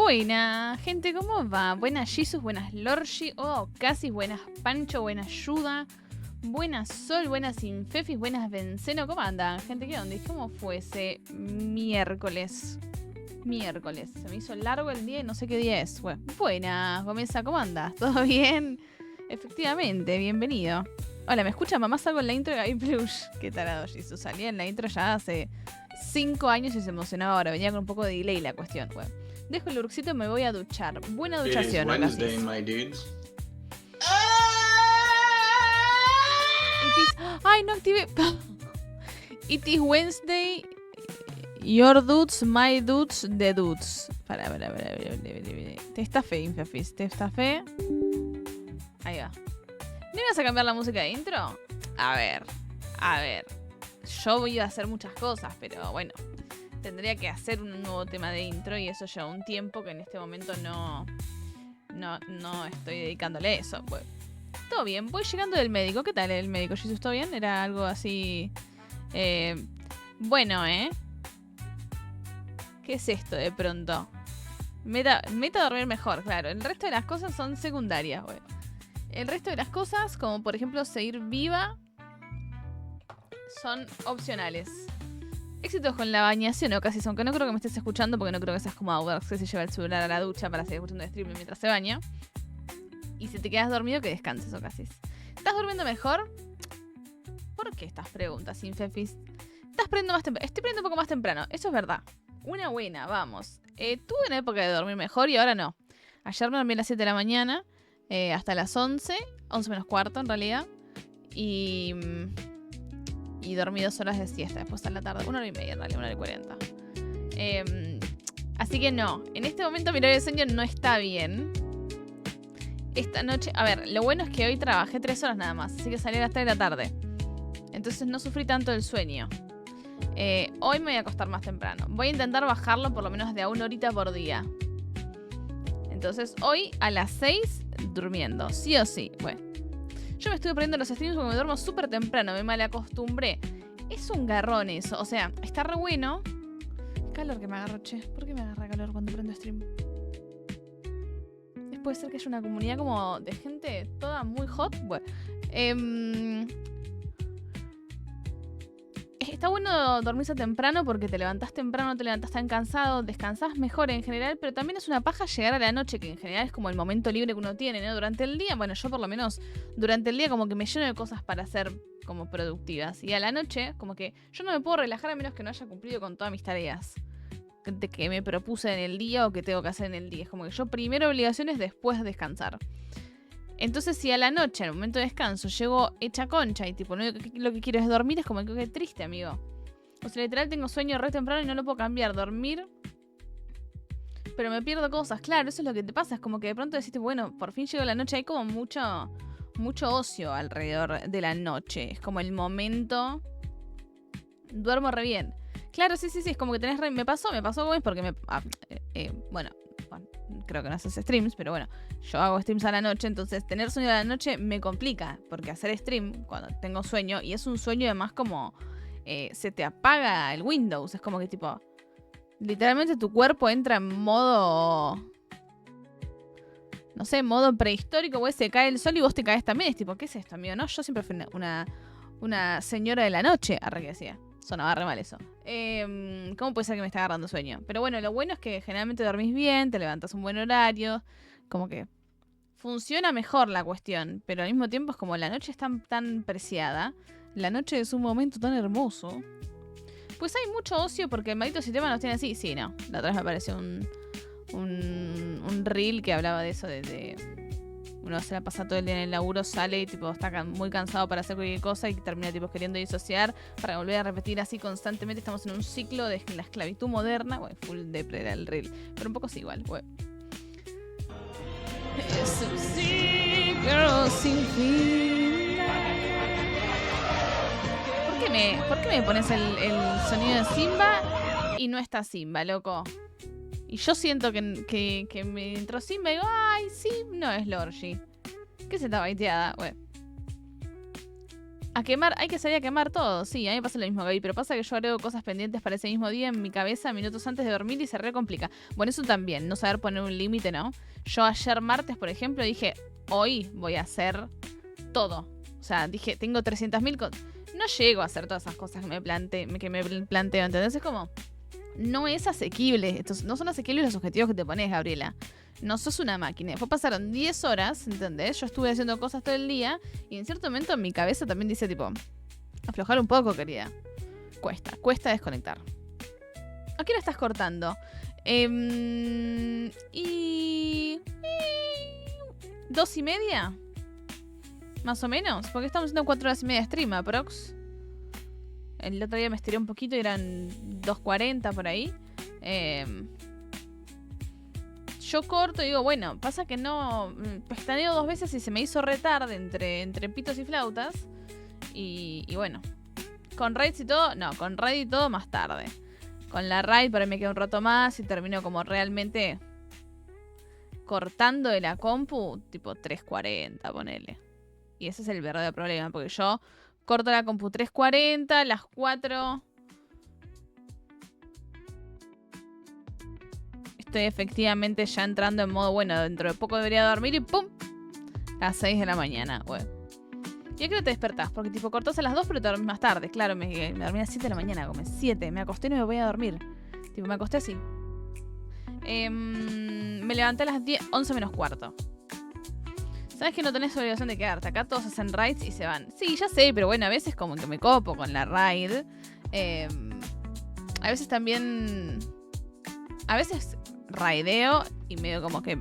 Buena, gente, ¿cómo va? Buenas Jesus, buenas Lorgi, casi buenas Pancho, buenas Yuda, buenas Sol, buenas Infefis, buenas Venceno. ¿Cómo andan, gente? ¿Qué onda? ¿Cómo fue ese miércoles? Se me hizo largo el día y no sé qué día es. Bueno, buenas, Gomeza, ¿cómo andas? ¿Todo bien? Efectivamente, bienvenido. Hola, ¿me escucha? Mamá, salgo en la intro de Gaby Plush. Qué tarado, Jesus. Salía en la intro ya hace 5 años y se emocionaba ahora. Venía con un poco de delay la cuestión. Bueno, dejo el urxito y me voy a duchar. Buena duchación. It is Wednesday, my dudes. Ay, no activé. It is Wednesday. Your dudes, my dudes, the dudes. Para. Te estafé, Infefis. Te estafé. Ahí va. ¿No ibas a cambiar la música de intro? A ver. Yo iba a hacer muchas cosas, pero bueno. Tendría que hacer un nuevo tema de intro y eso lleva un tiempo que en este momento no estoy dedicándole a eso. Bueno, todo bien, voy llegando del médico. ¿Qué tal el médico, Jesus? ¿Todo bien? Era algo así... bueno, ¿qué es esto de pronto? Meta dormir mejor, claro. El resto de las cosas son secundarias, bueno. El resto de las cosas, como por ejemplo seguir viva, son opcionales. Éxitos con la bañación, o casi son, que no creo que me estés escuchando porque no creo que seas como Audaz que se lleva el celular a la ducha para seguir escuchando el stream mientras se baña. Y si te quedas dormido, que descanses, o casi. ¿Estás durmiendo mejor? ¿Por qué estas preguntas, Infefis? Estás prendiendo más temprano. Estoy prendiendo un poco más temprano, eso es verdad. Una buena, vamos. Tuve una época de dormir mejor y ahora no. Ayer me dormí a las 7 de la mañana, hasta las 11 menos cuarto en realidad. Y dormí 2 horas de siesta después a la tarde. 1 hora y media en realidad, 1 hora y 40. Así que no, en este momento mi horario de sueño no está bien. Esta noche, a ver, lo bueno es que hoy trabajé 3 horas nada más, así que salí a las 3 de la tarde. Entonces no sufrí tanto el sueño. Hoy me voy a acostar más temprano. Voy a intentar bajarlo por lo menos de a 1 horita por día. Entonces hoy a las 6 durmiendo, sí o sí. Bueno, yo me estuve perdiendo los streams porque me duermo súper temprano, me malacostumbré. Es un garrón eso, o sea, está re bueno. Calor que me agarro, che. ¿Por qué me agarra calor cuando prendo stream? Puede ser que haya una comunidad como de gente toda muy hot. Bueno, está bueno dormirse temprano porque te levantás temprano, no te levantás tan cansado, descansás mejor en general, pero también es una paja llegar a la noche, que en general es como el momento libre que uno tiene, ¿no? Durante el día, bueno, yo por lo menos durante el día como que me lleno de cosas para hacer como productivas. Y a la noche, como que yo no me puedo relajar a menos que no haya cumplido con todas mis tareas que me propuse en el día o que tengo que hacer en el día. Es como que yo primero obligaciones, después descansar. Entonces si a la noche, al momento de descanso, llego hecha concha y tipo lo que quiero es dormir, es como que triste, amigo. O sea, literal tengo sueño re temprano y no lo puedo cambiar. Dormir, pero me pierdo cosas. Claro, eso es lo que te pasa. Es como que de pronto decís, bueno, por fin llegó la noche. Hay como mucho ocio alrededor de la noche. Es como el momento... Duermo re bien. Claro, sí, es como que tenés me pasó Gómez porque bueno, creo que no haces streams, pero bueno, yo hago streams a la noche, entonces tener sueño a la noche me complica, porque hacer stream cuando tengo sueño, y es un sueño además como se te apaga el Windows, es como que tipo, literalmente tu cuerpo entra en modo, no sé, modo prehistórico, güey, se cae el sol y vos te caes también, es tipo, ¿qué es esto, amigo? No, yo siempre fui una señora de la noche, arre que decía. Sonaba re mal eso. ¿Cómo puede ser que me esté agarrando sueño? Pero bueno, lo bueno es que generalmente dormís bien, te levantas un buen horario. Como que funciona mejor la cuestión. Pero al mismo tiempo es como la noche es tan preciada. La noche es un momento tan hermoso. Pues hay mucho ocio porque el maldito sistema nos tiene así. Sí, no. La otra vez me apareció un reel que hablaba de eso de uno se la pasa todo el día en el laburo, sale y tipo está muy cansado para hacer cualquier cosa y termina tipo queriendo disociar para volver a repetir así constantemente. Estamos en un ciclo de la esclavitud moderna. Bueno, full depre era el reel, pero un poco sí igual. Bueno. Es un ciclo sin fin. ¿Por qué me pones el sonido de Simba y no está Simba, loco? Y yo siento que me entró Simba y digo, ay, sí, no es Lorgi. ¿Qué es esta baiteada? Bueno. A quemar, hay que salir a quemar todo. Sí, a mí me pasa lo mismo, Gaby, pero pasa que yo agrego cosas pendientes para ese mismo día en mi cabeza minutos antes de dormir y se re complica. Bueno, eso también, no saber poner un límite, ¿no? Yo ayer martes, por ejemplo, dije, hoy voy a hacer todo. O sea, dije, tengo 300.000 cosas. No llego a hacer todas esas cosas que me planteo, ¿entendés? Es como, no es asequible. No son asequibles los objetivos que te pones, Gabriela. No sos una máquina. Después pasaron 10 horas, ¿entendés? Yo estuve haciendo cosas todo el día y en cierto momento mi cabeza también dice tipo, aflojar un poco, querida. Cuesta desconectar. ¿A qué hora estás cortando? Y... 2:30, más o menos, porque estamos haciendo 4 horas y media de stream, aprox. El otro día me estiré un poquito y eran 2:40 por ahí. Yo corto y digo, bueno, pasa que no... Pestaneo 2 veces y se me hizo retarde entre pitos y flautas. Y bueno, con raids y todo, no, con raid y todo más tarde. Con la raid por ahí me queda un rato más y termino como realmente cortando de la compu, tipo 3:40, ponele. Y ese es el verdadero problema, porque yo corto la compu 3:40, las 4... Estoy efectivamente ya entrando en modo, bueno, dentro de poco debería dormir y ¡pum! A las 6 de la mañana, bueno. ¿Y a qué hora te despertás? Porque tipo cortás a las 2 pero te dormís más tarde. Claro, me dormí a las 7 de la mañana, como 7. Me acosté y no me voy a dormir. Tipo, me acosté así. Me levanté a las 11 menos cuarto. Sabes que no tenés obligación de quedarte. Acá todos hacen raids y se van. Sí, ya sé, pero bueno, a veces como que me copo con la raid. A veces también... A veces raideo y medio como que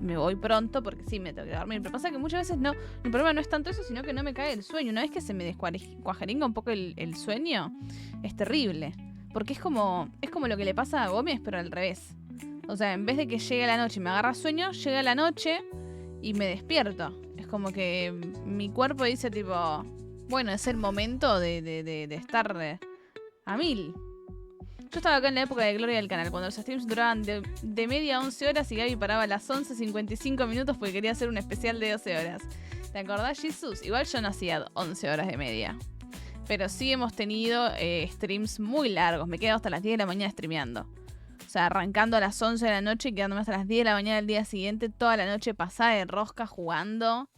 me voy pronto porque sí, me tengo que dormir. Pero pasa que muchas veces no... El problema no es tanto eso, sino que no me cae el sueño. Una vez que se me descuajeringa un poco el sueño, es terrible. Porque es como lo que le pasa a Gómez, pero al revés. O sea, en vez de que llegue la noche y me agarra sueño, llega la noche y me despierto. Es como que mi cuerpo dice tipo, bueno, es el momento de estar a 1000. Yo estaba acá en la época de gloria del canal, cuando los streams duraban de media a 11 horas y Gaby paraba a las 11:55 minutos porque quería hacer un especial de 12 horas. ¿Te acordás, Jesus? Igual yo no hacía 11 horas de media. Pero sí hemos tenido streams muy largos. Me he quedado hasta las 10 de la mañana streameando. O sea, arrancando a las 11 de la noche y quedándome hasta las 10 de la mañana del día siguiente, toda la noche pasada de rosca jugando.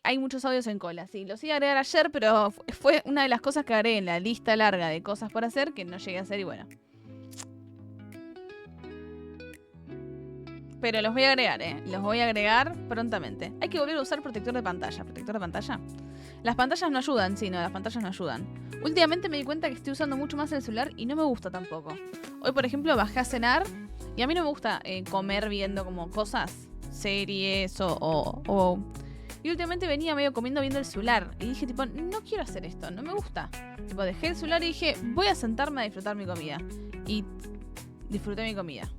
Hay muchos audios en cola, sí. Los iba a agregar ayer, pero fue una de las cosas que agregué en la lista larga de cosas por hacer que no llegué a hacer y bueno. Pero los voy a agregar, los voy a agregar prontamente. Hay que volver a usar protector de pantalla. ¿Protector de pantalla? Las pantallas no ayudan, sí, no, las pantallas no ayudan. Últimamente me di cuenta que estoy usando mucho más el celular y no me gusta tampoco. Hoy, por ejemplo, bajé a cenar y a mí no me gusta comer viendo como cosas, series o... Y últimamente venía medio comiendo viendo el celular. Y dije, tipo, no quiero hacer esto, no me gusta. Tipo, dejé el celular y dije, voy a sentarme a disfrutar mi comida. Y disfruté mi comida.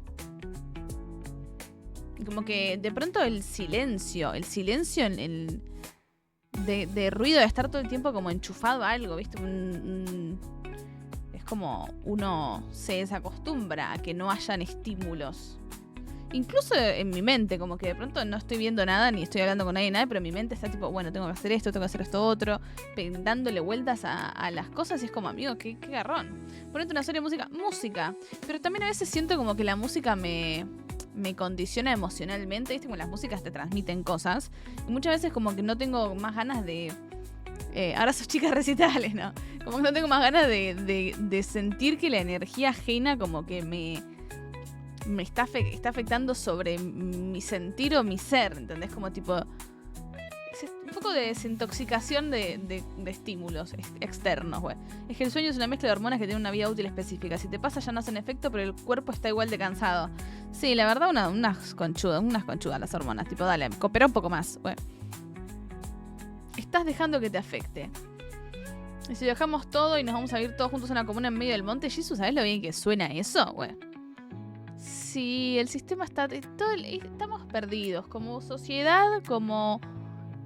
Y como que de pronto el silencio de ruido, de estar todo el tiempo como enchufado a algo, ¿viste? Es como uno se desacostumbra a que no hayan estímulos. Incluso en mi mente, como que de pronto no estoy viendo nada, ni estoy hablando con nadie, nada, pero mi mente está tipo, bueno, tengo que hacer esto otro, dándole vueltas a las cosas y es como, amigo, qué garrón. Ponete una serie de música, pero también a veces siento como que la música me condiciona emocionalmente, ¿viste? Como las músicas te transmiten cosas, y muchas veces como que no tengo más ganas de... ahora sos chicas recitales, ¿no? Como que no tengo más ganas de sentir que la energía ajena como que me está afectando sobre mi sentir o mi ser, ¿entendés? Como tipo... un poco de desintoxicación de estímulos externos, güey. Es que el sueño es una mezcla de hormonas que tiene una vida útil específica. Si te pasa ya no hacen efecto, pero el cuerpo está igual de cansado. Sí, la verdad, unas conchudas las hormonas. Tipo, dale, coopera un poco más, güey. Estás dejando que te afecte. Y si dejamos todo y nos vamos a vivir todos juntos en una comuna en medio del monte, Jesus, ¿sabes lo bien que suena eso, güey? Sí, el sistema está... estamos perdidos. Como sociedad, como...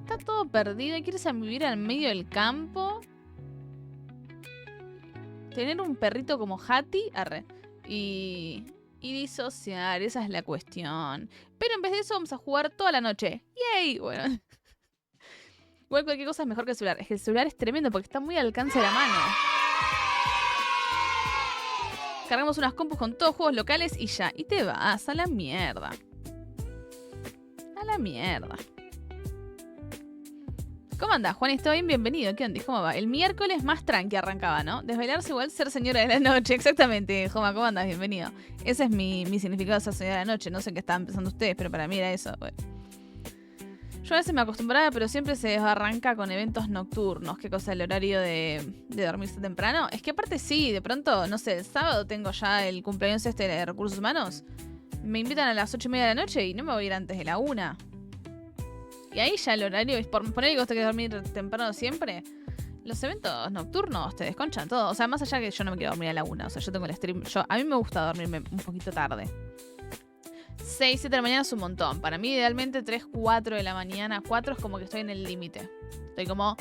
Está todo perdido. Hay que irse a vivir al medio del campo. Tener un perrito como Hattie. Y disociar. Esa es la cuestión. Pero en vez de eso vamos a jugar toda la noche. ¡Yay! Bueno. Igual cualquier cosa es mejor que el celular. Es que el celular es tremendo porque está muy al alcance de la mano. Cargamos unas compus con todos juegos locales y ya. Y te vas a la mierda. A la mierda. ¿Cómo andás, Juan? ¿Está bien? Bienvenido. ¿Qué onda? ¿Cómo va? El miércoles más tranqui arrancaba, ¿no? Desvelarse igual ser señora de la noche. Exactamente, Joma. ¿Cómo andás? Bienvenido. Ese es mi significado de ser señora de la noche. No sé qué estaban pensando ustedes, pero para mí era eso. Bueno. Yo a veces me acostumbraba, pero siempre se desbarranca con eventos nocturnos. ¿Qué cosa? El horario de dormirse temprano. Es que aparte sí, de pronto, no sé, el sábado tengo ya el cumpleaños de Recursos Humanos. Me invitan a las 8:30 de la noche y no me voy a ir antes de la 1. Y ahí ya el horario es por poner que vos te querés dormir temprano siempre. Los eventos nocturnos te desconchan todo. O sea, más allá que yo no me quiero dormir a la 1. O sea, yo tengo el stream. A mí me gusta dormirme un poquito tarde. 6, 7 de la mañana es un montón. Para mí, idealmente, 3, 4 de la mañana. 4 es como que estoy en el límite. Estoy como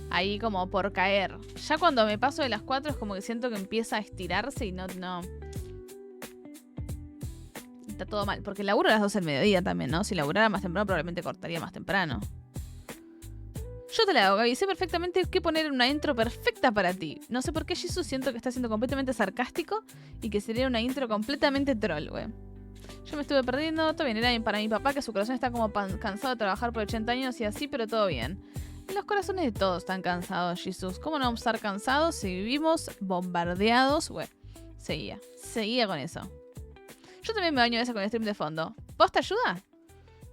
ahí como por caer. Ya cuando me paso de las 4 es como que siento que empieza a estirarse y no. Está todo mal. Porque laburo a las 12 del mediodía también, ¿no? Si laburara más temprano, probablemente cortaría más temprano. Yo te la hago, Gaby. Sé perfectamente qué poner en una intro perfecta para ti. No sé por qué Jesús siento que está siendo completamente sarcástico y que sería una intro completamente troll, güey. Yo me estuve perdiendo. Todo bien. Era para mi papá que su corazón está como cansado de trabajar por 80 años y así, pero todo bien. Los corazones de todos están cansados, Jesús. ¿Cómo no vamos a estar cansados si vivimos bombardeados? Güey. Seguía con eso. Yo también me baño a veces con el stream de fondo. ¿Vos te ayuda?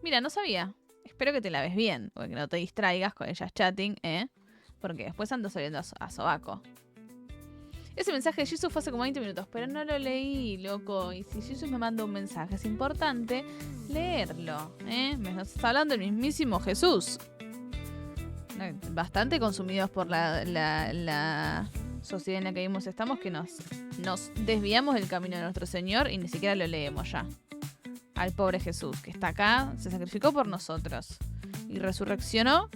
Mira, no sabía. Espero que te la ves bien, porque no te distraigas con ellas chatting, ¿eh? Porque después ando saliendo a sobaco. Ese mensaje de Jesus fue hace como 20 minutos, pero no lo leí, loco. Y si Jesus me manda un mensaje, es importante leerlo, ¿eh? Me estás hablando del mismísimo Jesús. Bastante consumidos por la sociedad en la que vivimos estamos, que nos desviamos del camino de nuestro Señor y ni siquiera lo leemos ya. Al pobre Jesús, que está acá, se sacrificó por nosotros. Y resurreccionó.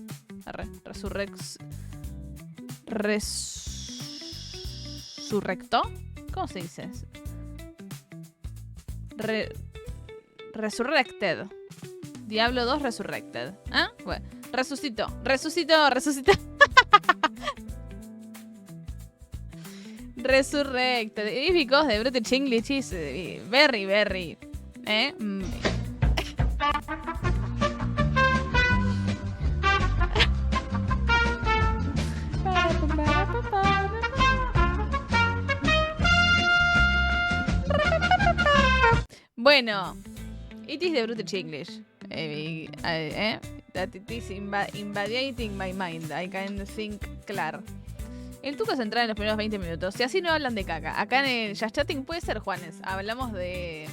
¿Resurrectó? ¿Cómo se dice? Resurrected. Diablo 2 Resurrected. ¿Ah? Bueno, resucitó. Resurrected. If because the British English is very, very. Bueno, it is the British English. That it is invading my mind. I can think clar. El truco es entrar en los primeros 20 minutos. Y así no hablan de caca. Acá en el Just Chatting puede ser, Juanes. Hablamos de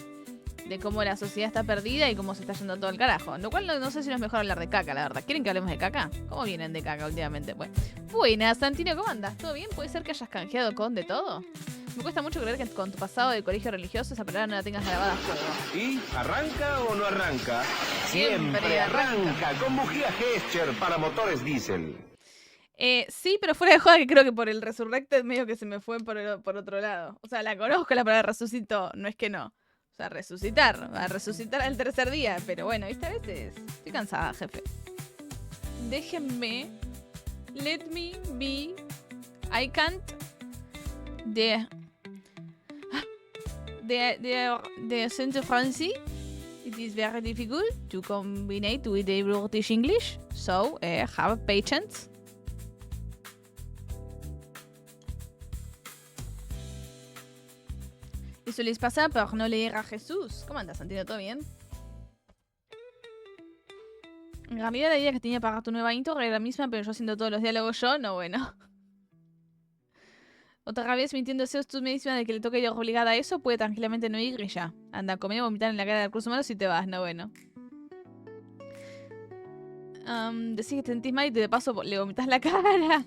cómo la sociedad está perdida y cómo se está yendo todo el carajo. Lo cual no sé si no es mejor hablar de caca, la verdad. ¿Quieren que hablemos de caca? ¿Cómo vienen de caca últimamente? Bueno. Buenas, Santino, ¿cómo andas? ¿Todo bien? ¿Puede ser que hayas canjeado con de todo? Me cuesta mucho creer que con tu pasado de colegio religioso esa palabra no la tengas grabada a fuego. ¿Y arranca o no arranca? Siempre arranca con bujía Gescher para motores diésel. Sí, pero fuera de joda que creo que por el Resurrected medio que se me fue por otro lado. O sea, la conozco la palabra resucitó, no es que no. O sea, a resucitar al tercer día. Pero bueno, ¿viste? A veces estoy cansada, jefe. Déjenme. Let me be. I can't. The Saint Francis. It is very difficult to combine with the British English. So, have patience. Eso les pasa por no leer a Jesús. ¿Cómo andas, Santino? ¿Todo bien? En realidad la idea que tenía para tu nueva intro era la misma, pero yo haciendo todos los diálogos yo, no, bueno. Otra vez mintiendo Zeus, tú me dices de que le toca ir obligada a eso, puede tranquilamente no ir y ya. Anda, comer y vomitar en la cara del Recursos Humanos y te vas, no, bueno. Decís que te sentís mal y de paso le vomitas la cara.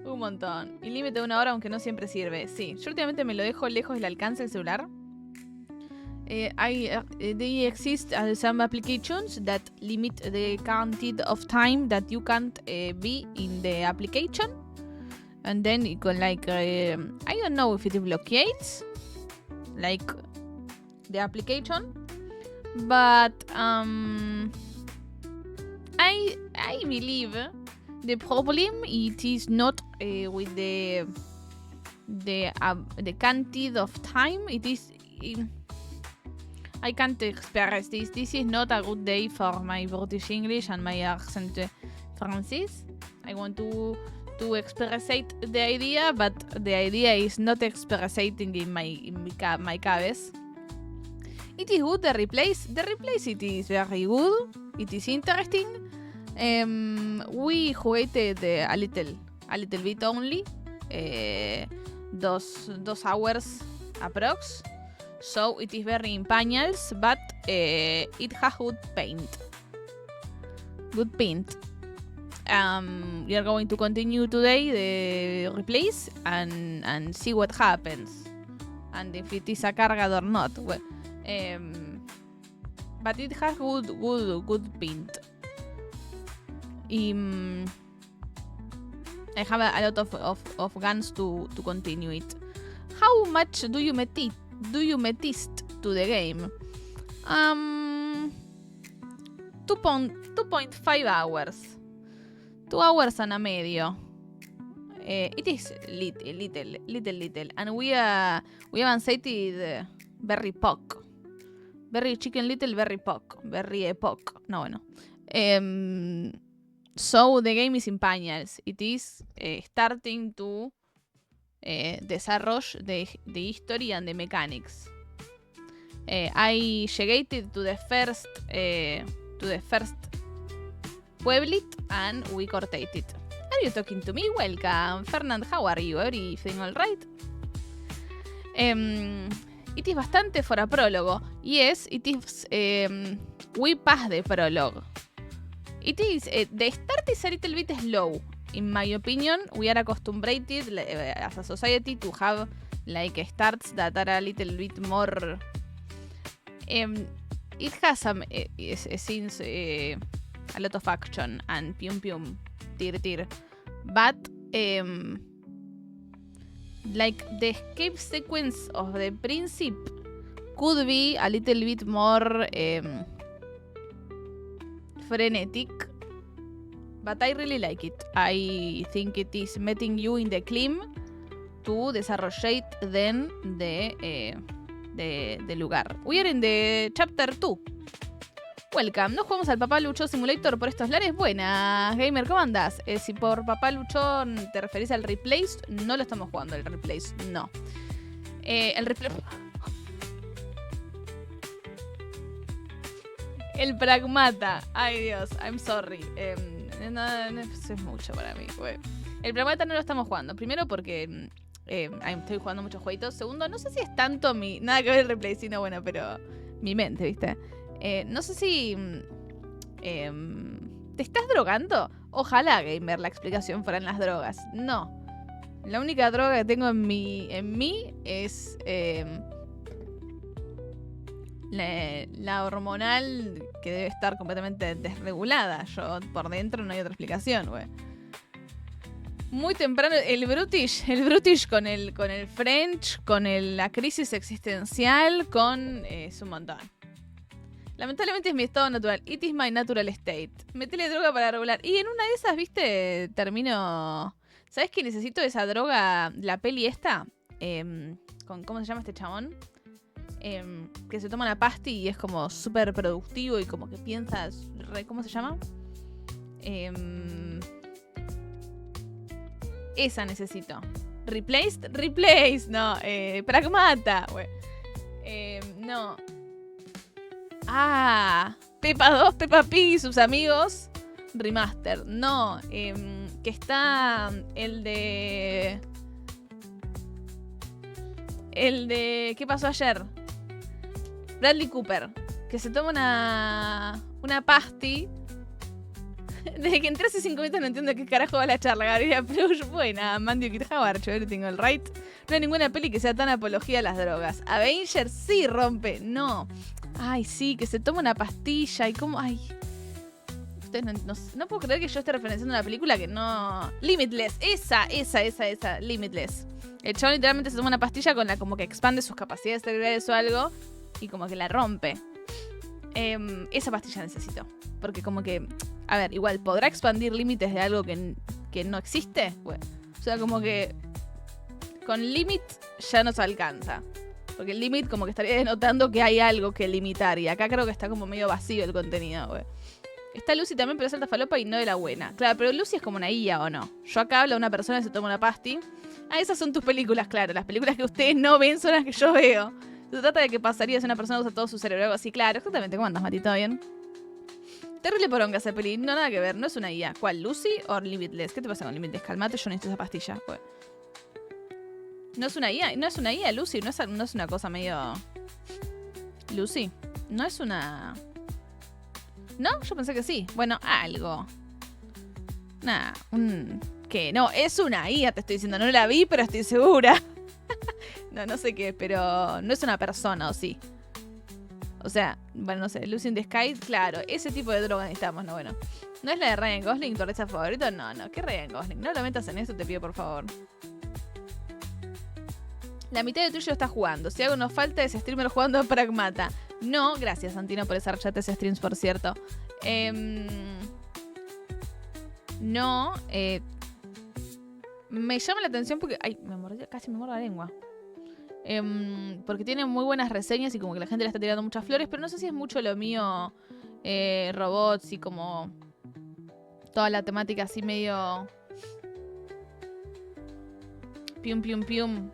Un montón. Y límite de 1 hora, aunque no siempre sirve. Sí, yo últimamente me lo dejo lejos del alcance del celular. There exist some applications that limit the quantity of time that you can't be in the application. And then you can I don't know if it blockades like the application. But I I believe the problem it is not with the quantity of time. It is I can't express this. This is not a good day for my British English and my accent Francis. I want to express the idea, but the idea is not expressing in my cabeza. It is good, the replace. The replace it is very good. It is interesting. We jugated a little bit only. 2 hours approx. So it is very in pañals, but it has good paint. Good paint. We are going to continue today the replace and see what happens. And if it is a cargad or not. Well, but it has good paint. I have a lot of guns to continue it. How much do you metist to the game? 2.5 hours. 2 hours and a medio. It is little. And we avanzated very poc. Very chicken little, very poc. Very epoch. No, bueno. So the game is in pañals. It is starting to desarroll the history and the mechanics. I chegated to the first pueblit and we cortated it. Are you talking to me? Welcome, Fernand. How are you? Everything all right? It is bastante for a prologue. Yes, it is. We pass the prologue. It is the start is a little bit slow, in my opinion. We are accustomed as a society to have like starts that are a little bit more. It has some scenes, a lot of action and pium tir, but like the escape sequence of the principe could be a little bit more frenetic, but I really like it. I think it is meeting you in the climb to desarrollar then the lugar. We are in the chapter 2. Welcome. ¿No jugamos al Papá Lucho Simulator por estos lares? Buenas, gamer, ¿cómo andás? Si por Papá Lucho te referís al Replace, no lo estamos jugando, el Replace, no. El Replace... El Pragmata. Ay, Dios, I'm sorry. No, eso es mucho para mí. El Pragmata no lo estamos jugando. Primero porque estoy jugando muchos jueguitos. Segundo, no sé si es tanto mi... Nada que ver el Replay, sino bueno, pero mi mente, ¿viste? No sé si... ¿te estás drogando? Ojalá, gamer, la explicación fueran las drogas. No. La única droga que tengo en mí es... la hormonal que debe estar completamente desregulada. Yo por dentro no hay otra explicación, güey. Muy temprano el Brutish con el French, con la crisis existencial, es un montón. Lamentablemente es mi estado natural. It is my natural state. Metele droga para regular. Y en una de esas, viste, termino... ¿Sabes que necesito esa droga? La peli esta. ¿Cómo se llama este chabón? Que se toma una pasti y es como súper productivo y como que piensas... ¿Cómo se llama? Esa necesito. Replace. No, Pragmata. No. Peppa 2, Peppa Pig y sus amigos. Remaster. No. Que está el de... ¿Qué pasó ayer? Bradley Cooper. Que se toma una pasti. Desde que entré hace 5 minutos no entiendo qué carajo va la charla. Gabriela Plush, buena. Mandy Kid Howard, everything all right. No hay ninguna peli que sea tan apología a las drogas. Avengers sí rompe. No. Ay, sí, que se toma una pastilla y como... Ay. Ustedes no puedo creer que yo esté referenciando una película que no... Limitless. Esa. Limitless. El chabón literalmente se toma una pastilla con la como que expande sus capacidades cerebrales o algo y como que la rompe. Esa pastilla necesito. Porque como que A ver, igual, ¿podrá expandir límites de algo que no existe? Bueno, o sea, como que con limit ya nos alcanza. Porque el limit como que estaría denotando que hay algo que limitar. Y acá creo que está como medio vacío el contenido, güey. Está Lucy también, pero es alta falopa y no de la buena. Claro, pero Lucy es como una IA, ¿o no? Yo acá hablo de una persona que se toma una pasti. Ah, esas son tus películas, claro. Las películas que ustedes no ven son las que yo veo. Se trata de que pasaría si una persona usa todo su cerebro, algo así. Claro, exactamente. ¿Cómo andas, Mati? ¿Todo bien? Terrible poronga esa peli. No, nada que ver. No es una IA. ¿Cuál? ¿Lucy o Limitless? ¿Qué te pasa con Limitless? Calmate, yo necesito esa pastilla. Pues. No es una IA. No es una IA, Lucy. No es una cosa medio... Lucy. No es una... ¿No? Yo pensé que sí. Bueno, algo. Nah, ¿qué? No, es una IA, te estoy diciendo. No la vi, pero estoy segura. No sé qué, pero no es una persona, ¿o sí? O sea, bueno, no sé, Lucy in the Sky, claro, ese tipo de droga necesitamos, ¿no? Bueno, ¿no es la de Ryan Gosling, tu artista favorito? No, ¿qué Ryan Gosling? No lo metas en eso, te pido por favor. La mitad de tuyo está jugando. Si algo nos falta es streamer jugando a Pragmata. No, gracias Santino por ese chat, streams, por cierto. No, me llama la atención porque... Ay, casi me muerdo la lengua. Porque tiene muy buenas reseñas y como que la gente le está tirando muchas flores, pero no sé si es mucho lo mío, robots y como toda la temática así medio pium pium pium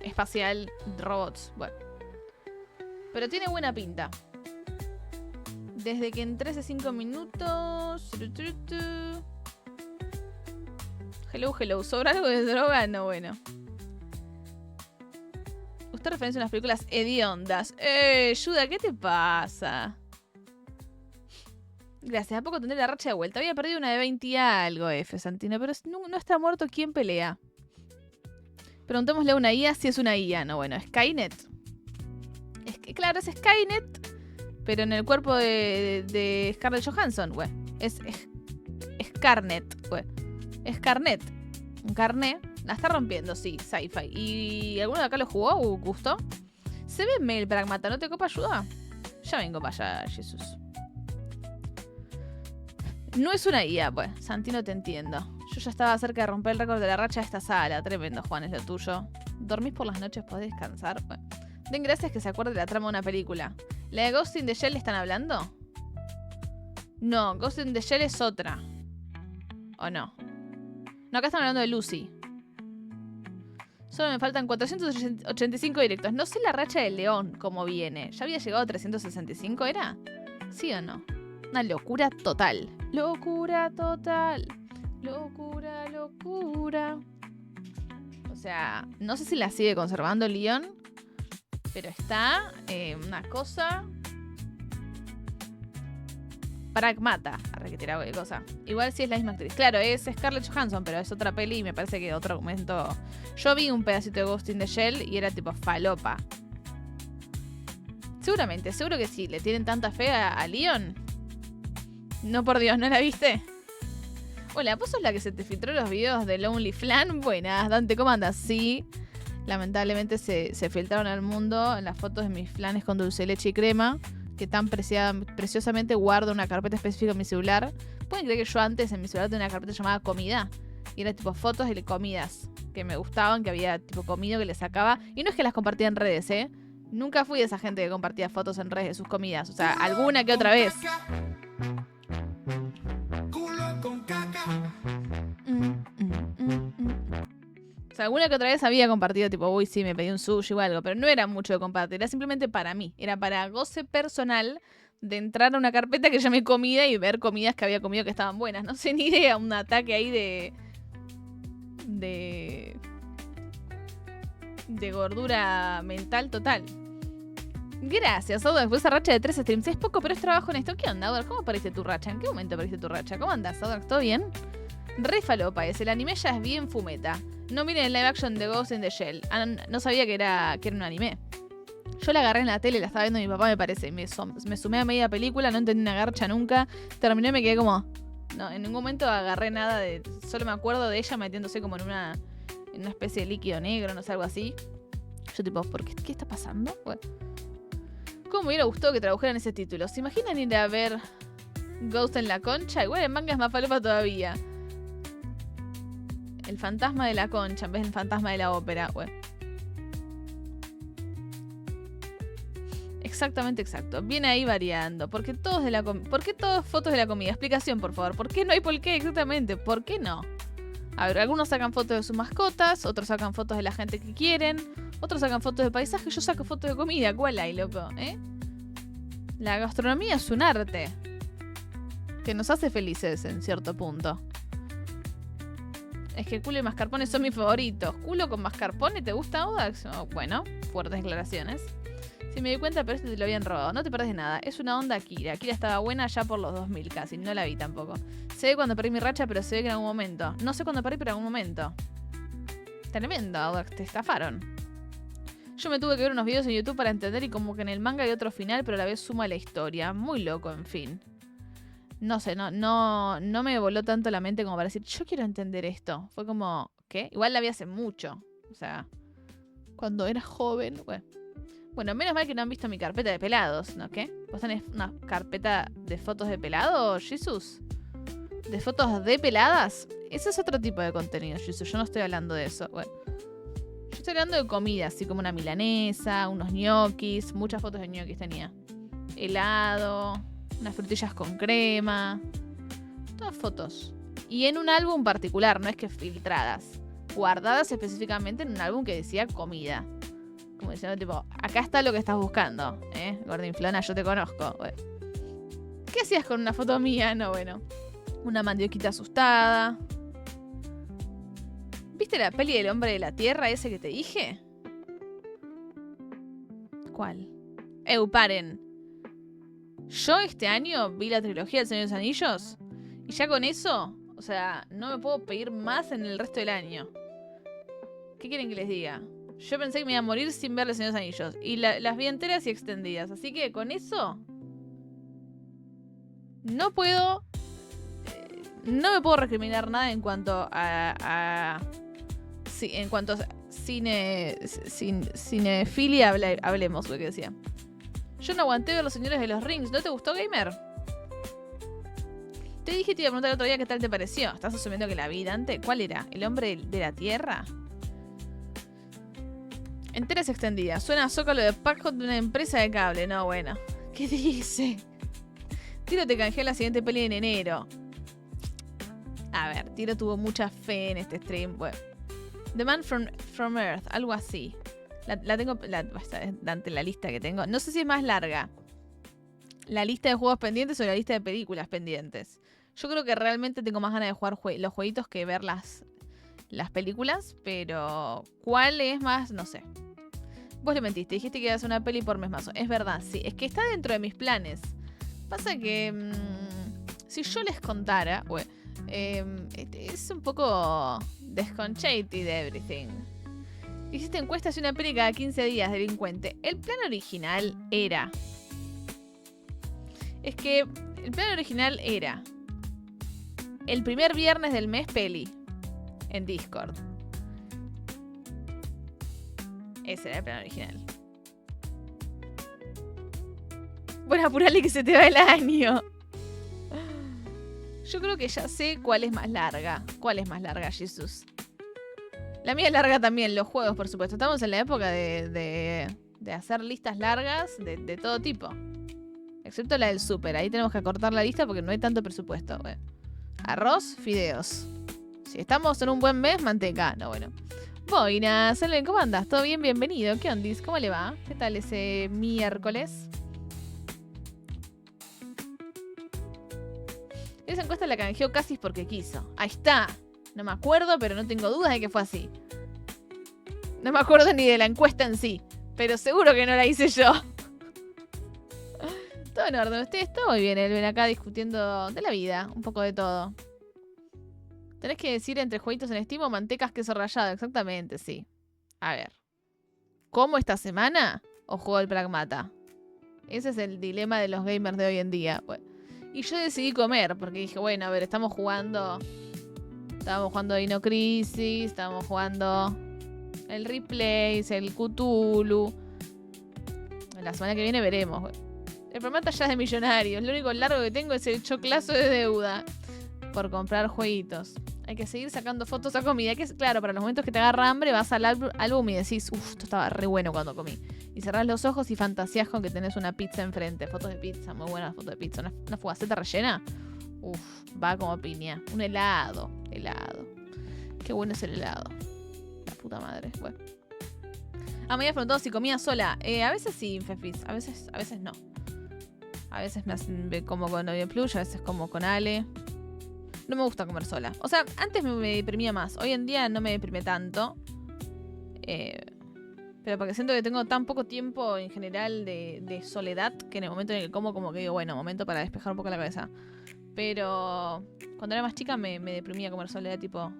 espacial, robots, bueno. Pero tiene buena pinta. Desde que entré hace 5 minutos. Hello, ¿sobra algo de droga? No, bueno. Usted referencia a unas películas hediondas. Yuda, ¿qué te pasa? Gracias, ¿a poco tendré la racha de vuelta? Había perdido una de 20 y algo, Santino, pero no está muerto, ¿quién pelea? Preguntémosle a una IA si es una IA. No, bueno, Skynet. Es que, claro, es Skynet, pero en el cuerpo de Scarlett Johansson, güey. Es Scarnet, güey. Scarnet. Un carné. La está rompiendo, sí, sci-fi. ¿Y alguno de acá lo jugó o gustó? Se ve mail Pragmata, ¿no te copa ayuda? Ya vengo para allá, Jesús. No es una IA, pues. Santino, te entiendo. Yo ya estaba cerca de romper el récord de la racha de esta sala. Tremendo, Juan, es lo tuyo. ¿Dormís por las noches? ¿Podés descansar? Bueno. Den gracias que se acuerde de la trama de una película. ¿La de Ghost in the Shell están hablando? No, Ghost in the Shell es otra. ¿O no? No, acá están hablando de Lucy. Solo me faltan 485 directos. No sé la racha del león cómo viene. ¿Ya había llegado a 365, era? ¿Sí o no? Una locura total. Locura total. Locura. O sea, no sé si la sigue conservando Leon, pero está una cosa... Pragmata. Arre que tira cualquier cosa. Igual sí es la misma actriz. Claro, es Scarlett Johansson, pero es otra peli y me parece que otro momento... Yo vi un pedacito de Ghost in the Shell y era tipo falopa. Seguro que sí. ¿Le tienen tanta fe a Leon? No, por Dios, ¿no la viste? Hola, ¿vos sos la que se te filtró los videos de Lonely Flan? Buenas, Dante, ¿cómo andas? Sí. Lamentablemente se filtraron al mundo las fotos de mis flanes con dulce de leche y crema, que tan preciosamente guardo una carpeta específica en mi celular. ¿Pueden creer que yo antes en mi celular tenía una carpeta llamada comida? Y era tipo fotos de comidas que me gustaban, que había tipo comido que le sacaba. Y no es que las compartía en redes, ¿eh? Nunca fui de esa gente que compartía fotos en redes de sus comidas. O sea, alguna que otra vez. O sea, alguna que otra vez había compartido tipo, uy, sí, me pedí un sushi o algo. Pero no era mucho de compartir, era simplemente para mí. Era para goce personal de entrar a una carpeta que llamé comida y ver comidas que había comido que estaban buenas. No sé, ni idea, un ataque ahí de gordura mental total. Gracias, Odo. Después esa racha de 3 streams es poco, pero es trabajo en esto. ¿Qué onda, Odo? ¿Cómo aparece tu racha? ¿En qué momento aparece tu racha? ¿Cómo andas, Odo? ¿Todo bien? Re falopa es. El anime ya es bien fumeta. No miren el live action de Ghost in the Shell. No sabía que era un anime. Yo la agarré en la tele, la estaba viendo mi papá, me parece. Me sumé a media película, no entendí una garcha nunca. Terminé y me quedé como... No, en ningún momento agarré nada de... Solo me acuerdo de ella metiéndose como en una especie de líquido negro, no sé, algo así. Yo tipo, ¿qué está pasando? Bueno. ¿Cómo me hubiera gustado que tradujeran ese título? ¿Se imaginan ir a ver Ghost en la concha. Igual el manga es más falopa todavía. El fantasma de la concha en vez del fantasma de la ópera. Bueno. Exactamente, exacto. Viene ahí variando. ¿Por qué todos fotos de la comida? Explicación, por favor. ¿Por qué no hay por qué? Exactamente. ¿Por qué no? A ver, algunos sacan fotos de sus mascotas, otros sacan fotos de la gente que quieren, otros sacan fotos de paisaje, yo saco fotos de comida. ¿Cuál hay, loco? La gastronomía es un arte que nos hace felices en cierto punto. Es que culo y mascarpone son mis favoritos. ¿Culo con mascarpone te gusta, Audax? Oh, bueno, fuertes declaraciones. Sí, me di cuenta, pero este te lo habían robado. No te perdés de nada. Es una onda Akira. Akira estaba buena ya por los 2000 casi. No la vi tampoco. Sé ve cuando perdí mi racha, pero se ve que en algún momento. No sé cuándo perdí, pero en algún momento. Tremendo, Audax. Te estafaron. Yo me tuve que ver unos videos en YouTube para entender y como que en el manga hay otro final, pero a la vez suma la historia. Muy loco, en fin. No sé, no me voló tanto la mente como para decir, yo quiero entender esto. Fue como, ¿qué? Igual la vi hace mucho. O sea, cuando era joven, Bueno, menos mal que no han visto mi carpeta de pelados, ¿no? ¿Qué? ¿Vos tenés una carpeta de fotos de pelado, Jesus? ¿De fotos de peladas? Ese es otro tipo de contenido, Jesus. Yo no estoy hablando de eso. Bueno, yo estoy hablando de comida, así como una milanesa, unos ñoquis. Muchas fotos de ñoquis tenía. Helado, unas frutillas con crema. Todas fotos. Y en un álbum particular, no es que filtradas. Guardadas específicamente en un álbum que decía comida. Como diciendo, tipo, acá está lo que estás buscando, Gordinflona, yo te conozco. Bueno. ¿Qué hacías con una foto mía? No, bueno. Una mandioquita asustada. ¿Viste la peli del hombre de la tierra ese que te dije? ¿Cuál? Paren. Yo este año vi la trilogía del Señor de los Anillos. Y ya con eso, o sea, no me puedo pedir más en el resto del año. ¿Qué quieren que les diga? Yo pensé que me iba a morir sin ver El Señor de los Anillos. Y las vi enteras y extendidas. Así que con eso no puedo... no me puedo recriminar nada en cuanto a en cuanto a cinefilia hablemos, lo que decía. Yo no aguanté ver Los Señores de los Rings. ¿No te gustó, gamer? Te dije, te iba a preguntar el otro día qué tal te pareció. ¿Estás asumiendo que la vi antes? ¿Cuál era? ¿El hombre de la tierra? Enteras extendidas. Suena a zócalo de Paco de una empresa de cable. No, bueno. ¿Qué dice? Tiro te canjeó la siguiente peli en enero. A ver, Tiro tuvo mucha fe en este stream. Bueno. The Man from Earth. Algo así. La tengo... ante la lista que tengo. No sé si es más larga. La lista de juegos pendientes o la lista de películas pendientes. Yo creo que realmente tengo más ganas de jugar los jueguitos que ver las películas, pero ¿cuál es más? No sé. Vos le mentiste, dijiste que ibas a una peli por mes más. Es verdad, sí. Es que está dentro de mis planes. Pasa que si yo les contara, es un poco desconchated everything. Hiciste encuestas y una peli cada 15 días, delincuente. El plan original era... Es que el plan original era... El primer viernes del mes, peli. En Discord. Ese era el plan original. Bueno, apurale que se te va el año. Yo creo que ya sé cuál es más larga. ¿Cuál es más larga, Jesus? La mía es larga también, los juegos, por supuesto. Estamos en la época de hacer listas largas de todo tipo. Excepto la del súper. Ahí tenemos que acortar la lista porque no hay tanto presupuesto. Bueno. Arroz, fideos. Si estamos en un buen mes, manteca. No, bueno. Boina, Selene, ¿cómo andas? ¿Todo bien? Bienvenido. ¿Qué ondis? ¿Cómo le va? ¿Qué tal ese miércoles? Esa encuesta la canjeó casi porque quiso. Ahí está. No me acuerdo, pero no tengo dudas de que fue así. No me acuerdo ni de la encuesta en sí. Pero seguro que no la hice yo. Todo en orden. Ustedes todo muy bien. Él ven acá discutiendo de la vida. Un poco de todo. Tenés que decir entre jueguitos en Steam o mantecas queso rallado. Exactamente, sí. A ver. ¿Como esta semana o juego al Pragmata? Ese es el dilema de los gamers de hoy en día. Bueno. Y yo decidí comer porque dije, bueno, a ver, estábamos jugando Dino Crisis, estábamos jugando el Replays, el Cthulhu. La semana que viene veremos. El programa ya es de millonarios. Lo único largo que tengo es el choclazo de deuda por comprar jueguitos. Hay que seguir sacando fotos a comida. Que es, claro, para los momentos que te agarra hambre, vas al álbum y decís, esto estaba re bueno cuando comí. Y cerrás los ojos y fantaseás con que tenés una pizza enfrente. Fotos de pizza, muy buenas fotos de pizza. Una fugaceta rellena. Va como piña. Un helado. Qué bueno es el helado. La puta madre. Bueno. Me habías preguntado si comía sola. A veces sí, Fefis. A veces no. A veces me como con Novia Plus, a veces como con Ale. No me gusta comer sola. O sea, antes me deprimía más. Hoy en día no me deprime tanto. Pero porque siento que tengo tan poco tiempo en general de soledad que en el momento en el que como que digo, bueno, momento para despejar un poco la cabeza. Pero cuando era más chica me deprimía comer sola. Tipo,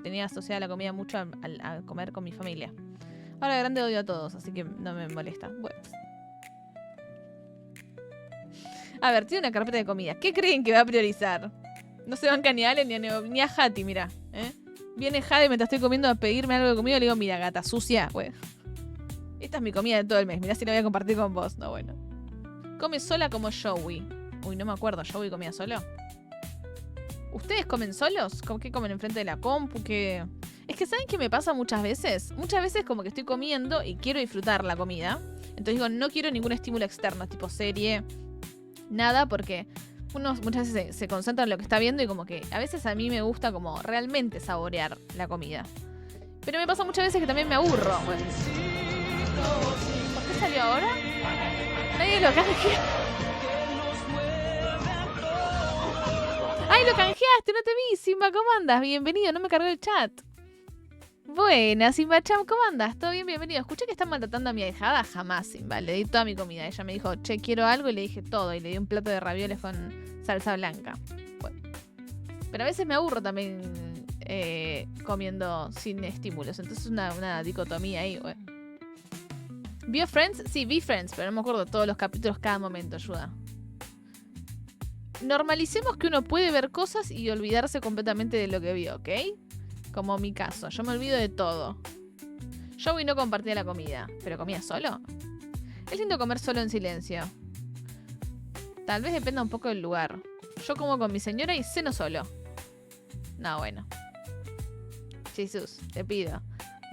tenía asociada la comida mucho a comer con mi familia. Ahora de grande odio a todos, así que no me molesta. Bueno. A ver, tiene una carpeta de comida. ¿Qué creen que va a priorizar? No se banca ni a Ale ni a Hati, mira. Viene Jade mientras estoy comiendo a pedirme algo de comida y le digo, mira, gata sucia. Bueno, esta es mi comida de todo el mes. Mirá si la voy a compartir con vos. No, bueno. Come sola como Joey. Uy, no me acuerdo. ¿Joey comía solo? ¿Ustedes comen solos? ¿Cómo que comen enfrente de la compu? ¿Qué? Es que ¿saben qué me pasa muchas veces? Muchas veces como que estoy comiendo y quiero disfrutar la comida. Entonces digo, no quiero ningún estímulo externo, tipo serie, nada, porque uno muchas veces se concentra en lo que está viendo y como que a veces a mí me gusta como realmente saborear la comida. Pero me pasa muchas veces que también me aburro. Bueno. ¿Por qué salió ahora? Nadie lo canjea. ¡Ay, lo canjeaste! No te vi, Simba, ¿cómo andas? Bienvenido, no me cargó el chat. Buenas, Simba Cham, ¿cómo andas? ¿Todo bien? Bienvenido. Escuché que están maltratando a mi ahijada. Jamás, Simba. Le di toda mi comida. Ella me dijo, che, quiero algo, y le dije todo. Y le di un plato de ravioles con salsa blanca. Bueno. Pero a veces me aburro también comiendo sin estímulos. Entonces es una dicotomía ahí. Bueno. ¿Vio Friends? Sí, vi Friends, pero no me acuerdo todos los capítulos cada momento. Ayuda. Normalicemos que uno puede ver cosas y olvidarse completamente de lo que vio, ¿ok? Como mi caso, yo me olvido de todo. Joey no compartía la comida, pero comía solo. Es lindo comer solo en silencio. Tal vez dependa un poco del lugar. Yo como con mi señora y ceno solo. No, bueno. Jesús, te pido.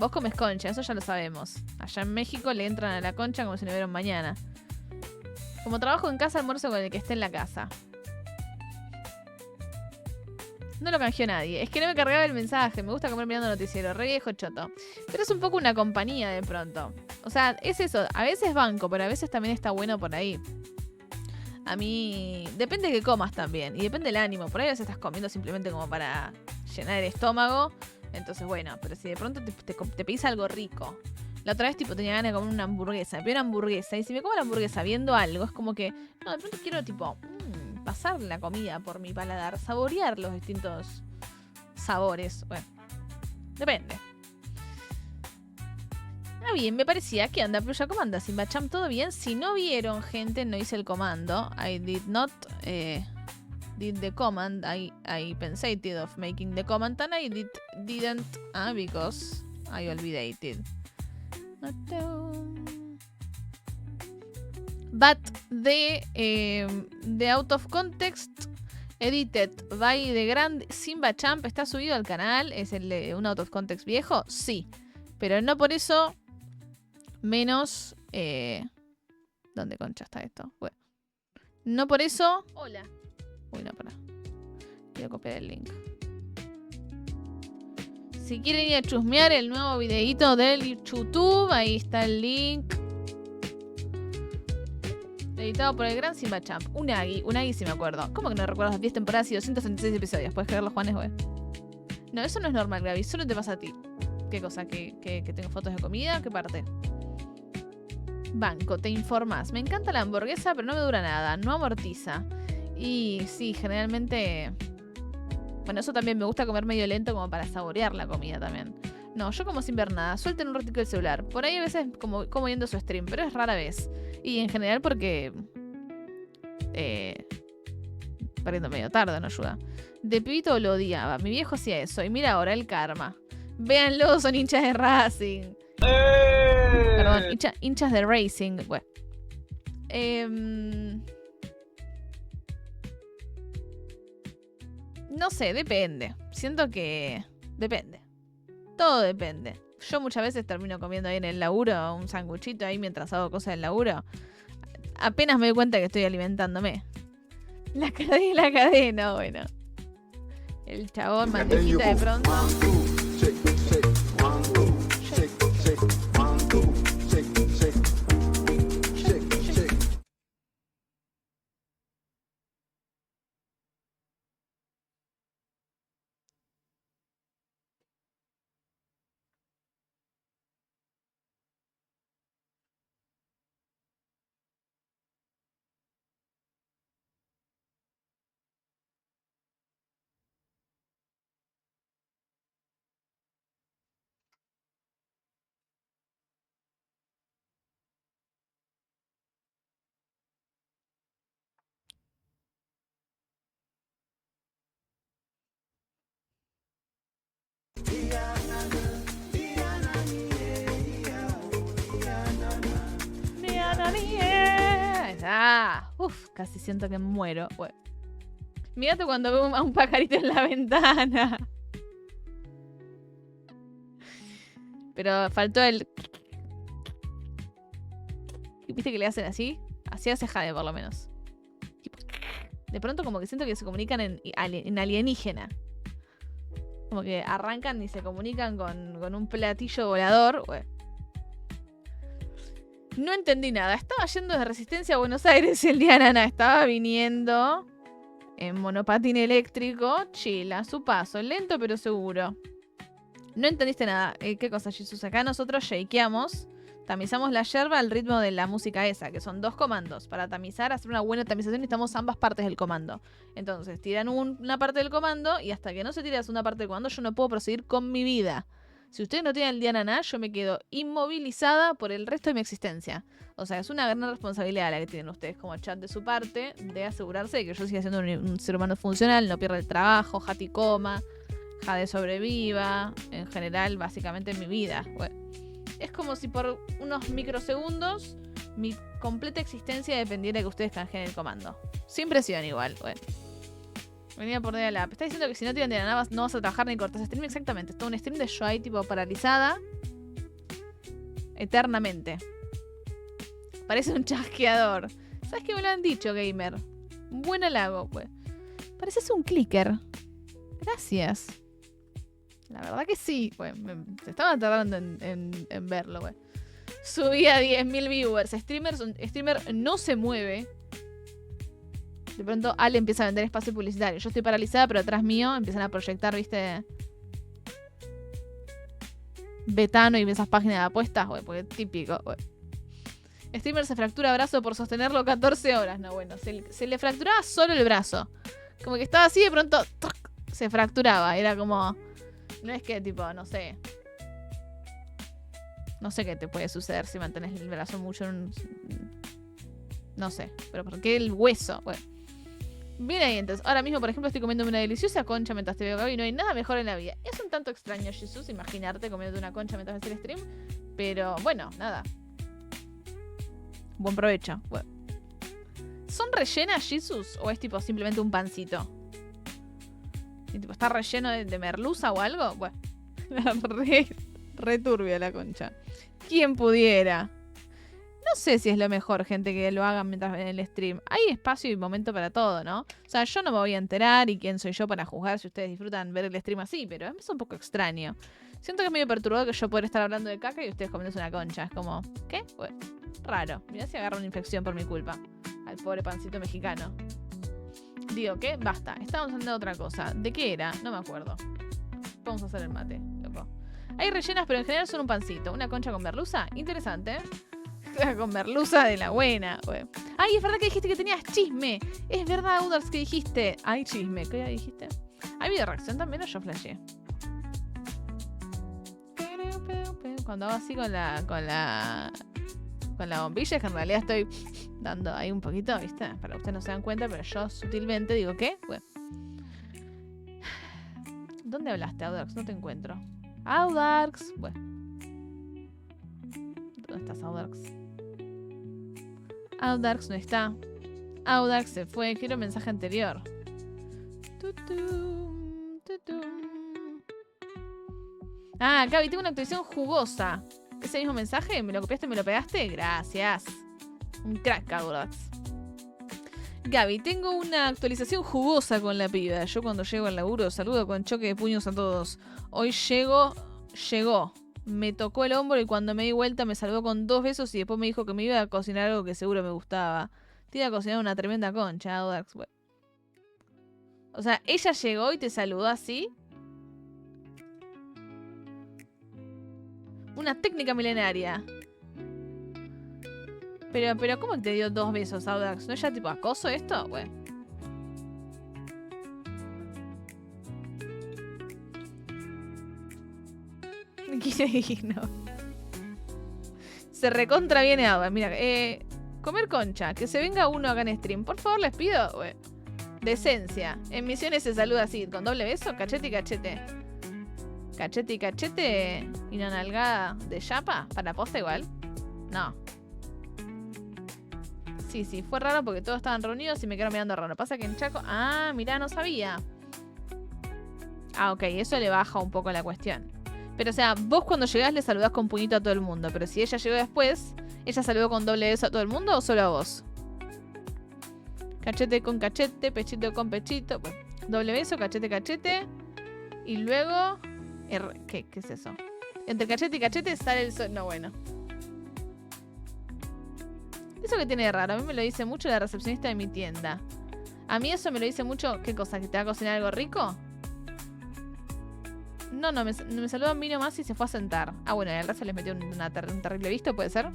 Vos comes concha, eso ya lo sabemos. Allá en México le entran a la concha como si no hubiera un mañana. Como trabajo en casa, almuerzo con el que esté en la casa. No lo canjeó nadie. Es que no me cargaba el mensaje. Me gusta comer mirando noticiero. Re viejo choto. Pero es un poco una compañía de pronto. O sea, es eso. A veces banco, pero a veces también está bueno por ahí. A mí... Depende de qué comas también. Y depende del ánimo. Por ahí a veces estás comiendo simplemente como para llenar el estómago. Entonces, bueno. Pero si de pronto te pedís algo rico. La otra vez tipo tenía ganas de comer una hamburguesa. Me pedí una hamburguesa. Y si me como la hamburguesa viendo algo, es como que... No, de pronto quiero tipo... pasar la comida por mi paladar, saborear los distintos sabores. Bueno, depende. Ah, bien, me parecía. ¿Qué onda? Pero ya comanda, Simba Cham, ¿todo bien? Si no vieron, gente, no hice el comando. I did not did the command. I pensated of making the command and I didn't because I olvidated. But the out of context edited by the grand Simba Champ está subido al canal. ¿Es el de un out of context viejo? Sí. Pero no por eso menos... ¿Dónde concha está esto? Bueno. No por eso... Hola. Uy, no, pará. Quiero copiar el link. Si quieren ir a chusmear el nuevo videíto del YouTube, ahí está el link. Editado por el gran Simba Champ. Unagi sí me acuerdo. ¿Cómo que no recuerdas las 10 temporadas y 236 episodios? ¿Puedes creerlo, Juanes, güey? No, eso no es normal, Gaby. Solo te pasa a ti. ¿Qué cosa? ¿Que tengo fotos de comida? ¿Qué parte? Banco, te informas. Me encanta la hamburguesa, pero no me dura nada. No amortiza. Y sí, generalmente... Bueno, eso también me gusta comer medio lento como para saborear la comida también. No, yo como sin ver nada. Suelten un ratico el celular. Por ahí a veces como viendo su stream, pero es rara vez. Y en general porque... Perdiendo medio tarde, no ayuda. De pibito lo odiaba. Mi viejo hacía eso. Y mira ahora el karma. Véanlo, son hinchas de Racing. Perdón, hinchas de Racing. Bueno. No sé, depende. Siento que depende. Todo depende. Yo muchas veces termino comiendo ahí en el laburo un sanguchito ahí mientras hago cosas del laburo. Apenas me doy cuenta que estoy alimentándome. La cadena, bueno. El chabón, mantequita de pronto. Uf, casi siento que muero. Bueno. Mírate cuando veo a un pajarito en la ventana. Pero faltó el... ¿Viste que le hacen así? Así hace Jade, por lo menos. De pronto como que siento que se comunican en alienígena. Como que arrancan y se comunican con un platillo volador. Bueno. No entendí nada. Estaba yendo desde Resistencia a Buenos Aires el día Nana. Estaba viniendo en monopatín eléctrico. Chill, a su paso. Lento pero seguro. No entendiste nada. ¿Qué cosa, Jesus? Acá nosotros shakeamos. Tamizamos la yerba al ritmo de la música esa. Que son 2 comandos. Para tamizar, hacer una buena tamización necesitamos ambas partes del comando. Entonces, tiran una parte del comando. Y hasta que no se tire la segunda parte del comando, yo no puedo proseguir con mi vida. Si ustedes no tienen el día Naná, yo me quedo inmovilizada por el resto de mi existencia. O sea, es una gran responsabilidad la que tienen ustedes como chat de su parte, de asegurarse de que yo siga siendo un ser humano funcional, no pierda el trabajo, Jati coma, Jade sobreviva, en general, básicamente en mi vida. Bueno, es como si por unos microsegundos mi completa existencia dependiera de que ustedes canjeen el comando. Sin presión igual, bueno. Venía por día la app. Está diciendo que si no tienen de nada no vas a trabajar ni cortas stream. Exactamente. Es todo un stream de yo ahí tipo paralizada. Eternamente. Parece un chasqueador. ¿Sabes qué me lo han dicho, gamer? Un buen halago, pues. Pareces un clicker. Gracias. La verdad que sí. Pues, se estaba tardando en verlo, pues. Subí a 10.000 viewers. Streamer no se mueve. De pronto Ale empieza a vender espacio publicitario. Yo estoy paralizada, pero atrás mío empiezan a proyectar, ¿viste? Betano y esas páginas de apuestas, güey, porque es típico, güey. Streamer se fractura brazo por sostenerlo 14 horas. No, bueno, se le fracturaba solo el brazo. Como que estaba así, de pronto se fracturaba. Era como... No es que, tipo, no sé. No sé qué te puede suceder si mantienes el brazo mucho en un... No sé, pero ¿por qué el hueso? Bueno. Bien ahí, entonces. Ahora mismo, por ejemplo, estoy comiéndome una deliciosa concha mientras te veo acá y no hay nada mejor en la vida. Es un tanto extraño, Jesus, imaginarte comiéndote una concha mientras ves el stream. Pero, bueno, nada. Buen provecho. Bueno. ¿Son rellenas, Jesus? ¿O es tipo simplemente un pancito? ¿Y tipo está relleno de merluza o algo? Bueno. Re turbia la concha. ¿Quién pudiera? No sé si es lo mejor, gente, que lo hagan mientras ven el stream. Hay espacio y momento para todo, ¿no? O sea, yo no me voy a enterar y quién soy yo para juzgar si ustedes disfrutan ver el stream así, pero es un poco extraño. Siento que es medio perturbador que yo pueda estar hablando de caca y ustedes comiéndose una concha. Es como, ¿qué? Bueno, raro. Mirá si agarra una infección por mi culpa. Al pobre pancito mexicano. Digo, ¿qué? Basta. Estábamos hablando de otra cosa. ¿De qué era? No me acuerdo. Vamos a hacer el mate, loco. Hay rellenas, pero en general son un pancito. Una concha con merluza. Interesante, ¿eh? Con merluza de la buena, güey. Ay, es verdad que dijiste que tenías chisme. Es verdad, Udars, que dijiste. Ay, chisme. ¿Qué dijiste? ¿Hay video reacción también o yo flashé? Cuando hago así con la bombilla, es que en realidad estoy dando ahí un poquito, ¿viste? Para que ustedes no se dan cuenta, pero yo sutilmente digo, ¿qué? Bueno. ¿Dónde hablaste, Audax? No te encuentro. Audax. Bueno. ¿Dónde estás, Audax? Audax no está. Audax se fue. Quiero mensaje anterior. Ah, Gaby, tengo una actualización jugosa. ¿Ese mismo mensaje? ¿Me lo copiaste, me lo pegaste? Gracias. Un crack, Audax. Gaby, tengo una actualización jugosa con la piba. Yo cuando llego al laburo saludo con choque de puños a todos. Hoy llegó. Me tocó el hombro y cuando me di vuelta me saludó con 2 besos y después me dijo que me iba a cocinar algo que seguro me gustaba. Te iba a cocinar una tremenda concha, Audax. O sea, ella llegó y te saludó así. Una técnica milenaria. Pero ¿cómo te dio 2 besos, Audax? ¿No es ya tipo acoso esto? Bueno. No. Se recontra viene Audax. Mira, comer concha. Que se venga uno acá en stream. Por favor, les pido. Bueno. Decencia. En Misiones se saluda así, con doble beso, cachete y cachete. Cachete y cachete y una nalgada de chapa para posta igual. No. Sí, fue raro porque todos estaban reunidos y me quedaron mirando raro. Pasa que en Chaco... Ah, mirá, no sabía. Ah, ok, eso le baja un poco la cuestión. Pero o sea, vos cuando llegás le saludás con puñito a todo el mundo. Pero si ella llegó después, ¿ella saludó con doble beso a todo el mundo o solo a vos? Cachete con cachete, pechito con pechito. Bueno, doble beso, cachete, cachete. Y luego... ¿Qué es eso? Entre cachete y cachete sale el sol. No, bueno. Eso que tiene de raro. A mí me lo dice mucho la recepcionista de mi tienda. A mí eso me lo dice mucho... ¿Qué cosa? ¿Que te va a cocinar algo rico? No, me saludó a mí nomás y se fue a sentar. Ah, bueno, y al resto les metió un terrible visto, ¿puede ser?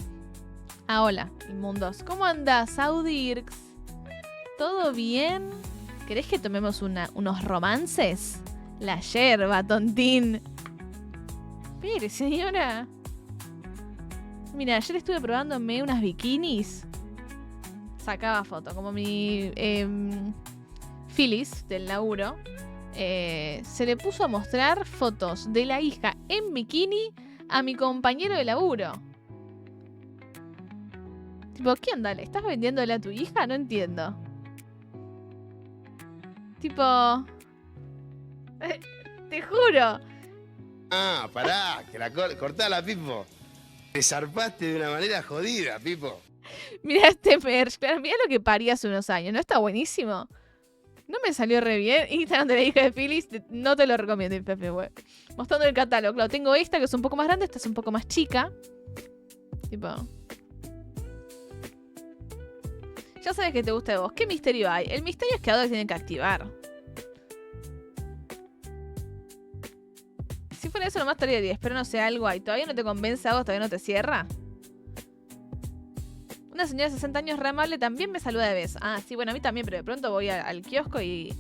Ah, hola, inmundos. ¿Cómo andás, Audirx? ¿Todo bien? ¿Querés que tomemos unos romances? La yerba, tontín. Mire, señora. Mira, ayer estuve probándome unas bikinis. Sacaba foto, como mi Phyllis del laburo. Se le puso a mostrar fotos de la hija en bikini a mi compañero de laburo. Tipo, ¿qué onda? ¿Le estás vendiéndole a tu hija? No entiendo. Tipo... te juro. Ah, pará, que la cortala, Pipo. Te zarpaste de una manera jodida, Pipo. Mirá este merch, mirá lo que parí hace unos años, ¿no está buenísimo? No me salió re bien. Instagram de la hija de Phyllis, no te lo recomiendo, Pepe, güey. Mostrando el catálogo, claro, tengo esta que es un poco más grande, esta es un poco más chica. Tipo... Ya sabes que te gusta de vos. ¿Qué misterio hay? El misterio es que ahora tienen que activar. Si fuera eso nomás estaría 10, pero no sé, algo hay. ¿Todavía no te convence algo? ¿Todavía no te cierra? Una señora de 60 años re amable también me saluda de vez. Ah, sí, bueno, a mí también, pero de pronto voy al kiosco y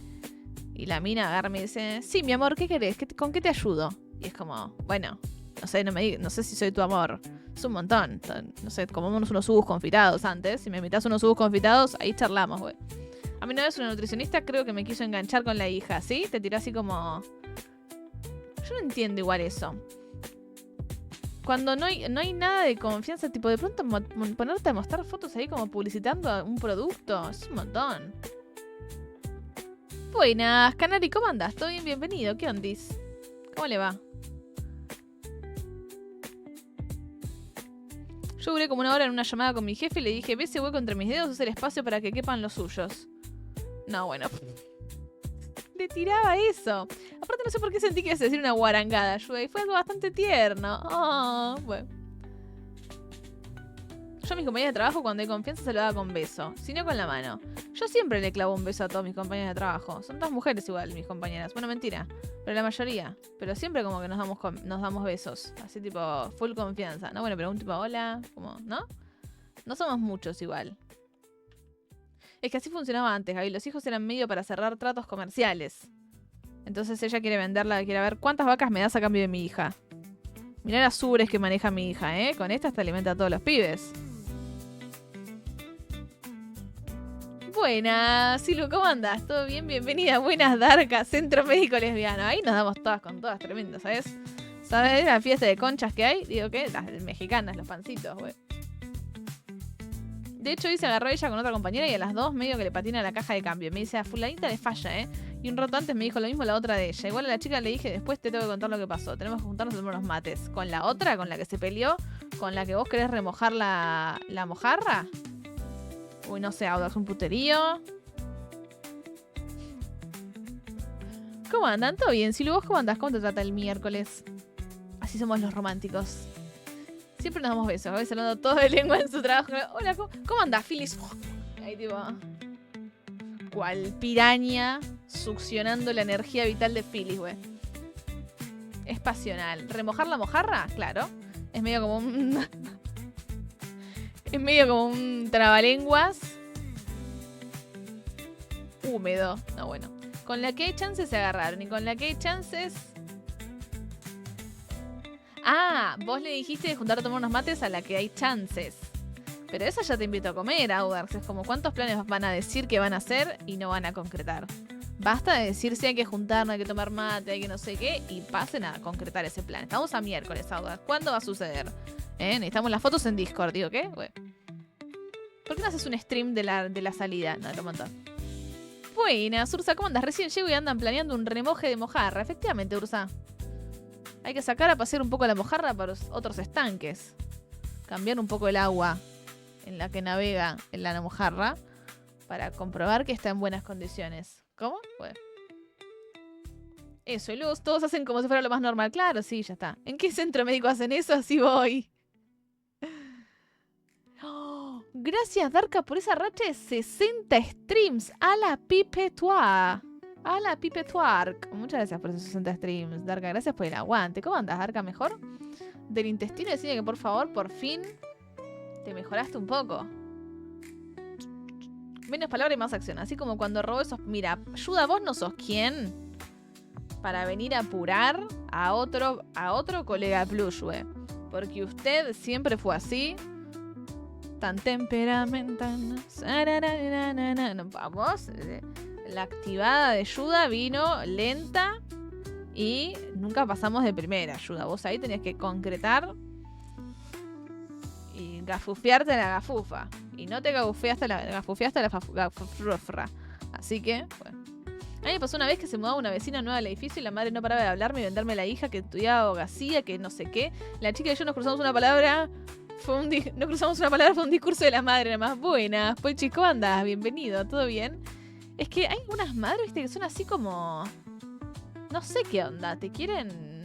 la mina agarra y me dice: sí, mi amor, ¿qué querés? ¿Con qué te ayudo? Y es como, bueno, no sé, no sé si soy tu amor. Es un montón. No sé, comamos unos jugos confitados antes. Si me invitas unos jugos confitados, ahí charlamos, güey. A mí una vez una nutricionista creo que me quiso enganchar con la hija, ¿sí? Te tiró así como... Yo no entiendo igual eso. Cuando no hay nada de confianza, tipo de pronto ponerte a mostrar fotos ahí como publicitando un producto, es un montón. Buenas, Canari, ¿cómo andás? ¿Todo bien? Bienvenido, ¿qué ondis? ¿Cómo le va? Yo duré como 1 hora en una llamada con mi jefe y le dije: ve ese hueco entre mis dedos, es el espacio para que quepan los suyos. No, bueno. Le tiraba eso. Aparte no sé por qué sentí que ibas a decir una guarangada, y fue algo bastante tierno. Oh, bueno. Yo a mis compañeros de trabajo cuando hay confianza se lo daba con beso, si no con la mano. Yo siempre le clavo un beso a todos mis compañeros de trabajo. Son todas mujeres igual, mis compañeras. Bueno, mentira, pero la mayoría. Pero siempre como que nos damos besos. Así tipo, full confianza. No, bueno, pero un tipo, hola, como, ¿no? No somos muchos igual. Es que así funcionaba antes, Gaby. Los hijos eran medio para cerrar tratos comerciales. Entonces ella quiere venderla, quiere ver cuántas vacas me das a cambio de mi hija. Mirá las ubres que maneja mi hija, ¿eh? Con esta hasta alimenta a todos los pibes. Buenas, Silu, ¿cómo andás? ¿Todo bien? Bienvenida. Buenas, Darka, Centro Médico Lesbiano. Ahí nos damos todas con todas, tremendo, ¿sabes? ¿Sabes la fiesta de conchas que hay? Digo, ¿qué? Las mexicanas, los pancitos, güey. De hecho, hoy se agarró ella con otra compañera y a las 2 medio que le patina la caja de cambio. Me dice, a fulanita le falla, ¿eh? Y un rato antes me dijo lo mismo la otra de ella. Igual a la chica le dije, después te tengo que contar lo que pasó. Tenemos que juntarnos a tomar unos mates. Con la otra, con la que se peleó, con la que vos querés remojar la mojarra. Uy, no sé, Audax, un puterío. ¿Cómo andan? ¿Todo bien? Si vos, ¿cómo andás? ¿Cómo te trata el miércoles? Así somos los románticos. Siempre nos damos besos. A veces hablando todo de lengua en su trabajo. Hola, ¿cómo andás, Phyllis? Ahí tipo... cual piraña succionando la energía vital de Phyllis, güey. Es pasional. ¿Remojar la mojarra? Claro. Es medio como un... es medio como un trabalenguas húmedo. No, bueno. Con la que hay chances se agarraron. Y con la que hay chances... Ah, vos le dijiste de juntar a tomar unos mates a la que hay chances. Pero esa ya te invito a comer, Audax. Es como cuántos planes van a decir que van a hacer y no van a concretar. Basta de decir si hay que juntarnos, hay que tomar mate, hay que no sé qué, y pasen a concretar ese plan. Estamos a miércoles, Audax. ¿Cuándo va a suceder? Necesitamos las fotos en Discord, digo, ¿qué? Bueno. ¿Por qué no haces un stream de la salida? No, lo montón. Buenas, Ursa, ¿cómo andas? Recién llego y andan planeando un remoje de mojarra. Efectivamente, Ursa. Hay que sacar a pasear un poco la mojarra para otros estanques. Cambiar un poco el agua en la que navega en la mojarra para comprobar que está en buenas condiciones. ¿Cómo? Bueno. Eso, y luego todos hacen como si fuera lo más normal. Claro, sí, ya está. ¿En qué centro médico hacen eso? Así voy. Oh, gracias, Darka, por esa racha de 60 streams. A la pipetua. A la pipetuark. Muchas gracias por esos 60 streams, Darka. Gracias por el aguante. ¿Cómo andas, Darka? ¿Mejor? Del intestino, decime que por favor, por fin... te mejoraste un poco. Menos palabra y más acción. Así como cuando robó esos... Mira, ayuda, vos no sos quién para venir a apurar a otro colega plushue. Porque usted siempre fue así. Tan temperamental. Vamos. La activada de ayuda vino lenta. Y nunca pasamos de primera ayuda. Vos ahí tenías que concretar... y gafufearte la gafufa. Y no te gafufiaste la gafufra. Así que, bueno. A mí me pasó una vez que se mudaba una vecina nueva al edificio y la madre no paraba de hablarme y venderme a la hija que estudiaba abogacía, que no sé qué. La chica y yo nos cruzamos una palabra. Fue un discurso de la madre, nada más. Buenas, pues chico, andas, bienvenido, ¿todo bien? Es que hay unas madres, viste, que son así como... no sé qué onda, te quieren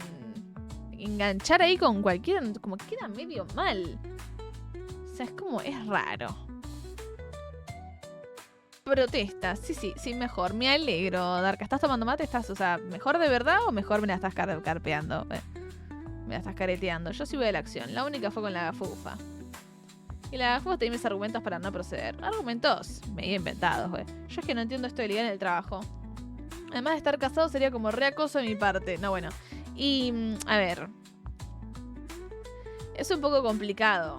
enganchar ahí con cualquiera, como que queda medio mal. O sea, es como, es raro. Protesta, sí, mejor. Me alegro, Darka. ¿Estás tomando mate? ¿Estás, o sea, mejor de verdad o mejor me la estás carpeando? Me la estás careteando. Yo sí voy a la acción. La única fue con la gafufa. Y la gafufa tenía mis argumentos para no proceder. Argumentos medio inventados, güey. Yo es que no entiendo esto de ligar en el trabajo. Además de estar casado sería como reacoso de mi parte. No, bueno. Y, a ver. Es un poco complicado.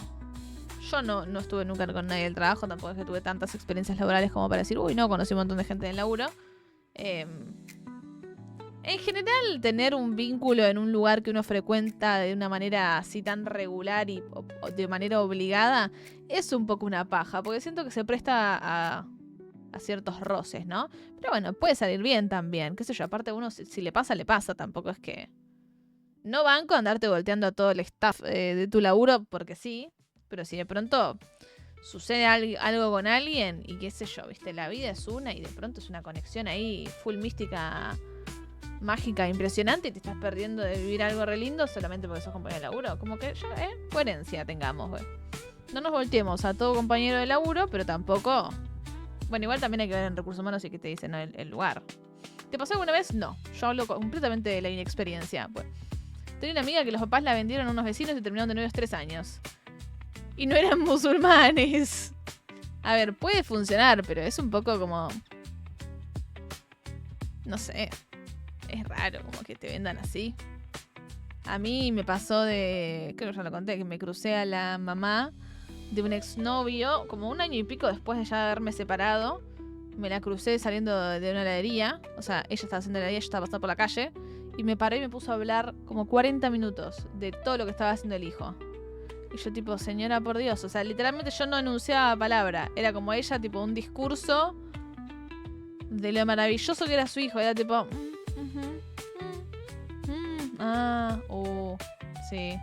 Yo no estuve nunca con nadie del trabajo, tampoco es que tuve tantas experiencias laborales como para decir, uy, no, conocí un montón de gente en el laburo. En general, tener un vínculo en un lugar que uno frecuenta de una manera así tan regular y de manera obligada es un poco una paja, porque siento que se presta a ciertos roces, ¿no? Pero bueno, puede salir bien también, qué sé yo, aparte uno si le pasa, tampoco es que... No banco andarte volteando a todo el staff de tu laburo porque sí. Pero si de pronto sucede algo con alguien y qué sé yo, viste, la vida es una y de pronto es una conexión ahí full mística, mágica, impresionante y te estás perdiendo de vivir algo re lindo solamente porque sos compañero de laburo. Como que ya, coherencia tengamos, güey. No nos volteemos a todo compañero de laburo, pero tampoco... Bueno, igual también hay que ver en recursos humanos y que te dicen el lugar. ¿Te pasó alguna vez? No. Yo hablo completamente de la inexperiencia. Pues, tenía una amiga que los papás la vendieron a unos vecinos y terminaron de novios 3 años. Y no eran musulmanes. A ver, puede funcionar, pero es un poco como... no sé. Es raro como que te vendan así. A mí me pasó de... creo que ya lo conté, que me crucé a la mamá de un exnovio como 1 año y pico después de ya haberme separado. Me la crucé saliendo de una heladería. O sea, ella estaba haciendo heladería, yo estaba pasando por la calle. Y me paró y me puso a hablar como 40 minutos de todo lo que estaba haciendo el hijo. Y yo tipo, señora, por Dios. O sea, literalmente yo no enunciaba palabra. Era como ella, tipo, un discurso de lo maravilloso que era su hijo. Era tipo... sí.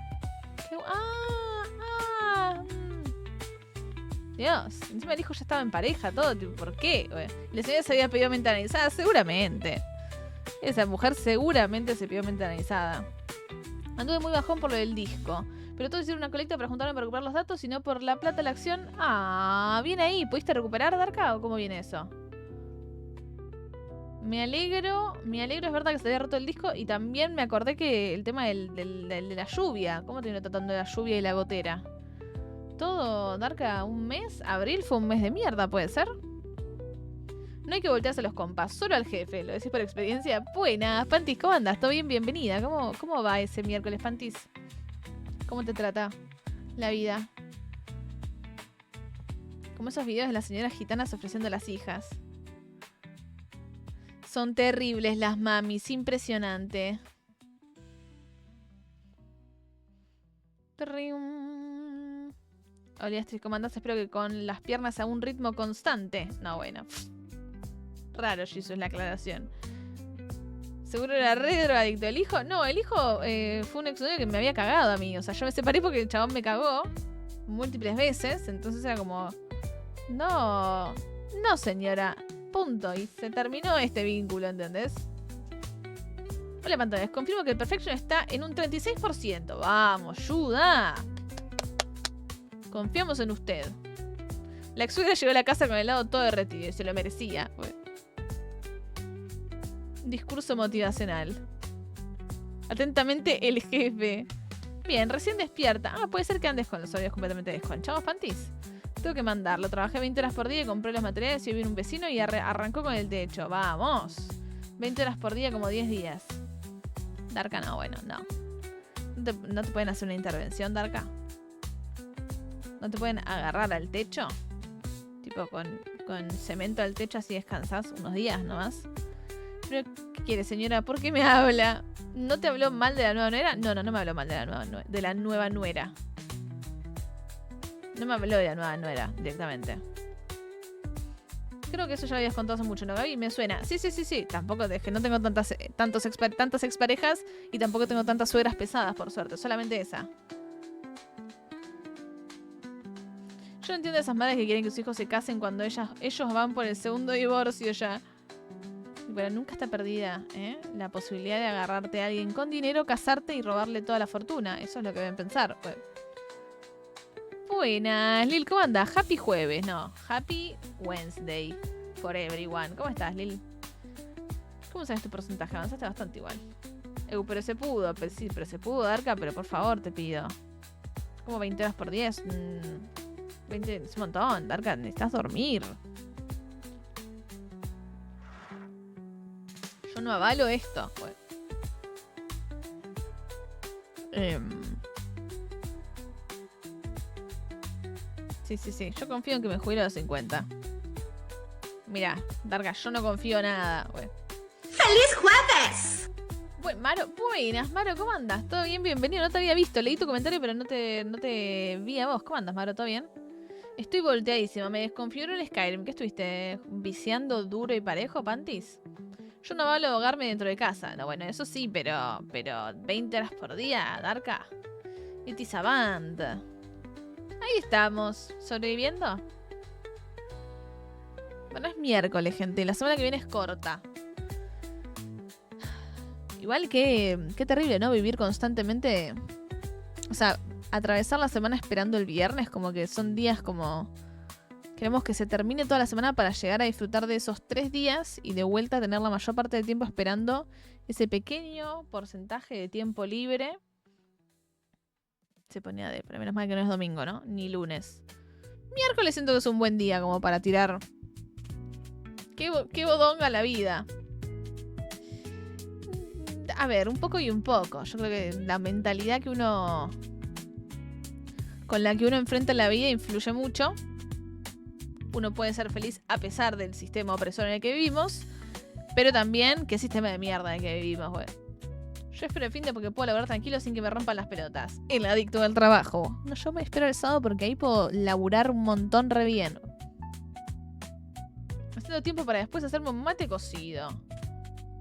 Dios, encima el hijo ya estaba en pareja, todo, tipo, ¿por qué? La señora se había pedido mente analizada, seguramente. Esa mujer seguramente se pidió mente analizada. Anduve muy bajón por lo del disco. Pero todos hicieron una colecta para juntarme para recuperar los datos y no por la plata de la acción. Bien ahí. ¿Pudiste recuperar, Darka? ¿O cómo viene eso? Me alegro, es verdad que se había roto el disco. Y también me acordé que el tema de la lluvia. ¿Cómo te vino tratando de la lluvia y la gotera? Todo, Darka, un mes. Abril fue un mes de mierda, ¿puede ser? No hay que voltearse los compas, solo al jefe. ¿Lo decís por experiencia? Buenas, Pantis, ¿cómo andas? ¿Todo bien? Bienvenida. ¿Cómo va ese miércoles, Pantis? ¿Cómo te trata la vida? Como esos videos de las señoras gitanas ofreciendo a las hijas. Son terribles las mamis, impresionante. Hola, Astrid, ¿cómo andás? Espero que con las piernas a un ritmo constante. No, bueno. Raro, Jisoo, es la aclaración. ¿Seguro era re drogadicto? ¿El hijo? No, el hijo fue un exnovio que me había cagado a mí. O sea, yo me separé porque el chabón me cagó múltiples veces. Entonces era como... No, señora. Punto. Y se terminó este vínculo, ¿entendés? Hola, pantallas. Confirmo que el Perfection está en un 36%. Vamos, ayuda. Confiamos en usted. La ex suegra llegó a la casa con el helado todo derretido y se lo merecía. Discurso motivacional. Atentamente, el jefe. Bien, recién despierta. Puede ser que andes con los horarios completamente desconchados, Pantis. Tengo que mandarlo. Trabajé 20 horas por día y compré los materiales y vino un vecino y arrancó con el techo. Vamos. 20 horas por día como 10 días. Darka, no, bueno, no. ¿No te pueden hacer una intervención, Darka? ¿No te pueden agarrar al techo? Tipo con cemento al techo así descansás unos días nomás. ¿Pero qué quiere, señora? ¿Por qué me habla? ¿No te habló mal de la nueva nuera? No me habló mal de la nueva nuera. No me habló de la nueva nuera directamente. Creo que eso ya lo habías contado hace mucho, ¿no, Gaby? Me suena. Sí. Tampoco es que no tengo tantas exparejas y tampoco tengo tantas suegras pesadas, por suerte. Solamente esa. Yo no entiendo a esas madres que quieren que sus hijos se casen cuando ellos van por el segundo divorcio ya. Pero nunca está perdida, ¿eh? La posibilidad de agarrarte a alguien con dinero, casarte y robarle toda la fortuna. Eso es lo que deben pensar. Buenas, Lil, ¿cómo andás? Happy jueves, no. Happy Wednesday for everyone. ¿Cómo estás, Lil? ¿Cómo sabes tu porcentaje? Avanzaste bastante igual. Pero se pudo. Pero se pudo, Darka, pero por favor, te pido. Como 20 horas por 10. 20 es un montón, Darka, necesitas dormir. Yo no avalo esto. Sí. Yo confío en que me jubilo a los 50. Mirá, Darka, yo no confío nada. ¡Feliz jueves! Buenas, Maro, ¿cómo andas? ¿Todo bien? Bienvenido. No te había visto. Leí tu comentario, pero no te vi a vos. ¿Cómo andas, Maro? ¿Todo bien? Estoy volteadísima. Me desconfiguró el Skyrim. ¿Qué estuviste viciando duro y parejo, Pantis? Yo no valgo ahogarme dentro de casa. No, bueno, eso sí, pero 20 horas por día, Darka. It is a band. Ahí estamos. ¿Sobreviviendo? Bueno, es miércoles, gente. La semana que viene es corta. Igual que... Qué terrible, ¿no? Vivir constantemente... O sea, atravesar la semana esperando el viernes. Como que son días como... Queremos que se termine toda la semana para llegar a disfrutar de esos 3 días y de vuelta tener la mayor parte del tiempo esperando ese pequeño porcentaje de tiempo libre. Se ponía de... Pero menos mal que no es domingo, ¿no? Ni lunes. Miércoles siento que es un buen día como para tirar... Qué bodonga la vida. A ver, un poco y un poco. Yo creo que la mentalidad que uno... con la que uno enfrenta la vida influye mucho. Uno puede ser feliz a pesar del sistema opresor en el que vivimos, pero también qué sistema de mierda en el que vivimos, güey. Yo espero el fin de porque puedo laburar tranquilo sin que me rompan las pelotas. El adicto del trabajo. No, yo me espero el sábado porque ahí puedo laburar un montón re bien. Haciendo tiempo para después hacerme un mate cocido.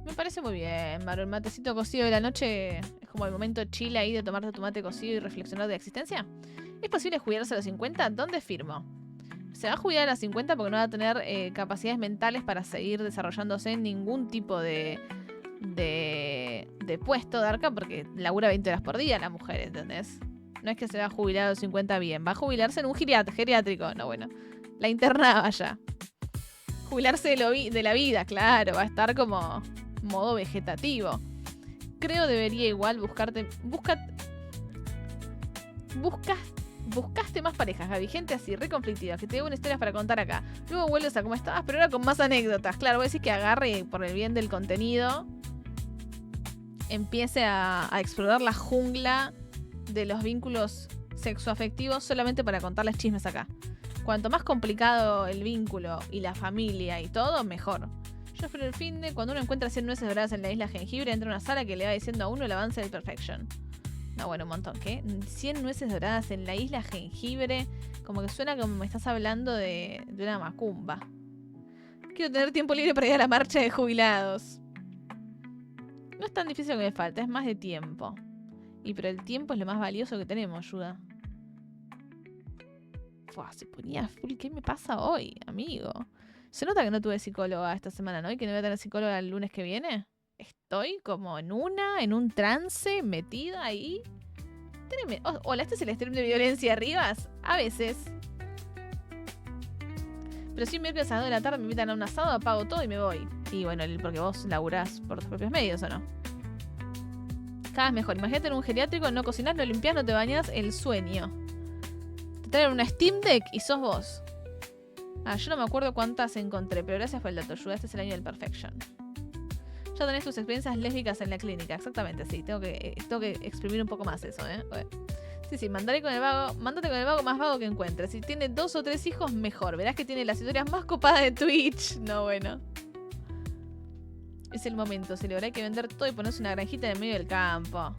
Me parece muy bien, Maru. El matecito cocido de la noche es como el momento chill ahí de tomarte tu mate cocido y reflexionar de la existencia. ¿Es posible jubilarse a los 50? ¿Dónde firmo? Se va a jubilar a los 50 porque no va a tener capacidades mentales para seguir desarrollándose en ningún tipo de puesto de arca porque labura 20 horas por día la mujer, ¿entendés? No es que se va a jubilar a los 50 bien, va a jubilarse en un geriátrico. No, bueno, la internaba ya. Jubilarse de la vida, claro, va a estar como modo vegetativo. Creo debería igual buscaste más parejas, Gaby, gente así, re conflictiva, que te dé buenas historias para contar acá. Luego vuelves a como estabas, pero ahora con más anécdotas. Claro, voy a decir que agarre por el bien del contenido, empiece a explorar la jungla de los vínculos sexoafectivos solamente para contarles chismes acá. Cuanto más complicado el vínculo y la familia y todo, mejor. Yo espero el fin de cuando uno encuentra 100 nueces doradas en la isla Jengibre, entra a una sala que le va diciendo a uno el avance del Perfection. No, bueno, un montón. ¿Qué? 100 nueces doradas en la isla Jengibre. Como que suena como me estás hablando de una macumba. Quiero tener tiempo libre para ir a la marcha de jubilados. No es tan difícil lo que me falta, es más de tiempo. Pero el tiempo es lo más valioso que tenemos, ayuda. Fua, se ponía full. ¿Qué me pasa hoy, amigo? Se nota que no tuve psicóloga esta semana, ¿no? Y que no voy a tener psicóloga el lunes que viene. Estoy como en un trance metida ahí. Hola, ¿este es el stream de Violencia Rivas? A veces. Pero si miércoles a las 2 de la tarde me invitan a un asado, apago todo y me voy. Y bueno, porque vos laburás por tus propios medios, ¿o no? Cada vez mejor. Imagínate en un geriátrico, no cocinás, no limpiás, no te bañás, el sueño. Te traen una Steam Deck y sos vos. Yo no me acuerdo cuántas encontré, pero gracias por el dato, ayuda. Este es el año del Perfection. Ya tenés tus experiencias lésbicas en la clínica, exactamente, sí. Tengo que exprimir un poco más eso, ¿eh? Bueno. Sí, mándate con el vago más vago que encuentres. Si tiene 2 o 3 hijos, mejor. Verás que tiene las historias más copadas de Twitch. No, bueno. Es el momento, celebrar, hay que vender todo y ponerse una granjita en el medio del campo.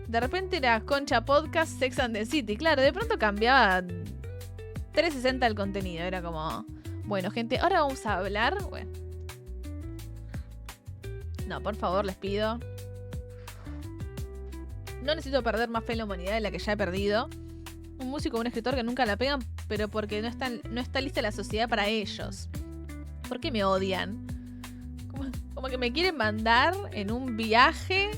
De repente era Concha Podcast, Sex and the City. Claro, de pronto cambiaba 360 el contenido. Era como, bueno, gente, ahora vamos a hablar. Bueno. No, por favor, les pido. No necesito perder más fe en la humanidad de la que ya he perdido. Un músico o un escritor que nunca la pegan, pero porque no está lista la sociedad para ellos. ¿Por qué me odian? Como que me quieren mandar en un viaje.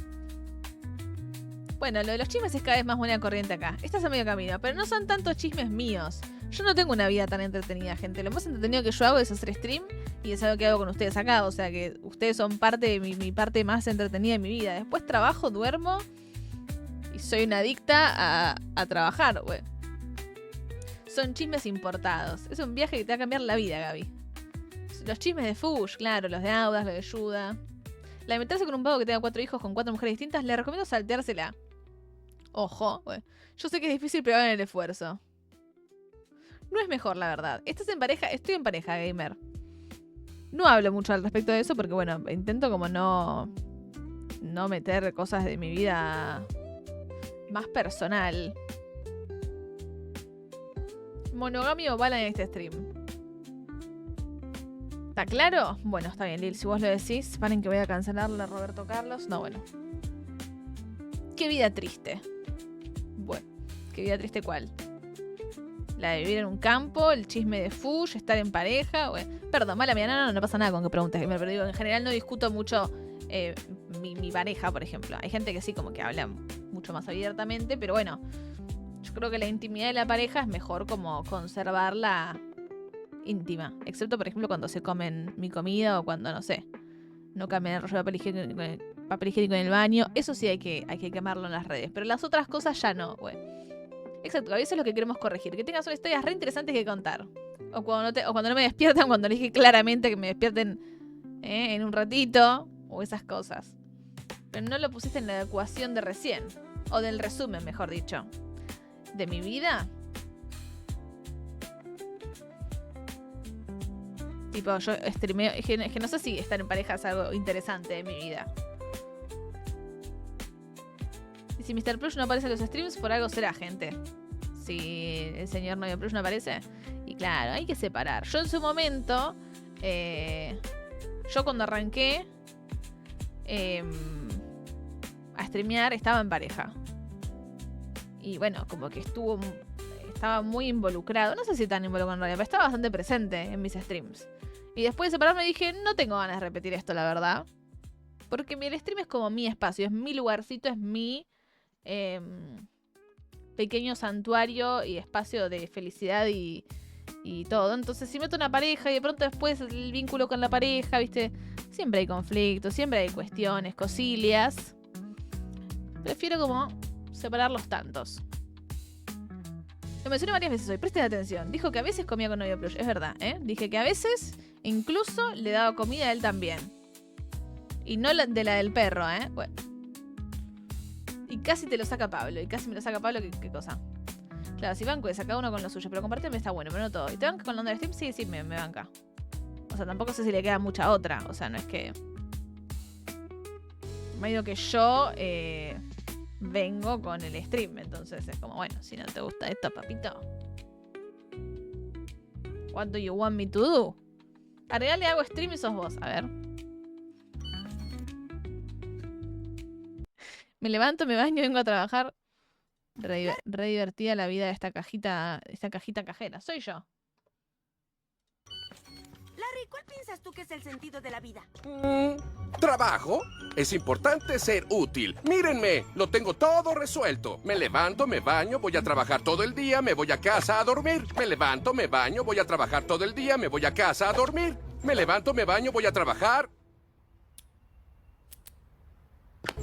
Bueno, lo de los chismes es cada vez más buena corriente acá. Estás a medio camino, pero no son tantos chismes míos. Yo no tengo una vida tan entretenida, gente. Lo más entretenido que yo hago es hacer stream y es algo que hago con ustedes acá. O sea que ustedes son parte de mi parte más entretenida de mi vida. Después trabajo, duermo y soy una adicta a trabajar, güey. Son chismes importados. Es un viaje que te va a cambiar la vida, Gaby. Los chismes de Fush, claro, los de Audas, los de Ayuda. La de meterse con un vago que tenga 4 hijos con 4 mujeres distintas, le recomiendo salteársela. Ojo, güey. Yo sé que es difícil, pero hagan el esfuerzo. No es mejor, la verdad. ¿Estás en pareja? Estoy en pareja, gamer. No hablo mucho al respecto de eso porque, bueno, intento como no meter cosas de mi vida más personal. ¿Monogamia o bala en este stream? ¿Está claro? Bueno, está bien, Lil. Si vos lo decís, paren que voy a cancelarle a Roberto Carlos. No, bueno. Qué vida triste. Bueno, qué vida triste cuál. La de vivir en un campo, el chisme de Fush, estar en pareja. Bueno, perdón, mala mía, no pasa nada con que preguntes, pero digo, en general no discuto mucho mi pareja, por ejemplo. Hay gente que sí, como que habla mucho más abiertamente, pero bueno, yo creo que la intimidad de la pareja es mejor como conservarla íntima. Excepto, por ejemplo, cuando se comen mi comida o cuando, no sé, no cambian el rollo de papel higiénico en el baño. Eso sí hay que quemarlo en las redes. Pero las otras cosas ya no, güey. Exacto, a veces es lo que queremos corregir. Que tengas unas historias re interesantes que contar. O cuando no me despiertan, cuando le dije claramente que me despierten en un ratito. O esas cosas. Pero no lo pusiste en la ecuación de recién. O del resumen, mejor dicho. De mi vida. Tipo, yo streameo. Es que no sé si estar en pareja es algo interesante de mi vida. Y si Mr. Plush no aparece en los streams, por algo será, gente. Si el señor Novio Plush no aparece. Y claro, hay que separar. Yo en su momento, yo cuando arranqué a streamear, estaba en pareja. Y bueno, como que estaba muy involucrado. No sé si tan involucrado en realidad, pero estaba bastante presente en mis streams. Y después de separarme dije, no tengo ganas de repetir esto, la verdad. Porque el stream es como mi espacio, es mi lugarcito, es mi pequeño santuario y espacio de felicidad y todo. Entonces, si meto una pareja y de pronto después el vínculo con la pareja, ¿viste? Siempre hay conflictos, siempre hay cuestiones, cosillas. Prefiero como separar los tantos. Lo mencioné varias veces hoy, presten atención. Dijo que a veces comía con Novio Plush, es verdad, ¿eh? Dije que a veces incluso le daba comida a él también. Y no de la del perro, ¿eh? Bueno. Y casi te lo saca Pablo. Y casi me lo saca Pablo, ¿qué cosa? Claro, si banco es a cada uno con lo suyo. Pero compartirme está bueno, pero no todo. ¿Y te banca con la onda del stream? Sí, me banca. O sea, tampoco sé si le queda mucha otra. O sea, no es que... Me ha ido que yo vengo con el stream. Entonces es como, bueno, si no te gusta esto, papito. What do you want me to do? Agregale hago stream y sos vos. A ver. Me levanto, me baño, vengo a trabajar. Re divertida la vida de esta cajita cajera. Soy yo. Larry, ¿cuál piensas tú que es el sentido de la vida? ¿Trabajo? Es importante ser útil. Mírenme, lo tengo todo resuelto. Me levanto, me baño, voy a trabajar todo el día, me voy a casa a dormir. Me levanto, me baño, voy a trabajar todo el día, me voy a casa a dormir. Me levanto, me baño, voy a trabajar.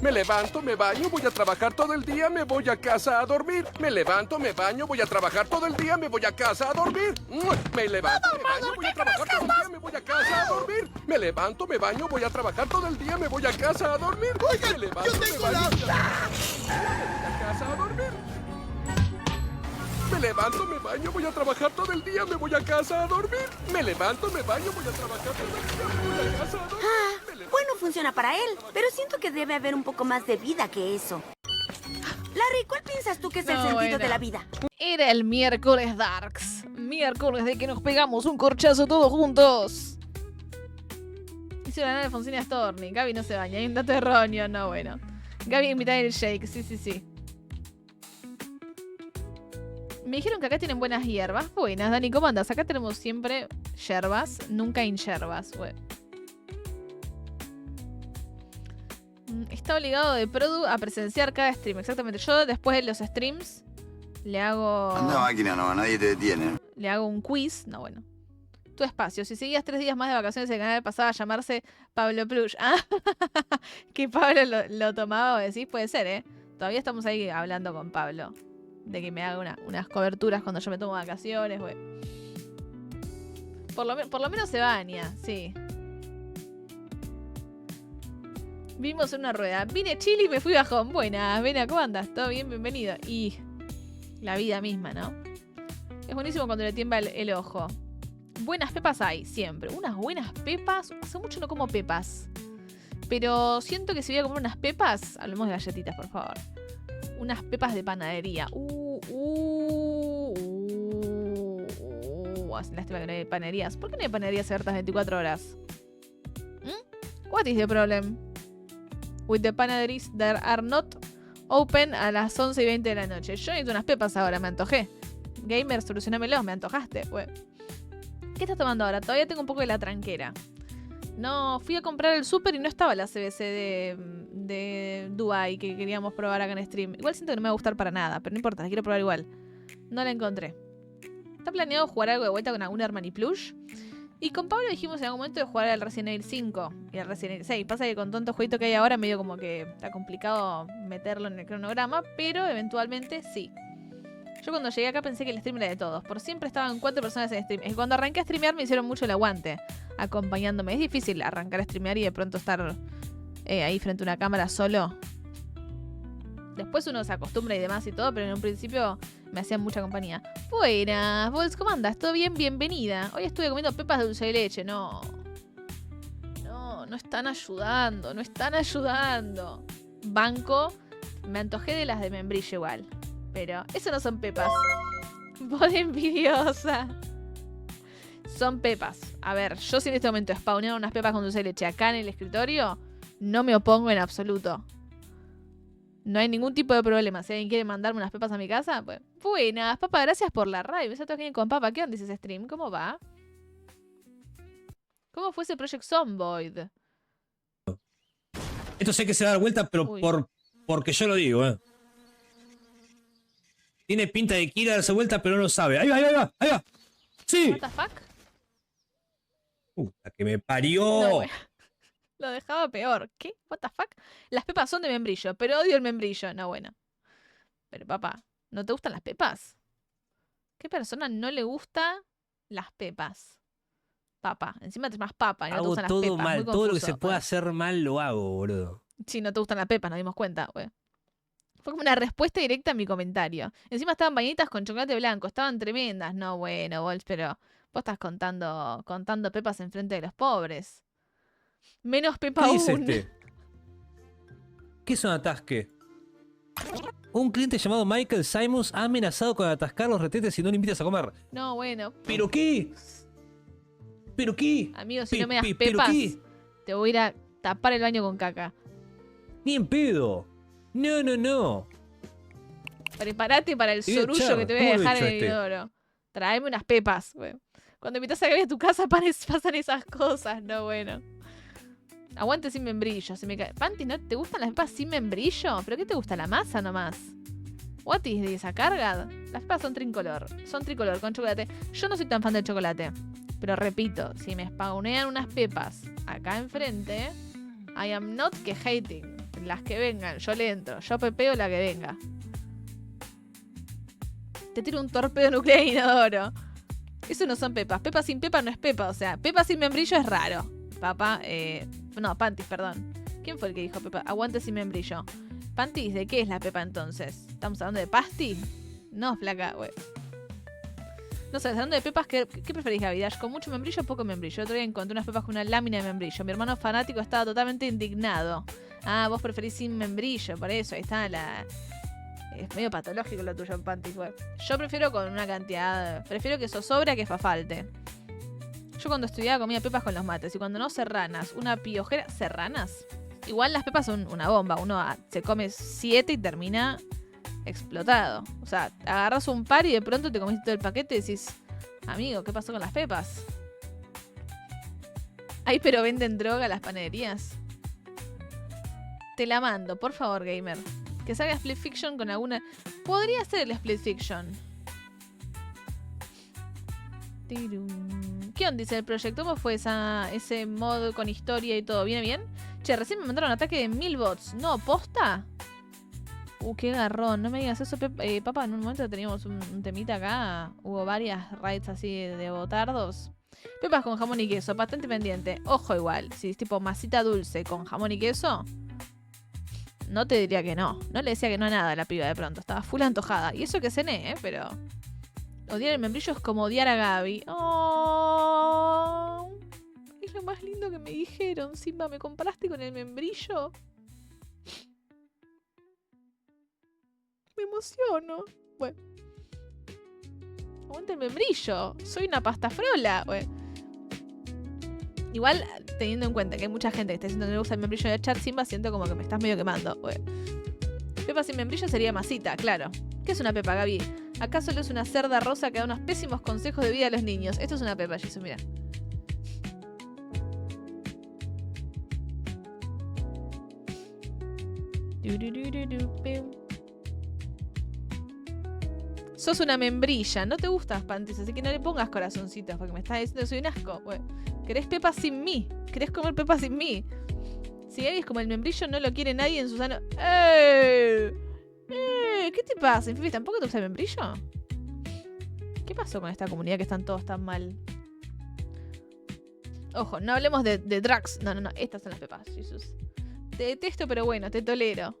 Me levanto, me baño, voy a trabajar todo el día, me voy a casa a dormir. Me levanto, me baño, voy a trabajar todo el día, me voy a casa a dormir. Me levanto, me baño, voy a trabajar todo el día, me voy a casa a dormir. Me levanto, me baño, voy a trabajar todo el día, me voy a casa a dormir. Me levanto, me baño, voy a casa a dormir. Me levanto, me baño, voy a trabajar todo el día, me voy a casa a dormir. Me levanto, me baño, voy a trabajar todo el día, me voy a casa a dormir. Bueno, funciona para él, pero siento que debe haber un poco más de vida que eso. Larry, ¿cuál piensas tú que es el sentido de la vida? Era el miércoles Darks. Miércoles de que nos pegamos un corchazo todos juntos. Hizo la nave de Alfonsina Storni. Gaby no se baña. Hay un dato erróneo. No, bueno. Gaby en mitad del shake. Sí. Me dijeron que acá tienen buenas hierbas. Buenas, Dani, ¿cómo andas? Acá tenemos siempre hierbas, nunca inyerbas. Está obligado de Produ a presenciar cada stream. Exactamente. Yo después de los streams le hago... Anda máquina, no, nadie te detiene. Le hago un quiz. No, bueno. Tu espacio. Si seguías 3 días más de vacaciones, el canal pasaba a llamarse Pablo Plush. Ah, que Pablo lo tomaba, o decís, puede ser, ¿eh? Todavía estamos ahí hablando con Pablo. De que me haga unas coberturas cuando yo me tomo vacaciones, güey. Por lo menos se baña, sí. Vimos en una rueda. Vine chile y me fui bajón. Buenas, Vena, ¿cómo andas? ¿Todo bien? Bienvenido. Y la vida misma, ¿no? Es buenísimo cuando le tiembla el ojo. Buenas pepas hay, siempre. Unas buenas pepas. Hace mucho no como pepas. Pero siento que si voy a comer unas pepas, hablemos de galletitas, por favor. Unas pepas de panadería. Lástima que no hay panaderías. ¿Por qué no hay panaderías abiertas 24 horas? What is the problem? With the panaderies that are not open a las 11:20 de la noche. Yo necesito unas pepas ahora, me antojé. Gamer, solucionámelo, me antojaste. ¿Qué estás tomando ahora? Todavía tengo un poco de la tranquera. No, fui a comprar el súper y no estaba la CBC de Dubai que queríamos probar acá en stream. Igual siento que no me va a gustar para nada, pero no importa, la quiero probar igual. No la encontré. Está planeado jugar algo de vuelta con algún Armani Plush. Y con Pablo dijimos en algún momento de jugar al Resident Evil 5 y al Resident Evil 6. Pasa que con tanto jueguito que hay ahora medio como que está complicado meterlo en el cronograma, pero eventualmente sí. Yo cuando llegué acá pensé que el stream era de todos. Por siempre estaban 4 personas en stream. Y cuando arranqué a streamear me hicieron mucho el aguante acompañándome. Es difícil arrancar a streamear y de pronto estar ahí frente a una cámara solo. Después uno se acostumbra y demás y todo, pero en un principio me hacían mucha compañía. Buenas, Vols, ¿cómo andas? ¿Todo bien? Bienvenida. Hoy estuve comiendo pepas de dulce de leche. No están ayudando, no están ayudando. Banco Me antojé de las de membrillo igual. Pero eso no son pepas. Vos de envidiosa. Son pepas. A ver, yo si en este momento spawnearon unas pepas con dulce de leche acá en el escritorio, no me opongo en absoluto. No hay ningún tipo de problema. Si alguien quiere mandarme unas pepas a mi casa, pues. Buenas, papá, gracias por la radio. Me siento aquí con papá. ¿Qué onda ese stream? ¿Cómo va? ¿Cómo fue ese Project Zomboid? Esto sé que se va a dar vuelta, pero porque yo lo digo, Tiene pinta de que quiere darse vuelta, pero no lo sabe. Ahí va, ahí va, ahí va. ¡Sí! ¿What the fuck? Puta que me parió. No, bueno. Lo dejaba peor. ¿Qué? ¿What the fuck? Las pepas son de membrillo, pero odio el membrillo. No, bueno. Pero papá, ¿no te gustan las pepas? ¿Qué persona no le gusta las pepas? Papa. Encima te llamas papa y no te Hago gustan las todo pepas. mal. Muy Todo lo que confuso, se pueda bueno. hacer mal lo hago, boludo. Sí, no te gustan las pepas, nos dimos cuenta, güey. Fue como una respuesta directa a mi comentario. Encima estaban bañitas con chocolate blanco. Estaban tremendas. No, bueno, Wolf, pero vos estás contando pepas enfrente de los pobres. Menos pepa ¿Qué dice aún. ¿Qué es un atasque? Un cliente llamado Michael Simons ha amenazado con atascar los retetes si no le invitas a comer. No, bueno. ¿Pero qué? ¿Pero qué? Amigo, si no me das ¿Pero pepas, qué? te voy a ir a tapar el baño con caca. Ni en pedo. No, no, no. Prepárate para el Te voy a sorullo echar. que te voy a ¿Cómo lo dejar en el echaste? inodoro. Tráeme unas pepas, güey. Cuando invitas a que vaya a tu casa pasan esas cosas, no, bueno. Aguante sin membrillo. Se me cae. Panty, ¿no te gustan las pepas sin membrillo? ¿Pero qué te gusta? ¿La masa nomás? ¿What is de esa carga? Las pepas son tricolor. Son tricolor con chocolate. Yo no soy tan fan del chocolate. Pero repito, si me spawnean unas pepas acá enfrente, I am not que hating. Las que vengan, yo le entro. Yo pepeo la que venga. Te tiro un torpedo nuclear en inodoro. Eso no son pepas. Pepa sin pepa no es pepa. O sea, pepa sin membrillo es raro. Papá, no, panties, perdón. ¿Quién fue el que dijo pepa? Aguante sin membrillo. Panties, ¿de qué es la pepa entonces? ¿Estamos hablando de pasty? No, flaca, güey. No sé, hablando de pepas, ¿qué preferís, Gaby Dash? ¿Con mucho membrillo o poco membrillo? Otro día encontré unas pepas con una lámina de membrillo. Mi hermano fanático estaba totalmente indignado. Ah, vos preferís sin membrillo, por eso, ahí está la... Es medio patológico lo tuyo en panties, güey. Yo prefiero con una cantidad... Prefiero que zozobra que falte. Yo cuando estudiaba comía pepas con los mates. Y cuando no, serranas. Una piojera... ¿Serranas? Igual las pepas son una bomba. Uno se come 7 y termina explotado. O sea, agarras un par y de pronto te comiste todo el paquete y decís... Amigo, ¿qué pasó con las pepas? Ay, pero venden droga las panaderías. Te la mando, por favor, gamer. Que salga Split Fiction con alguna... Podría ser el Split Fiction. ¿Qué onda dice el proyecto? ¿Cómo fue ese mod con historia y todo? ¿Viene bien? Che, recién me mandaron un ataque de 1000 bots. ¿No? ¿Posta? Qué garrón. No me digas eso, papá. En un momento teníamos un temita acá. Hubo varias raids así de botardos. Pepas con jamón y queso. Bastante pendiente. Ojo igual. Si es tipo masita dulce con jamón y queso... No te diría que no. No le decía que no a nada a la piba de pronto. Estaba full antojada. Y eso que cené, pero... Odiar el membrillo es como odiar a Gaby. Oh, es lo más lindo que me dijeron. Simba, ¿me comparaste con el membrillo? Me emociono. Bueno. Aguanta el membrillo. Soy una pasta frola. Bueno. Igual, teniendo en cuenta que hay mucha gente que está diciendo que no le gusta el membrillo en el chat, Simba, siento como que me estás medio quemando. Bueno. Pepa sin membrillo sería masita, claro. ¿Qué es una pepa, Gaby? Acá solo es una cerda rosa que da unos pésimos consejos de vida a los niños. Esto es una pepa, Jisoo, mira. Sos una membrilla. No te gustas, Panties, así que no le pongas corazoncitos porque me estás diciendo que soy un asco. Bueno, querés pepa sin mí. Querés comer pepa sin mí. Si Gaby es como el membrillo, no lo quiere nadie en su sano... ¿Qué te pasa, Infifi? ¿Tampoco te gusta el membrillo? ¿Qué pasó con esta comunidad que están todos tan mal? Ojo, no hablemos de drugs. No. Estas son las pepas, Jesús. Te detesto, pero bueno, te tolero.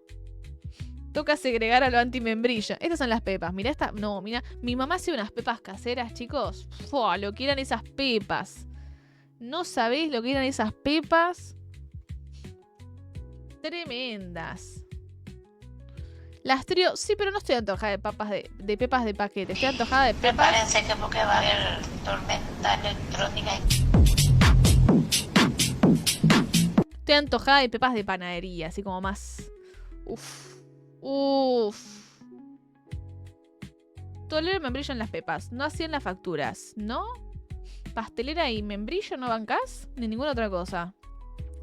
Toca segregar a lo anti-membrillo. Estas son las pepas. Mirá esta... No, mira. Mi mamá hace unas pepas caseras, chicos. ¡Fua! Lo que eran esas pepas. No sabéis lo que eran esas pepas. Tremendas. Las trío, sí, pero no estoy antojada de papas de pepas de paquete. Estoy antojada de pepas. Prepárense que porque va a haber tormenta electrónica. Estoy antojada de pepas de panadería, así como más. Uf. Tolero el membrillo en las pepas, no así en las facturas, ¿no? Pastelera y membrillo, ¿no bancás? Ni ninguna otra cosa.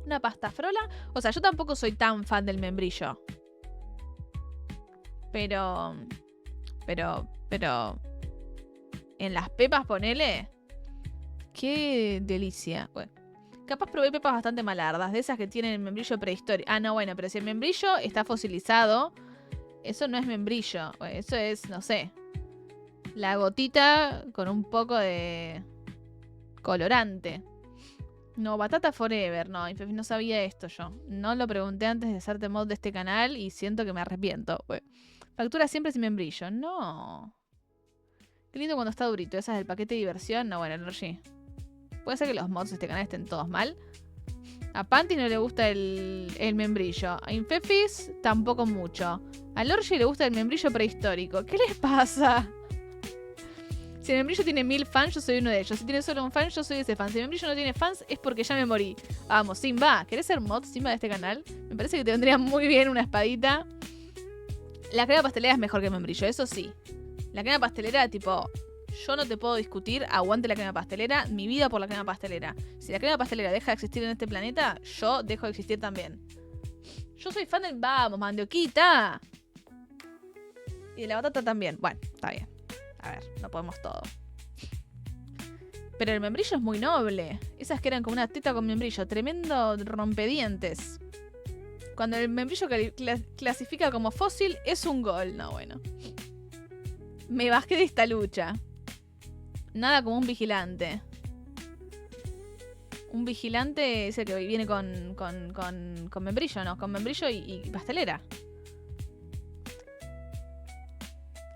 Una pasta frola. O sea, yo tampoco soy tan fan del membrillo. Pero. En las pepas, ponele. Qué delicia. Bueno, capaz probé pepas bastante malardas. De esas que tienen el membrillo prehistórico. Ah, no, bueno, pero si el membrillo está fosilizado. Eso no es membrillo. Eso es, no sé. La gotita con un poco de colorante. No, batata forever. No, no sabía esto yo. No lo pregunté antes de hacerte mod de este canal y siento que me arrepiento. Factura siempre sin membrillo. No. Qué lindo cuando está durito. Esa es el paquete de diversión. No, bueno, Lorgi. Puede ser que los mods de este canal estén todos mal. A Panty no le gusta el membrillo. A Infefis tampoco mucho. A Lorgi le gusta el membrillo prehistórico. ¿Qué les pasa? Si el membrillo tiene 1000 fans, yo soy uno de ellos. Si tiene solo un fan, yo soy ese fan. Si el membrillo no tiene fans, es porque ya me morí. Vamos, Simba. ¿Querés ser mod, Simba, de este canal? Me parece que te vendría muy bien una espadita. La crema pastelera es mejor que el membrillo, eso sí. La crema pastelera, tipo, yo no te puedo discutir, aguante la crema pastelera, mi vida por la crema pastelera. Si la crema pastelera deja de existir en este planeta, yo dejo de existir también. Yo soy fan del vamos, mandioquita. Y de la batata también. Bueno, está bien. A ver, no podemos todo. Pero el membrillo es muy noble. Esas que eran como una teta con membrillo. Tremendo rompedientes. Cuando el membrillo clasifica como fósil, es un gol. No, bueno. Me bajé de esta lucha. Nada como un vigilante. Un vigilante es el que viene con membrillo, ¿no? Con membrillo y pastelera.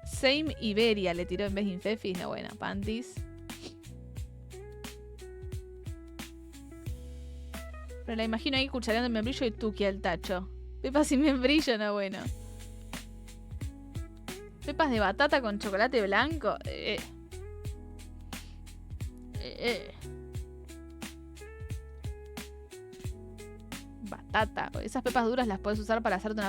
Same Iberia le tiró en vez de Infefis. No, bueno, Panties. Pero la imagino ahí cuchareando el membrillo y tuqui al tacho. Pepas sin membrillo, no, bueno. Pepas de batata con chocolate blanco. Batata. Esas pepas duras las puedes usar para hacerte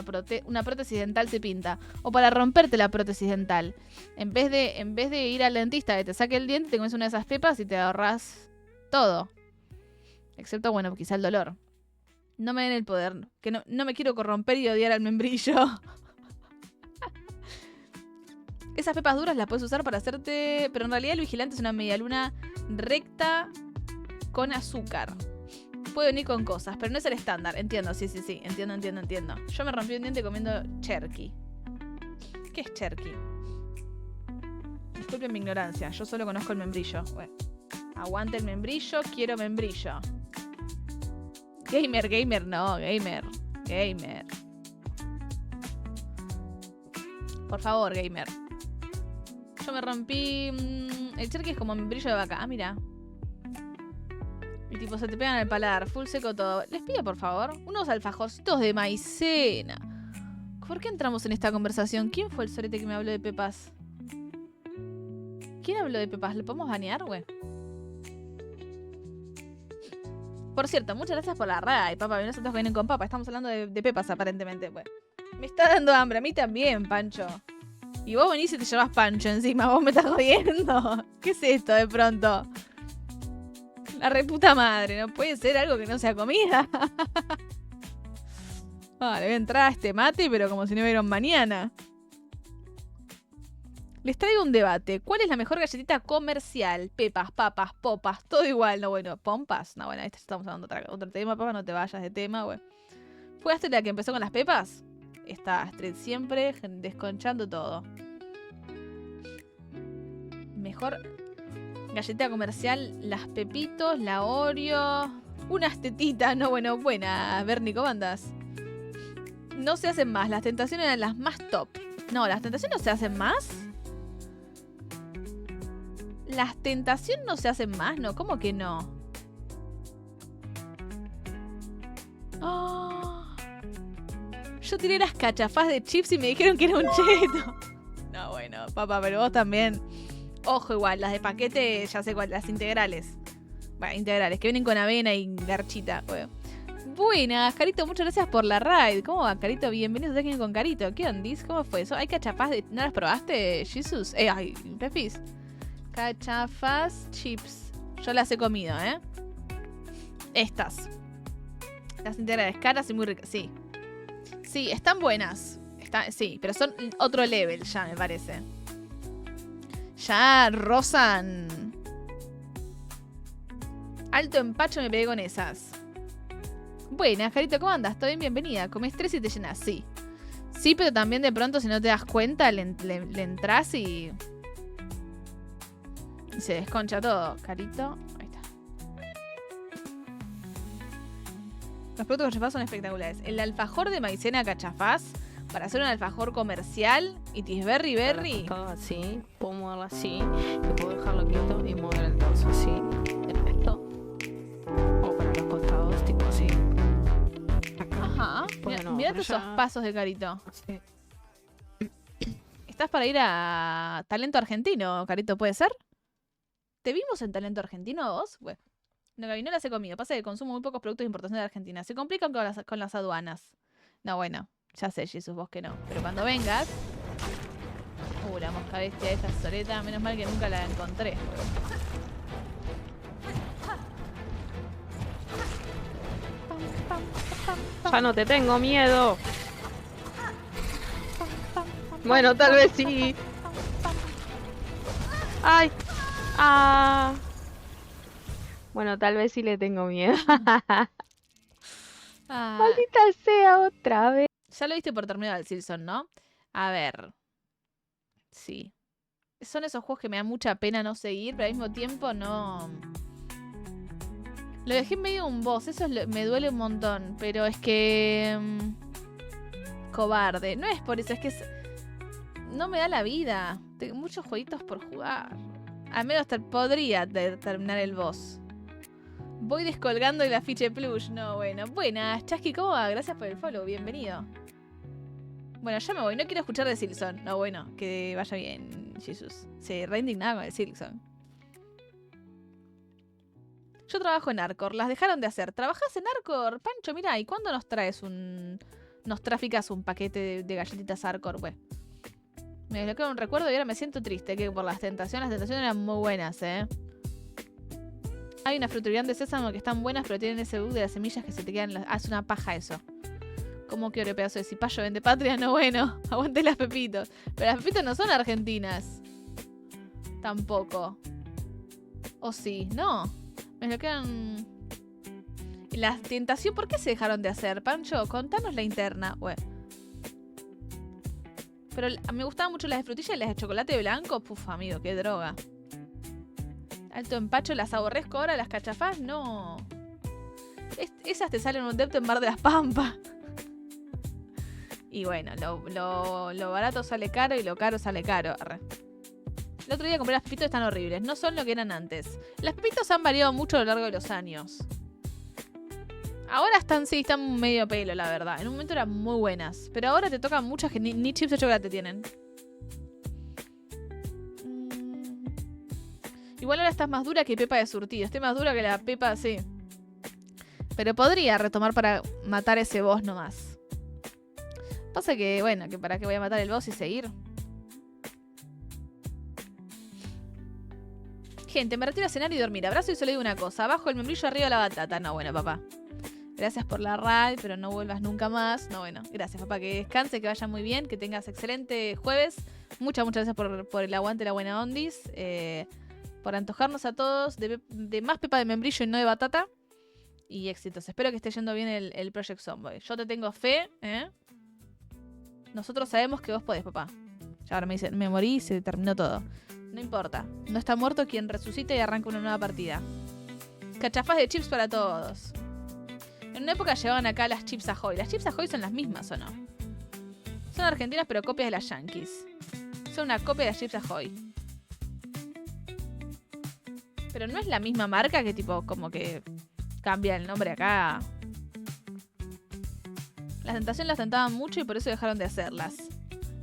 una prótesis dental si pinta. O para romperte la prótesis dental. En vez de ir al dentista que te saque el diente, te comes una de esas pepas y te ahorras todo. Excepto, bueno, quizá el dolor. No me den el poder. Que no me quiero corromper y odiar al membrillo. Esas pepas duras las puedes usar para hacerte... Pero en realidad el vigilante es una medialuna recta con azúcar. Puede venir con cosas, pero no es el estándar. Entiendo, sí. Entiendo. Yo me rompí un diente comiendo cherky. ¿Qué es cherky? Disculpen mi ignorancia. Yo solo conozco el membrillo. Bueno, aguante el membrillo, quiero membrillo. Gamer, no, gamer. Por favor, gamer. Yo me rompí... el cherky es como membrillo de vaca. Ah, mira. Y tipo, se te pegan al paladar. Full seco todo. Les pido, por favor, unos alfajorcitos de maicena. ¿Por qué entramos en esta conversación? ¿Quién fue el sorete que me habló de pepas? ¿Quién habló de pepas? ¿Le podemos banear, güey? Por cierto, muchas gracias por la raid, papá. Nosotros que vienen con papa. Estamos hablando de pepas, aparentemente. Bueno, me está dando hambre. A mí también, Pancho. Y vos venís y te llevas Pancho encima. Vos me estás jodiendo. ¿Qué es esto de pronto? La reputa madre. No puede ser algo que no sea comida. Le voy a entrar a este mate, pero como si no hubiera un mañana. Les traigo un debate. ¿Cuál es la mejor galletita comercial? Pepas, papas, popas, todo igual. No, bueno, pompas. No, bueno, ahí estamos hablando de otro tema, papá. No te vayas de tema, güey. ¿Fue Astrid la que empezó con las pepas? Está Astrid siempre desconchando todo. Mejor galletita comercial, las Pepitos, la Oreo. Unas tetitas, no, bueno, buenas. Bernie, ¿cómo andas? No se hacen más. Las Tentaciones eran las más top. No, las Tentaciones no se hacen más. ¿Las Tentaciones no se hacen más? No, ¿cómo que no? Oh. Yo tiré las cachafás de chips y me dijeron que era un cheto. No, bueno, papá, pero vos también. Ojo, igual, las de paquete, ya sé cuál, las integrales. Bueno, integrales, que vienen con avena y garchita. Bueno. Buenas, Carito, muchas gracias por la raid. ¿Cómo va, Carito? Bienvenidos a Tekken con Carito. ¿Qué ondis? ¿Cómo fue eso? ¿Hay cachafás de... ¿No las probaste, Jesus? Ay, Pepis. Cachafás chips. Yo las he comido, ¿eh? Estas. Las integrales caras y muy ricas. Sí. Sí, están buenas. Sí, pero son otro level ya, me parece. Ya rozan. Alto empacho me pegué con esas. Buenas, Carito, ¿cómo andas? ¿Todo bien? Bienvenida. Comés 3 y te llenas. Sí. Sí, pero también de pronto, si no te das cuenta, le entras y se desconcha todo. Carito. Ahí está. Los productos cachafás son espectaculares. El alfajor de maicena cachafás, para hacer un alfajor comercial, y Tisberry Berry. Así, puedo moverlo así, y puedo dejarlo quieto y mover el torso así. Perfecto. O para los costados, tipo así. Ajá. Mirá esos pasos de Carito. Sí. ¿Estás para ir a Talento Argentino, Carito? ¿Puede ser? ¿Te vimos en Talento Argentino vos? Bueno, no, Gaby, no las he comido. Pasa que consumo muy pocos productos de importación de Argentina. Se complican con las aduanas. No, bueno, ya sé, Jesús, vos que no. Pero cuando vengas... la mosca bestia esta soleta. Menos mal que nunca la encontré. Ya no te tengo miedo. Bueno, tal vez sí. Ay. Ah. Bueno, tal vez sí le tengo miedo. Maldita sea, otra vez. Ya lo viste por terminado el Silson, ¿no? A ver. Sí. Son esos juegos que me da mucha pena no seguir, pero al mismo tiempo no... Lo dejé en medio de un boss, eso me duele un montón, pero es que... cobarde. No es por eso, es que no me da la vida. Tengo muchos jueguitos por jugar. Al menos podría terminar el boss. Voy descolgando el afiche plush. No, bueno. Buenas, Chasqui, ¿cómo va? Gracias por el follow, bienvenido. Bueno, ya me voy, no quiero escuchar de Silson. No, bueno, que vaya bien, Jesús. Se re indignaba con el Silson. Yo trabajo en Arcor, las dejaron de hacer. ¿Trabajás en Arcor? Pancho, mira, ¿y cuándo nos traes nos traficas un paquete de galletitas Arcor? Bueno, me desbloqueó un recuerdo y ahora me siento triste que por las tentaciones eran muy buenas, ¿eh? Hay una frutería de sésamo que están buenas, pero tienen ese bug de las semillas que se te quedan es una paja eso. ¿Cómo quiero pedazo de cipallo vende patria? No, bueno, aguanté las pepitos. Pero las pepitas no son argentinas. Tampoco. ¿O sí? No. Me lo quedan... La tentación, ¿por qué se dejaron de hacer, Pancho? Contanos la interna. Bueno. Pero me gustaban mucho las de frutilla y las de chocolate blanco. Puf, amigo, qué droga. Alto empacho, las aborrezco ahora, las cachafás, no. Esas te salen un depto en Mar de las Pampas. Y bueno, lo barato sale caro y lo caro sale caro. Arre. El otro día compré las pepitos, están horribles. No son lo que eran antes. Las pepitos han variado mucho a lo largo de los años. Ahora están medio pelo, la verdad. En un momento eran muy buenas. Pero ahora te tocan muchas que ni chips de chocolate tienen. Igual ahora estás más dura que Pepa de surtido. Estoy más dura que la Pepa, sí. Pero podría retomar para matar ese boss nomás. Pasa que, bueno, que para qué voy a matar el boss y seguir. Gente, me retiro a cenar y dormir. Abrazo y solo digo una cosa. Abajo el membrillo, arriba la batata. No, bueno, papá. Gracias por la raid, pero no vuelvas nunca más. No, bueno, gracias, papá. Que descanse, que vaya muy bien, que tengas excelente jueves. Muchas gracias por el aguante, la buena ondis. Por antojarnos a todos de más pepa de membrillo y no de batata. Y éxitos. Espero que esté yendo bien el Project Zomboid. Yo te tengo fe, ¿eh? Nosotros sabemos que vos podés, papá. Ya ahora me dicen, me morí y se terminó todo. No importa. No está muerto quien resucita y arranca una nueva partida. Cachafás de chips para todos. En una época llevaban acá las Chips Ahoy. ¿Las Chips Ahoy son las mismas o no? Son argentinas pero copias de las Yankees. Son una copia de las Chips Ahoy. Pero no es la misma marca que tipo como que cambia el nombre acá. Las tentaciones las tentaban mucho y por eso dejaron de hacerlas.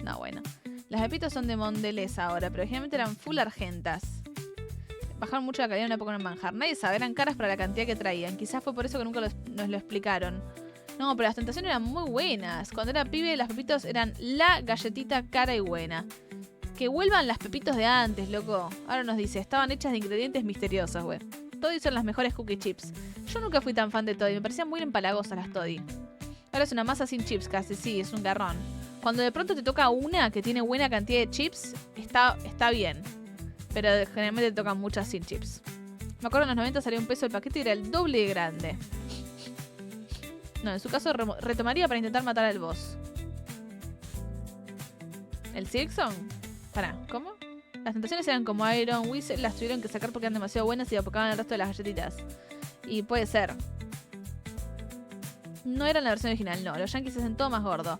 No, bueno. Las pepitos son de Mondelez ahora, pero originalmente eran full argentas. Bajaron mucho la calidad en una época en manjar. Nadie sabe, eran caras para la cantidad que traían. Quizás fue por eso que nunca nos lo explicaron. No, pero las tentaciones eran muy buenas. Cuando era pibe, las pepitos eran la galletita cara y buena. Que vuelvan las pepitos de antes, loco. Ahora nos dice, estaban hechas de ingredientes misteriosos, güey. Toddy son las mejores cookie chips. Yo nunca fui tan fan de Toddy, me parecían muy empalagosas las Toddy. Ahora es una masa sin chips casi, sí, es un garrón. Cuando de pronto te toca una que tiene buena cantidad de chips, está bien. Pero generalmente te tocan muchas sin chips. Me acuerdo en los 90 salía $1 el paquete y era el doble de grande. No, en su caso retomaría para intentar matar al boss. ¿El Silksong? Pará, ¿cómo? Las tentaciones eran como Iron Whistle, las tuvieron que sacar porque eran demasiado buenas y apocaban el resto de las galletitas. Y puede ser. No eran la versión original, no. Los yankees hacen todo más gordo.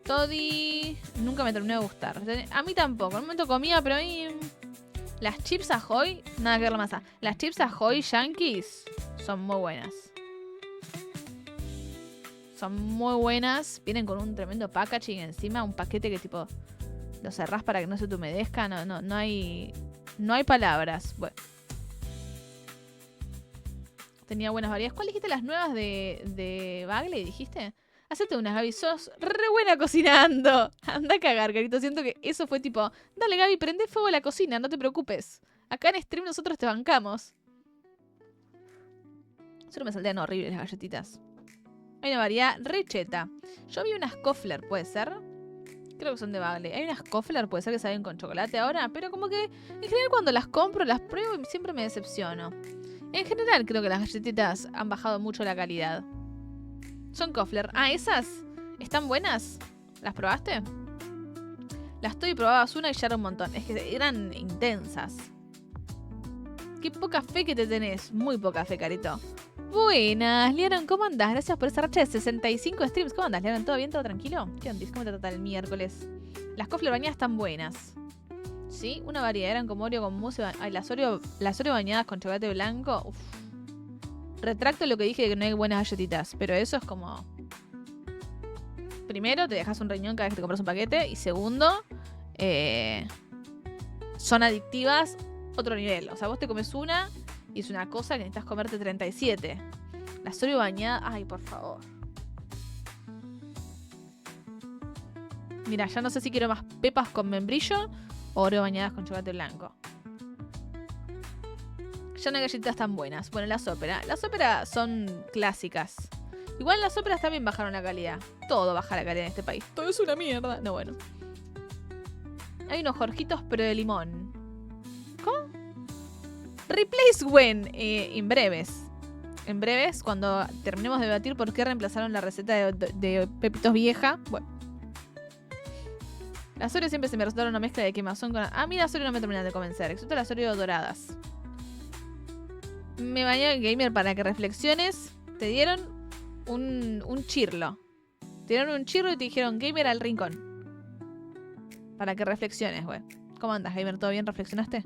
Toddy nunca me terminó de gustar. A mí tampoco. En un momento comía, pero a mí... Las chips Ahoy, nada que ver la masa. Las chips Ahoy yankees son muy buenas. Son muy buenas. Vienen con un tremendo packaging encima. Un paquete que tipo... Lo cerrás para que no se te humedezca. No hay palabras. Bueno. Tenía buenas variedades. ¿Cuál dijiste? Las nuevas de Bagley, dijiste. Hacete unas, Gaby. Sos re buena cocinando. Anda a cagar, carito. Siento que eso fue tipo... Dale, Gaby, prende fuego a la cocina. No te preocupes. Acá en stream nosotros te bancamos. Solo me saldrían horribles las galletitas. Hay una variedad recheta. Yo vi unas Kofler, ¿puede ser? Creo que son de Bagley. Hay unas Kofler, puede ser que salen con chocolate ahora. Pero como que en general cuando las compro, las pruebo y siempre me decepciono. En general creo que las galletitas han bajado mucho la calidad. Son Kofler. Ah, ¿esas? ¿Están buenas? ¿Las probaste? Las estoy probabas una y ya era un montón. Es que eran intensas. Qué poca fe que te tenés. Muy poca fe, carito. Buenas, Liaron, ¿cómo andás? Gracias por esa racha de 65 streams. ¿Cómo andás, Liaron? ¿Todo bien? ¿Todo tranquilo? ¿Qué onda? ¿Cómo te trata el miércoles? Las Kofler bañadas están buenas. Sí, una variedad. Eran como Oreo con mousse. Ay, las Oreo bañadas con chocolate blanco. Uf. Retracto lo que dije de que no hay buenas galletitas. Pero eso es como... Primero, te dejas un riñón cada vez que te compras un paquete. Y segundo, son adictivas otro nivel. O sea, vos te comes una y es una cosa que necesitas comerte 37. Las Oreo bañadas... Ay, por favor. Mira, ya no sé si quiero más pepas con membrillo o Oreo bañadas con chocolate blanco. Ya no hay galletitas tan buenas. Bueno, las óperas. Las óperas son clásicas. Igual las óperas también bajaron la calidad. Todo baja la calidad en este país. Todo es una mierda. No, bueno. Hay unos Jorjitos, pero de limón. ¿Cómo? Replace when. En breves. En breves, cuando terminemos de debatir por qué reemplazaron la receta de Pepitos vieja. Bueno. Las Oreo siempre se me resultaron una mezcla de quemazón con... A mí las Oreo no me terminan de convencer. Excepto las Oreo doradas. Me bañé en Gamer para que reflexiones. Te dieron un chirlo. Te dieron un chirlo y te dijeron Gamer al rincón. Para que reflexiones, güey. ¿Cómo andas, Gamer? ¿Todo bien? ¿Reflexionaste?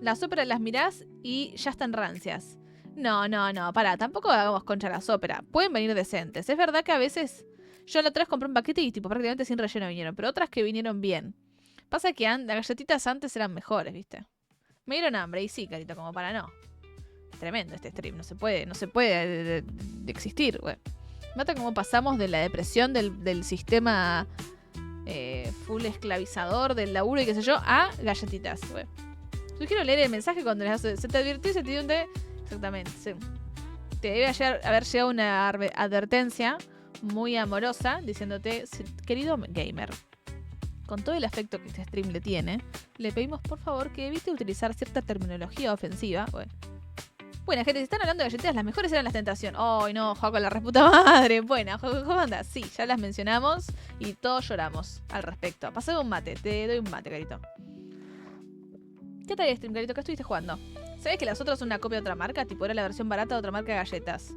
Las óperas las mirás y ya están rancias. No. Pará, tampoco hagamos concha las óperas. Pueden venir decentes. Es verdad que a veces... Yo la otra vez compré un paquete y tipo prácticamente sin relleno vinieron. Pero otras que vinieron bien. Pasa que las galletitas antes eran mejores, ¿viste? Me dieron hambre y sí, carito, como para no. Es tremendo este stream. No se puede de existir, güey. Mata cómo pasamos de la depresión del sistema full esclavizador del laburo y qué sé yo, a galletitas, güey. Sugiero leer el mensaje cuando se te advirtió y se te dio un té. Exactamente, sí. Te debe haber llegado una advertencia muy amorosa diciéndote, querido gamer, con todo el afecto que este stream le tiene, le pedimos por favor que evite utilizar cierta terminología ofensiva. Bueno, gente, si están hablando de galletitas, las mejores eran las Tentación. ¡Ay, no, Joaco, la reputa madre! Buena, ¿cómo andas? Sí, ya las mencionamos y todos lloramos al respecto. Pasame un mate, te doy un mate, carito. ¿Qué tal el stream, carito? ¿Qué estuviste jugando? ¿Sabes que las otras son una copia de otra marca? Tipo, era la versión barata de otra marca de galletas.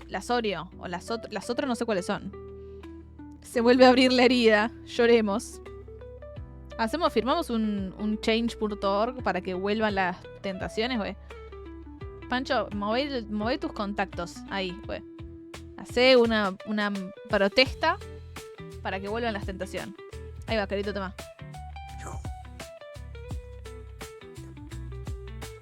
Las Oreo, o las otras no sé cuáles son. Se vuelve a abrir la herida. Lloremos. Firmamos un change.org para que vuelvan las tentaciones, güey. Pancho, move tus contactos ahí, güey. Hacé una protesta para que vuelvan las tentaciones. Ahí va, Carito, toma.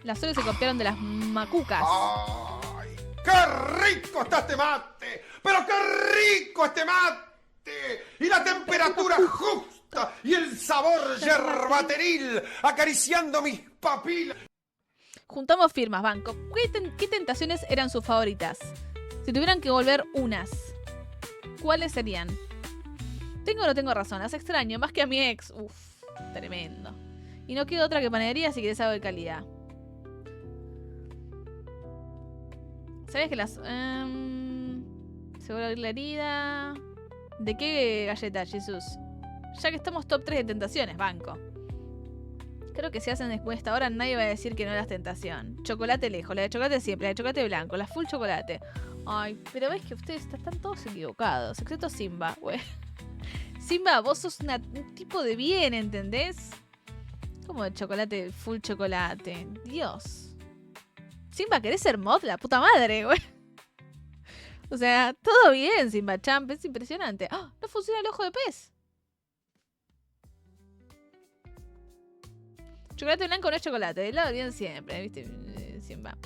Las flores se copiaron de las macucas. ¡Ay! ¡Qué rico está este mate! ¡Pero qué rico este mate! Y la temperatura justa y el sabor yerbateril acariciando mis papilas. Juntamos firmas, banco. ¿Qué tentaciones eran sus favoritas? Si tuvieran que volver unas, ¿cuáles serían? ¿Tengo o no tengo razón? Las extraño, más que a mi ex. Uf, tremendo. Y no queda otra que panadería si querés algo de calidad. ¿Sabes que las... seguro abrir la herida... ¿De qué galleta, Jesús? Ya que estamos top 3 de tentaciones, banco. Creo que si hacen después de esta hora nadie va a decir que no las tentación. Chocolate lejos, la de chocolate siempre, la de chocolate blanco, la full chocolate. Ay, pero ves que ustedes están todos equivocados, excepto Simba, güey. Simba, vos sos un tipo de bien, ¿entendés? Como de chocolate, full chocolate. Dios. Simba, ¿querés ser mod? La puta madre, güey. O sea, todo bien, Simba Champ, es impresionante. ¡Oh! No funciona el ojo de pez. Chocolate blanco no es chocolate, de lado bien siempre, ¿viste? Simba.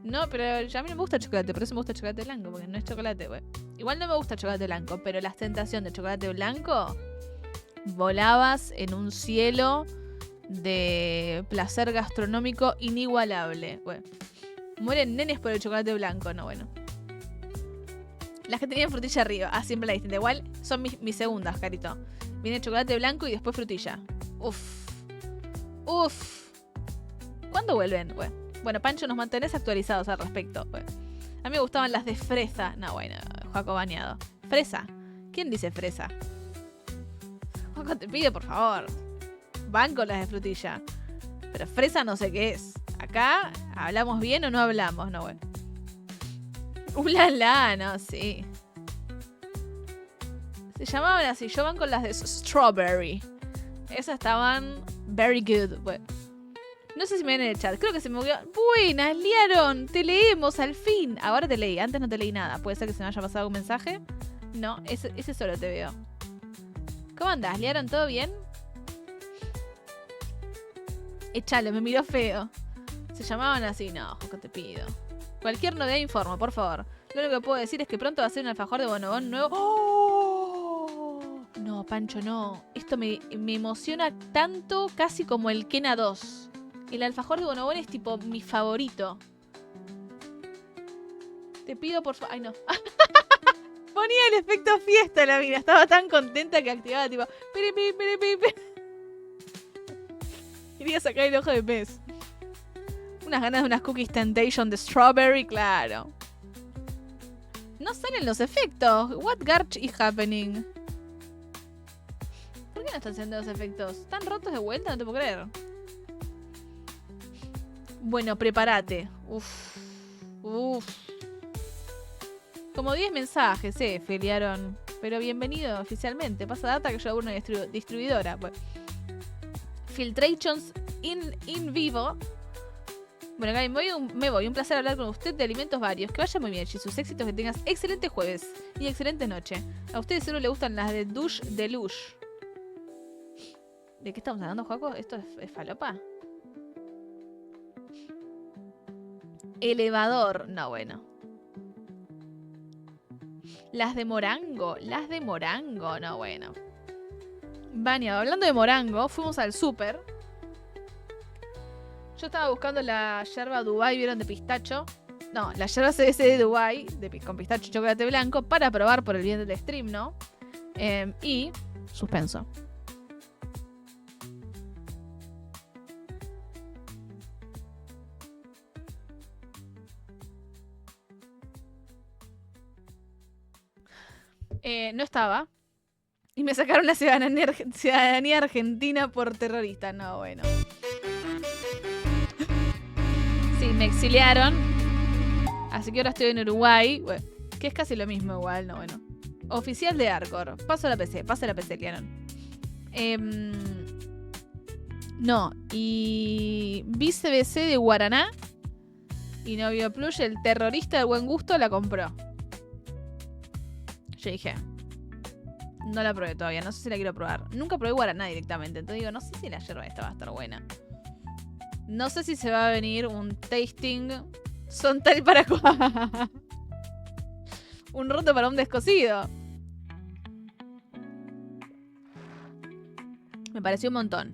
No, pero ya a mí no me gusta el chocolate, por eso me gusta el chocolate blanco, porque no es chocolate, güey. Igual no me gusta el chocolate blanco, pero la tentación de chocolate blanco, volabas en un cielo de placer gastronómico inigualable, güey. Mueren nenes por el chocolate blanco, no, bueno. Las que tenían frutilla arriba. Ah, siempre la distinta. Igual son mis segundas, Carito. Viene chocolate blanco y después frutilla. Uf. Uf. ¿Cuándo vuelven, güey? Bueno, Pancho, nos mantenés actualizados al respecto, güey. A mí me gustaban las de fresa. No, bueno, Joaco bañado. ¿Fresa? ¿Quién dice fresa? Joaco, te pido, por favor. Banco las de frutilla. Pero fresa no sé qué es. Acá, ¿hablamos bien o no hablamos? No, güey. Ulala, no, sí. Se llamaban así. Yo van con las de strawberry. Esas estaban very good. Bueno. No sé si me ven en el chat. Creo que se me movió. Buenas, liaron. Te leemos al fin. Ahora te leí. Antes no te leí nada. ¿Puede ser que se me haya pasado un mensaje? No, ese solo te veo. ¿Cómo andás, liaron? ¿Todo bien? Échalo, me miró feo. Se llamaban así. No, Joco, te pido. Cualquier novedad informo, por favor. Lo único que puedo decir es que pronto va a ser un alfajor de bonobón nuevo. ¡Oh! No, Pancho, no. Esto me emociona tanto, casi como el Kena 2. El alfajor de bonobón es tipo mi favorito. Te pido por favor... Ay, no. Ponía el efecto fiesta la mina. Estaba tan contenta que activaba tipo... Quería sacar el ojo de pez. Unas ganas de unas cookies Temptation de strawberry, claro. No salen los efectos. What garbage is happening? ¿Por qué no están haciendo los efectos? ¿Están rotos de vuelta? No te puedo creer. Bueno, prepárate. Uf. Como 10 mensajes, filiaron. Pero bienvenido oficialmente. Pasa data que yo hago una distribuidora. Pues. Filtrations in vivo. Bueno, Gaby, me voy. Un placer hablar con usted de alimentos varios. Que vaya muy bien, sus éxitos, que tengas excelente jueves y excelente noche. A ustedes seguro le gustan las de douche de lush. ¿De qué estamos hablando, Joaco? ¿Esto es falopa? Elevador. No, bueno. Las de morango. No, bueno. Vania, hablando de morango, fuimos al súper. Yo estaba buscando la yerba Dubai, ¿vieron? De pistacho. No, la yerba CBC de Dubai, con pistacho y chocolate blanco, para probar por el bien del stream, ¿no? Y... suspenso. No estaba. Y me sacaron la ciudadanía argentina por terrorista. No, bueno. Sí, me exiliaron. Así que ahora estoy en Uruguay. Bueno, que es casi lo mismo igual, no, bueno. Oficial de Arcor. Paso la PC, Liaron. No, y vi CBC de Guaraná. Y Novio Plus, el terrorista de buen gusto, la compró. Yo dije, no la probé todavía, no sé si la quiero probar. Nunca probé guaraná directamente, entonces digo, no sé si la yerba esta va a estar buena. No sé si se va a venir un tasting son tal para cual. Un roto para un descosido. Me pareció un montón.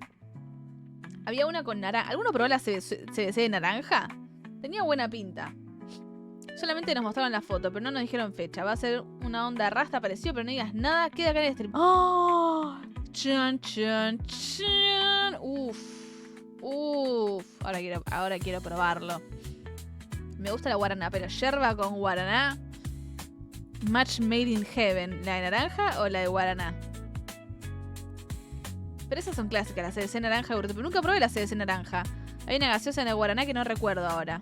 Había una con naranja. ¿Alguno probó la CBC de naranja? Tenía buena pinta. Solamente nos mostraron la foto, pero no nos dijeron fecha. Va a ser una onda rasta, pareció, pero no digas nada. Queda acá en el stream. ¡Oh! Chan, chan, chan. Uf. Ahora quiero probarlo. Me gusta la guaraná, pero yerba con guaraná. Match made in heaven. ¿La de naranja o la de guaraná? Pero esas son clásicas, la CBC naranja. Pero nunca probé la CBC naranja. Hay una gaseosa en el guaraná que no recuerdo ahora.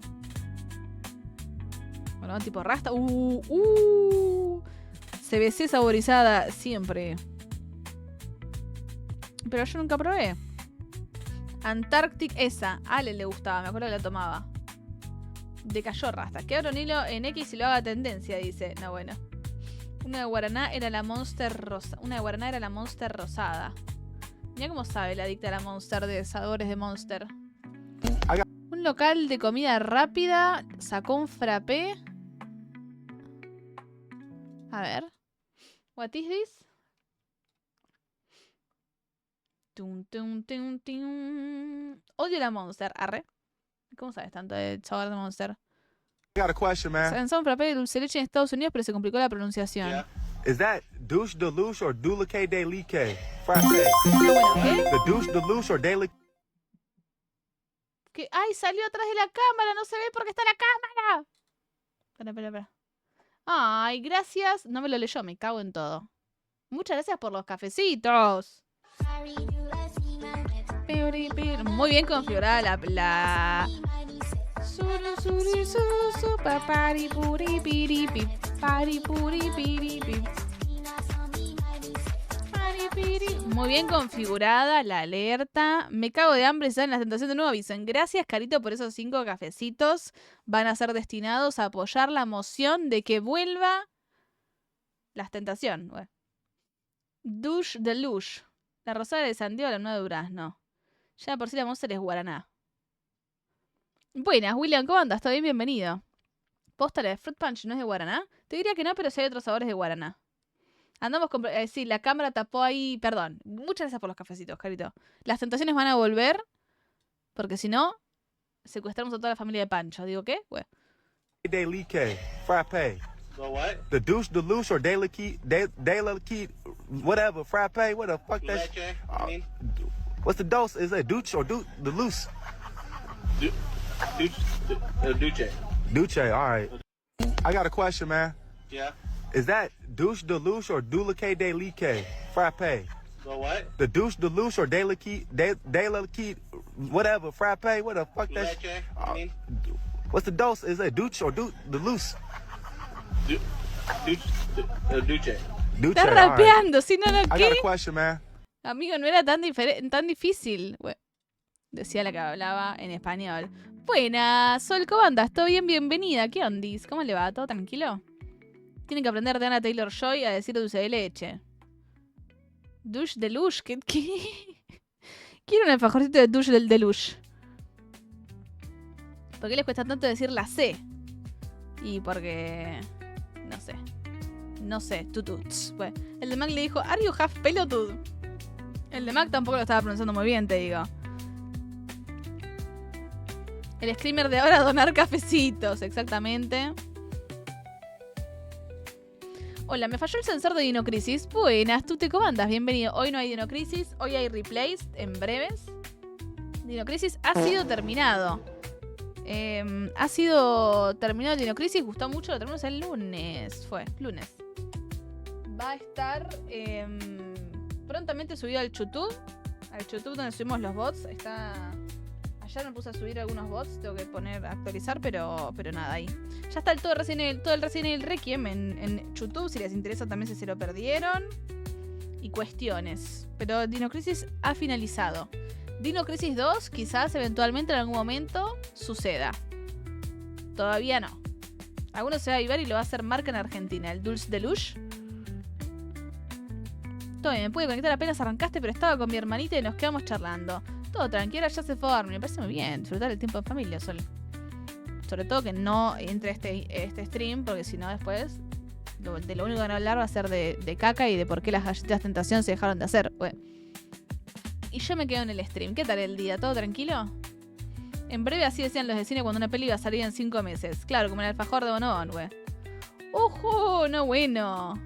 Bueno, tipo rasta. CBC saborizada siempre. Pero yo nunca probé. Antarctic esa. A Ale le gustaba, me acuerdo que la tomaba. Decayó rasta. Que abro un hilo en X y lo haga tendencia, dice. No, bueno. Una de guaraná era la Monster rosa. Una de guaraná era la Monster rosada. Mira cómo sabe la adicta a la Monster de sabores de Monster. Un local de comida rápida sacó un frappé. A ver. What is this? Odio la Monster. Arre. ¿Cómo sabes tanto de sabor de Monster? I got a question, man. Se lanzó un frappé de dulce leche en Estados Unidos, pero se complicó la pronunciación. Yeah. Is that douche de luche or dulce de leche? Frappé. Bueno, ¿qué? The douche de luche or de leche? ¿Qué? ¡Ay, salió atrás de la cámara! ¡No se ve porque está la cámara! Espera. Ay, gracias. No me lo leyó, me cago en todo. Muchas gracias por los cafecitos. Muy bien configurada la... Muy bien configurada la alerta. Me cago de hambre si salen las tentaciones de nuevo. Avisen. Gracias, Carito, por esos 5 cafecitos. Van a ser destinados a apoyar la moción de que vuelva las tentaciones. Bueno. Douche de luche. La rosada de sandía o la nueva de durazno. Ya por sí la Monster es guaraná. Buenas, William, ¿cómo andas? ¿Todo bien? Bienvenido. ¿Posta la de Fruit Punch no es de guaraná? Te diría que no, pero sí hay otros sabores de guaraná. Andamos con... sí, la cámara tapó ahí... Perdón. Muchas gracias por los cafecitos, Carito. Las tentaciones van a volver. Porque si no, secuestramos a toda la familia de Pancho. ¿Digo qué? Bueno. De leche. Frappé. The what? The douche de luche or de leche, whatever. Frappé. What the fuck that? Leche, I mean, what's the dose? Is it douche or the loose? Duce. Duce, all right. I got a question, man. Yeah. Is that douche de luche or dulce de leche? Frappé. The what? The douche de luche or de leche, whatever. Frappé. What the fuck that? Leche, I mean. What's the dose? Is it douche or the loose? Duce. Está rapeando, si no, I ¿qué? got a question, man. Amigo, no era tan difícil. Bueno, decía la que hablaba en español. Buenas, Sol, ¿cómo andas? ¿Todo bien? Bienvenida. ¿Qué ondis? ¿Cómo le va? ¿Todo tranquilo? Tienen que aprender de Anna Taylor-Joy a decir dulce de leche. Douche de luche. ¿Qué? Quiero un alfajorcito de douche del deluxe. ¿Por qué les cuesta tanto decir la C? Y porque... No sé, tututs. Bueno, el de Mac le dijo, ¿Are you half pelotud? El de Mac tampoco lo estaba pronunciando muy bien, te digo. El screamer de ahora, donar cafecitos, exactamente. Hola, me falló el sensor de Dinocrisis. Buenas, ¿tú te cómo andas? Bienvenido. Hoy no hay Dinocrisis, hoy hay replays en breves. Dinocrisis ha sido terminado. Ha sido terminado el Dinocrisis, gustó mucho, lo terminamos el lunes. Lunes. Va a estar prontamente subido al YouTube. Al YouTube donde subimos los bots. Está... Ayer me puse a subir algunos bots, tengo que poner a actualizar, pero nada, ahí. Ya está todo el Resident Evil Requiem en YouTube, si les interesa también si se lo perdieron. Y cuestiones. Pero Dinocrisis ha finalizado. Dinocrisis 2 quizás eventualmente en algún momento suceda. Todavía no. Alguno se va a avivar y lo va a hacer marca en Argentina. El Dulce de Luche. Todo bien, me pude conectar apenas arrancaste, pero estaba con mi hermanita y nos quedamos charlando. Todo tranquila, ya se fue a dormir. Me parece muy bien, disfrutar el tiempo en familia, Sol. Sobre todo que no entre este stream, porque si no después lo único que van a hablar va a ser de caca y de por qué las galletas tentación se dejaron de hacer. Bueno. Y yo me quedo en el stream. ¿Qué tal el día? ¿Todo tranquilo? En breve así decían los de cine cuando una peli iba a salir en 5 meses. Claro, como el alfajor de Bonobón, güey. ¡Ojo! No bueno.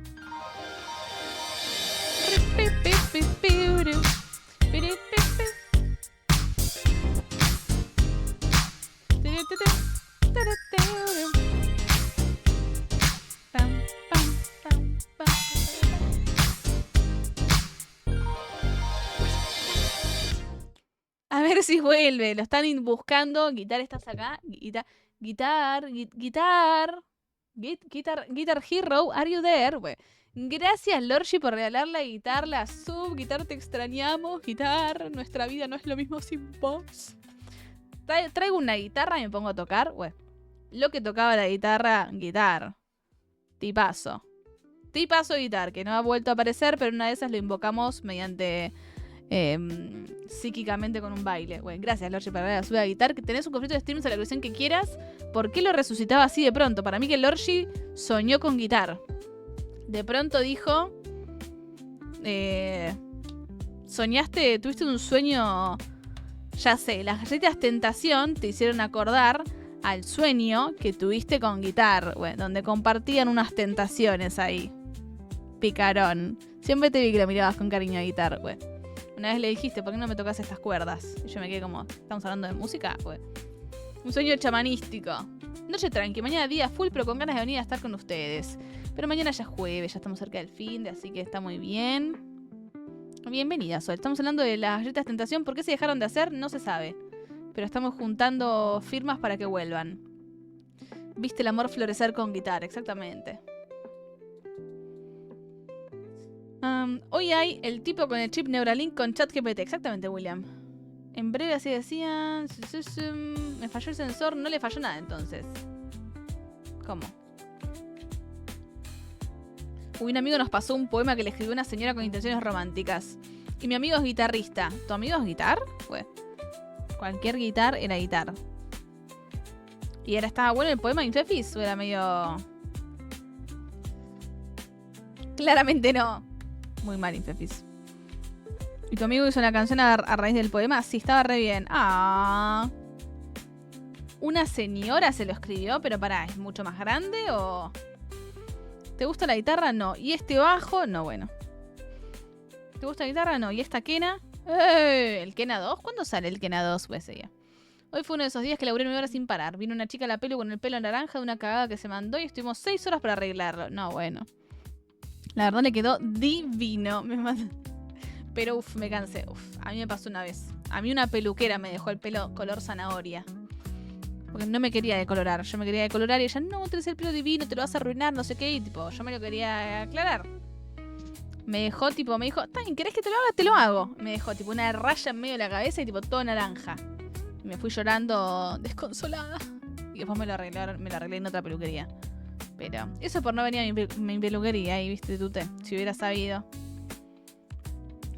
A ver si vuelve. Lo están buscando. Guitar, ¿estás acá? Guitar Hero, are you there? Bueno, gracias, Lorshi, por regalar la guitarra, la sub. Guitar, te extrañamos. Guitar, nuestra vida no es lo mismo sin vos. Traigo una guitarra y me pongo a tocar. Bueno, lo que tocaba la guitarra, Guitar. Tipazo. Tipazo Guitar, que no ha vuelto a aparecer, pero una de esas lo invocamos mediante... psíquicamente con un baile. Bueno, gracias, Lorshi, para la suya a Guitar. Que tenés un conflicto de streams a la colección que quieras. ¿Por qué lo resucitaba así de pronto? Para mí que Lorshi soñó con Guitar. De pronto dijo... soñaste, tuviste un sueño... Ya sé, las galletas tentación te hicieron acordar al sueño que tuviste con Guitar. Bueno, donde compartían unas tentaciones ahí. Picarón. Siempre te vi que lo mirabas con cariño a Guitar. Bueno. Una vez le dijiste, ¿por qué no me tocas estas cuerdas? Y yo me quedé como, ¿estamos hablando de música? Pues, un sueño chamanístico. Noche tranqui, mañana día full, pero con ganas de venir a estar con ustedes. Pero mañana ya es jueves, ya estamos cerca del fin de, así que está muy bien. Bienvenida, Sol. Estamos hablando de las galletas tentación. ¿Por qué se dejaron de hacer? No se sabe. Pero estamos juntando firmas para que vuelvan. Viste el amor florecer con Guitar, exactamente. Hoy hay el tipo con el chip Neuralink con ChatGPT. Exactamente, William. En breve así decían... Me falló el sensor. No le falló nada entonces. ¿Cómo? Un amigo nos pasó un poema que le escribió una señora con intenciones románticas. Y mi amigo es guitarrista. ¿Tu amigo es guitar? Pues, cualquier guitar era guitar. ¿Y ahora estaba bueno el poema Infefis? ¿O era medio...? Claramente no. Muy mal, Infefis. ¿Y tu amigo hizo una canción a raíz del poema? Sí, estaba re bien. Ah. Una señora se lo escribió, pero pará, ¿es mucho más grande o...? ¿Te gusta la guitarra? No. ¿Y este bajo? No, bueno. ¿Te gusta la guitarra? No. ¿Y esta quena? ¿El Kena 2? ¿Cuándo sale el Kena 2? Pues ella. Hoy fue uno de esos días que laburé 9 horas sin parar. Vino una chica a la pelu con el pelo naranja de una cagada que se mandó y estuvimos 6 horas para arreglarlo. No, bueno. La verdad le quedó divino. Pero me cansé. A mí me pasó una vez. A mí una peluquera me dejó el pelo color zanahoria. Porque no me quería decolorar. Yo me quería decolorar y ella, no, tenés el pelo divino, te lo vas a arruinar, no sé qué. Y tipo, yo me lo quería aclarar. Me dejó, tipo, me dijo, ¿está bien? ¿Querés que te lo haga? Te lo hago. Me dejó, tipo, una raya en medio de la cabeza y, tipo, todo naranja. Y me fui llorando desconsolada. Y después me lo arreglé en otra peluquería. Pero eso por no venir a mi peluquería. Y viste, tú si hubiera sabido.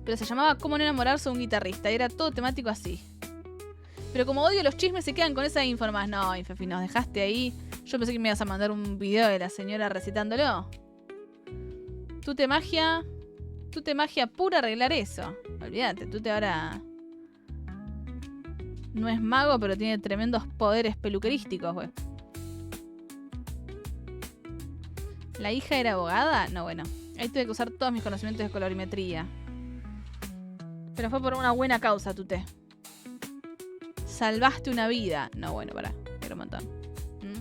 Pero se llamaba Cómo no enamorarse de un guitarrista. Y era todo temático así. Pero como odio los chismes, se quedan con esa info nomás. No, Infefi, nos dejaste ahí. Yo pensé que me ibas a mandar un video de la señora recitándolo. Tú te magia pura arreglar eso. Olvídate, tú te ahora... No es mago, pero tiene tremendos poderes peluquerísticos, güey. ¿La hija era abogada? No, bueno. Ahí tuve que usar todos mis conocimientos de colorimetría. Pero fue por una buena causa, Tute. Salvaste una vida. No, bueno, pará. Era un montón.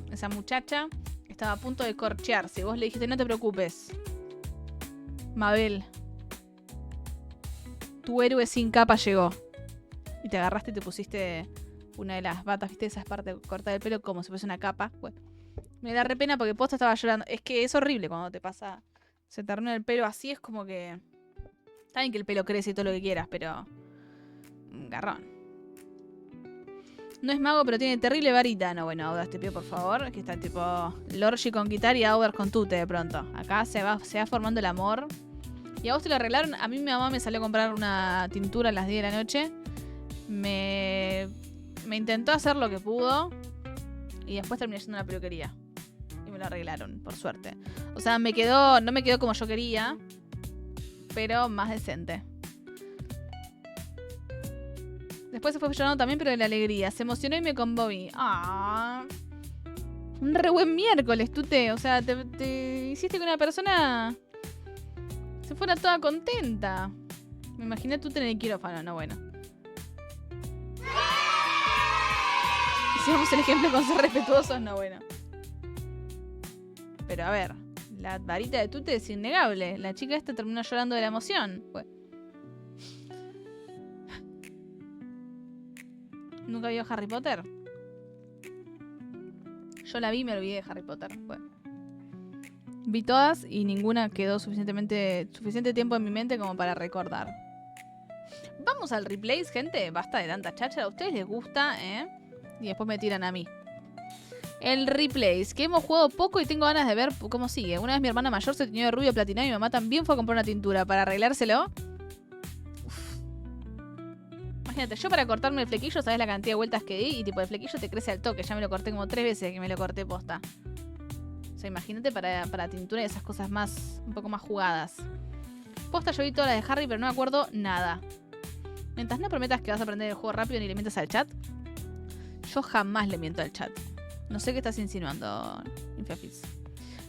Esa muchacha estaba a punto de corchearse. Vos le dijiste, no te preocupes. Mabel. Tu héroe sin capa llegó. Y te agarraste y te pusiste una de las batas, ¿viste? Esa parte corta del pelo como si fuese una capa. Bueno, me da re pena porque posta estaba llorando. Es que es horrible cuando te pasa... Se te arruina el pelo así, es como que... Está bien que el pelo crece y todo lo que quieras, pero... Garrón. No es mago, pero tiene terrible varita. No, bueno, Audas, te pido por favor. Aquí está tipo... Lorshi con guitarra y Audas con Tute de pronto. Acá se va formando el amor. ¿Y a vos te lo arreglaron? A mí mi mamá me salió a comprar una tintura a las 10 de la noche. Me intentó hacer lo que pudo. Y después terminé yendo a una peluquería. Y me lo arreglaron, por suerte. O sea, no me quedó como yo quería. Pero más decente. Después se fue llorando también, pero de la alegría. Se emocionó y me conmoví. ¡Ah! Un re buen miércoles, Tute. O sea, te hiciste que una persona se fuera toda contenta. Me imaginé Tute en el quirófano. No, bueno. Hicimos el ejemplo con ser respetuosos. No, bueno. Pero a ver, la varita de Tute es innegable. La chica esta terminó llorando de la emoción. Bueno. ¿Nunca vio Harry Potter? Yo la vi y me olvidé de Harry Potter. Bueno. Vi todas y ninguna quedó suficiente tiempo en mi mente como para recordar. Vamos al replays, gente. Basta de tanta cháchara. A ustedes les gusta, ¿eh? Y después me tiran a mí. El replays, que hemos jugado poco y tengo ganas de ver cómo sigue. Una vez mi hermana mayor se teñió de rubio platinado y mi mamá también fue a comprar una tintura para arreglárselo. Imagínate, yo para cortarme el flequillo, ¿sabes la cantidad de vueltas que di? Y tipo, el flequillo te crece al toque. Ya me lo corté como 3 veces que me lo corté posta. O sea, imagínate para tintura y esas cosas más, un poco más jugadas. Posta, yo vi todas las de Harry, pero no me acuerdo nada. Mientras no prometas que vas a aprender el juego rápido ni le mientas al chat, yo jamás le miento al chat. No sé qué estás insinuando, Infefis.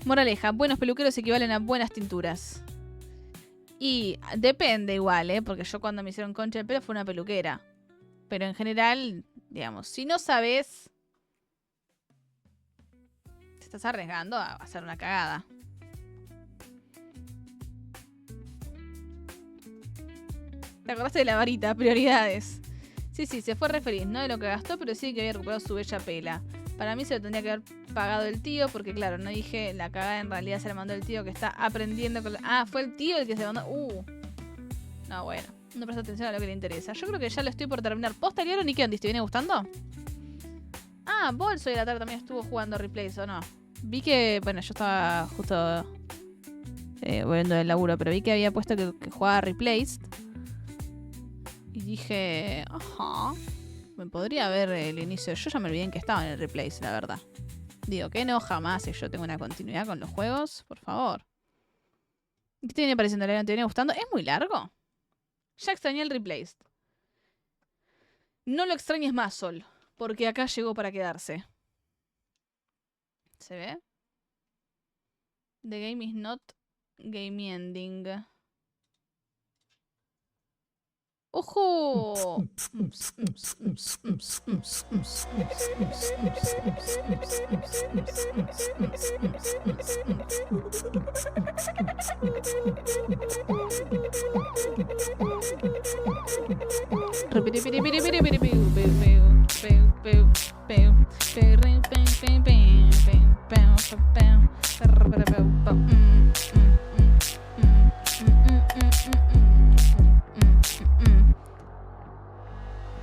Moraleja, buenos peluqueros equivalen a buenas tinturas. Y depende igual, porque yo cuando me hicieron concha de pelo fue una peluquera. Pero en general, digamos, si no sabes, te estás arriesgando a hacer una cagada. ¿Te acordaste de la varita? Prioridades. Sí, se fue re feliz, no de lo que gastó, pero sí que había recuperado su bella pela. Para mí se lo tendría que haber pagado el tío, porque claro, no dije la cagada, en realidad se la mandó el tío que está aprendiendo con Ah, fue el tío el que se mandó. No, bueno, no presta atención a lo que le interesa. Yo creo que ya lo estoy por terminar. ¿Posta, Lioro, ni qué onda? ¿Te viene gustando? Ah, Bolso de la tarde también estuvo jugando replays, ¿o no? Vi que, bueno, yo estaba justo volviendo del laburo, pero vi que había puesto que jugaba replays. Y dije, ajá, me podría ver el inicio. Yo ya me olvidé en que estaba en el replays, la verdad. Digo, que no, jamás si yo tengo una continuidad con los juegos, por favor. ¿Qué te viene pareciendo, León? ¿Te viene gustando? ¿Es muy largo? Ya extrañé el replays. No lo extrañes más, Sol, porque acá llegó para quedarse. ¿Se ve? The game is not game ending. ¡Ojo!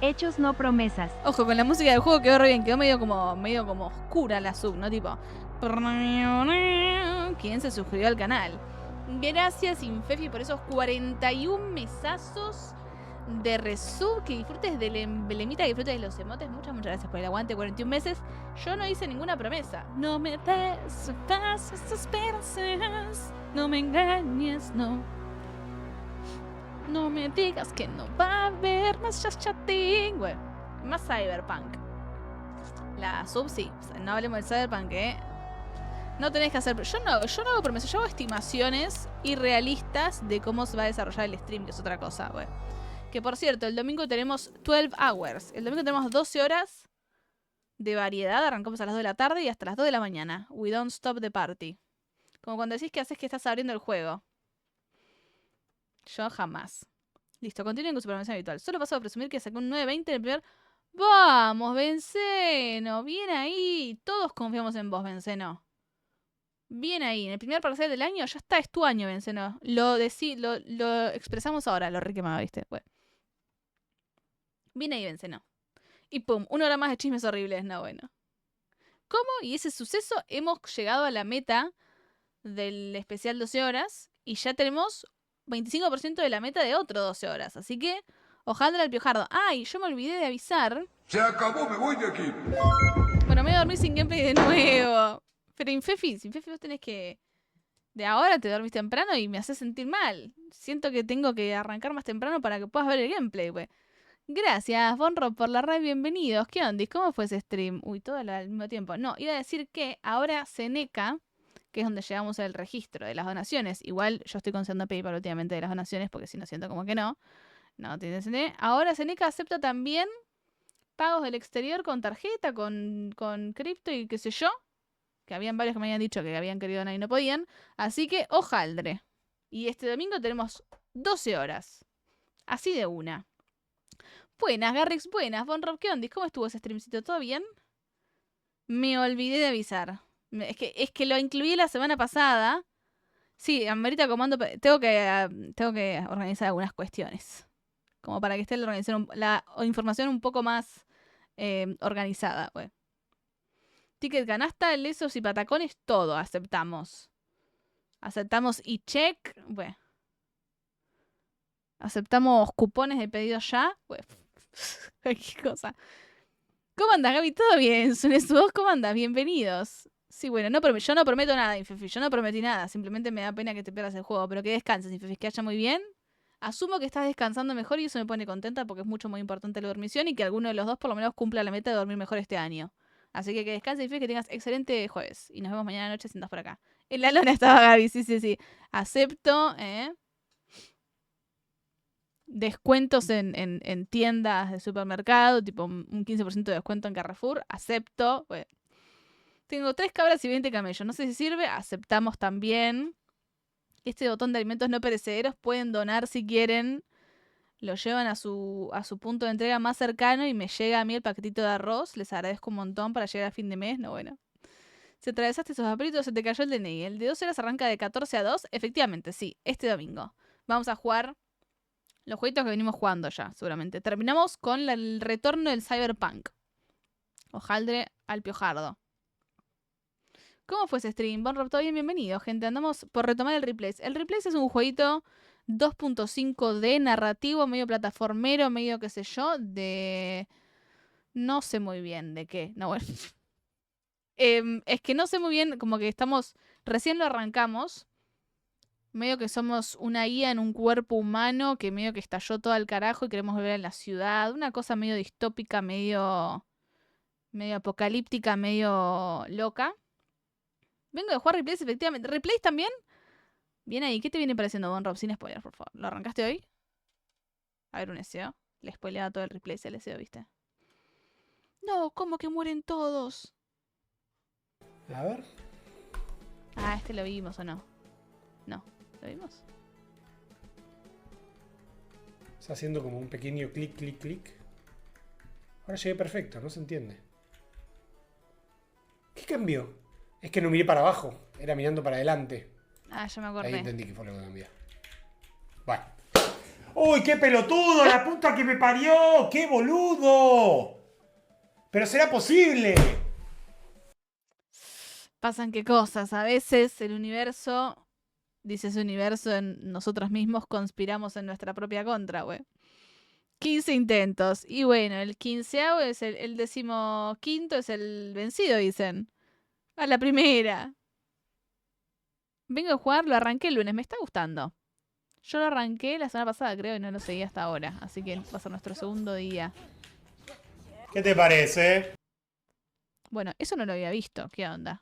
Hechos, no promesas. Ojo, con la música del juego quedó re bien. Quedó medio como oscura la sub, ¿no? Tipo... ¿Quién se suscribió al canal? Gracias, Infefi, por esos 41 mesazos de resub. Que disfrutes del emblemita, que disfrutes de los emotes. Muchas gracias por el aguante. 41 meses. Yo no hice ninguna promesa. No me des falsas esperanzas. No me engañes, no. No me digas que no va a haber más chatting. Bueno, más Cyberpunk. La sub sí. O sea, no hablemos del Cyberpunk, No tenés que hacer... Yo no hago promesas. Yo hago estimaciones irrealistas de cómo se va a desarrollar el stream, que es otra cosa. Bueno. Que por cierto, el domingo tenemos 12 hours. El domingo tenemos 12 horas de variedad. Arrancamos a las 2 de la tarde y hasta las 2 de la mañana. We don't stop the party. Como cuando decís que haces que estás abriendo el juego. Yo jamás. Listo, continúen con su programación habitual. Solo paso a presumir que sacó un 920 en el primer... ¡Vamos, Venceno! Bien ahí. Todos confiamos en vos, Venceno. Bien ahí. En el primer parcial del año ya está. Es tu año, Venceno. Lo expresamos ahora. Lo requemaba, ¿viste? Bueno. Bien ahí, Venceno. Y pum, 1 hora más de chismes horribles. No, bueno. ¿Cómo? Y ese suceso hemos llegado a la meta del especial 12 horas. Y ya tenemos 25% de la meta de otro 12 horas. Así que, ojalá al piojardo. ¡Ay! Yo me olvidé de avisar. Se acabó, me voy de aquí. Bueno, me voy a dormir sin gameplay de nuevo. Pero Infefi, vos tenés que... De ahora te dormís temprano y me haces sentir mal. Siento que tengo que arrancar más temprano para que puedas ver el gameplay, güey. Gracias, Bonro, por la red, bienvenidos. ¿Qué onda? ¿Cómo fue ese stream? Uy, todo al mismo tiempo. No, iba a decir que ahora Seneca, que es donde llegamos al registro de las donaciones. Igual yo estoy considerando PayPal últimamente de las donaciones porque si no siento como que no. No tiene sentido. Ahora Seneca acepta también pagos del exterior con tarjeta, con cripto y qué sé yo. Que habían varios que me habían dicho que habían querido donar y no podían. Así que, ojaldre. Y este domingo tenemos 12 horas. Así de una. Buenas, Garrix, buenas. Von Rob, ¿qué onda? ¿Cómo estuvo ese streamcito? ¿Todo bien? Me olvidé de avisar. Es que lo incluí la semana pasada. Sí, amerita comando. Tengo que organizar algunas cuestiones. Como para que esté la información un poco más organizada. Bueno. Ticket canasta, lesos y patacones, todo aceptamos. Aceptamos y check. Bueno. Aceptamos cupones de pedido ya. Bueno. Cualquier cosa. ¿Cómo andas, Gaby? ¿Todo bien? ¿Vos cómo andas? Bienvenidos. Sí, bueno, yo no prometo nada, Infefi. Yo no prometí nada. Simplemente me da pena que te pierdas el juego. Pero que descanses, Infefi. Que haya muy bien. Asumo que estás descansando mejor y eso me pone contenta porque es mucho muy importante la dormición y que alguno de los dos por lo menos cumpla la meta de dormir mejor este año. Así que descanses, Infefi, que tengas excelente jueves. Y nos vemos mañana noche si estás por acá. En la lona estaba Gaby, sí. Acepto, descuentos en tiendas de supermercado, tipo un 15% de descuento en Carrefour, acepto. Bueno, tengo 3 cabras y 20 camellos, no sé si sirve, aceptamos también. Este botón de alimentos no perecederos pueden donar si quieren, lo llevan a su punto de entrega más cercano y me llega a mí el paquetito de arroz, les agradezco un montón para llegar a fin de mes, no bueno. Si atravesaste esos aprietos, se te cayó el DNI, el de 2 horas arranca de 14 a 2, efectivamente, sí, este domingo. Vamos a jugar los jueguitos que venimos jugando ya, seguramente. Terminamos con el retorno del Cyberpunk. Ojaldre al piojardo. ¿Cómo fue ese stream? Bon Rob, todo bien, bienvenido, gente. Andamos por retomar el Replace. El Replace es un jueguito 2.5D narrativo, medio plataformero, medio qué sé yo, de... No sé muy bien de qué. No, bueno. Es que no sé muy bien, como que estamos... Recién lo arrancamos. Medio que somos una IA en un cuerpo humano que medio que estalló todo al carajo y queremos volver a la ciudad. Una cosa medio distópica, medio apocalíptica, medio loca. Vengo de jugar Replays, efectivamente. ¿Replays también? Bien ahí. ¿Qué te viene pareciendo, Bon Rob? Sin spoilers, por favor. ¿Lo arrancaste hoy? A ver, un SEO. Le spoileaba todo el Replays el SEO, ¿viste? No, ¿cómo que mueren todos? A ver. Ah, ¿este lo vimos o no? No. ¿Lo vimos? Está haciendo como un pequeño clic, clic, clic. Ahora llegué perfecto, no se entiende. ¿Qué cambió? Es que no miré para abajo, era mirando para adelante. Ah, ya me acordé. Ahí entendí que fue lo que cambió. Bueno. ¡Uy, qué pelotudo! ¡La puta que me parió! ¡Qué boludo! ¡Pero será posible! Pasan qué cosas. A veces el universo... Dice ese universo, en nosotros mismos conspiramos en nuestra propia contra, güey. 15 intentos. Y bueno, el 15º es el 15º es el vencido, dicen. A la primera. Vengo a jugar, lo arranqué el lunes, me está gustando. Yo lo arranqué la semana pasada, creo, y no lo seguí hasta ahora. Así que va a ser nuestro segundo día. ¿Qué te parece? Bueno, eso no lo había visto. ¿Qué onda?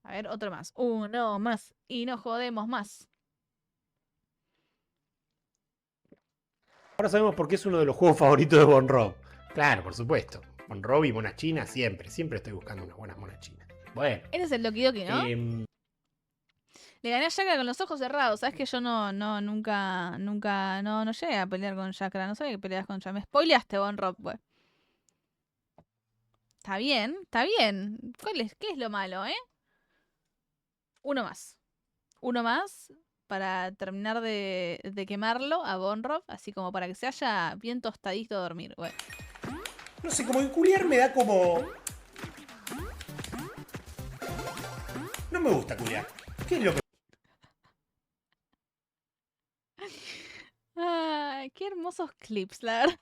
A ver, otro más. Uno más. Y no jodemos más. Ahora sabemos por qué es uno de los juegos favoritos de Bon Rob. Claro, por supuesto. Bon Rob y monas chinas siempre. Siempre estoy buscando unas buenas monas chinas. Bueno. Eres el Doki Doki, ¿no? Le gané a Yakra con los ojos cerrados. ¿Sabes que yo nunca llegué a pelear con Yakra? No sabía que peleas con Yakra. Me spoileaste, Bon Rob, güey. Está bien, está bien. ¿Qué es lo malo, Uno más para terminar de quemarlo a Bon Rob, así como para que se haya bien tostadito a dormir. Bueno. No sé, como que culiar me da como... No me gusta culiar. ¿Qué es lo que... Qué hermosos clips, la verdad.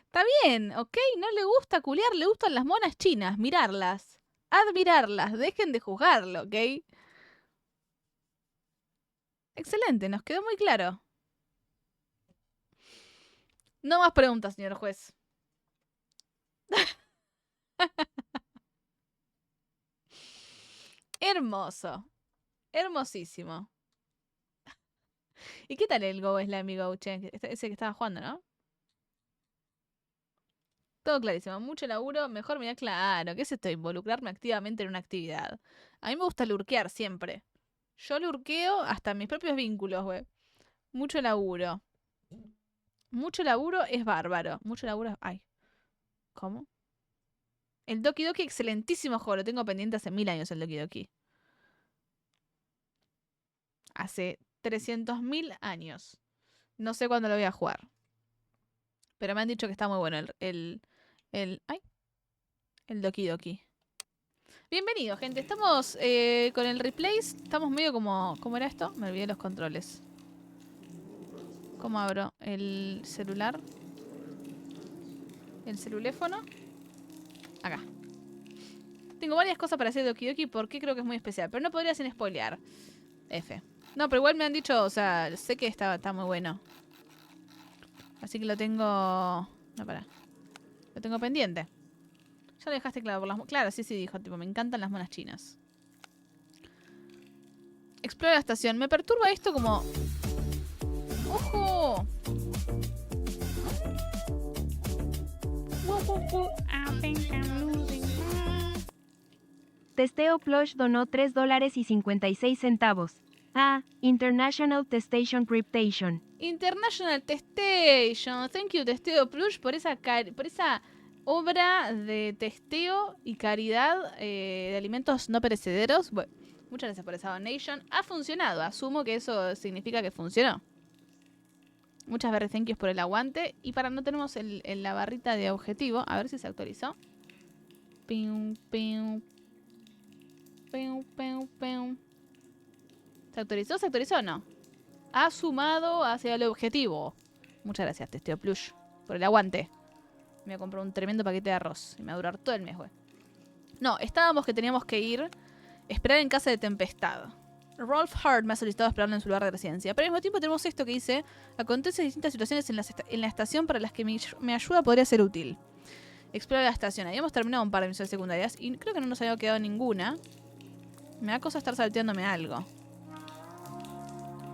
Está bien, ¿ok? No le gusta culiar, le gustan las monas chinas, mirarlas, admirarlas, dejen de juzgarlo, ¿ok? Excelente, nos quedó muy claro. No más preguntas, señor juez. Hermoso. Hermosísimo. ¿Y qué tal el Go Slimy Go, che? Ese que estaba jugando, ¿no? Todo clarísimo. Mucho laburo. Mejor mirar claro. ¿Qué es esto? Involucrarme activamente en una actividad. A mí me gusta lurkear siempre. Yo lurkeo hasta mis propios vínculos, güey. Mucho laburo. Mucho laburo es bárbaro. Mucho laburo es... Ay. ¿Cómo? El Doki Doki, excelentísimo juego. Lo tengo pendiente hace 1000 años el Doki Doki. Hace 300.000 años. No sé cuándo lo voy a jugar. Pero me han dicho que está muy bueno el Doki Doki. Bienvenido, gente. Estamos con el replace. Estamos medio como... ¿Cómo era esto? Me olvidé los controles. ¿Cómo abro el celular? El celuléfono. Acá. Tengo varias cosas para hacer Doki Doki porque creo que es muy especial. Pero no podría sin spoilear. F. No, pero igual me han dicho, o sea, sé que está muy bueno. Así que lo tengo... No, pará. Lo tengo pendiente. Ya lo dejaste claro por las... Claro, sí, dijo. Tipo, me encantan las monas chinas. Explora la estación. Me perturba esto como... ¡Ojo! Testeo Plush donó $3.56. Ah, International Testation Cryptation. International Testation. Thank you, Testeo Plush, por esa obra de testeo y caridad de alimentos no perecederos. Bueno, muchas gracias por esa donation. Ha funcionado. Asumo que eso significa que funcionó. Muchas veces thank yous por el aguante. Y para no tenemos la barrita de objetivo. A ver si se actualizó. Pium, pium. Pium, pium, pium. ¿Se actualizó? ¿Se actualizó o no? Ha sumado hacia el objetivo. Muchas gracias, Testeo Plush, por el aguante. Me voy a comprar un tremendo paquete de arroz. Y me va a durar todo el mes, güey. No, estábamos que teníamos que ir. Esperar en casa de Tempestad. Rolf Hart me ha solicitado esperarlo en su lugar de residencia. Pero al mismo tiempo tenemos esto que dice: acontece distintas situaciones en la estación para las que mi ayuda podría ser útil. Explora la estación. Habíamos terminado un par de misiones secundarias y creo que no nos había quedado ninguna. Me da cosa estar salteándome algo.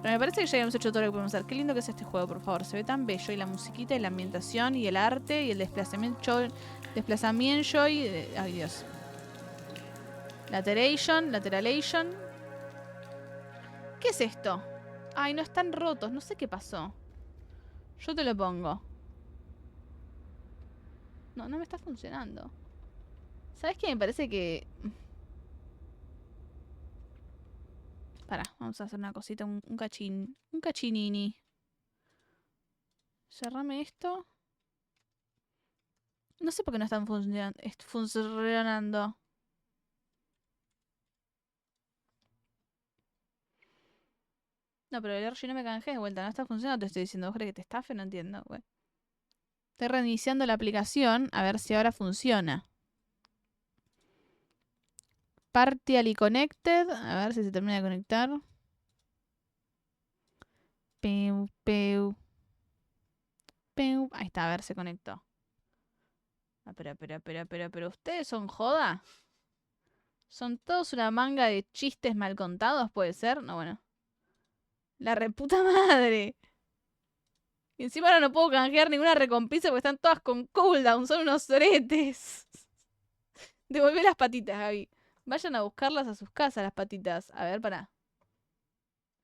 Pero me parece que ya habíamos hecho todo lo que podemos hacer. Qué lindo que es este juego, por favor. Se ve tan bello. Y la musiquita, y la ambientación, y el arte, y el desplazamiento y... Ay, Dios. Lateralation. ¿Qué es esto? Ay, no están rotos. No sé qué pasó. Yo te lo pongo. No me está funcionando. ¿Sabes qué? Me parece que... Pará, vamos a hacer una cosita, un cachinini. Cerrame esto. No sé por qué no están funcionando. No, pero el RG no me canjeé de vuelta. No está funcionando, te estoy diciendo. ¿Vos crees que te estafe? No entiendo, güey. Estoy reiniciando la aplicación a ver si ahora funciona. Partially connected. A ver si se termina de conectar. Peu. Ahí está, a ver, se conectó. Ah, pero ¿ustedes son joda? ¿Son todos una manga de chistes mal contados? ¿Puede ser? No, bueno. La reputa madre. Y encima ahora no puedo canjear ninguna recompensa porque están todas con cooldown. Son unos soretes. Devolvé las patitas, Gaby. Vayan a buscarlas a sus casas, las patitas. A ver, pará.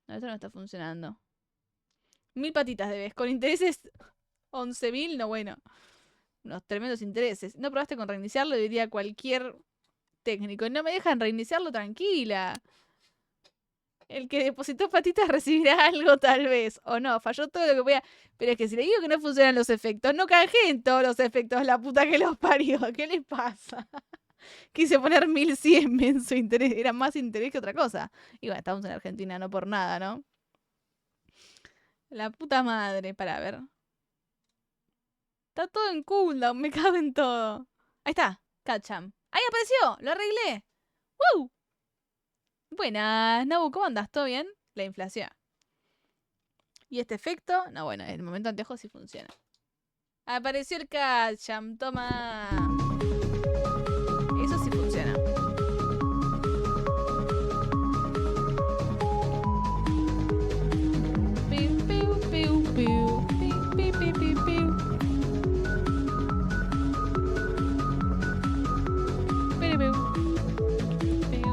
No, esto no está funcionando. 1000 patitas debes. Con intereses 11.000, no, bueno. Unos tremendos intereses. ¿No probaste con reiniciarlo? Diría cualquier técnico. No me dejan reiniciarlo, tranquila. El que depositó patitas recibirá algo tal vez. O no, falló todo lo que podía. Pero es que si le digo que no funcionan los efectos, no canjeen todos los efectos, la puta que los parió. ¿Qué les pasa? Quise poner 1100 en su interés. Era más interés que otra cosa. Y bueno, estamos en Argentina, no por nada, ¿no? La puta madre, para ver. Está todo en cooldown, me cago en todo. Ahí está, Catcham. ¡Ahí apareció! ¡Lo arreglé! ¡Woo! Buenas, Nabu, ¿cómo andas? ¿Todo bien? La inflación. ¿Y este efecto? No, bueno, en el momento anteojo sí funciona. Apareció el Catcham, toma. Eso sí funciona. Piu, piu, piu, piu. Piu, piu, piu, piu, piu. Piu, piu. Piu.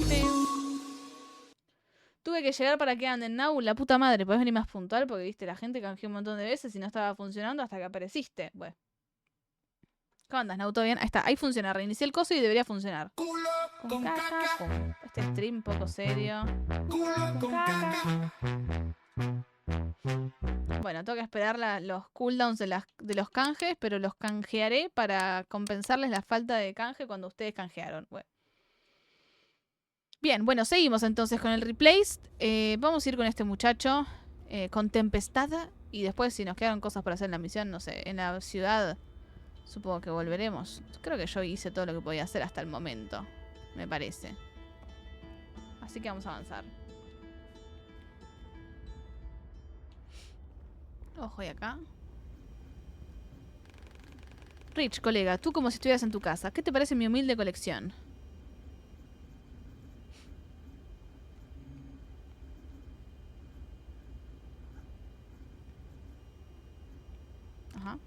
Piu. Tuve que llegar para que anden, Nau, la puta madre. Podés venir más puntual porque viste, la gente canjeó un montón de veces y no estaba funcionando hasta que apareciste. Bueno. ¿Cómo andas, Nau? ¿Todo bien? Ahí está, ahí funciona. Reinicié el coso y debería funcionar. Con caca, con este stream poco serio. Con caca. Bueno, tengo que esperar los cooldowns de los canjes, pero los canjearé para compensarles la falta de canje cuando ustedes canjearon. Bueno. Bien, bueno, seguimos entonces con el replace. Vamos a ir con este muchacho, con Tempestad. Y después, si nos quedaron cosas para hacer en la misión, no sé, en la ciudad, supongo que volveremos. Creo que yo hice todo lo que podía hacer hasta el momento, me parece. Así que vamos a avanzar. Ojo, y acá. Rich, colega, tú como si estuvieras en tu casa. ¿Qué te parece mi humilde colección? Ajá.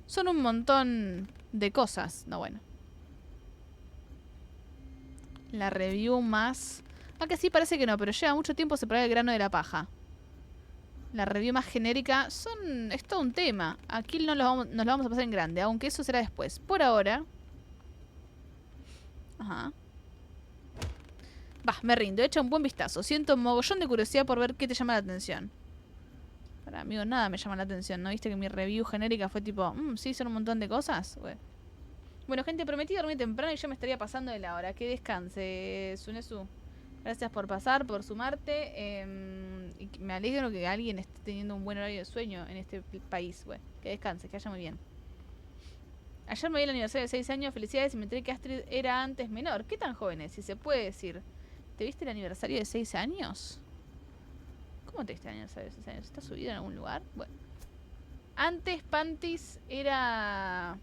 Son un montón de cosas. No, bueno. La review más... Ah, que sí, parece que no, pero lleva mucho tiempo separar el grano de la paja. La review más genérica es todo un tema. Aquí nos lo vamos a pasar en grande, aunque eso será después. Por ahora... Ajá. Va, me rindo. He hecho un buen vistazo. Siento un mogollón de curiosidad por ver qué te llama la atención. Para amigo, nada me llama la atención. ¿No viste que mi review genérica fue tipo... sí, son un montón de cosas? Bueno, gente, prometí dormir temprano y yo me estaría pasando de la hora. Que descanse, Sunesu. Gracias por pasar, por sumarte. Y me alegro que alguien esté teniendo un buen horario de sueño en este país. Que descanse, que vaya muy bien. Ayer me vi el aniversario de 6 años. Felicidades y me enteré que Astrid era antes menor. ¿Qué tan joven es? Si se puede decir. ¿Te viste el aniversario de 6 años? ¿Cómo te viste el aniversario de 6 años? ¿Está subido en algún lugar? Bueno. Antes Pantis era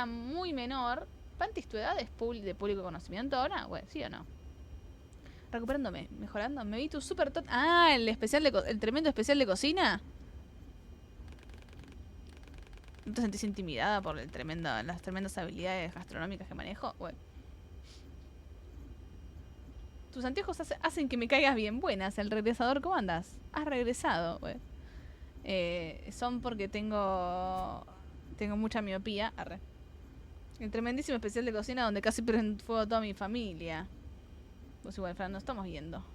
muy menor. ¿Pantis tu edad es de público conocimiento ahora? Bueno, ¿sí o no? Recuperándome, mejorando. Me vi tu super tot. Ah, el tremendo especial de cocina. ¿No te sentís intimidada por las tremendas habilidades gastronómicas que manejo? Bueno. Tus anteojos hacen que me caigas bien. Buenas, el regresador, ¿cómo andas? Has regresado, güey. Son porque tengo mucha miopía. Arre. El tremendísimo especial de cocina donde casi prende fuego toda mi familia. Pues igual, Fran, nos estamos viendo.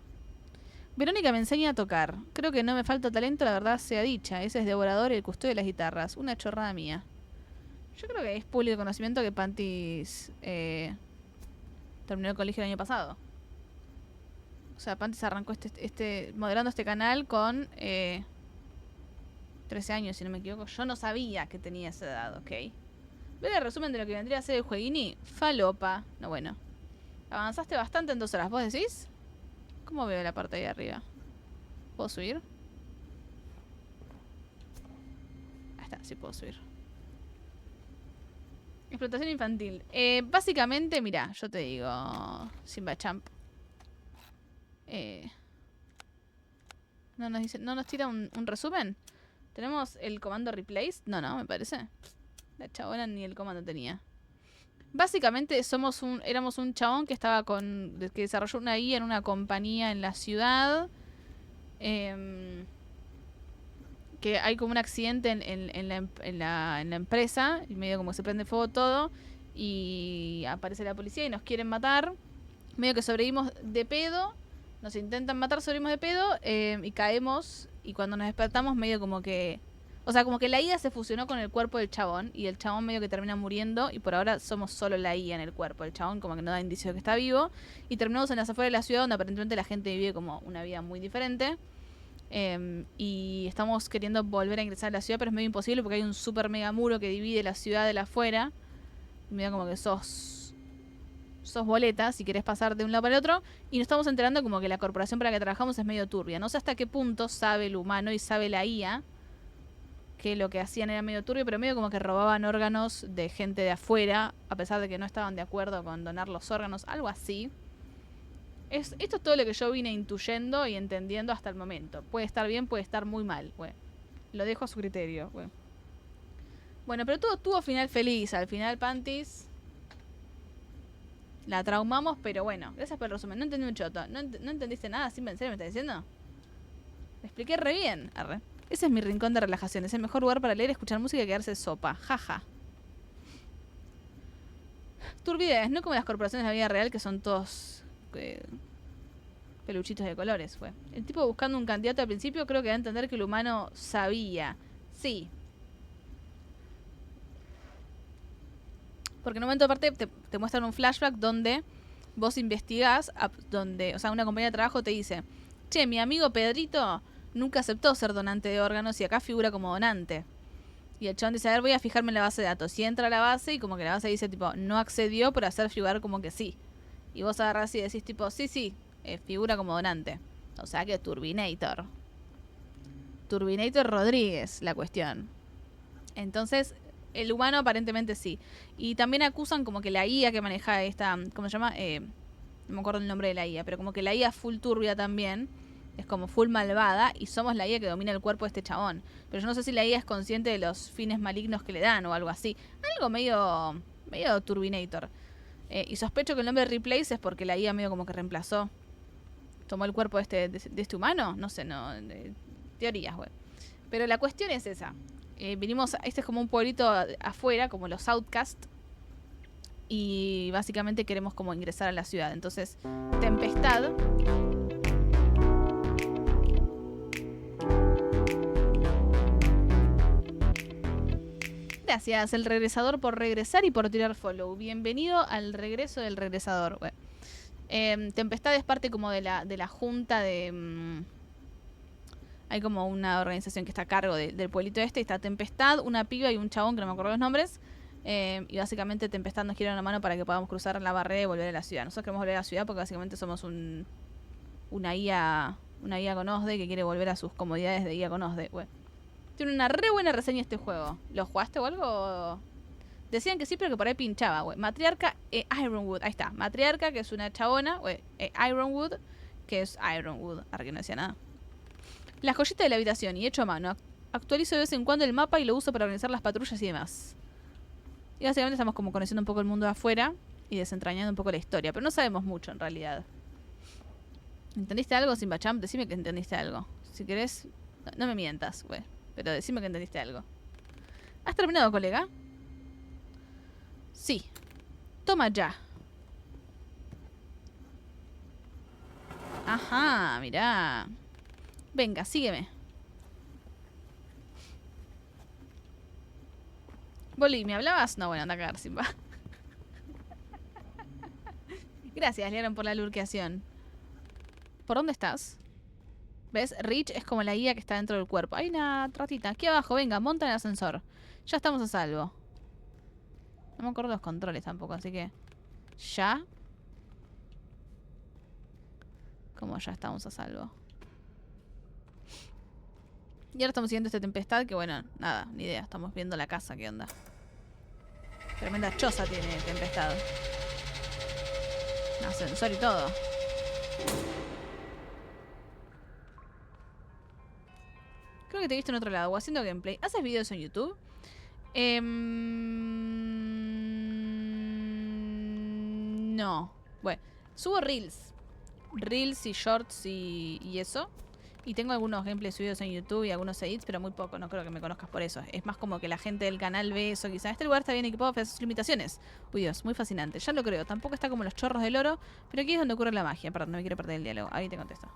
Verónica me enseña a tocar. Creo que no me falta talento, la verdad sea dicha. Ese es Devorador y el custodio de las guitarras. Una chorrada mía. Yo creo que es público de conocimiento que Pantis terminó el colegio el año pasado. O sea, Pantis arrancó moderando este canal con 13 años, si no me equivoco. Yo no sabía que tenía esa edad, ¿ok? Ver el resumen de lo que vendría a ser el jueguini. Falopa. No, bueno. Avanzaste bastante en 2 horas. ¿Vos decís? ¿Cómo veo la parte de ahí arriba? ¿Puedo subir? Ahí está, sí puedo subir. Explotación infantil. Básicamente, mira, yo te digo... Simba Champ. ¿No nos tira un resumen? ¿Tenemos el comando replace? No, me parece. La chabona ni el comando tenía. Básicamente éramos un chabón que estaba que desarrolló una IA en una compañía en la ciudad. Que hay como un accidente en la empresa. Y medio como que se prende fuego todo. Y aparece la policía y nos quieren matar. Medio que sobrevivimos de pedo. Nos intentan matar, sobrevivimos de pedo. Y caemos. Y cuando nos despertamos medio como que O sea, como que la IA se fusionó con el cuerpo del chabón y el chabón medio que termina muriendo y por ahora somos solo la IA en el cuerpo. El chabón como que no da indicios de que está vivo y terminamos en las afueras de la ciudad donde aparentemente la gente vive como una vida muy diferente. Y estamos queriendo volver a ingresar a la ciudad, pero es medio imposible porque hay un super mega muro que divide la ciudad de la afuera. Y medio como que sos boleta si querés pasar de un lado para el otro. Y nos estamos enterando como que la corporación para la que trabajamos es medio turbia. No sé hasta qué punto sabe el humano y sabe la IA que lo que hacían era medio turbio, pero medio como que robaban órganos de gente de afuera, a pesar de que no estaban de acuerdo con donar los órganos, algo así. Esto es todo lo que yo vine intuyendo y entendiendo hasta el momento. Puede estar bien, puede estar muy mal. Lo dejo a su criterio. Bueno, pero todo tuvo final feliz. Al final, Pantis la traumamos, pero bueno, gracias por el resumen. No entendí un choto. ¿No entendiste nada? ¿Sí, en serio me estás diciendo? Me expliqué re bien. Arre. Ese es mi rincón de relajación. Es el mejor lugar para leer, escuchar música y quedarse sopa. Jaja. Turbidez, no como las corporaciones de la vida real que son todos peluchitos de colores. El tipo buscando un candidato al principio creo que da a entender que el humano sabía. Sí. Porque en un momento aparte te muestran un flashback donde vos investigás, donde, o sea, una compañía de trabajo te dice, che, mi amigo Pedrito nunca aceptó ser donante de órganos y acá figura como donante. Y el chabón dice, a ver, voy a fijarme en la base de datos. Y entra a la base y como que la base dice, tipo, no accedió por hacer figurar como que sí. Y vos agarrás y decís, tipo, sí, figura como donante. O sea que Turbinator. Turbinator Rodríguez, la cuestión. Entonces, el humano aparentemente sí. Y también acusan como que la IA que maneja esta, ¿cómo se llama? No me acuerdo el nombre de la IA, pero como que la IA full turbia también. Es como full malvada y somos la IA que domina el cuerpo de este chabón. Pero yo no sé si la IA es consciente de los fines malignos que le dan o algo así. Algo medio Turbinator. Y sospecho que el nombre de Replace es porque la IA medio como que reemplazó. Tomó el cuerpo de este humano. No sé, no. Teorías, Pero la cuestión es esa. Vinimos, este es como un pueblito afuera, como los Outcasts. Y básicamente queremos como ingresar a la ciudad. Entonces, Tempestad... Gracias, el regresador, por regresar y por tirar follow. Bienvenido al regreso del regresador. Tempestad es parte como de la junta de... hay como una organización que está a cargo del pueblito este. Está Tempestad, una piba y un chabón que no me acuerdo los nombres. Y básicamente Tempestad nos quiere una mano para que podamos cruzar la barrera y volver a la ciudad. Nosotros queremos volver a la ciudad porque básicamente somos una IA con OSDE que quiere volver a sus comodidades de IA con OSDE. Tiene una re buena reseña este juego. ¿Lo jugaste o algo? Decían que sí, pero que por ahí pinchaba, Matriarca Ironwood. Ahí está. Matriarca, que es una chabona. Ironwood, que es Ironwood. Ahora que no decía nada. La joyita de la habitación y hecho a mano. Actualizo de vez en cuando el mapa y lo uso para organizar las patrullas y demás. Y básicamente estamos como conociendo un poco el mundo de afuera y desentrañando un poco la historia. Pero no sabemos mucho en realidad. ¿Entendiste algo, Simbachamp? Decime que entendiste algo. Si querés, no me mientas, pero decime que entendiste algo. ¿Has terminado, colega? Sí. Toma ya. Ajá, mirá. Venga, sígueme. Boli, ¿me hablabas? No, bueno, anda a cagar, Simba. Gracias, Learon, por la lurqueación. ¿Por dónde estás? ¿Ves? Rich es como la guía que está dentro del cuerpo. Hay una ratita. Aquí abajo, venga, monta en el ascensor. Ya estamos a salvo. No me acuerdo los controles tampoco, así que... ¿Ya? ¿Cómo ya estamos a salvo? Y ahora estamos siguiendo esta tempestad que, bueno, nada, ni idea. Estamos viendo la casa, ¿qué onda? Tremenda choza tiene Tempestad. Un ascensor y todo. Creo que te he visto en otro lado, o haciendo gameplay. ¿Haces videos en YouTube? No. Bueno, subo reels. Reels y shorts y eso. Y tengo algunos gameplays subidos en YouTube y algunos edits, pero muy poco. No creo que me conozcas por eso. Es más como que la gente del canal ve eso. Quizás este lugar está bien equipado, pero sus limitaciones. Uy, Dios, muy fascinante. Ya lo creo. Tampoco está como los chorros del oro, pero aquí es donde ocurre la magia. Perdón, no me quiero perder el diálogo. Ahí te contesto.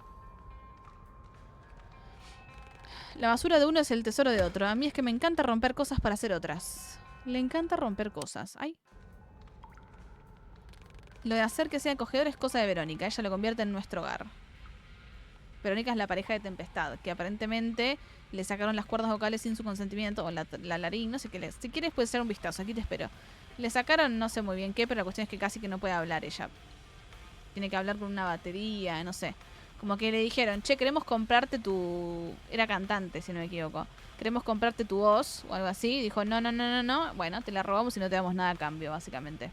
La basura de uno es el tesoro de otro. A mí es que me encanta romper cosas para hacer otras. Le encanta romper cosas. Ay. Lo de hacer que sea acogedor es cosa de Verónica. Ella lo convierte en nuestro hogar. Verónica es la pareja de Tempestad, que aparentemente le sacaron las cuerdas vocales sin su consentimiento, o la larín, no sé qué. Si quieres puedes echar un vistazo, aquí te espero. Le sacaron no sé muy bien qué, pero la cuestión es que casi que no puede hablar ella. Tiene que hablar con una batería, no sé. Como que le dijeron, che, queremos comprarte tu... Era cantante, si no me equivoco. Queremos comprarte tu voz, o algo así. Dijo, no. Bueno, te la robamos y no te damos nada a cambio, básicamente.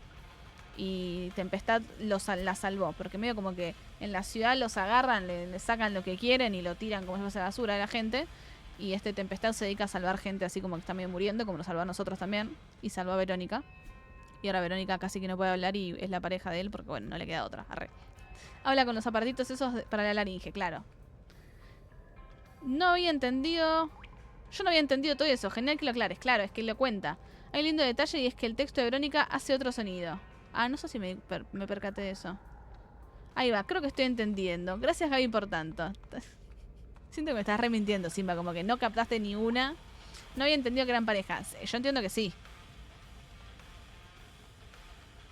Y Tempestad la salvó, porque medio como que en la ciudad los agarran, le sacan lo que quieren y lo tiran como si fuese basura a la gente. Y Tempestad se dedica a salvar gente así como que está medio muriendo, como nos salvó a nosotros también. Y salvó a Verónica. Y ahora Verónica casi que no puede hablar y es la pareja de él porque, bueno, no le queda otra. Arre. Habla con los aparatitos esos para la laringe, claro. No había entendido... Yo no había entendido todo eso. Genial que lo aclares. Claro, es que lo cuenta. Hay un lindo detalle y es que el texto de Verónica hace otro sonido. Ah, no sé si me percaté de eso. Ahí va, creo que estoy entendiendo. Gracias, Gaby, por tanto. Siento que me estás remintiendo, Simba. Como que no captaste ni una. No había entendido que eran parejas. Yo entiendo que sí.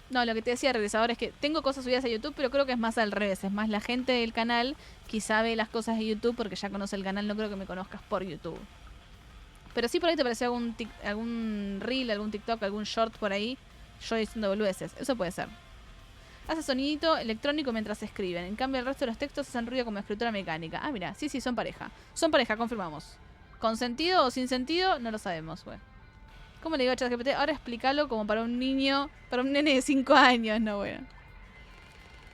No, lo que te decía, regresador, es que tengo cosas subidas a YouTube, pero creo que es más al revés. Es más la gente del canal quizá ve las cosas de YouTube porque ya conoce el canal. No creo que me conozcas por YouTube. Pero sí por ahí te apareció algún reel, algún TikTok, algún short por ahí. Yo diciendo boludeces. Eso puede ser. Hace sonidito electrónico mientras escriben. En cambio, el resto de los textos hacen ruido como escritura mecánica. Ah, mira. Sí, son pareja. Son pareja, confirmamos. ¿Con sentido o sin sentido? No lo sabemos, güey. ¿Cómo le digo a ChatGPT? Ahora explícalo como para un niño, para un nene de 5 años. No, bueno.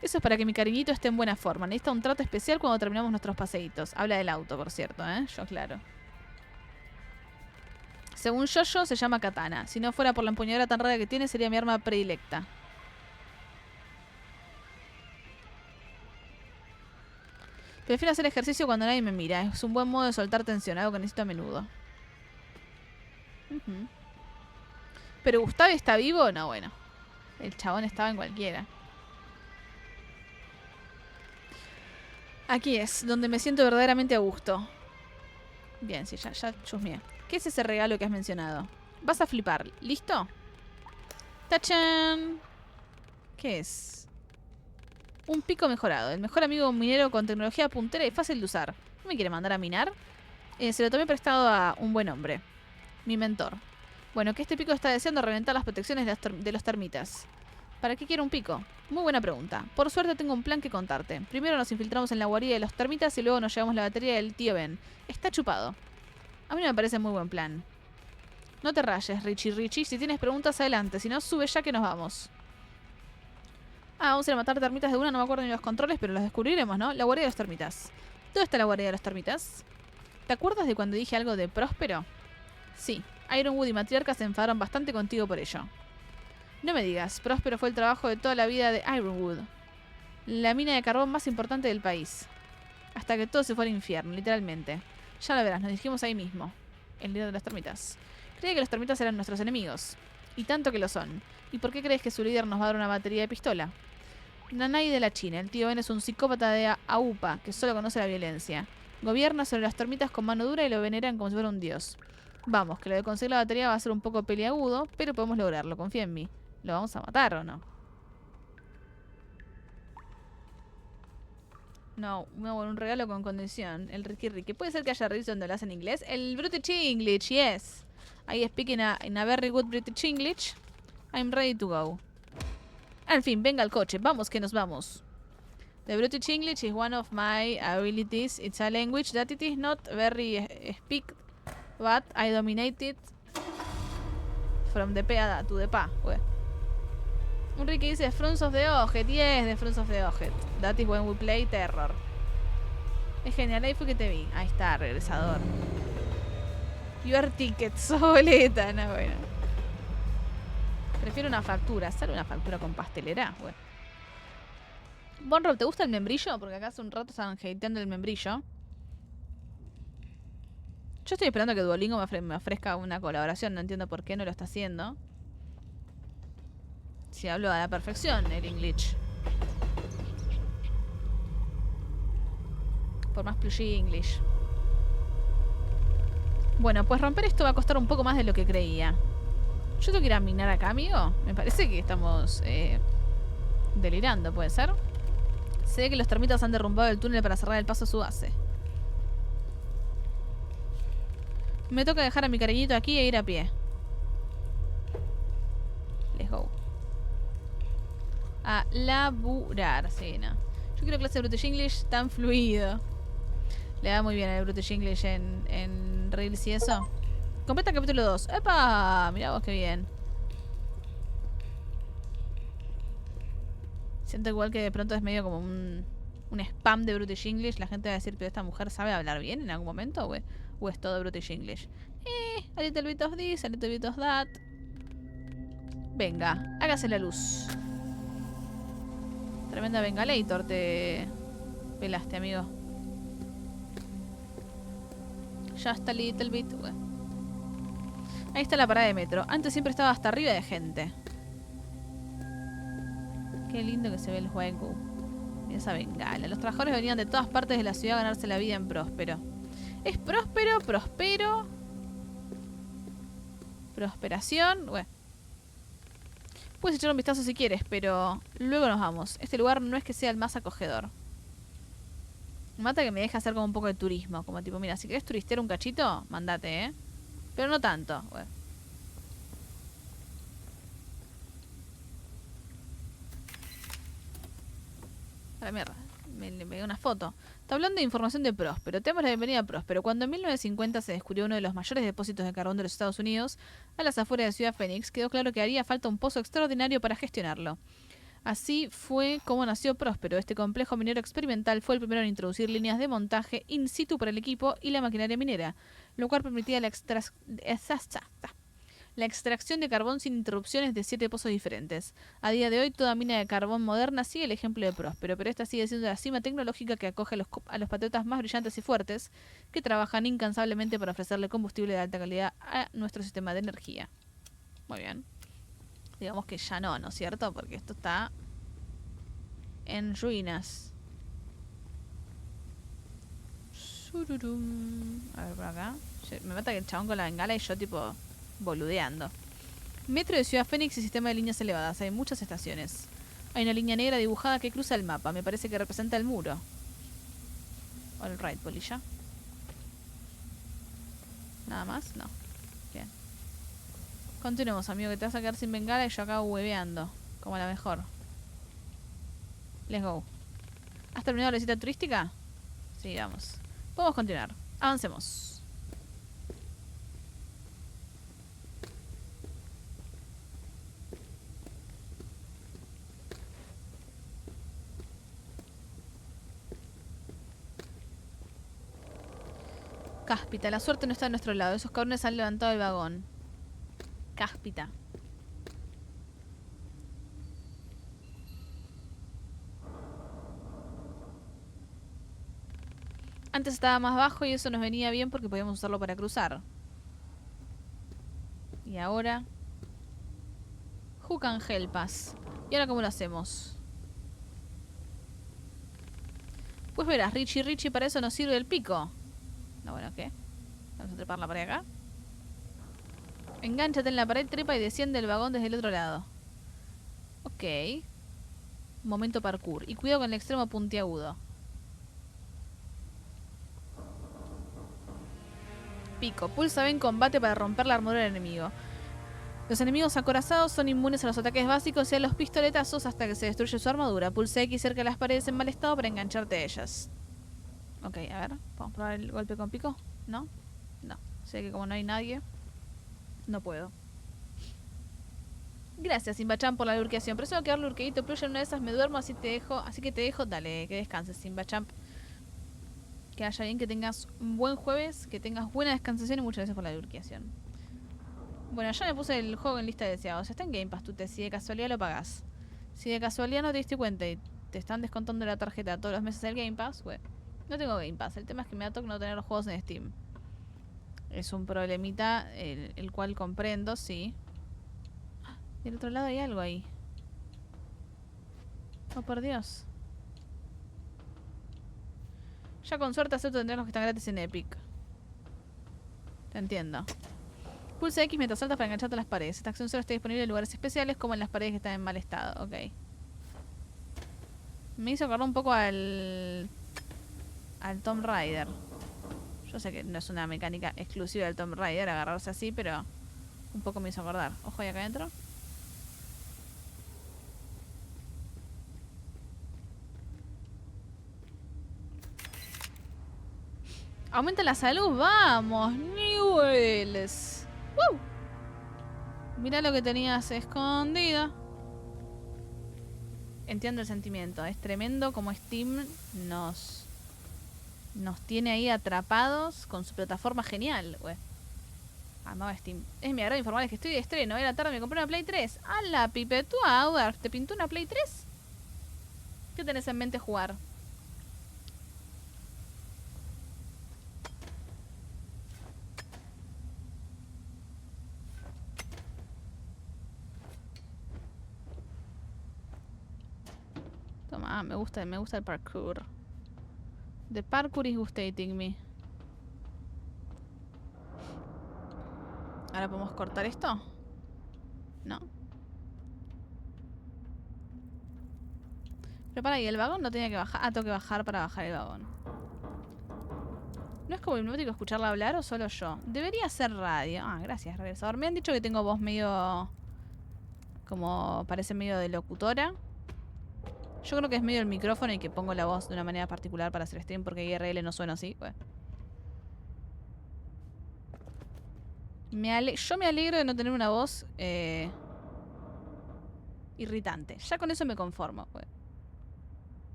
Eso es para que mi cariñito esté en buena forma. Necesita un trato especial cuando terminamos nuestros paseitos. Habla del auto, por cierto, ¿eh? Yo, claro. Según Yoyo, se llama Katana. Si no fuera por la empuñadura tan rara que tiene, sería mi arma predilecta. Prefiero hacer ejercicio cuando nadie me mira. Es un buen modo de soltar tensión, algo que necesito a menudo. ¿Pero Gustavo está vivo? No, bueno. El chabón estaba en cualquiera. Aquí es, donde me siento verdaderamente a gusto. Bien, sí, ya chusmeé. ¿Qué es ese regalo que has mencionado? Vas a flipar. ¿Listo? ¡Tachán! ¿Qué es? Un pico mejorado. El mejor amigo minero con tecnología puntera y fácil de usar. ¿No me quiere mandar a minar? Se lo tomé prestado a un buen hombre. Mi mentor. Bueno, que este pico está deseando reventar las protecciones de los termitas. ¿Para qué quiero un pico? Muy buena pregunta. Por suerte tengo un plan que contarte. Primero nos infiltramos en la guarida de los termitas y luego nos llevamos la batería del tío Ben. Está chupado. A mí me parece muy buen plan. No te rayes, Richie. Si tienes preguntas, adelante. Si no, sube ya que nos vamos. Ah, vamos a ir a matar termitas de una. No me acuerdo ni los controles, pero los descubriremos, ¿no? La guarida de los termitas. ¿Dónde está la guarida de los termitas? ¿Te acuerdas de cuando dije algo de Próspero? Sí. Ironwood y Matriarca se enfadaron bastante contigo por ello. No me digas. Próspero fue el trabajo de toda la vida de Ironwood. La mina de carbón más importante del país. Hasta que todo se fue al infierno, literalmente. Ya lo verás, nos dijimos ahí mismo. El líder de los termitas. Creía que los termitas eran nuestros enemigos. Y tanto que lo son. ¿Y por qué crees que su líder nos va a dar una batería de pistola? Nanai de la China. El tío Ben es un psicópata de AUPA que solo conoce la violencia. Gobierna sobre las termitas con mano dura y lo veneran como si fuera un dios. Vamos, que lo de conseguir la batería va a ser un poco peliagudo, pero podemos lograrlo, confía en mí. ¿Lo vamos a matar o no? No, un regalo con condición. El Ricky. ¿Puede ser que haya revisto donde lo hacen en inglés? El British English, yes. I speak in a very good British English. I'm ready to go. En fin, venga al coche. Vamos, que nos vamos. The British English is one of my abilities. It's a language that it is not very speak, but I dominate it from the P to the Pa. Un Ricky dice Fronts of the Ojet. Yes, de Fronts of the Ojet. That is when we play Terror. Es genial, ahí fue que te vi. Ahí está, regresador. Your ticket, soleta. No, bueno. Prefiero una factura. ¿Sale una factura con pastelera? Bueno. Bonrob, ¿te gusta el membrillo? Porque acá hace un rato estaban hateando el membrillo. Yo estoy esperando que Duolingo me ofrezca una colaboración. No entiendo por qué no lo está haciendo. Si hablo a la perfección el English. Por más plushy English. Bueno, pues romper esto va a costar un poco más de lo que creía. ¿Yo tengo que ir a minar acá, amigo? Me parece que estamos delirando, ¿puede ser? Se ve que los termitas han derrumbado el túnel para cerrar el paso a su base. Me toca dejar a mi cariñito aquí e ir a pie. Let's go. A laburar, sí, no. Yo quiero clase de British English tan fluido. Le da muy bien el British English en Reels y eso. Completa capítulo 2. ¡Epa! Mirá vos qué bien. Siento igual que de pronto es medio como un spam de British English. La gente va a decir, pero esta mujer sabe hablar bien en algún momento, o es todo British English. A little bit of this, a little bit of that. Venga, hágase la luz. Tremenda Bengalator te pelaste, amigo. Just a little bit. Ahí está la parada de metro. Antes siempre estaba hasta arriba de gente. Qué lindo que se ve el juego. Mira esa bengala. Los trabajadores venían de todas partes de la ciudad a ganarse la vida en Próspero. Es próspero, prospero. Prosperación. Bueno. Puedes echar un vistazo si quieres, pero luego nos vamos. Este lugar no es que sea el más acogedor. Me mata que me deja hacer como un poco de turismo. Como tipo, mira, si querés turistear un cachito, mandate, ¿eh? Pero no tanto. Bueno. A la mierda. Me dio una foto. Tablón de información de Próspero. Te damos la bienvenida a Próspero. Cuando en 1950 se descubrió uno de los mayores depósitos de carbón de los Estados Unidos, a las afueras de Ciudad Phoenix, quedó claro que haría falta un pozo extraordinario para gestionarlo. Así fue como nació Próspero. Este complejo minero experimental fue el primero en introducir líneas de montaje in situ para el equipo y la maquinaria minera, lo cual permitía la extracción de carbón sin interrupciones de 7 pozos diferentes. A día de hoy, toda mina de carbón moderna sigue el ejemplo de Próspero, pero esta sigue siendo la cima tecnológica que acoge a los patriotas más brillantes y fuertes, que trabajan incansablemente para ofrecerle combustible de alta calidad a nuestro sistema de energía. Muy bien. Digamos que ya no, ¿no es cierto? Porque esto está en ruinas. A ver, por acá. Me mata que el chabón con la bengala y yo tipo boludeando. Metro de Ciudad Phoenix y sistema de líneas elevadas. Hay muchas estaciones. Hay una línea negra dibujada que cruza el mapa. Me parece que representa el muro. All right, polilla. ¿Nada más? No. Bien. Continuemos, amigo, que te vas a quedar sin bengala y yo acá hueveando. Como la mejor. Let's go. ¿Has terminado la visita turística? Sí, vamos. Podemos continuar. Avancemos. Cáspita, la suerte no está a nuestro lado. Esos cabrones han levantado el vagón. Cáspita. Antes estaba más bajo y eso nos venía bien porque podíamos usarlo para cruzar. Y ahora... Who can help us? ¿Y ahora cómo lo hacemos? Pues verás, Richie, para eso nos sirve el pico. No, bueno, ¿qué? Vamos a trepar la pared acá. Engánchate en la pared, trepa y desciende el vagón desde el otro lado. Ok. Momento parkour. Y cuidado con el extremo puntiagudo. Pico. Pulsa B en combate para romper la armadura del enemigo. Los enemigos acorazados son inmunes a los ataques básicos y a los pistoletazos hasta que se destruye su armadura. Pulsa X cerca de las paredes en mal estado para engancharte a ellas. Ok, a ver. ¿Vamos a probar el golpe con pico? ¿No? No. Sé que como no hay nadie, no puedo. Gracias, Simbachan, por la lurqueación. Pero tengo que dar lurqueadito, pero ya en una de esas me duermo, así que te dejo. Dale, que descanses, Simbachan. Que haya bien, que tengas un buen jueves, que tengas buena descansación y muchas gracias por la lurqueación. Bueno, ya me puse el juego en lista de deseados. Está en Game Pass, tú si de casualidad lo pagás. Si de casualidad no te diste cuenta y te están descontando la tarjeta todos los meses del Game Pass, bueno, no tengo Game Pass. El tema es que me da toque no tener los juegos en Steam. Es un problemita el cual comprendo, sí. Del otro lado hay algo ahí. Oh, por Dios. Ya con suerte acepto tener los que están gratis en Epic. Te entiendo. Pulsa X mientras saltas para engancharte a las paredes. Esta acción solo está disponible en lugares especiales como en las paredes que están en mal estado. Ok. Me hizo acordar un poco al Tomb Raider. Yo sé que no es una mecánica exclusiva del Tomb Raider agarrarse así, pero un poco me hizo acordar. Ojo ahí acá adentro. Aumenta la salud, vamos, Newells. ¡Woo! Mira lo que tenías escondido. Entiendo el sentimiento. Es tremendo como Steam nos tiene ahí atrapados con su plataforma genial. Amaba Steam. Es mi agrado informarles que estoy de estreno. Hoy a la tarde me compré una Play 3. ¡Hala, Pipe! ¿Tú, Audar, te pintó una Play 3? ¿Qué tenés en mente jugar? Toma, me gusta el parkour. The parkour is gustating me. ¿Ahora podemos cortar esto? No. Pero para ahí, el vagón no tenía que bajar. Ah, tengo que bajar para bajar el vagón. ¿No es como hipnótico escucharla hablar o solo yo? Debería ser radio. Ah, gracias, regresador. Me han dicho que tengo voz medio... como parece medio de locutora. Yo creo que es medio el micrófono y que pongo la voz de una manera particular para hacer stream porque IRL no suena así. Bueno. Yo me alegro de no tener una voz irritante. Ya con eso me conformo. Bueno.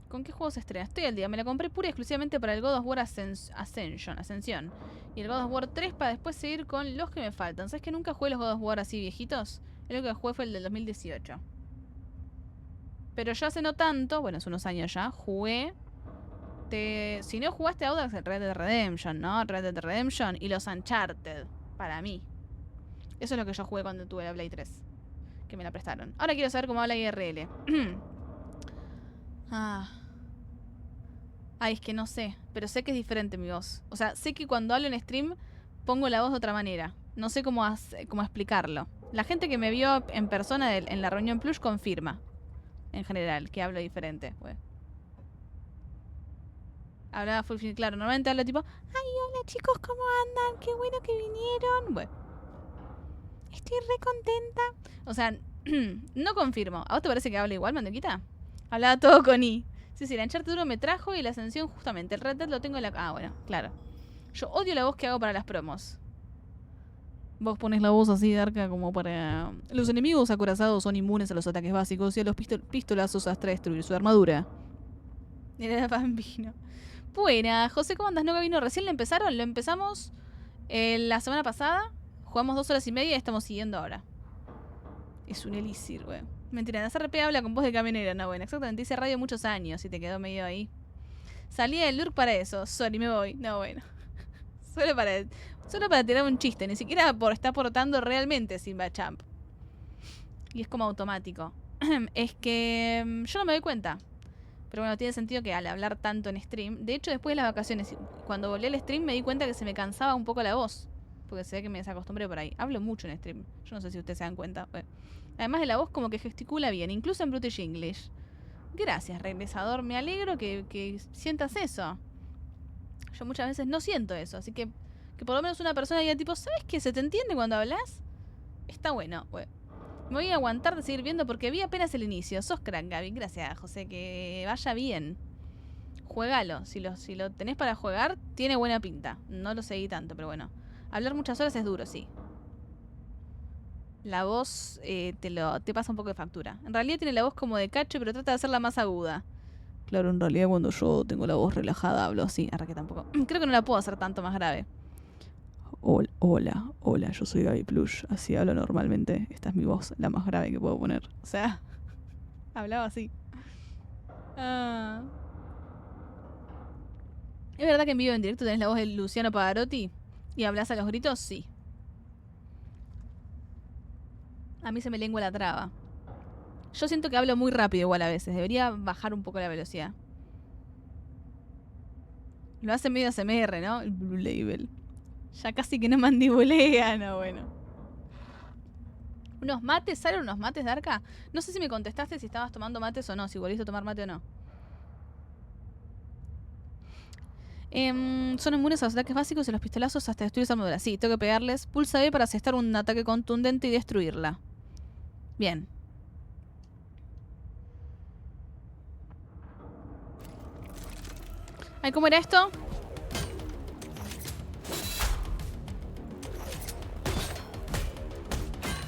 ¿Con qué juegos se estrena? Estoy al día. Me la compré pura y exclusivamente para el God of War Ascensión. Y el God of War 3 para después seguir con los que me faltan. ¿Sabes que nunca jugué los God of War así viejitos? El único que jugué fue el del 2018. Pero yo hace no tanto, bueno, hace unos años ya, jugué... Si no jugaste Audax, el Red Dead Redemption, ¿no? Red Dead Redemption y los Uncharted, para mí. Eso es lo que yo jugué cuando tuve la Play 3. Que me la prestaron. Ahora quiero saber cómo habla IRL. Ay, es que no sé. Pero sé que es diferente mi voz. O sea, sé que cuando hablo en stream pongo la voz de otra manera. No sé cómo explicarlo. La gente que me vio en persona en la reunión Plush confirma. En general, que hablo diferente. Bueno. Hablaba full film, claro. Normalmente hablo tipo... Ay, hola chicos, ¿cómo andan? Qué bueno que vinieron. Bueno. Estoy re contenta. O sea, no confirmo. ¿A vos te parece que hablo igual, Manduquita? Hablaba todo con I. Sí, el Uncharted 1 me trajo y la Ascensión justamente. El Red Dead lo tengo en la... Ah, bueno, claro. Yo odio la voz que hago para las promos. Vos pones la voz así de arca como para... Los enemigos acorazados son inmunes a los ataques básicos y a los pistolazos hasta destruir su armadura. Era Bambino. Buena, José, ¿cómo andas? ¿No vino recién? ¿Le empezaron? Lo empezamos la semana pasada. Jugamos 2 horas y media y estamos siguiendo ahora. Es un elixir, güey. Mentira, en RP habla con voz de camionera. No, bueno, exactamente. Hice radio muchos años y te quedó medio ahí. Salí del lurk para eso. Sorry, me voy. No, bueno. Solo para tirar un chiste. Ni siquiera está portando realmente Simba Champ. Y es como automático. Es que yo no me doy cuenta. Pero bueno, tiene sentido que al hablar tanto en stream... De hecho, después de las vacaciones, cuando volví al stream me di cuenta que se me cansaba un poco la voz. Porque se ve que me desacostumbré por ahí. Hablo mucho en stream. Yo no sé si ustedes se dan cuenta. Bueno. Además de la voz, como que gesticula bien. Incluso en British English. Gracias, regresador. Me alegro que sientas eso. Yo muchas veces no siento eso. Así que por lo menos una persona diga tipo... ¿Sabes qué? ¿Se te entiende cuando hablas? Está bueno. Bueno. Me voy a aguantar de seguir viendo porque vi apenas el inicio. Sos crack, Gaby. Gracias, José. Que vaya bien. Juegalo. Si lo tenés para jugar, tiene buena pinta. No lo seguí tanto, pero bueno. Hablar muchas horas es duro, sí. La voz te pasa un poco de factura. En realidad tiene la voz como de cacho, pero trata de hacerla más aguda. Claro, en realidad cuando yo tengo la voz relajada hablo así. Arre que tampoco. Creo que no la puedo hacer tanto más grave. Hola, yo soy Gaby Plush. Así hablo normalmente. Esta es mi voz, la más grave que puedo poner. O sea, hablaba así. ¿Es verdad que en vivo en directo tenés la voz de Luciano Pavarotti? ¿Y hablas a los gritos? Sí. A mí se me lengua la traba. Yo siento que hablo muy rápido igual a veces. Debería bajar un poco la velocidad. Lo hace medio ASMR, ¿no? El Blue Label. Ya casi que no mandibulea, no, bueno. ¿Unos mates? ¿Salen unos mates, Darka? No sé si me contestaste si estabas tomando mates o no, si volviste a tomar mate o no. Son inmunes a los ataques básicos y los pistolazos hasta destruir esa armadura. Sí, tengo que pegarles. Pulsa B para asestar un ataque contundente y destruirla. Bien. Ay, ¿cómo era esto?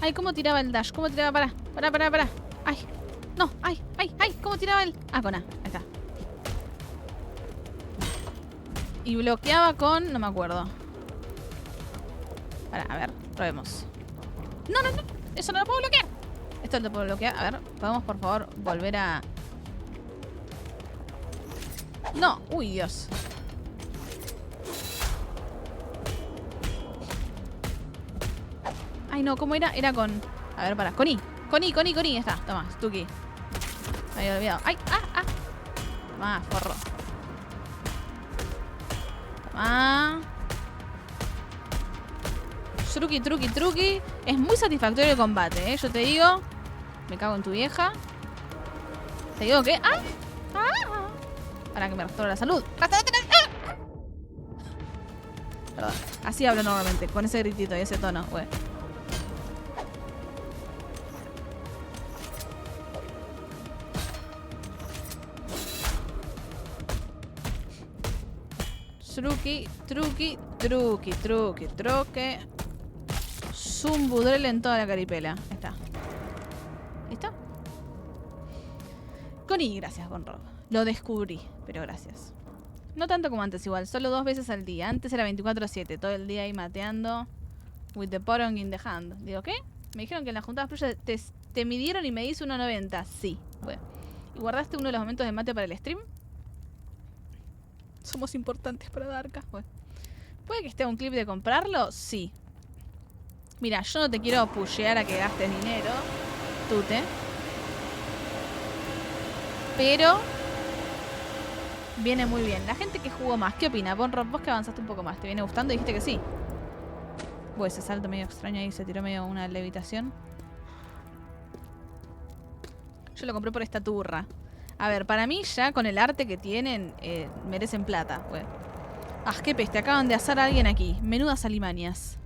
Ay, ¿cómo tiraba el dash? ¿Cómo tiraba? Para. Ay, no, ay, ¿cómo tiraba el...? Ah, con A, ahí está. Y bloqueaba con... no me acuerdo. A ver, probemos. No, eso no lo puedo bloquear. Esto lo puedo bloquear. A ver, podemos por favor volver a... No, uy, Dios. Ay, no, ¿cómo era? Era con... A ver, para. Con I. Ahí está. Toma, Stuki. Me había olvidado. Ay, Toma, forro. Toma. Truqui. Es muy satisfactorio el combate, ¿eh? Yo te digo... Me cago en tu vieja. Te digo que... Para que me restaure la salud. Perdón. Así hablo normalmente, con ese gritito y ese tono. Bueno. Truque. Zumbudrel en toda la caripela. Ahí está. ¿Listo? Connie, gracias, Conrob. Lo descubrí, pero gracias. No tanto como antes igual, solo 2 veces al día. Antes era 24/7, todo el día ahí mateando. With the porong in the hand. Digo, ¿qué? Me dijeron que en las juntadas playas te midieron y me hice 1.90. Sí. Bueno. ¿Y guardaste uno de los momentos de mate para el stream? Somos importantes para Darka. Bueno. ¿Puede que esté un clip de comprarlo? Sí. Mira, yo no te quiero pushear a que gastes dinero. Tute. Pero... viene muy bien. La gente que jugó más, ¿qué opina? Bonrob, vos que avanzaste un poco más, ¿te viene gustando? Dijiste que sí. Ese salto medio extraño ahí, se tiró medio una levitación. Yo lo compré por esta turra. A ver, para mí ya con el arte que tienen, merecen plata. Bueno. Qué peste, acaban de asar a alguien aquí. Menudas alimañas.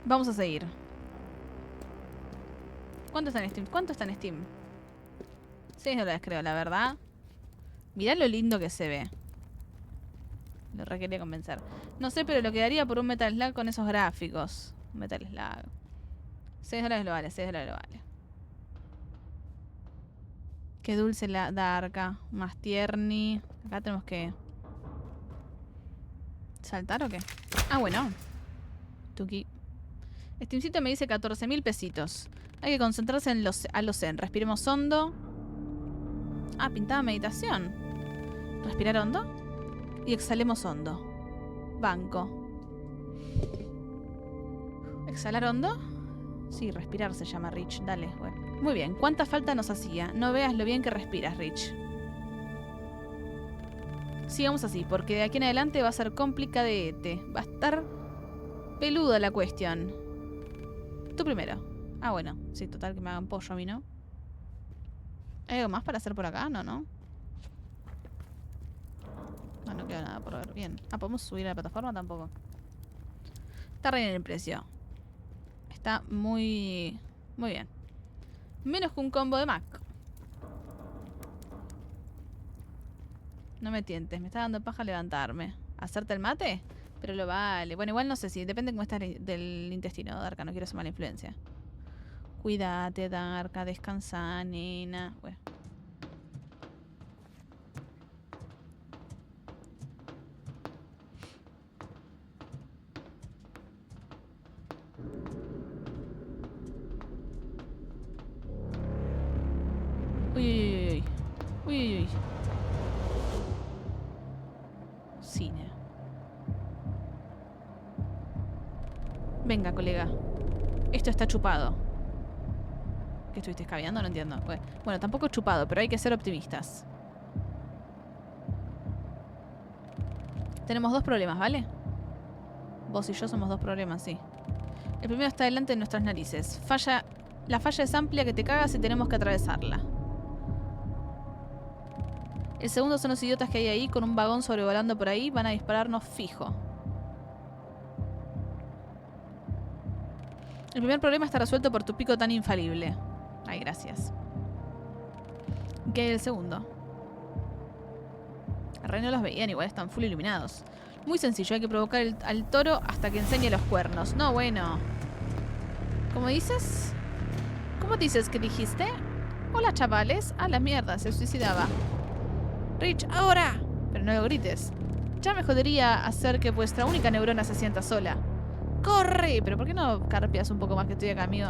Vamos a seguir. ¿Cuánto está en Steam? $6 creo, la verdad. Mirá lo lindo que se ve. Lo requería convencer. No sé, pero lo que daría por un Metal Slug con esos gráficos. Metal Slug. $6 lo vale, $6 lo vale. Qué dulce la Darka. Más tierni. Acá tenemos que... ¿saltar o qué? Bueno. Tuki. Steamcito me dice 14.000 pesitos. Hay que concentrarse en a los zen. Respiremos hondo. Pintada meditación. Respirar hondo. Y exhalemos hondo. Banco. ¿Exhalar hondo? Sí, respirar se llama, Rich. Dale, bueno. Muy bien. ¿Cuánta falta nos hacía? No veas lo bien que respiras, Rich. Sigamos así, porque de aquí en adelante va a ser complicadete. Va a estar peluda la cuestión. Tú primero. Bueno. Sí, total que me hagan pollo a mí, ¿no? ¿Hay algo más para hacer por acá? No, ¿no? No queda nada por ver. Bien. ¿Podemos subir a la plataforma? Tampoco. Está re bien el precio. Está muy... muy bien. Menos que un combo de Mac. No me tientes. Me está dando paja levantarme. ¿Hacerte el mate? Pero lo vale. Bueno, igual no sé si... depende cómo estás del intestino, Darka. No quiero ser mala influencia. Cuídate, Darka. Descansa, nena. Bueno. Uy. Cine. Venga, colega. Esto está chupado. ¿Qué estuviste escabeando? No entiendo. Bueno, tampoco chupado, pero hay que ser optimistas. Tenemos 2 problemas, ¿vale? Vos y yo somos 2 problemas, sí. El primero está delante de nuestras narices. La falla es amplia que te cagas y tenemos que atravesarla. El segundo son los idiotas que hay ahí con un vagón sobrevolando por ahí. Van a dispararnos fijo. El primer problema está resuelto por tu pico tan infalible. Ay, gracias. ¿Qué hay el segundo? Al rey no los veían, igual están full iluminados. Muy sencillo, hay que provocar al toro hasta que enseñe los cuernos. No, bueno. ¿Cómo dices? ¿Cómo dices que dijiste? Hola, chavales. A la mierda, se suicidaba. Rich, ahora. Pero no lo grites. Ya me jodería hacer que vuestra única neurona se sienta sola. ¡Corre! Pero ¿por qué no carpias un poco más que estoy acá, amigo?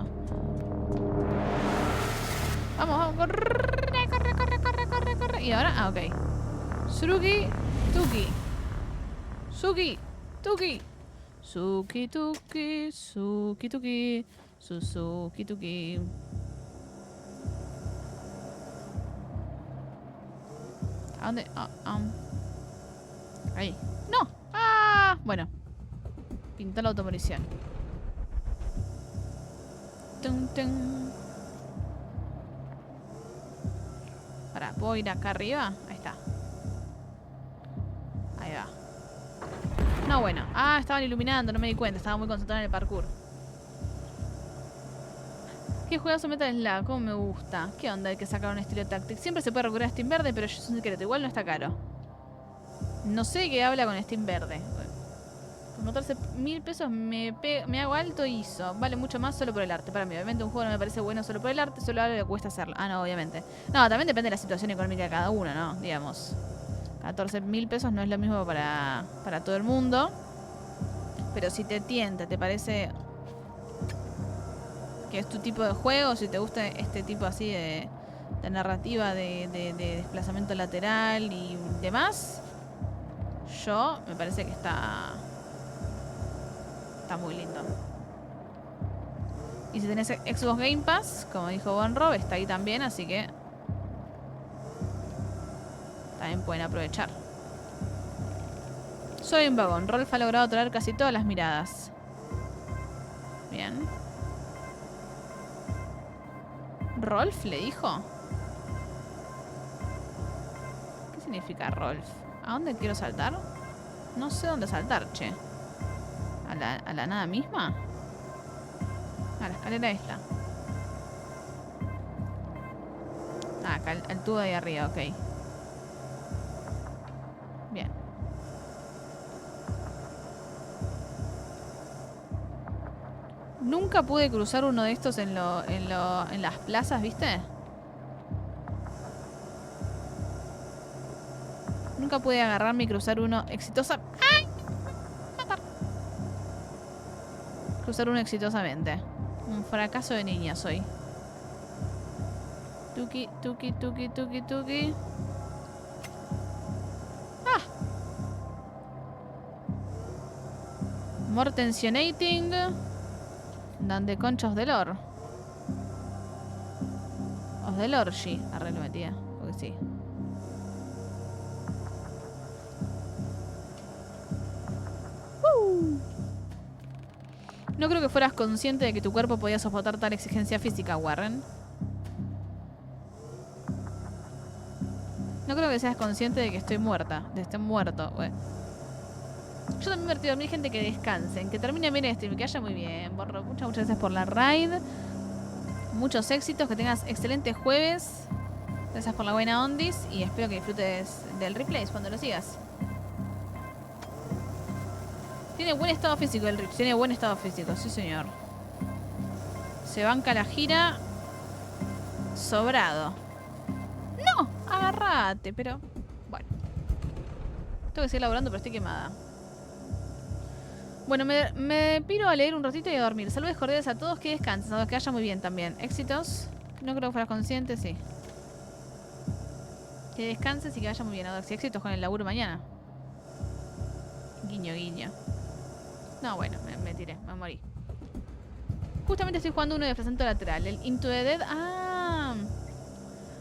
Vamos, vamos, corre, corre, corre, corre, corre, corre. Y ahora, ok. Surugi, Tuki. Suki, Tuki. Suki, Tuki, Suki, Tuki. Suzuki, Tuki. ¿A dónde? Ahí. ¡No! ¡Ah! Bueno. Pintó la automunición. Tum, tum. Pará, ¿puedo ir acá arriba? Ahí está. Ahí va. No, bueno. Ah, estaban iluminando, no me di cuenta. Estaba muy concentrado en el parkour. ¿Qué juegazo Metal Slug? ¿Cómo me gusta? ¿Qué onda? Hay que sacar un estilo Tactics. Siempre se puede recurrir a Steam Verde, pero es un secreto. Igual no está caro. No sé qué habla con Steam Verde. Por notarse 1000 pesos me hago alto y hizo. Vale mucho más solo por el arte. Para mí, obviamente un juego no me parece bueno solo por el arte. Solo algo que cuesta hacerlo. Ah, no, obviamente. No, también depende de la situación económica de cada uno, ¿no? Digamos. 14.000 pesos no es lo mismo para todo el mundo. Pero si te tienta, te parece que es tu tipo de juego, si te gusta este tipo así de narrativa de desplazamiento lateral y demás, yo me parece que está muy lindo. Y si tenés Xbox Game Pass, como dijo Bonrob, está ahí también, así que también pueden aprovechar. Soy un vagón. Rolf ha logrado atraer casi todas las miradas. Bien. ¿Rolf le dijo? ¿Qué significa Rolf? ¿A dónde quiero saltar? No sé dónde saltar, che. ¿A la nada misma? A la escalera esta. Ah, acá el tubo de ahí arriba, ok. Bien. Nunca pude cruzar uno de estos en las plazas, ¿viste? Nunca pude agarrarme y cruzar uno exitosa. ¡Ay! Matar. Cruzar uno exitosamente. Un fracaso de niña soy. Tuki, tuki, tuki, tuki, tuki. ¡Ah! More tensionating. Dan de conchos del or. Os del orgi. Arre lo metía. Porque sí. No creo que fueras consciente de que tu cuerpo podía soportar tal exigencia física, Warren. No creo que seas consciente de que estoy muerta. De estar muerto, güey. Yo también me divertido. Hay gente que descansen, que termine bien el stream, que haya muy bien. Borro. Muchas gracias por la raid. Muchos éxitos, que tengas excelente jueves. Gracias por la buena ondis y espero que disfrutes del replay cuando lo sigas. Tiene buen estado físico el Rich, tiene buen estado físico, sí señor. Se banca la gira. Sobrado. ¡No! Agarrate, pero... Bueno. Tengo que seguir laburando, pero estoy quemada. Bueno, me piro a leer un ratito y a dormir. Saludos cordiales a todos, que descansen, a todos que vaya muy bien también. Éxitos. No creo que fueras consciente, sí. Que descanses y que vaya muy bien, Adox. Y éxitos con el laburo mañana. Guiño, guiño. No, bueno, me tiré, me morí. Justamente estoy jugando uno de desplazamiento lateral, el Into the Dead. Ah,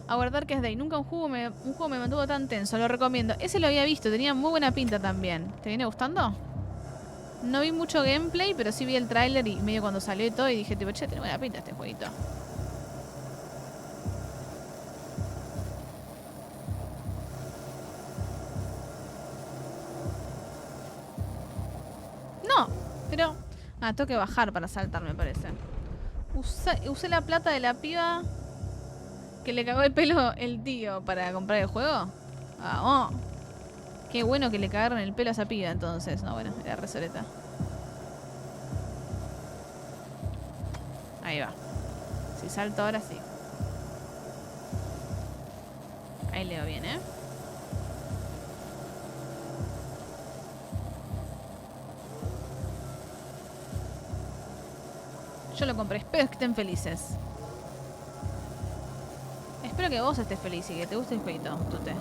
Our Darkest Day. Nunca un juego me mantuvo tan tenso, lo recomiendo. Ese lo había visto, tenía muy buena pinta también. ¿Te viene gustando? No vi mucho gameplay, pero sí vi el tráiler y medio cuando salió y todo y dije, tipo, che, tiene buena pinta este jueguito. No, pero... Ah, tengo que bajar para saltar, me parece. Usé la plata de la piba que le cagó el pelo el tío para comprar el juego. Vamos. Qué bueno que le cagaron el pelo a esa piba entonces. No, bueno, era resoleta. Ahí va. Si salto ahora sí. Ahí leo bien, ¿eh? Yo lo compré. Espero que estén felices. Espero que vos estés feliz y que te guste el jueguito, Tute.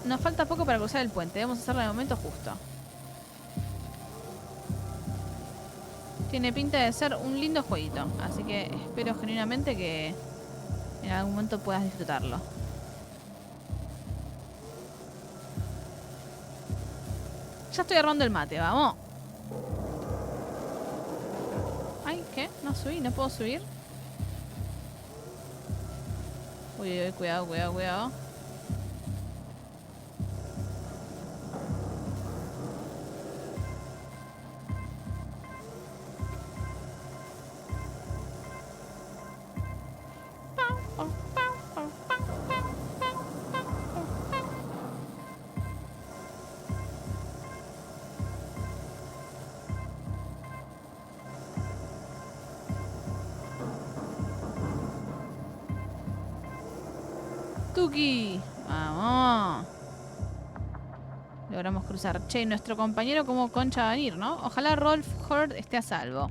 Nos falta poco para cruzar el puente. Debemos hacerlo en el momento justo. Tiene pinta de ser un lindo jueguito. Así que espero genuinamente que en algún momento puedas disfrutarlo. Ya estoy armando el mate, vamos. Ay, ¿qué? No subí, no puedo subir. Uy, uy, cuidado, cuidado, cuidado. Tuki. Vamos. Logramos cruzar. Che, nuestro compañero como concha va a venir, ¿no? Ojalá Rolf Hurd esté a salvo.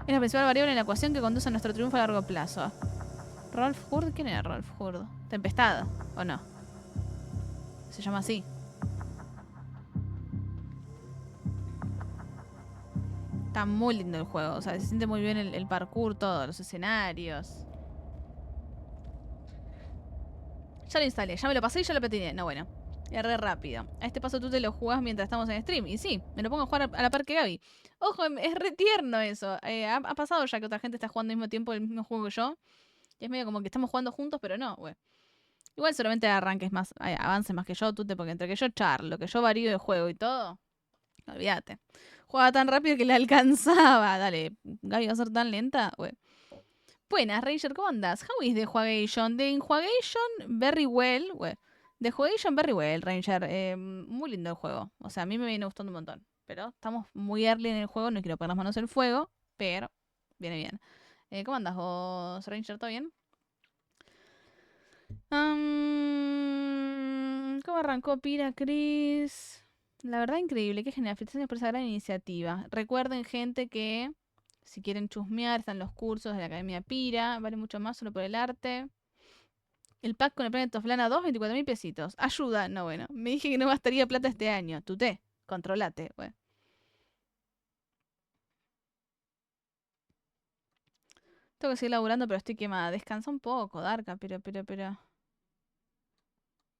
Es la principal variable en la ecuación que conduce a nuestro triunfo a largo plazo. ¿Rolf Hurd? ¿Quién era Rolf Hurd? ¿Tempestad? ¿O no? Se llama así. Está muy lindo el juego. O sea, se siente muy bien el parkour, todos los escenarios. Ya lo instalé, ya me lo pasé y ya lo platiné. No, bueno. Es re rápido. A este paso tú te lo jugás mientras estamos en stream. Y sí, me lo pongo a jugar a la par que Gaby. Ojo, es re tierno eso. Ha pasado ya que otra gente está jugando al mismo tiempo el mismo juego que yo. Y es medio como que estamos jugando juntos, pero no, güey. Igual solamente arranques más, avances más que yo, Tute, porque entre que yo charlo, que yo varío de juego y todo, olvídate. Jugaba tan rápido que le alcanzaba. Dale, Gaby va a ser tan lenta, güey. Buenas, Ranger, ¿cómo andás? How is the Enjuagation? The Enjuagation very well, güey. The Enjuagation very well, Ranger. Muy lindo el juego. O sea, a mí me viene gustando un montón. Pero estamos muy early en el juego, no quiero poner las manos en el fuego, pero viene bien. ¿Cómo andás vos, Ranger? ¿Todo bien? ¿Cómo arrancó Pira Chris? La verdad, increíble. Qué genial. Felicitaciones por esa gran iniciativa. Recuerden, gente, que si quieren chusmear, están los cursos de la Academia Pira. Vale mucho más solo por el arte. El pack con el Planet of Lana 2, 24.000 pesitos. Ayuda. No, bueno. Me dije que no gastaría plata este año. Tuté. Controlate, güey. Tengo que seguir laburando, pero estoy quemada. Descansa un poco, Darka, pero.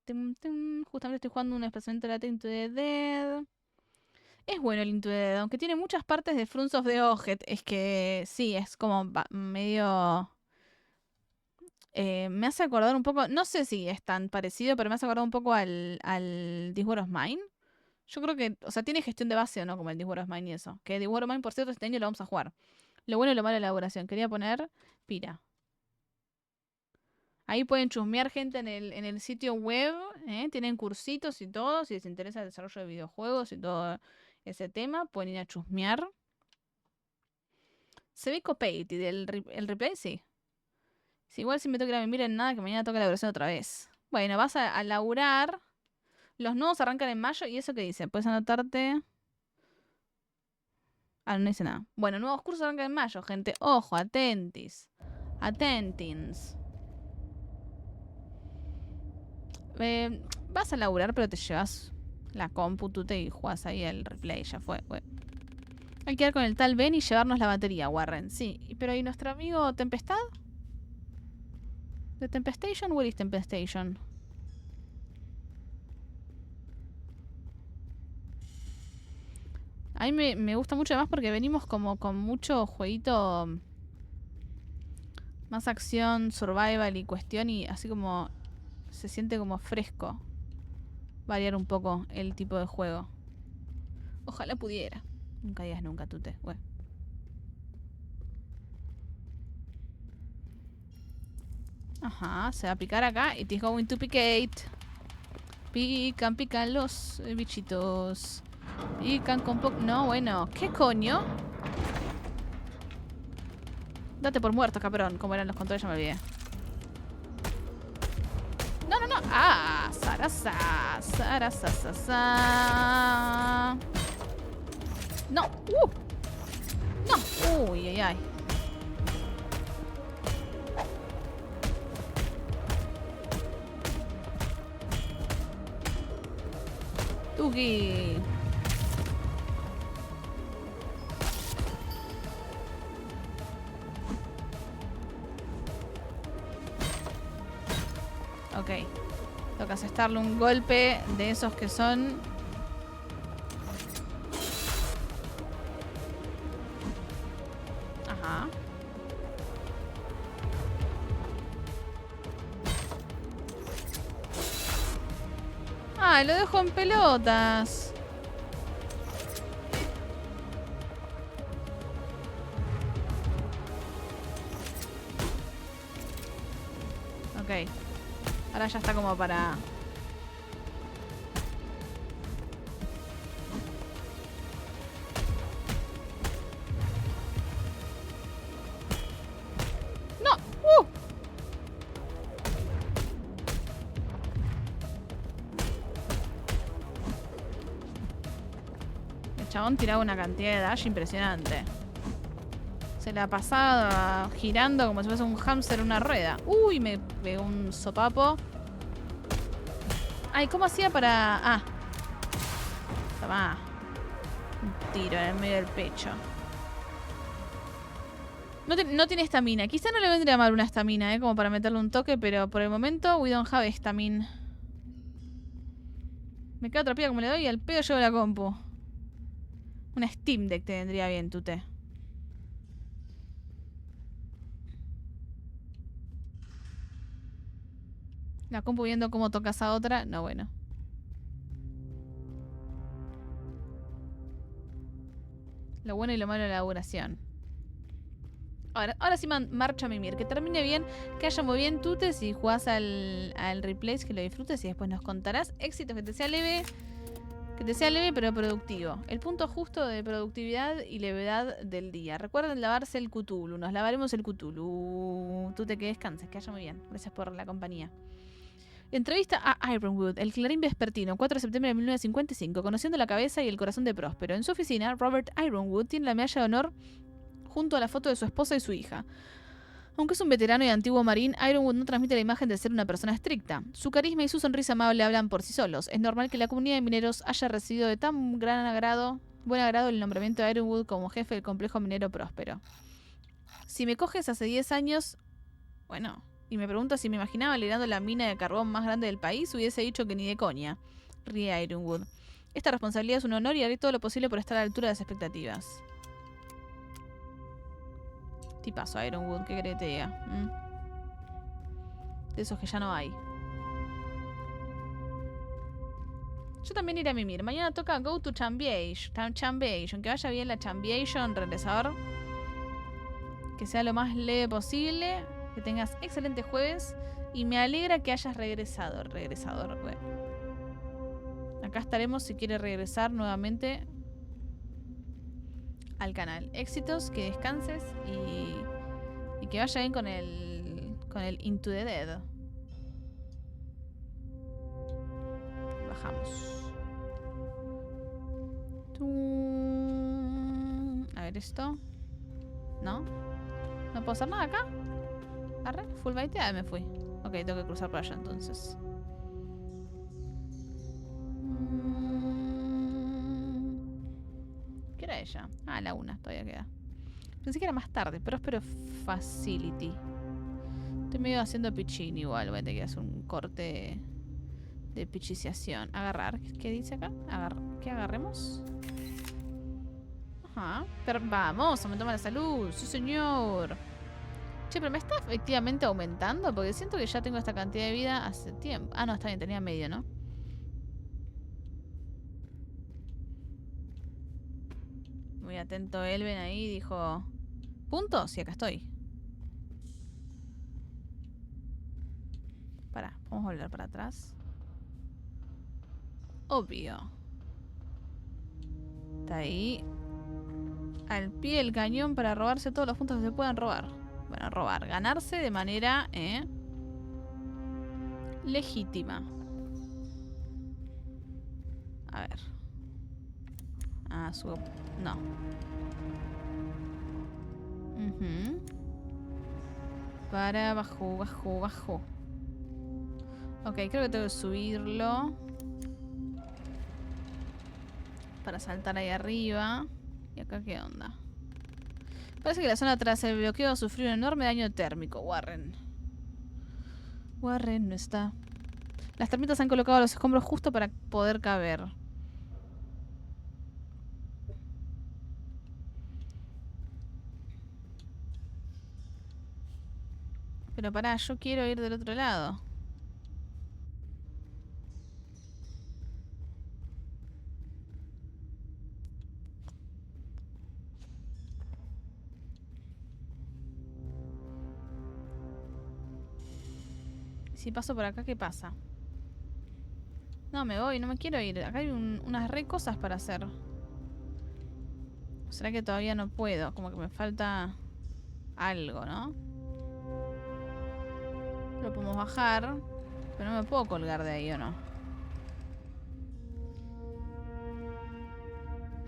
Justamente estoy jugando un desplazamiento de Into the Dead. Es bueno el Into the Dead, aunque tiene muchas partes de Fronts of the Ojet. Es que sí, es como medio... me hace acordar un poco... No sé si es tan parecido, pero me hace acordar un poco al This War of Mine. Yo creo que... O sea, tiene gestión de base, ¿o no? Como el This War of Mine y eso. Que This War of Mine, por cierto, este año lo vamos a jugar. Lo bueno y lo malo de la elaboración. Quería poner Pira. Ahí pueden chusmear gente en el sitio web. Tienen cursitos y todo. Si les interesa el desarrollo de videojuegos y todo ese tema, pueden ir a chusmear. Se ve copated. ¿El replay? Sí. Igual si me toca ir a mimir en nada, que mañana toca la elaboración otra vez. Bueno, vas a laburar. Los nuevos arrancan en mayo. ¿Y eso qué dice? Puedes anotarte... Ah, no dice nada. Bueno, nuevos cursos arrancan en mayo, gente. Ojo, atentis. Atentins. Vas a laburar, pero te llevas la compu, tú te jugás ahí el replay. Ya fue, güey. Hay que ir con el tal Ben y llevarnos la batería, Warren. Sí, pero ¿y nuestro amigo Tempestad? ¿Y llevarnos la batería, Warren? Sí, pero ¿y nuestro amigo Tempestad? ¿The Tempestation? Where is Tempestation? A mí me gusta mucho además porque venimos como con mucho jueguito... Más acción, survival y cuestión y así como... Se siente como fresco. Variar un poco el tipo de juego. Ojalá pudiera. Nunca digas nunca, Tute. Bueno. Ajá, se va a picar acá. It is going to picate. Pican los bichitos. Pican con poco... No, bueno. ¿Qué coño? Date por muerto, cabrón. Como eran los controles, ya me olvidé. No. Ah, Sarasa. No. No. Uy, ay. Tuki. Ok. Toca asestarle un golpe de esos que son... Ajá. Ah, lo dejo en pelotas. Ok. Ahora ya está como para... ¡No! El chabón tiraba una cantidad de dash impresionante. Se la pasaba girando como si fuese un hámster en una rueda. Uy, me pegó un sopapo. Ay, ¿cómo hacía para...? Ah. Toma. Un tiro en el medio del pecho. No tiene estamina. Quizá no le vendría mal una estamina, como para meterle un toque, pero por el momento we don't have estamina. Me quedo otra pila como le doy y al pedo llevo la compu. Una Steam Deck te vendría bien, Tute. La compu viendo cómo tocas a otra. No, bueno. Lo bueno y lo malo de la duración. Ahora sí marcha a mimir. Que termine bien, que haya muy bien, Tute. Si jugás al replays, que lo disfrutes y después nos contarás. Éxito, que te sea leve. Que te sea leve pero productivo. El punto justo de productividad y levedad del día. Recuerden lavarse el cutulu. Nos lavaremos el cutulu. Tute, que descanses, que haya muy bien. Gracias por la compañía. Entrevista a Ironwood, el Clarín vespertino, 4 de septiembre de 1955, conociendo la cabeza y el corazón de Próspero. En su oficina, Robert Ironwood tiene la medalla de honor junto a la foto de su esposa y su hija. Aunque es un veterano y antiguo marín, Ironwood no transmite la imagen de ser una persona estricta. Su carisma y su sonrisa amable hablan por sí solos. Es normal que la comunidad de mineros haya recibido de tan buen agrado el nombramiento de Ironwood como jefe del complejo minero Próspero. Si me coges hace 10 años... Bueno... Y me pregunto si me imaginaba liderando la mina de carbón más grande del país, hubiese dicho que ni de coña. Ríe Ironwood. Esta responsabilidad es un honor y haré todo lo posible por estar a la altura de las expectativas. Tipazo, Ironwood, ¿qué querés que te diga? De esos que ya no hay. Yo también iré a mimir. Mañana toca Go to Chambiation. Que vaya bien la Chambiation, regresador. Que sea lo más leve posible. Que tengas excelente jueves. Y me alegra que hayas regresado. Regresador, bueno. Acá estaremos si quiere regresar nuevamente al canal. Éxitos, que descanses y que vaya bien con el Into the Dead. Bajamos. A ver esto. ¿No? ¿No puedo hacer nada acá? Arre, full baiteada y me fui. Ok, tengo que cruzar por allá entonces. ¿Qué era ella? Ah, la 1, todavía queda. Pensé que era más tarde, pero espero Facility. Estoy medio haciendo pichín igual, voy a tener que hacer un corte de pichiciación. Agarrar, ¿qué dice acá? ¿Qué agarremos? Ajá, pero vamos, aumentamos la salud, sí señor. Che, pero me está efectivamente aumentando porque siento que ya tengo esta cantidad de vida hace tiempo. Ah, no, está bien, tenía medio, ¿no? Muy atento Elven ahí, dijo... ¿Puntos? Y acá estoy. Pará, vamos a volver para atrás. Obvio. Está ahí. Al pie del cañón para robarse todos los puntos que se puedan robar. Bueno, robar. Ganarse de manera... legítima. A ver. Ah, subo... No. Para abajo, bajo, bajo. Ok, creo que tengo que subirlo. Para saltar ahí arriba. ¿Y acá qué onda? Parece que la zona tras el bloqueo sufrió un enorme daño térmico. Warren. Warren no está. Las termitas han colocado los escombros justo para poder caber. Pero pará, yo quiero ir del otro lado. Si paso por acá, ¿qué pasa? No, me voy, no me quiero ir. Acá hay unas re cosas para hacer. ¿Será que todavía no puedo? Como que me falta algo, ¿no? Lo podemos bajar, pero no me puedo colgar de ahí, ¿o no?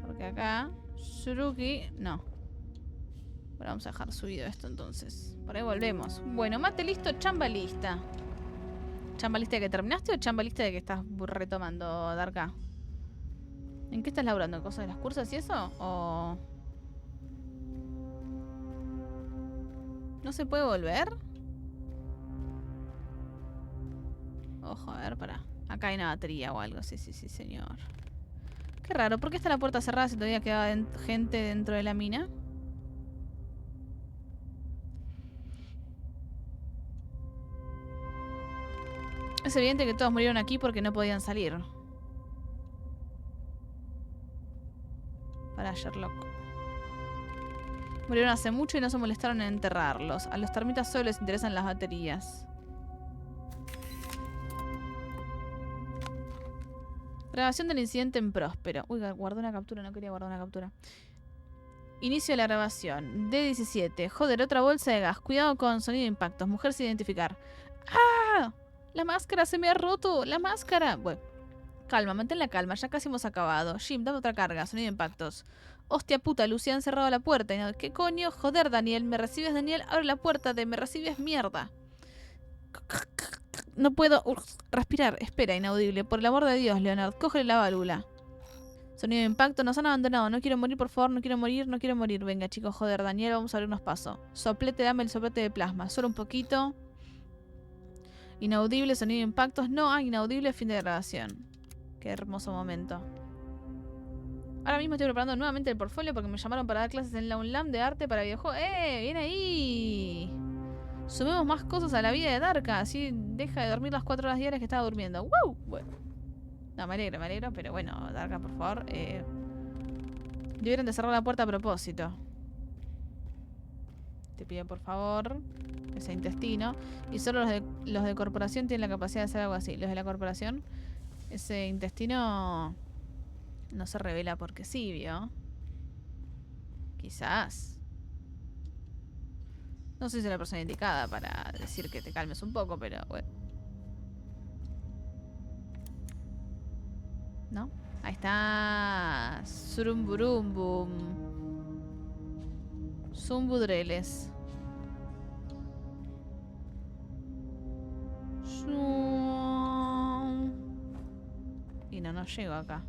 Porque acá... Suruki... No. Bueno, vamos a dejar subido esto entonces. Por ahí volvemos. Bueno, mate listo, chamba lista. ¿Chamba lista de que terminaste o chamba lista de que estás retomando, Darka? ¿En qué estás laburando? ¿En cosas de las cursas y eso? ¿O...? ¿No se puede volver? Ojo, a ver, pará. Acá hay una batería o algo. Sí, sí, sí, señor. Qué raro. ¿Por qué está la puerta cerrada si todavía queda gente dentro de la mina? Es evidente que todos murieron aquí porque no podían salir. Para Sherlock. Murieron hace mucho y no se molestaron en enterrarlos. A los termitas solo les interesan las baterías. Grabación del incidente en Próspero. Uy, guardé una captura, no quería guardar una captura. Inicio de la grabación. D17. Joder, otra bolsa de gas. Cuidado con sonido de impactos. Mujer sin identificar. ¡Ah! La máscara se me ha roto. La máscara. Bueno. Calma, mantén la calma. Ya casi hemos acabado. Jim, dame otra carga. Sonido de impactos. Hostia puta, Lucy han cerrado la puerta. ¿Qué coño? Joder, Daniel. ¿Me recibes, Daniel? Abre la puerta de me recibes, mierda. No puedo respirar. Espera, inaudible. Por el amor de Dios, Leonard. Cógele la válvula. Sonido de impacto. Nos han abandonado. No quiero morir, por favor. No quiero morir. No quiero morir. Venga, chicos. Joder, Daniel. Vamos a abrirnos paso. Soplete, dame el soplete de plasma. Solo un poquito. Inaudible. Sonido de impactos. No, inaudible. Fin de grabación. Qué hermoso momento. Ahora mismo estoy preparando nuevamente el portfolio porque me llamaron para dar clases en la UNLAM de arte para videojuegos. ¡Bien ahí! Sumemos más cosas a la vida de Darka. Así deja de dormir las 4 horas diarias que estaba durmiendo. ¡Wow! Bueno. No, me alegro, pero bueno, Darka, por favor. Debieron de cerrar la puerta a propósito. Te pido, por favor, ese intestino. Y solo los de corporación tienen la capacidad de hacer algo así. Los de la corporación, ese intestino no se revela porque sí, ¿vio? Quizás. No soy la persona indicada para decir que te calmes un poco, pero bueno. ¿No? Ahí está. Surumburumbum. Zumbudreles. Y no llego acá.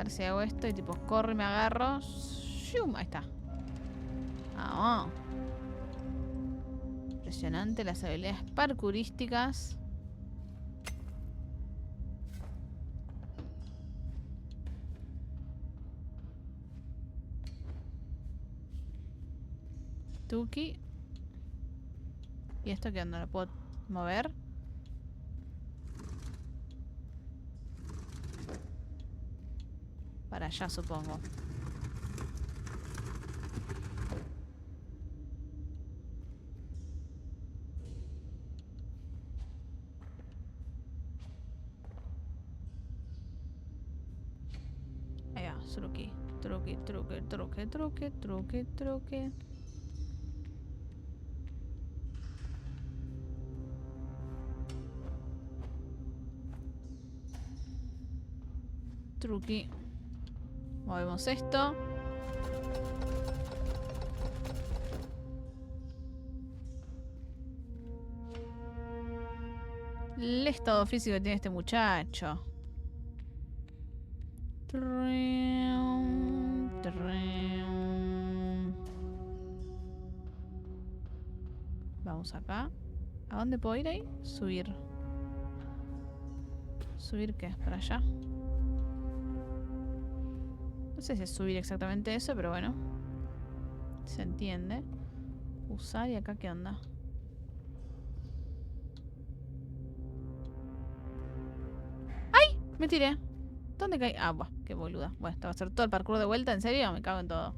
ver si hago esto y tipo corro y me agarro. ¡Shum! Ahí está. Vamos. Impresionante las habilidades parkourísticas. Tuki. ¿Y esto qué onda? ¿Lo puedo mover? Para allá, supongo. Ahí va, truqui. Truqui, truque, truque, truque, truque, truque. Truqui. Movemos esto. El estado físico que tiene este muchacho. Vamos acá. ¿A dónde puedo ir ahí? Subir. ¿Subir qué? ¿Para allá? No sé si es subir exactamente eso, pero bueno. Se entiende. Usar y acá qué onda. ¡Ay! Me tiré. ¿Dónde caí? Ah, buah, qué boluda. Bueno, esto va a ser todo el parkour de vuelta. ¿En serio? Me cago en todo.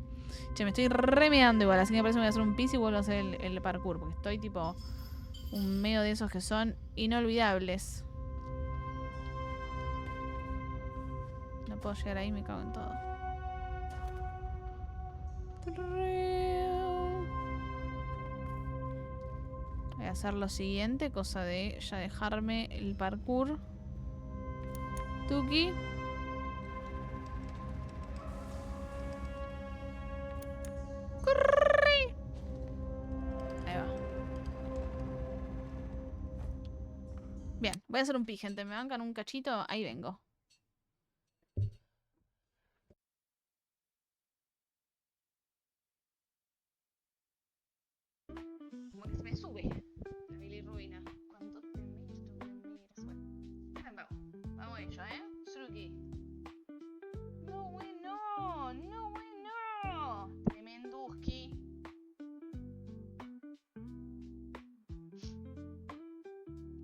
Che, me estoy remeando igual. Así que me parece que voy a hacer un pis y vuelvo a hacer el parkour. Porque estoy tipo un medio de esos que son inolvidables. No puedo llegar ahí, me cago en todo. Voy a hacer lo siguiente, cosa de ya dejarme el parkour. Tuki. ¡Corre! Ahí va. Bien, voy a hacer un pi, gente. Me bancan un cachito, ahí vengo. Como que se me sube la bilirrubina. ¿Cuánto te miras? Bueno, vamos a ello, Sruki. No, bueno, no, bueno. Tremenduski.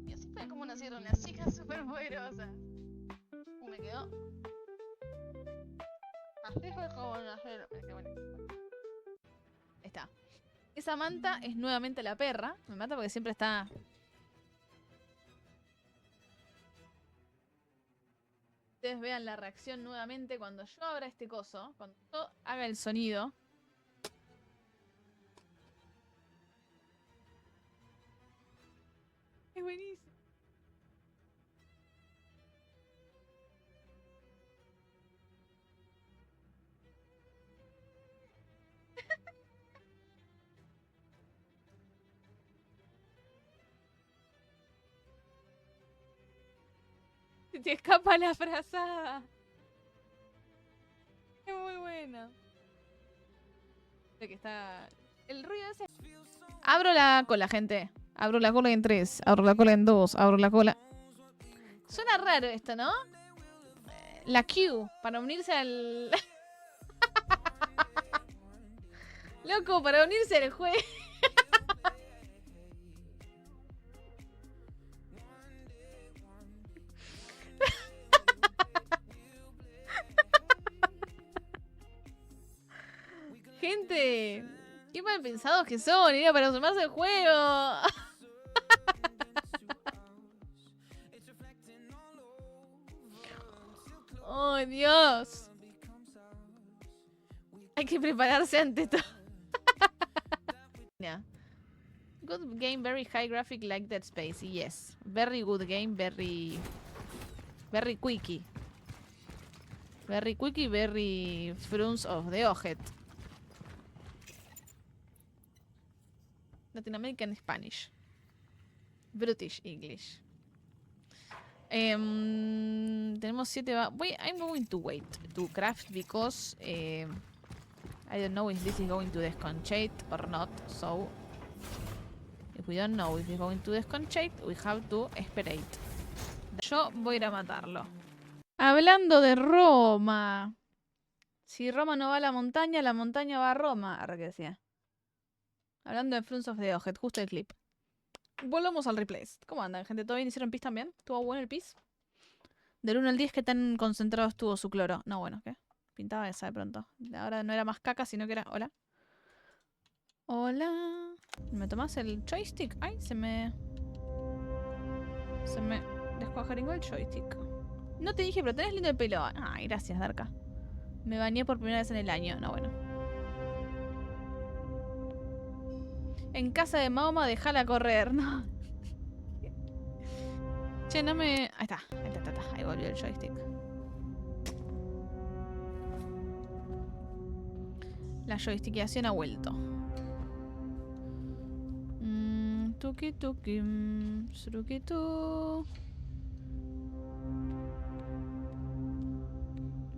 Y así fue como nacieron las chicas superpoderosas. Me quedó. Así fue como nacieron. Bueno. Ahí está. Esa manta es nuevamente la perra. Me mata porque siempre está... Ustedes vean la reacción nuevamente cuando yo abra este coso. Cuando yo haga el sonido. Es buenísimo. Se te escapa la frazada. Es muy bueno. Que está... El ruido ese... Abro la cola, gente. Abro la cola en 3. Abro la cola en 2. Abro la cola... Suena raro esto, ¿no? La Q. Para unirse al... Loco, para unirse al juego. Gente, qué mal pensados que son, era para sumarse al juego. Oh, Dios. Hay que prepararse ante todo. Good game, very high graphic like Dead Space. Yes. Very good game, very quickie. Very quickie, very frunce of the ojet. Latin American Spanish. British English. Tenemos 7... I'm going to wait to craft because... I don't know if this is going to desconchate or not. So... If we don't know if it's going to desconchate, we have to esperate. Yo voy a ir a matarlo. Hablando de Roma. Si Roma no va a la montaña va a Roma. Ahora que decía. Hablando de Fruits of the Ojet, justo el clip. Volvamos al replay. ¿Cómo andan, gente? ¿Todo bien? ¿Hicieron pis también? ¿Estuvo bueno el pis? Del 1 al 10, ¿qué tan concentrado estuvo su cloro? No, bueno, ¿qué? Pintaba esa de pronto. Ahora no era más caca, sino que era... Hola. Hola. ¿Me tomás el joystick? Ay, se me descuajaringó el joystick. No te dije, pero tenés lindo el pelo. Ay, gracias, Darka. Me bañé por primera vez en el año. No, bueno. En casa de Mahoma, dejala correr. No. Che, no me... Ahí está. Ahí volvió el joystick. La joystickeación ha vuelto. Tuki tuki. Suruki tu.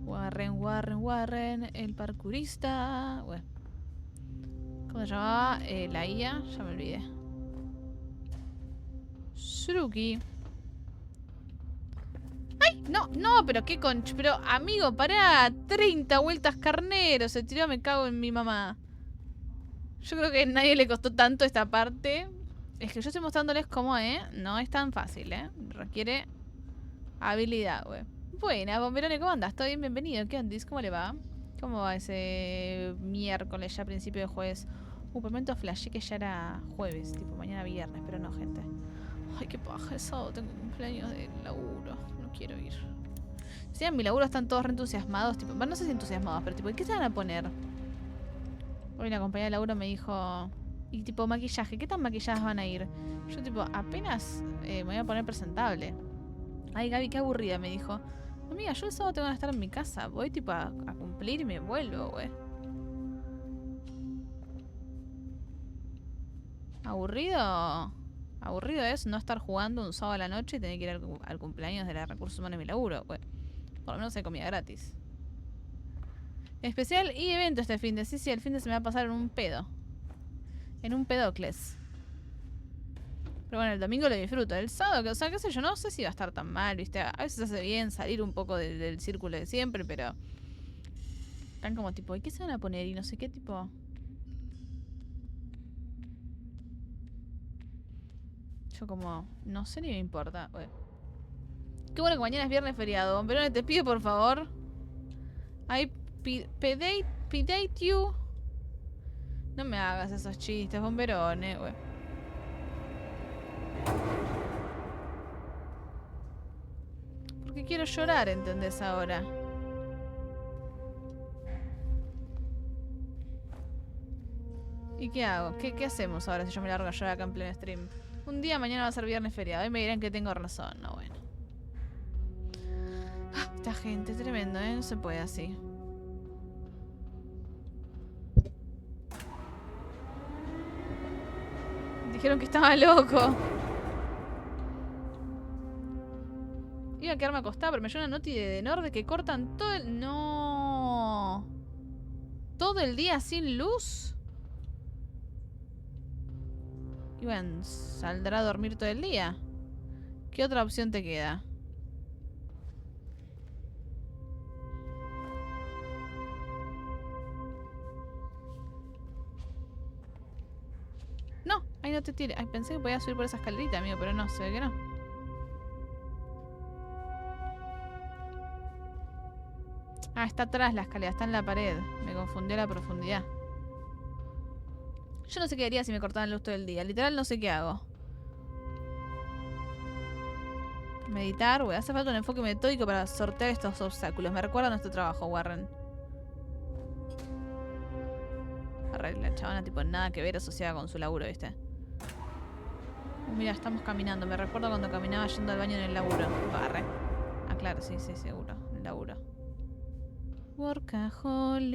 Warren. El parkourista. Bueno. ¿Cómo se llamaba? La IA. Ya me olvidé. Suruki. ¡Ay! No, pero qué conch. Pero, amigo, pará. 30 vueltas carnero. Se tiró, me cago en mi mamá. Yo creo que a nadie le costó tanto esta parte. Es que yo estoy mostrándoles cómo, no es tan fácil, requiere habilidad, güey. Buena, Bomberone, ¿cómo andas? ¿Todo bien? Bienvenido. ¿Qué andas? ¿Cómo le va? ¿Cómo va ese miércoles, ya a principio de jueves? Por momento flashé que ya era jueves, tipo mañana viernes, pero no, gente. Ay, qué paja, el sábado tengo cumpleaños de laburo. No quiero ir. Si en mi laburo están todos re entusiasmados, tipo, bueno, no sé si entusiasmados, pero tipo, ¿qué se van a poner? Hoy una compañera de laburo me dijo... Y tipo, maquillaje, ¿qué tan maquilladas van a ir? Yo tipo, apenas me voy a poner presentable. Ay, Gaby, qué aburrida, me dijo. Amiga, yo el sábado tengo que estar en mi casa. Voy tipo a cumplir y me vuelvo, güey. ¿Aburrido? Aburrido es no estar jugando un sábado a la noche y tener que ir al cumpleaños de la Recursos Humanos de mi laburo, güey. Por lo menos hay comida gratis. Especial y evento este fin de... Sí, el fin de se me va a pasar en un pedo. En un pedocles. Pero bueno, el domingo lo disfruto. El sábado, o sea, qué sé yo, no sé si va a estar tan mal, ¿viste? A veces hace bien salir un poco del círculo de siempre, pero... Están como tipo, ¿y qué se van a poner? Y no sé qué tipo... Yo como... No sé ni me importa. Bueno. Qué bueno que mañana es viernes feriado. Pero te pido, por favor... I pedate you... No me hagas esos chistes, Bomberone, güey. Porque quiero llorar, ¿entendés ahora? ¿Y qué hago? ¿Qué hacemos ahora si yo me largo a llorar acá en pleno stream? Un día mañana va a ser viernes feriado y me dirán que tengo razón. No, bueno. Esta gente, tremendo, ¿eh? No se puede así. Dijeron que estaba loco. Iba a quedarme acostada, pero me llegó una noti de Nord que cortan todo el... No. ¿Todo el día sin luz? Y bueno, ¿saldrá a dormir todo el día? ¿Qué otra opción te queda? No, ahí no te tires. Ay, pensé que podía subir por esa escalerita, amigo, pero no, se ve que no. Ah, está atrás la escalera, está en la pared. Me confundió la profundidad. Yo no sé qué haría si me cortaran la luz todo el día. Literal no sé qué hago. Meditar, güey. Hace falta un enfoque metódico para sortear estos obstáculos. Me recuerda a nuestro trabajo, Warren. La chavana, tipo, nada que ver asociada con su laburo, ¿viste? Mira, estamos caminando. Me recuerdo cuando caminaba yendo al baño en el laburo. Barre. Ah, claro, sí, seguro. El laburo. Workaholic.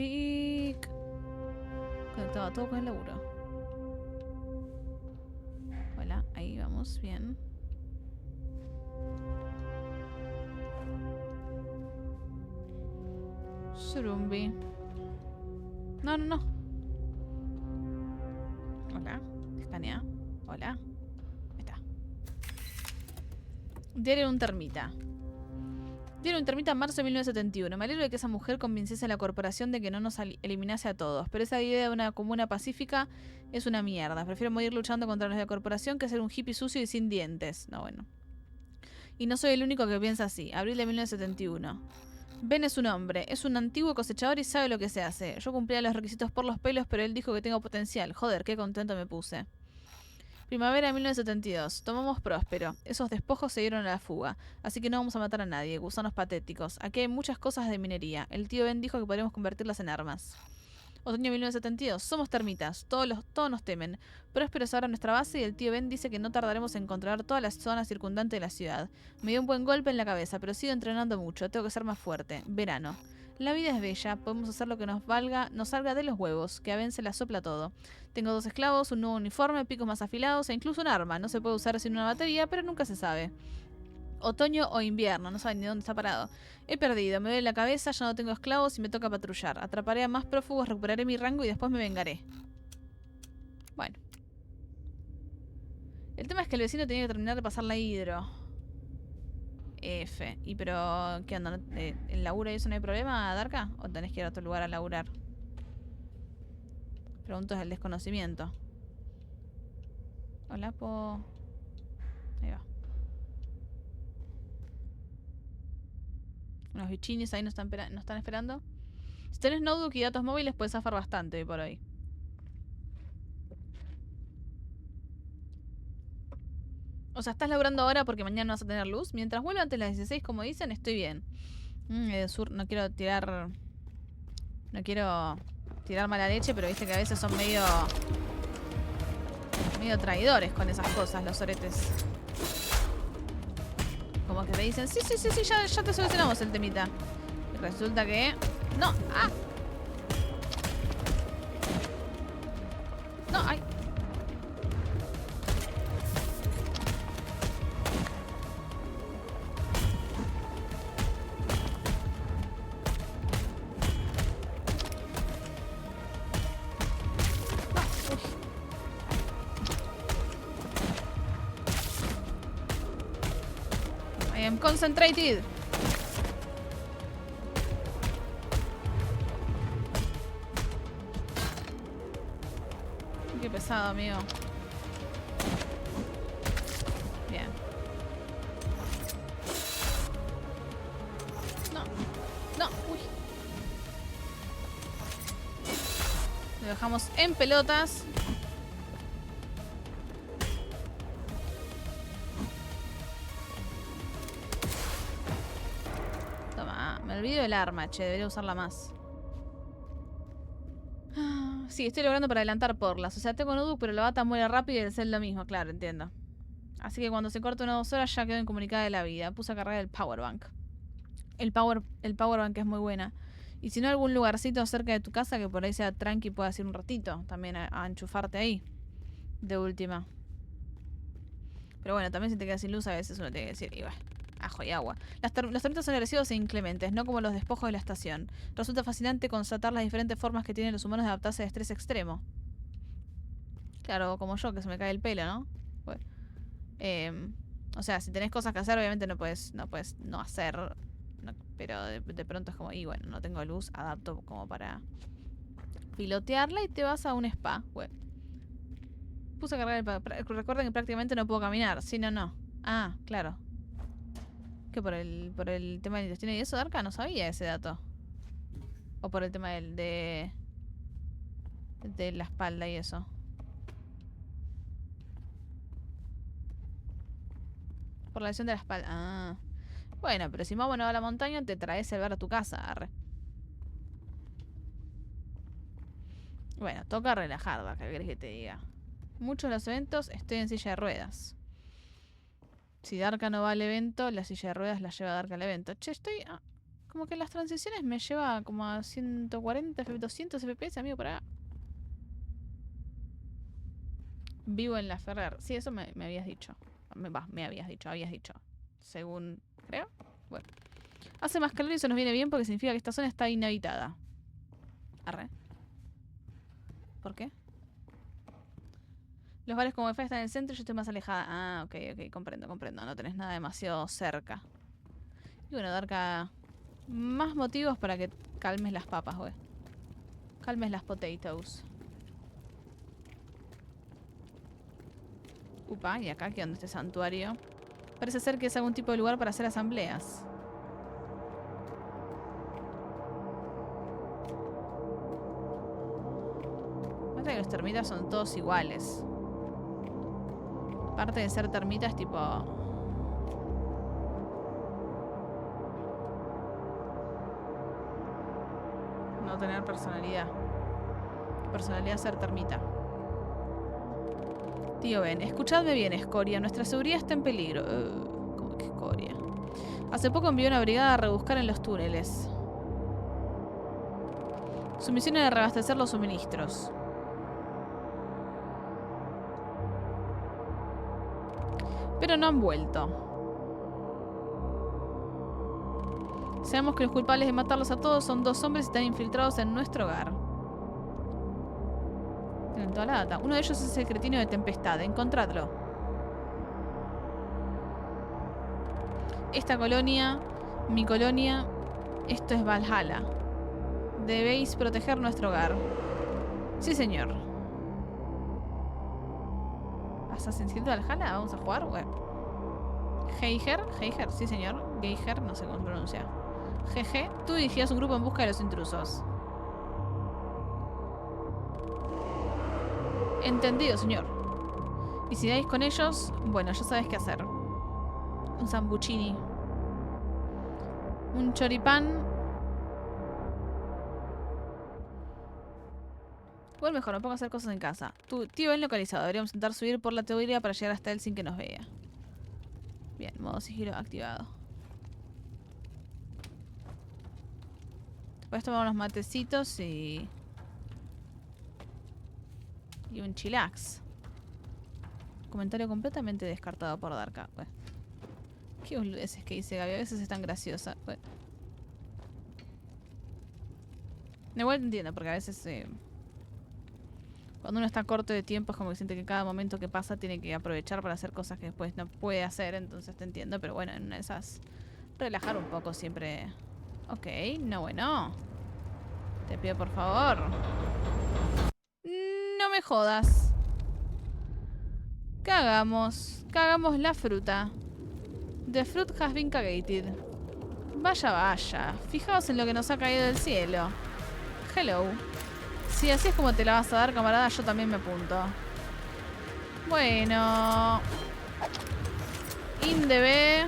Conectaba todo con el laburo. Hola, ahí vamos, bien. Surumbi. No, no, no. Hola. Escanea. Hola. Ahí está. Diario de un termita. Diario de un termita en marzo de 1971. Me alegro de que esa mujer convenciese a la corporación de que no nos eliminase a todos. Pero esa idea de una comuna pacífica es una mierda. Prefiero morir luchando contra los de la corporación que ser un hippie sucio y sin dientes. No, bueno. Y no soy el único que piensa así. Abril de 1971. Ben es un hombre, es un antiguo cosechador y sabe lo que se hace. Yo cumplía los requisitos por los pelos, pero él dijo que tengo potencial. Joder, qué contento me puse. Primavera de 1972. Tomamos Próspero. Esos despojos se dieron a la fuga. Así que no vamos a matar a nadie. Gusanos patéticos. Aquí hay muchas cosas de minería. El tío Ben dijo que podríamos convertirlas en armas. Otoño 1972. Somos termitas. Todos nos temen. Próspero es ahora nuestra base y el tío Ben dice que no tardaremos en controlar toda la zona circundante de la ciudad. Me dio un buen golpe en la cabeza, pero sigo entrenando mucho. Tengo que ser más fuerte. Verano. La vida es bella. Podemos hacer lo que nos salga de los huevos. Que a Ben se la sopla todo. Tengo 2 esclavos, un nuevo uniforme, picos más afilados e incluso un arma. No se puede usar sin una batería, pero nunca se sabe. Otoño o invierno, no saben ni dónde está parado. He perdido, me duele la cabeza, ya no tengo esclavos y me toca patrullar. Atraparé a más prófugos, recuperaré mi rango y después me vengaré. Bueno. El tema es que el vecino tenía que terminar de pasar la hidro. F. ¿Y pero qué onda? ¿El laburo y eso no hay problema, Darka? ¿O tenés que ir a otro lugar a laburar? Pregunto desde el desconocimiento. Hola, po... Ahí va. Unos bichinis ahí nos están esperando. Si tenés notebook y datos móviles puedes zafar bastante por ahí. O sea, estás laburando ahora porque mañana no vas a tener luz. Mientras vuelva antes de las 16, como dicen, estoy bien. No quiero tirar... No quiero tirar mala leche, pero viste que a veces son medio traidores con esas cosas, los oretes. Como que te dicen, sí, ya te solucionamos el temita. Y resulta que... ¡No! ¡Ah! ¡No! ¡Ay! Concentrated. Qué pesado, amigo. Bien. No. No. Uy. Lo dejamos en pelotas. Me olvido del arma, che, debería usarla más. Sí, estoy logrando para adelantar porlas. O sea, tengo notebook, pero la bata muere rápido y el cel lo mismo, claro, entiendo. Así que cuando se corta 1 o 2 horas ya quedo incomunicada de la vida. Puse a cargar el powerbank. El powerbank es muy buena. Y si no, algún lugarcito cerca de tu casa que por ahí sea tranqui, puedas ir un ratito también a enchufarte ahí. De última. Pero bueno, también si te quedas sin luz a veces uno tiene que decir, y va. Ajo y agua. Los tormentos son agresivos e inclementes, no como los despojos de la estación. Resulta fascinante constatar las diferentes formas que tienen los humanos de adaptarse a estrés extremo. Claro, como yo, que se me cae el pelo, ¿no? Bueno. O sea, si tenés cosas que hacer, obviamente no puedes no hacer. No, pero de pronto es como, y bueno, no tengo luz, adapto como para pilotearla y te vas a un spa. Bueno. Puse a cargar el... Recuerden que prácticamente no puedo caminar. Sí, no. Ah, claro. Que por el tema del intestino y eso, Darka, no sabía ese dato. O por el tema de la espalda y eso. Por la lesión de la espalda. Ah. Bueno, pero si Mamo no va a la montaña, te traes el bar a tu casa, arre. Bueno, toca relajar, Darka, ¿qué querés que te diga? Muchos de los eventos estoy en silla de ruedas. Si Darka no va al evento, la silla de ruedas la lleva Darka al evento. Che, estoy... como que las transiciones me lleva como a 140, 200 FPS, amigo, por acá. Vivo en la Ferrer. Sí, eso me habías dicho. Habías dicho. Según... creo. Bueno. Hace más calor y eso nos viene bien porque significa que esta zona está inhabitada. Arre. ¿Por qué? Los bares como Wi-Fi están en el centro y yo estoy más alejada. Ah, ok, comprendo. No tenés nada demasiado cerca. Y bueno, Darka, más motivos para que calmes las papas, güey. Calmes las potatoes. Upa, y acá, ¿qué onda este santuario? Parece ser que es algún tipo de lugar para hacer asambleas. Parece que los termitas son todos iguales. Aparte de ser termitas, tipo... no tener personalidad. Personalidad ser termita. Tío Ben, escuchadme bien, Escoria. Nuestra seguridad está en peligro. ¿Cómo que Escoria? Hace poco envió una brigada a rebuscar en los túneles. Su misión era reabastecer los suministros. Pero no han vuelto. Sabemos que los culpables de matarlos a todos son 2 hombres y están infiltrados en nuestro hogar. Tienen toda la data. Uno de ellos es el cretino de Tempestad. Encontradlo. Esta colonia, mi colonia, esto es Valhalla. Debéis proteger nuestro hogar. Sí, señor. Assassin's Creed Valhalla, vamos a jugar. Heiger, sí, señor. Geiger, no sé cómo se pronuncia. GG, tú dirigías un grupo en busca de los intrusos. Entendido, señor. Y si dais con ellos, bueno, ya sabes qué hacer. Un zambuccini. Un choripán. Igual mejor, no pongo a hacer cosas en casa. Tu tío Ben localizado. Deberíamos intentar subir por la teoría para llegar hasta él sin que nos vea. Bien, modo sigilo activado. Después tomar unos matecitos y un chillax. Comentario completamente descartado por Darka. Bueno. Qué boludeces que dice Gaby. A veces es tan graciosa. Bueno. Igual entiendo, porque a veces cuando uno está corto de tiempo es como que siente que cada momento que pasa tiene que aprovechar para hacer cosas que después no puede hacer. Entonces te entiendo. Pero bueno, en una de esas, relajar un poco siempre. Ok, no, bueno. Te pido por favor. No me jodas. Cagamos la fruta. The fruit has been cagated. Vaya, vaya. Fijaos en lo que nos ha caído del cielo. Hello. Si así es como te la vas a dar, camarada, yo también me apunto. Bueno. In the B.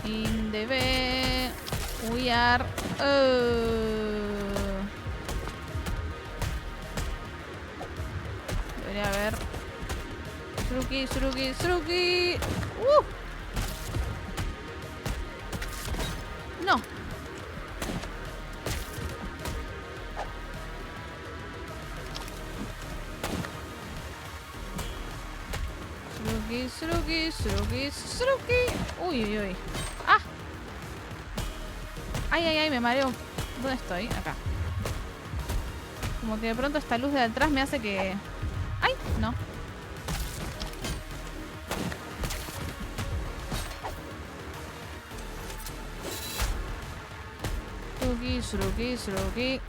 In the B. We are... Debería haber... Sruki. No. Sruki. Uy. ¡Ah! Ay, me mareo. ¿Dónde estoy? Acá. Como que de pronto esta luz de atrás me hace que... ¡Ay! No. Sruki.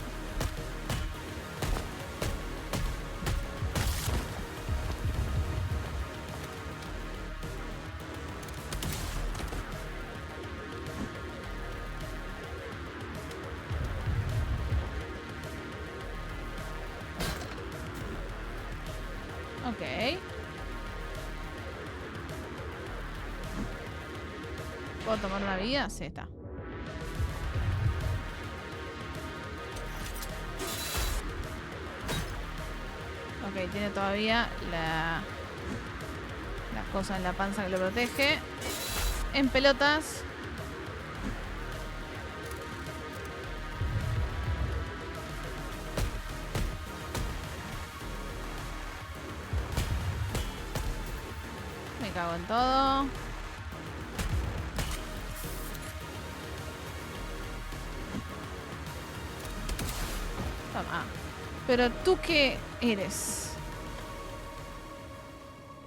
Ok. ¿Puedo tomar una vida? Sí, está. Ok, tiene todavía la cosa en la panza que lo protege. En pelotas. Me cago en todo. Toma. Pero tú qué eres.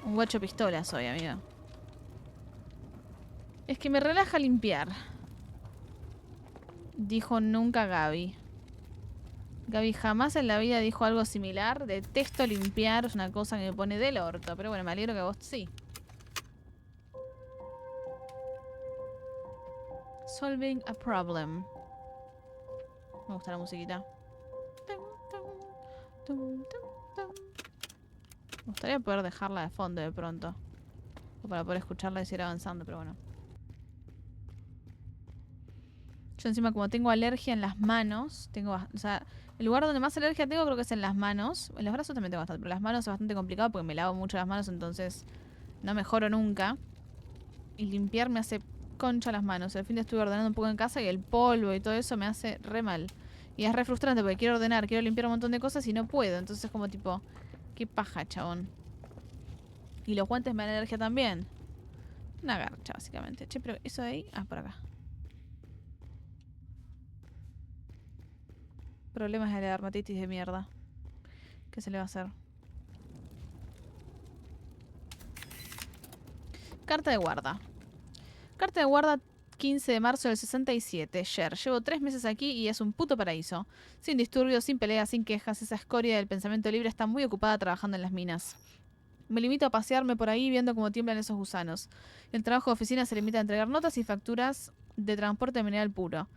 Un guacho pistola soy, amigo. Es que me relaja limpiar. Dijo nunca Gaby. Gaby jamás en la vida dijo algo similar. Detesto limpiar, es una cosa que me pone del orto. Pero bueno, me alegro que vos sí. Solving a problem. Me gusta la musiquita. Me gustaría poder dejarla de fondo de pronto. O para poder escucharla y seguir avanzando, pero bueno. Yo encima como tengo alergia en las manos, o sea, el lugar donde más alergia tengo creo que es en las manos. En los brazos también tengo bastante, pero las manos es bastante complicado porque me lavo mucho las manos, entonces no mejoro nunca. Y limpiar me hace concha las manos. El fin de estuve ordenando un poco en casa y el polvo y todo eso me hace re mal. Y es re frustrante porque quiero ordenar, quiero limpiar un montón de cosas y no puedo. Entonces es como tipo, qué paja, chabón. Y los guantes me dan alergia también. Una garcha, básicamente. Che, pero eso de ahí... Ah, por acá. Problemas de la dermatitis de mierda. ¿Qué se le va a hacer? Carta de guarda. Carta de guarda 15 de marzo del 67. Sher. Llevo 3 meses aquí y es un puto paraíso. Sin disturbios, sin peleas, sin quejas. Esa escoria del pensamiento libre está muy ocupada trabajando en las minas. Me limito a pasearme por ahí viendo cómo tiemblan esos gusanos. El trabajo de oficina se limita a entregar notas y facturas de transporte de mineral puro.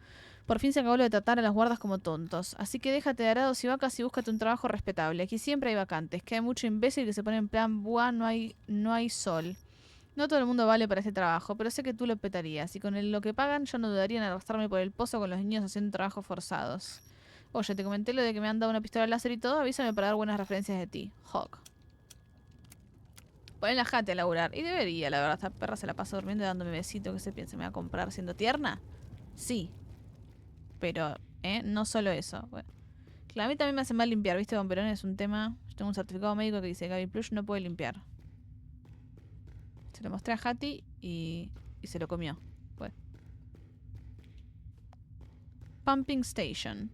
Por fin se acabó lo de tratar a las guardas como tontos. Así que déjate de arados y vacas y búscate un trabajo respetable. Aquí siempre hay vacantes. Que hay mucho imbécil que se pone en plan, buah, no hay sol. No todo el mundo vale para ese trabajo, pero sé que tú lo petarías. Y con lo que pagan, yo no dudaría en arrastrarme por el pozo con los niños haciendo trabajos forzados. Oye, te comenté lo de que me han dado una pistola láser y todo. Avísame para dar buenas referencias de ti. Hawk. Ponen la jate a laburar. Y debería, la verdad. Esta perra se la pasa durmiendo y dándome besito. ¿Qué se piensa? ¿Me va a comprar siendo tierna? Sí. Pero, no solo eso. Bueno. Claro, a mí también me hace mal limpiar, ¿viste? Con Perón es un tema. Yo tengo un certificado médico que dice Gaby Plush no puede limpiar. Se lo mostré a Hattie y se lo comió. Bueno. Pumping Station.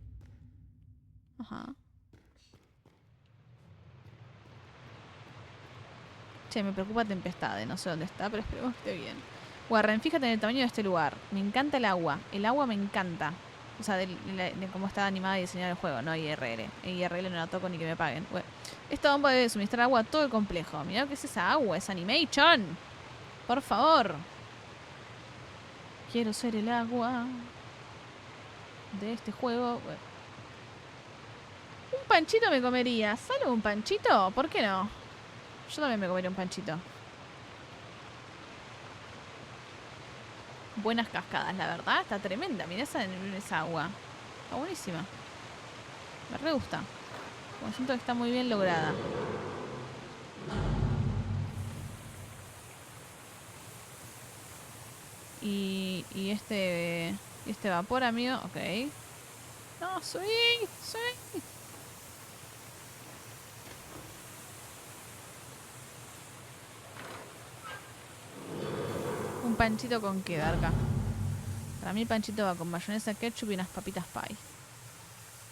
Ajá. Che, me preocupa Tempestade. No sé dónde está, pero esperemos que esté bien. Warren, fíjate en el tamaño de este lugar. Me encanta el agua. El agua me encanta. O sea, de cómo está animada y diseñada el juego. No hay IRL. IRL no la toco ni que me paguen. Bueno. Esta bomba debe suministrar agua a todo el complejo. Mirá lo que es esa agua. Es animation. Por favor. Quiero ser el agua de este juego. Bueno. Un panchito me comería. ¿Sale un panchito? ¿Por qué no? Yo también me comería un panchito. Buenas cascadas, la verdad. Está tremenda. Mirá esa agua. Está buenísima. Me re gusta. Como siento que está muy bien lograda. Y este vapor, amigo. Ok. No, swing. Un panchito con qué, Darka. Para mí el panchito va con mayonesa, ketchup y unas papitas pie.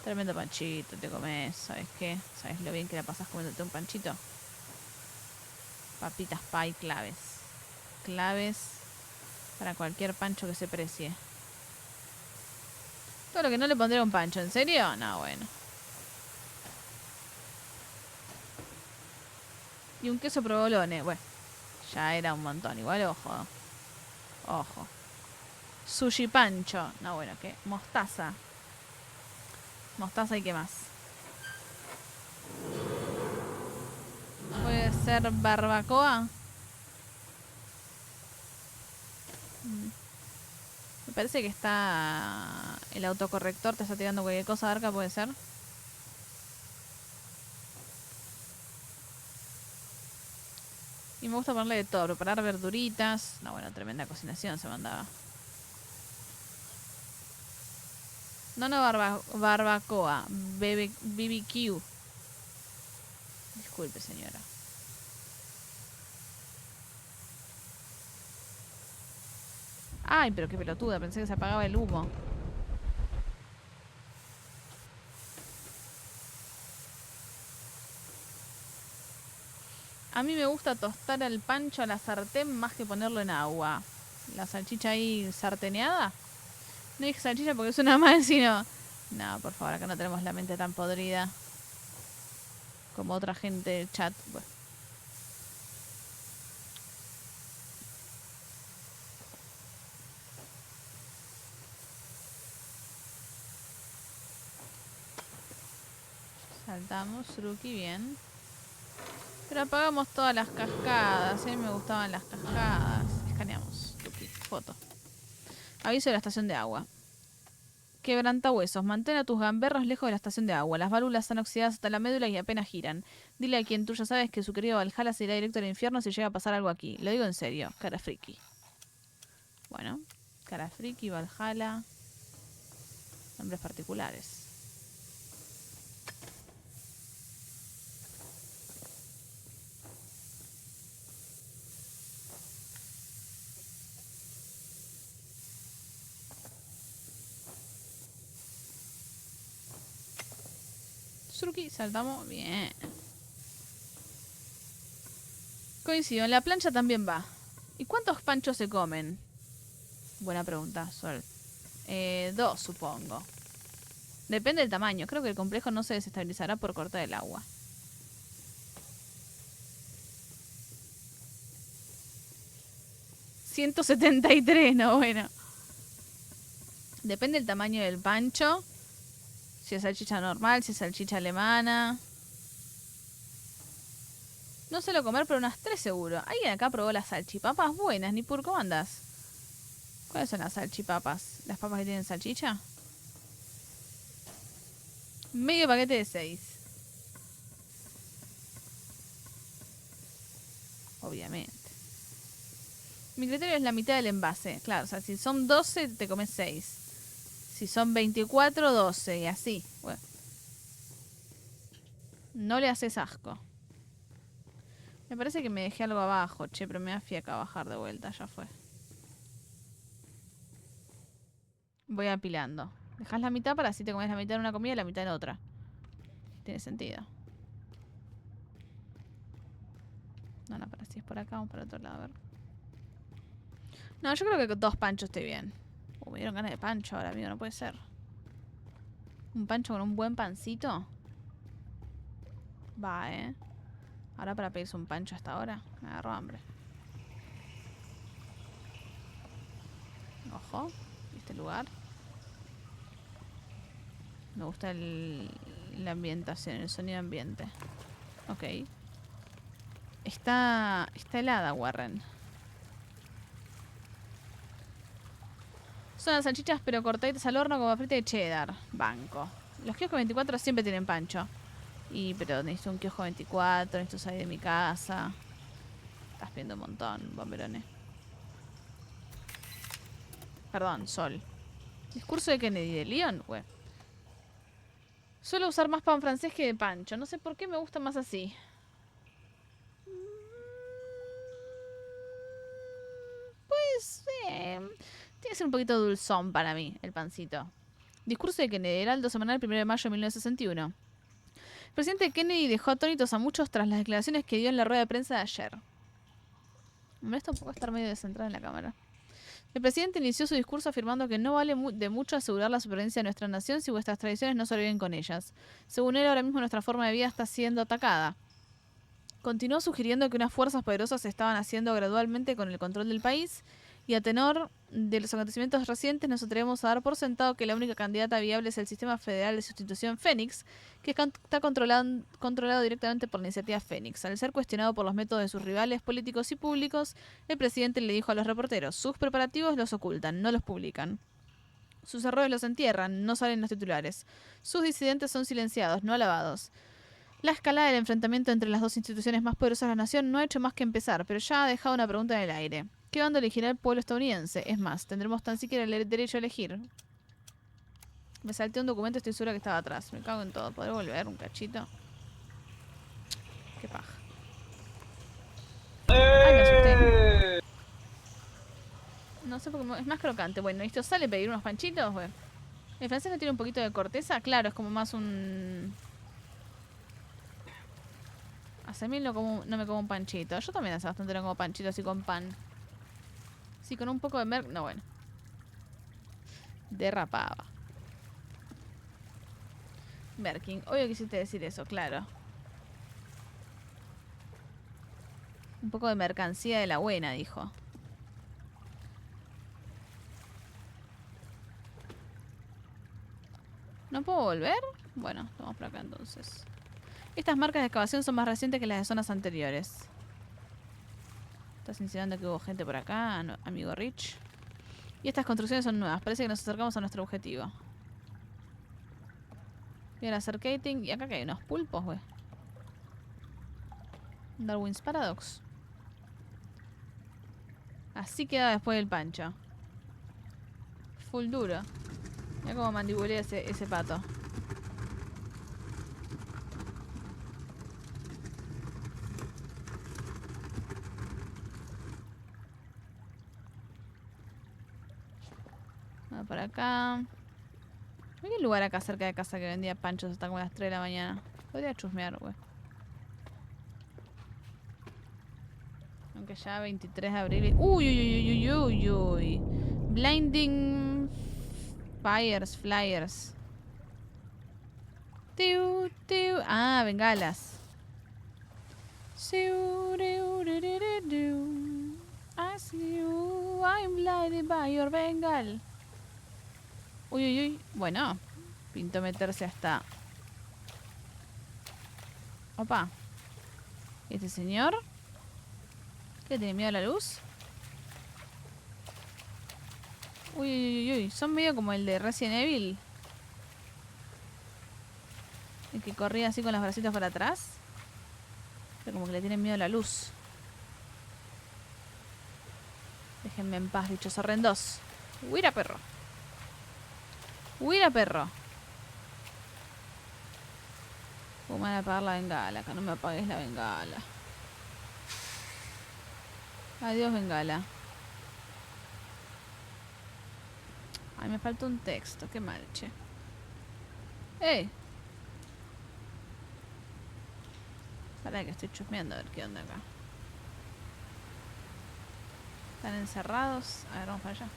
Tremendo panchito, te comes. ¿Sabes qué? ¿Sabes lo bien que la pasas comiéndote un panchito? Papitas pie claves. Claves para cualquier pancho que se precie. Todo lo que no le pondría a un pancho, ¿en serio? No, bueno. Y un queso provolone. Bueno, ya era un montón. Igual, ojo. Ojo. Sushi pancho. No, bueno, ¿qué? Mostaza. Mostaza y qué más. Puede ser barbacoa. Me parece que está... El autocorrector te está tirando cualquier cosa, Arca, ¿puede ser? Y me gusta ponerle de todo. Preparar verduritas. No, bueno, tremenda cocinación se mandaba. No, barbacoa. BBQ. Disculpe, señora. Ay, pero qué pelotuda. Pensé que se apagaba el humo. A mí me gusta tostar el pancho a la sartén más que ponerlo en agua. La salchicha ahí sarteneada. No dije salchicha porque suena mal, sino... No, por favor, acá no tenemos la mente tan podrida como otra gente del chat. Bueno. Saltamos, Suruki, bien. Pero apagamos todas las cascadas. A mí me gustaban las cascadas. Escaneamos, Suruki, foto. Aviso de la estación de agua. Quebrantahuesos. Mantén a tus gamberros lejos de la estación de agua. Las válvulas están oxidadas hasta la médula y apenas giran. Dile a quien tú ya sabes que su querido Valhalla se irá directo al infierno si llega a pasar algo aquí. Lo digo en serio. Cara friki. Bueno. Cara friki, Valhalla. Nombres particulares. Suruki, saltamos. Bien. Coincido, en la plancha también va. ¿Y cuántos panchos se comen? Buena pregunta, Sol. 2, supongo. Depende del tamaño. Creo que el complejo no se desestabilizará por cortar el agua. $173, no, bueno. Depende del tamaño del pancho. Si es salchicha normal, si es salchicha alemana. No suelo comer, pero unas 3 seguro. ¿Alguien acá probó las salchipapas? Buenas, Nipur, ¿cómo andas? ¿Cuáles son las salchipapas? ¿Las papas que tienen salchicha? Medio paquete de 6. Obviamente. Mi criterio es la mitad del envase. Claro, o sea, si son 12, te comes 6. Si son 24, 12 y así. Bueno. No le haces asco. Me parece que me dejé algo abajo, che, pero me da fiaca bajar de vuelta, ya fue. Voy apilando. Dejas la mitad para así te comes la mitad en una comida y la mitad en otra. Tiene sentido. No, para si es por acá, vamos para otro lado, a ver. No, yo creo que con 2 panchos estoy bien. Me dieron ganas de pancho ahora, amigo, no puede ser. Un pancho con un buen pancito. Va, Ahora para pedirse un pancho hasta ahora, me agarró hambre. Ojo, este lugar. Me gusta la ambientación, el sonido ambiente. Ok. Está helada, Warren. Son las salchichas pero cortaditas al horno como frita de cheddar. Banco. Los kioscos 24 siempre tienen pancho. Pero necesito un kiosco 24, necesito salir de mi casa. Estás viendo un montón, bomberone. Perdón, Sol. Discurso de Kennedy de León, güey. Suelo usar más pan francés que de pancho. No sé por qué me gusta más así. Pues, tiene que ser un poquito dulzón para mí, el pancito. Discurso de Kennedy, Heraldo Semanal, 1 de mayo de 1961. El presidente Kennedy dejó atónitos a muchos tras las declaraciones que dio en la rueda de prensa de ayer. Me molesta un poco estar medio descentrada en la cámara. El presidente inició su discurso afirmando que no vale de mucho asegurar la supervivencia de nuestra nación si vuestras tradiciones no sobreviven con ellas. Según él, ahora mismo nuestra forma de vida está siendo atacada. Continuó sugiriendo que unas fuerzas poderosas se estaban haciendo gradualmente con el control del país y a tenor de los acontecimientos recientes nos atrevemos a dar por sentado que la única candidata viable es el Sistema Federal de Sustitución Fénix, que está controlado directamente por la iniciativa Fénix. Al ser cuestionado por los métodos de sus rivales políticos y públicos, el presidente le dijo a los reporteros: sus preparativos los ocultan, no los publican. Sus errores los entierran, no salen en los titulares. Sus disidentes son silenciados, no alabados. La escalada del enfrentamiento entre las dos instituciones más poderosas de la nación no ha hecho más que empezar, pero ya ha dejado una pregunta en el aire. ¿Qué bando elegirá el pueblo estadounidense? Es más, ¿tendremos tan siquiera el derecho a elegir? Me salté un documento, estoy segura que estaba atrás. Me cago en todo. ¿Podré volver un cachito? Qué paja. Ay, me asusté. No sé por qué es más crocante. Bueno, ¿esto sale pedir unos panchitos? Bueno. ¿El francés no tiene un poquito de corteza? Claro, es como más un... Hace mil no me como un panchito. Yo también hace bastante no como panchito así con pan. Sí, con un poco de merc... No, bueno. Derrapaba. Merkin. Obvio quisiste decir eso, claro. Un poco de mercancía de la buena, dijo. ¿No puedo volver? Bueno, vamos por acá entonces. Estas marcas de excavación son más recientes que las de zonas anteriores. ¿Estás insinuando que hubo gente por acá, amigo Rich? Y estas construcciones son nuevas. Parece que nos acercamos a nuestro objetivo. Voy a hacer skating. Y acá que hay unos pulpos, güey. Darwin's Paradox. Así queda después del pancho. Full duro. Mira cómo mandibulea ese pato. Vamos por acá. ¿Hay un lugar acá cerca de casa que vendía panchos hasta como las 3 de la mañana? Podría chusmear, güey. Aunque ya 23 de abril. Uy, uy, uy, uy, uy, uy. Blinding flyers. Tiu, tiu. Ah, bengalas. I see you. I'm blinded by your bengal. Uy, uy, uy. Bueno, pintó meterse hasta... Opa. ¿Este señor? ¿Qué tiene miedo a la luz? Uy, uy, uy, uy. Son medio como el de Resident Evil. El que corría así con los bracitos para atrás. Pero como que le tienen miedo a la luz. Déjenme en paz, bichos horrendos. Huira, perro. Huira, perro. ¿Cómo me van a apagar la bengala? Acá no me apagues la bengala. Adiós, bengala. Ay, me falta un texto. Qué mal, che. ¡Ey! Pará que estoy chusmeando a ver qué onda acá. Están encerrados. A ver, vamos para allá.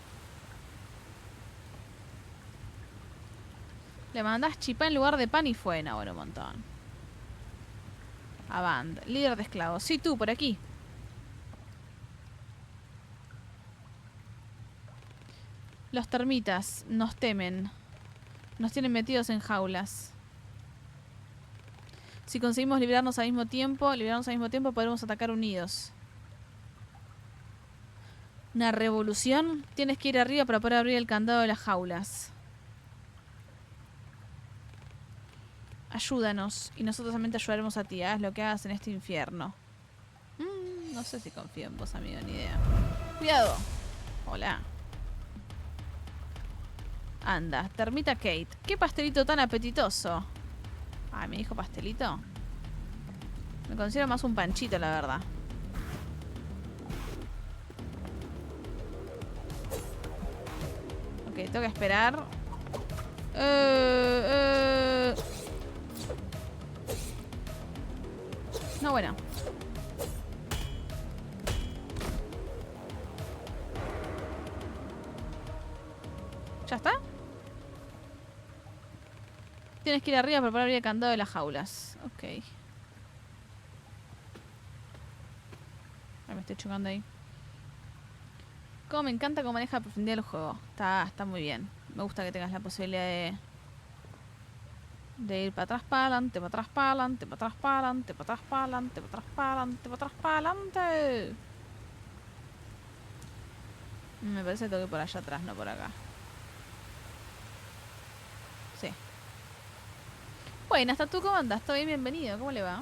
Le mandás chipá en lugar de pan y fue. No, bueno, un montón. Aband, líder de esclavos. Sí, tú, por aquí. Los termitas nos temen. Nos tienen metidos en jaulas. Si conseguimos liberarnos al mismo tiempo, podremos atacar unidos. ¿Una revolución? Tienes que ir arriba para poder abrir el candado de las jaulas. Ayúdanos. Y nosotros también te ayudaremos a ti. Haz lo que hagas en este infierno. No sé si confío en vos, amigo. Ni idea. Cuidado. Hola. Anda. Termita Kate. ¿Qué pastelito tan apetitoso? Ay, ¿me dijo pastelito? Me considero más un panchito, la verdad. Ok, tengo que esperar. No, bueno. ¿Ya está? Tienes que ir arriba para poder abrir el candado de las jaulas. Ok. Ay, me estoy chocando ahí. Como me encanta cómo maneja la profundidad del juego. Está muy bien. Me gusta que tengas la posibilidad de ir para atrás, para adelante, para atrás, para adelante, para atrás, para adelante, para atrás, para adelante, para atrás, para adelante, para atrás, para adelante. Me parece que tengo que ir por allá atrás, no por acá. Sí. Bueno, hasta tú, ¿cómo andas? ¿Todo bien? Bienvenido. ¿Cómo le va?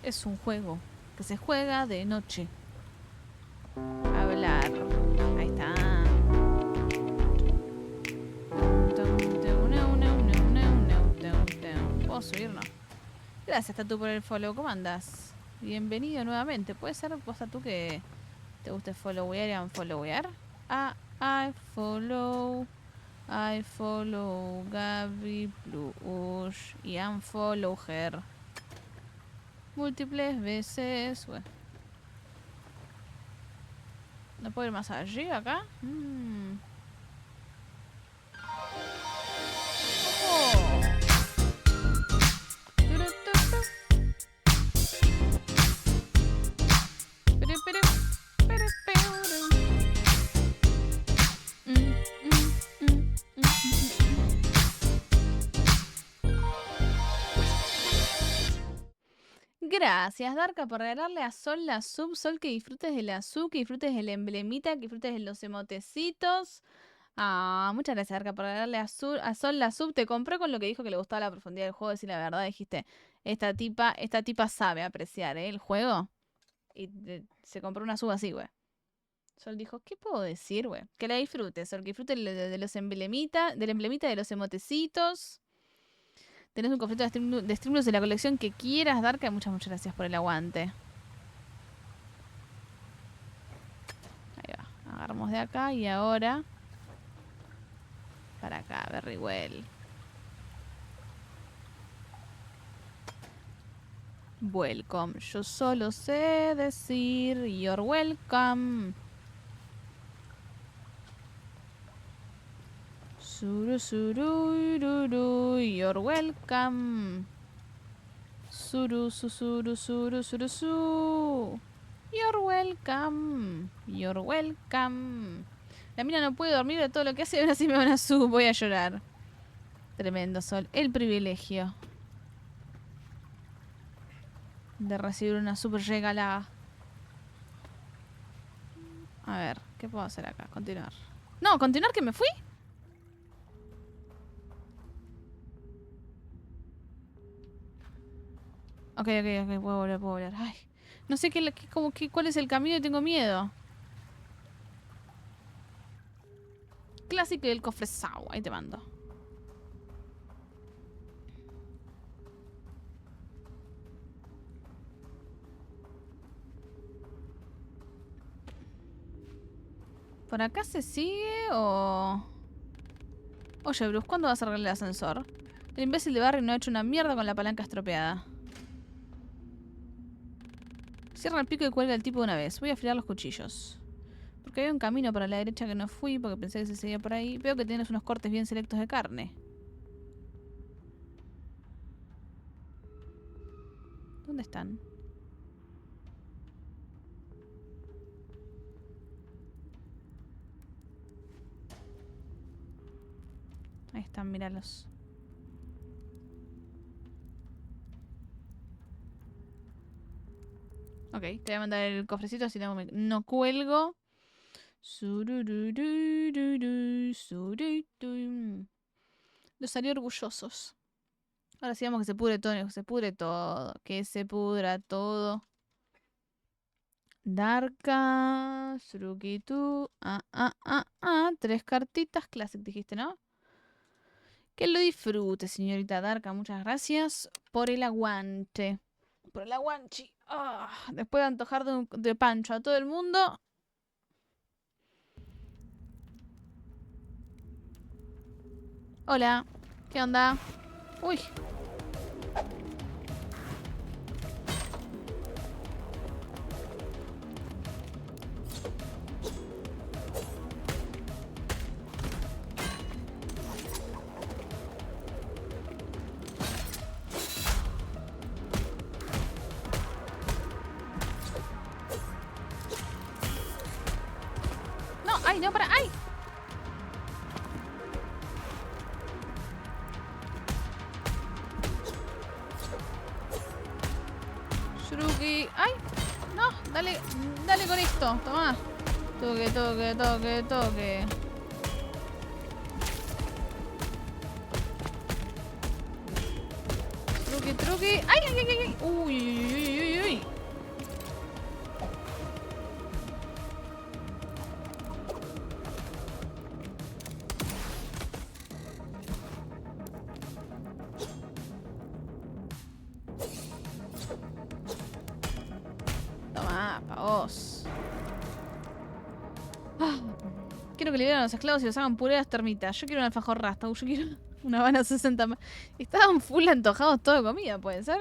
Es un juego que se juega de noche. Hablar. Ahí está. ¿Puedo subir? No. Gracias, Tatu, por el follow. ¿Cómo andas? Bienvenido nuevamente. ¿Puede ser vos, Tatu, que te guste followear y unfollowear? I follow I follow Gaby Blush y unfollow her. Múltiples veces. Bueno. ¿No puedo ir más allí acá? Oh. Gracias, Darka, por regalarle a Sol la sub. Sol, que disfrutes de la sub, que disfrutes del emblemita, que disfrutes de los emotecitos. Ah, muchas gracias, Darka, por regalarle a Sol la sub. Te compré con lo que dijo que le gustaba la profundidad del juego. Decir la verdad, dijiste, esta tipa sabe apreciar, el juego. Y se compró una sub así, güey. Sol dijo, ¿qué puedo decir, güey? Que la disfrutes, Sol, que disfrutes de los emblemitas, del emblemita, de los emotecitos. Tenés un conflicto de estímulos de la colección que quieras, Darka. Muchas gracias por el aguante. Ahí va. Agarramos de acá y ahora para acá, very well. Welcome. Yo solo sé decir you're welcome. Suru suru ruru, you're welcome. Suru suru suru suru su. You're welcome. You're welcome. La mina no puede dormir de todo lo que hace. Ahora sí me van a subir. Voy a llorar. Tremendo, Sol. El privilegio de recibir una super regalada. A ver, ¿qué puedo hacer acá? Continuar. No, continuar, que me fui. Ok, puedo volver. Ay, no sé cuál es el camino y tengo miedo. Clásico del cofre Sao. Ahí te mando. ¿Por acá se sigue o...? Oye, Bruce, ¿cuándo vas a arreglar el ascensor? El imbécil de Barry no ha hecho una mierda con la palanca estropeada. Cierra el pico y cuelga el tipo de una vez. Voy a afilar los cuchillos. Porque había un camino para la derecha que no fui porque pensé que se seguía por ahí. Veo que tienes unos cortes bien selectos de carne. ¿Dónde están? Ahí están, míralos. Ok, te voy a mandar el cofrecito así no cuelgo. Los salió orgullosos. Ahora sí vamos que se pudre todo, que se pudre todo. Que se pudra todo. Darka, Surukitu. 3 cartitas. Classic dijiste, ¿no? Que lo disfrute, señorita Darka. Muchas gracias por el aguante. Por el aguanchi. Después de antojar de pancho a todo el mundo. Hola. ¿Qué onda? Uy. ¡Ay, no, para! ¡Ay! Shruki. ¡Ay! No, dale con esto. Toma. Toque. Truqui. ¡Ay! Uy. Quiero que liberen a los esclavos y los hagan puré a las termitas. Yo quiero un alfajor rasta. Yo quiero una Habana 60. Estaban full antojados todo de comida, ¿puede ser?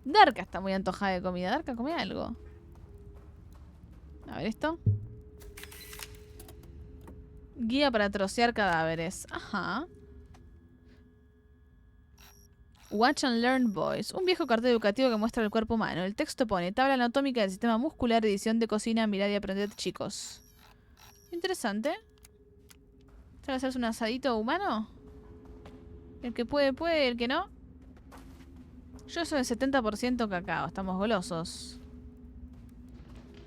Darka está muy antojada de comida. Darka, come algo. A ver esto. Guía para trocear cadáveres. Ajá. Watch and Learn Boys. Un viejo cartel educativo que muestra el cuerpo humano. El texto pone: tabla anatómica del sistema muscular, edición de cocina, mirad y aprended, chicos. Interesante. ¿Sabes hacerse un asadito humano? El que puede, puede. El que no. Yo soy de 70% cacao. Estamos golosos.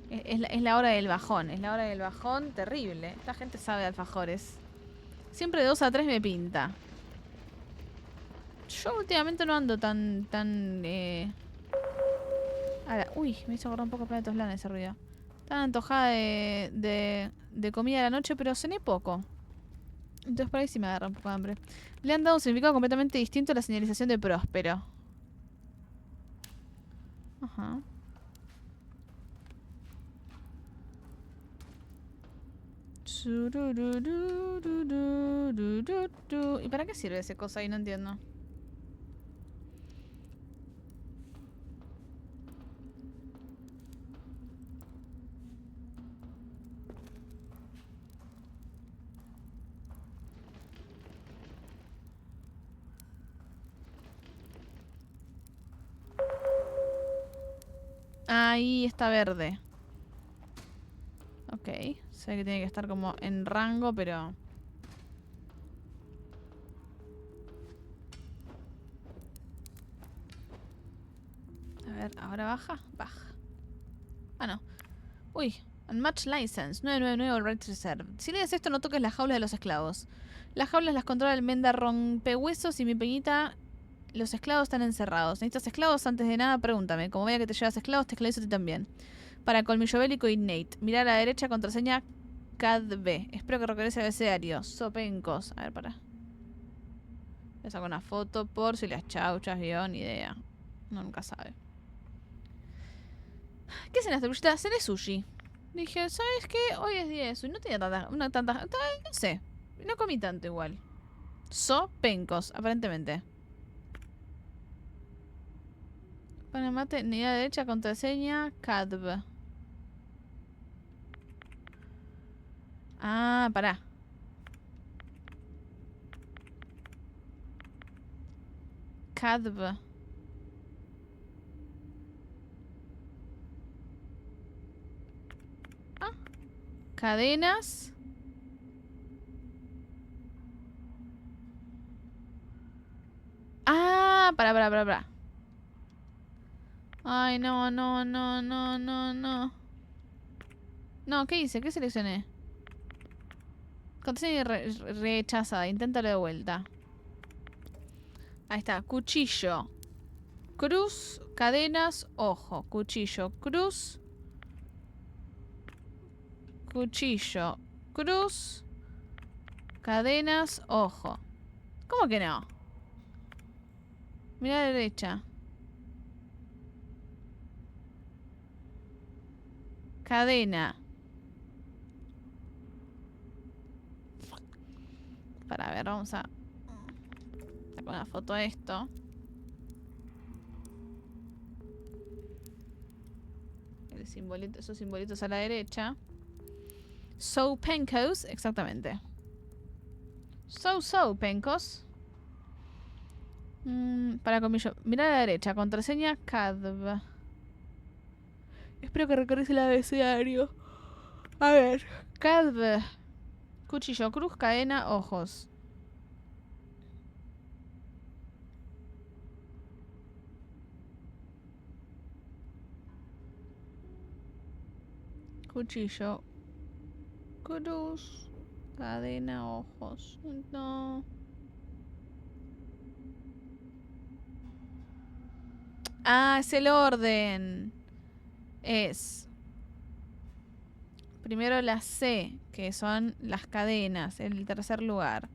Es la hora del bajón. Es la hora del bajón terrible. Esta gente sabe de alfajores. Siempre de 2 a 3 me pinta. Yo últimamente no ando tan... Ahora, uy, me hizo correr un poco Planetos Lana ese ruido. Tan antojada de comida a la noche, pero cené poco. Entonces por ahí sí me agarra un poco de hambre. Le han dado un significado completamente distinto a la señalización de próspero. Ajá. ¿Y para qué sirve esa cosa ahí? No entiendo. Ahí está verde. Ok. Sé que tiene que estar como en rango, pero... A ver, ¿ahora baja? Baja. Ah, no. Uy. Unmatched License. 999 Right Reserve. Si lees esto, no toques las jaulas de los esclavos. Las jaulas las controla el Menda Rompehuesos y mi peñita... Los esclavos están encerrados. ¿Necesitas esclavos? Antes de nada, pregúntame. Como vea que te llevas esclavos, te esclavizo a ti también. Para colmillo bélico innate. Mirar a la derecha, contraseña CADB. Espero que regrese el abecedario. Sopencos. A ver, para. Le saco una foto por si las chauchas vio, ni idea. No, nunca sabe. ¿Qué cenaste, Bruchita? Cené sushi. Dije, ¿sabes qué? Hoy es día de sushi. No tenía tantas... No sé. No comí tanto igual. Sopencos, aparentemente. Pane mate, ni a la derecha, contraseña, CADB. Ah, pará. CADB. Ah. Cadenas. Ah, pará. Ay, no. No, ¿qué hice? ¿Qué seleccioné? Contraseña rechazada. Inténtalo de vuelta. Ahí está. Cuchillo. Cruz. Cadenas. Ojo. Cuchillo. Cruz. Cuchillo. Cruz. Cadenas. Ojo. ¿Cómo que no? Mira a la derecha. Cadena. Para ver, vamos a sacar una foto de esto. El simbolito, esos simbolitos a la derecha. Pencos, exactamente. Pencos. Para comillo. Mira a la derecha, contraseña CADB. Espero que recorres el abecedario. A ver. CADB. Cuchillo, cruz, cadena, ojos. Cuchillo. Cruz. Cadena, ojos. No. Ah, es el orden. Es primero la C, que son las cadenas, en el tercer lugar.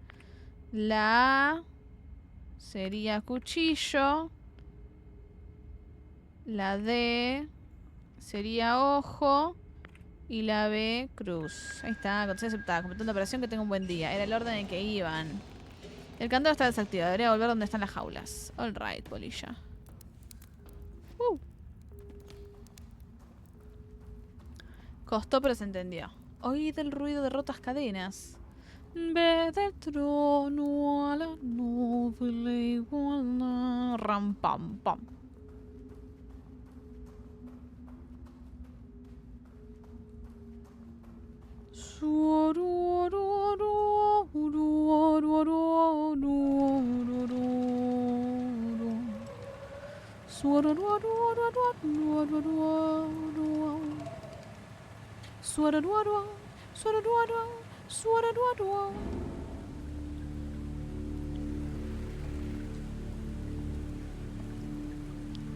La A sería cuchillo. La D sería ojo. Y la B, cruz. Ahí está, contraseña aceptada. Completando operación, que tenga un buen día. Era el orden en que iban. El candado está desactivado. Debería volver donde están las jaulas. Alright, polilla. Costó, pero se entendió. Oíd el ruido de rotas cadenas. Ve del trono a la noble igualdad. Ram, pam, pam.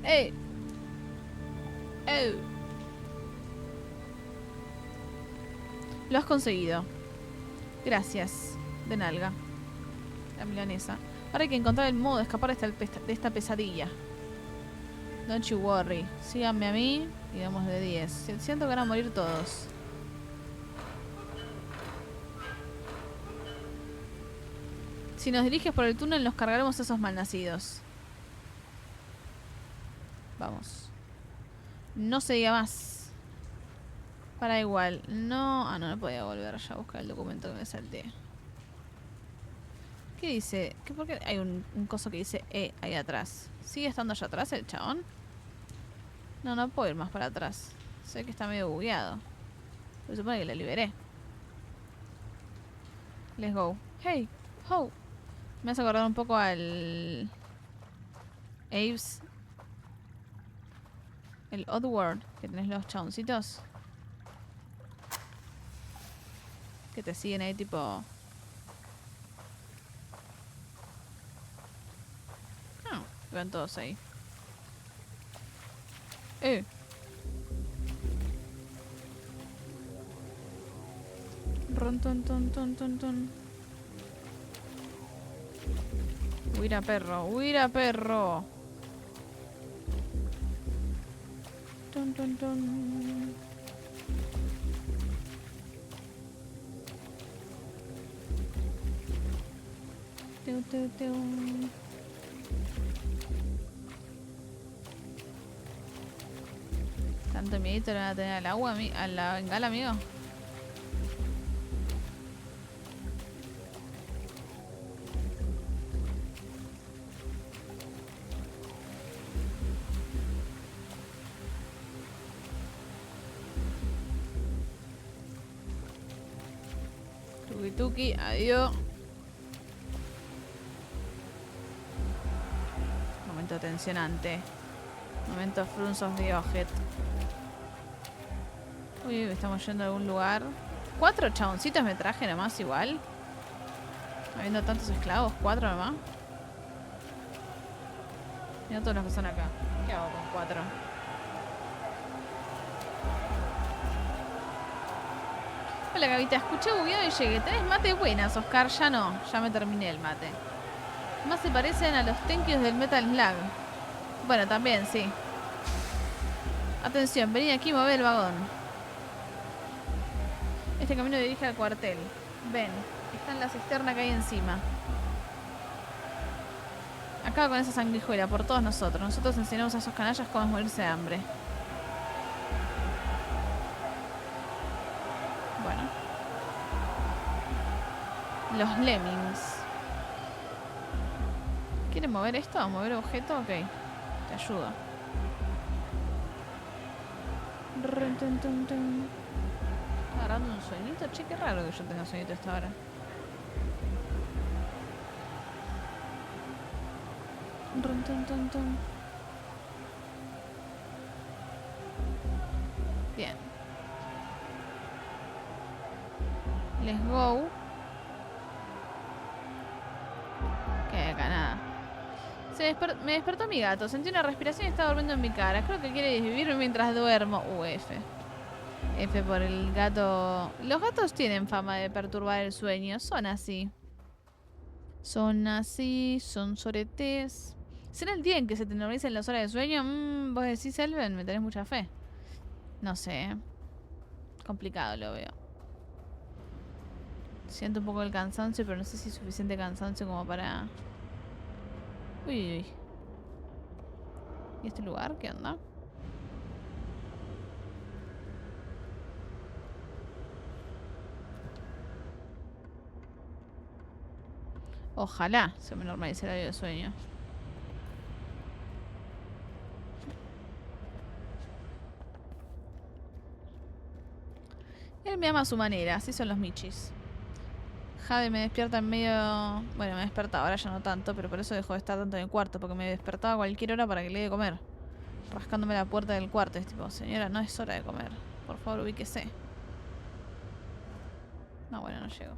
Hey. Oh. Lo has conseguido. Gracias. De nalga. La milanesa. Ahora hay que encontrar el modo de escapar de esta pesadilla. Don't you worry. Síganme a mí y damos de 10. Siento que van a morir todos. Si nos diriges por el túnel, nos cargaremos a esos malnacidos. Vamos. No se diga más. Para igual. No. Ah, no podía volver ya a buscar el documento que me salté. ¿Qué dice? ¿Por qué hay un coso que dice E ahí atrás? ¿Sigue estando allá atrás el chabón? No puedo ir más para atrás. Sé que está medio bugueado. Pero supone que lo liberé. Let's go. Hey, ho. Me hace acordar un poco al Aves. El Oddworld, que tenés los chaboncitos que te siguen ahí tipo... van todos ahí. Ron, ton, ton, ton, ton, ton. Huira perro, huira perro. Ton, ton, ton. Teu, teu, teu. ¿Tanto miedito le van a tener al agua, a la bengala, amigo? Tuki tuki, adiós. Momento tensionante. Momento frunzos de ojet. Uy, estamos yendo a algún lugar. 4 chaboncitos me traje nomás igual. Habiendo tantos esclavos, 4 nomás. Mira todos los que son acá. ¿Qué hago con 4? Hola Gavita, escuché bugueado y llegué. ¿Tenés mate buenas, Oscar? Ya no, ya me terminé el mate. Más se parecen a los tenkios del Metal Slug. Bueno, también, sí. Atención, vení aquí y mueve el vagón. Este camino dirige al cuartel. Ven, está en la cisterna que hay encima. Acaba con esa sanguijuela por todos nosotros. Nosotros enseñamos a esos canallas cómo es morirse de hambre. Bueno. Los lemmings. ¿Quieren mover esto? ¿Mover objeto? Ok. Te ayudo. ¿Está agarrando un sueñito? Che, qué raro que yo tenga sueñito a esta hora. Bien. Let's go. Que acá nada. Me despertó mi gato. Sentí una respiración y estaba durmiendo en mi cara. Creo que quiere desvivirme mientras duermo. F. F por el gato. Los gatos tienen fama de perturbar el sueño. Son así. Son así. Son soretes. ¿Será el día en que se te normalicen las horas de sueño? ¿Vos decís, Elven? Me tenés mucha fe. No sé. Complicado lo veo. Siento un poco el cansancio, pero no sé si es suficiente cansancio como para... Uy, uy, uy. ¿Y este lugar? ¿Qué onda? Ojalá se me normalice el horario de sueño. Él me ama a su manera, así son los michis. Jade me despierta en medio... Bueno, me despertaba, ahora ya no tanto, pero por eso dejó de estar tanto en el cuarto, porque me despertaba a cualquier hora para que le dé de comer. Rascándome la puerta del cuarto, es tipo, señora, no es hora de comer. Por favor, ubíquese. No, bueno, no llego.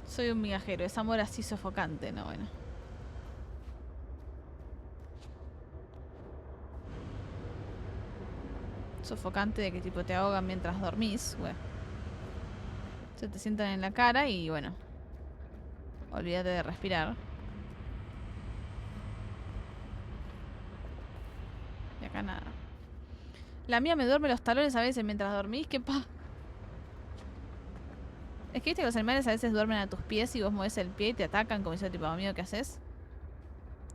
Soy un migajero, es amor así sofocante, no, bueno. Sofocante de que tipo te ahogan mientras dormís, bueno. Se te sientan en la cara y bueno. Olvídate de respirar. Y acá nada. La mía me duerme los talones a veces mientras dormís, ¿qué pa? Es que viste que los animales a veces duermen a tus pies y vos mueves el pie y te atacan como ese tipo de miedo que haces.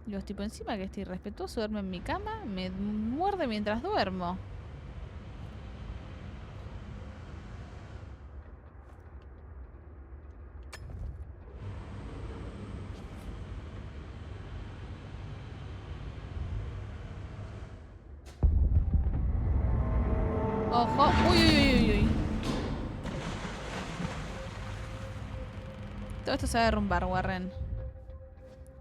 Y vos tipo encima que estoy irrespetuoso, duerme en mi cama, me muerde mientras duermo. Ojo, uy, uy, uy, uy. Todo esto se va a derrumbar, Warren.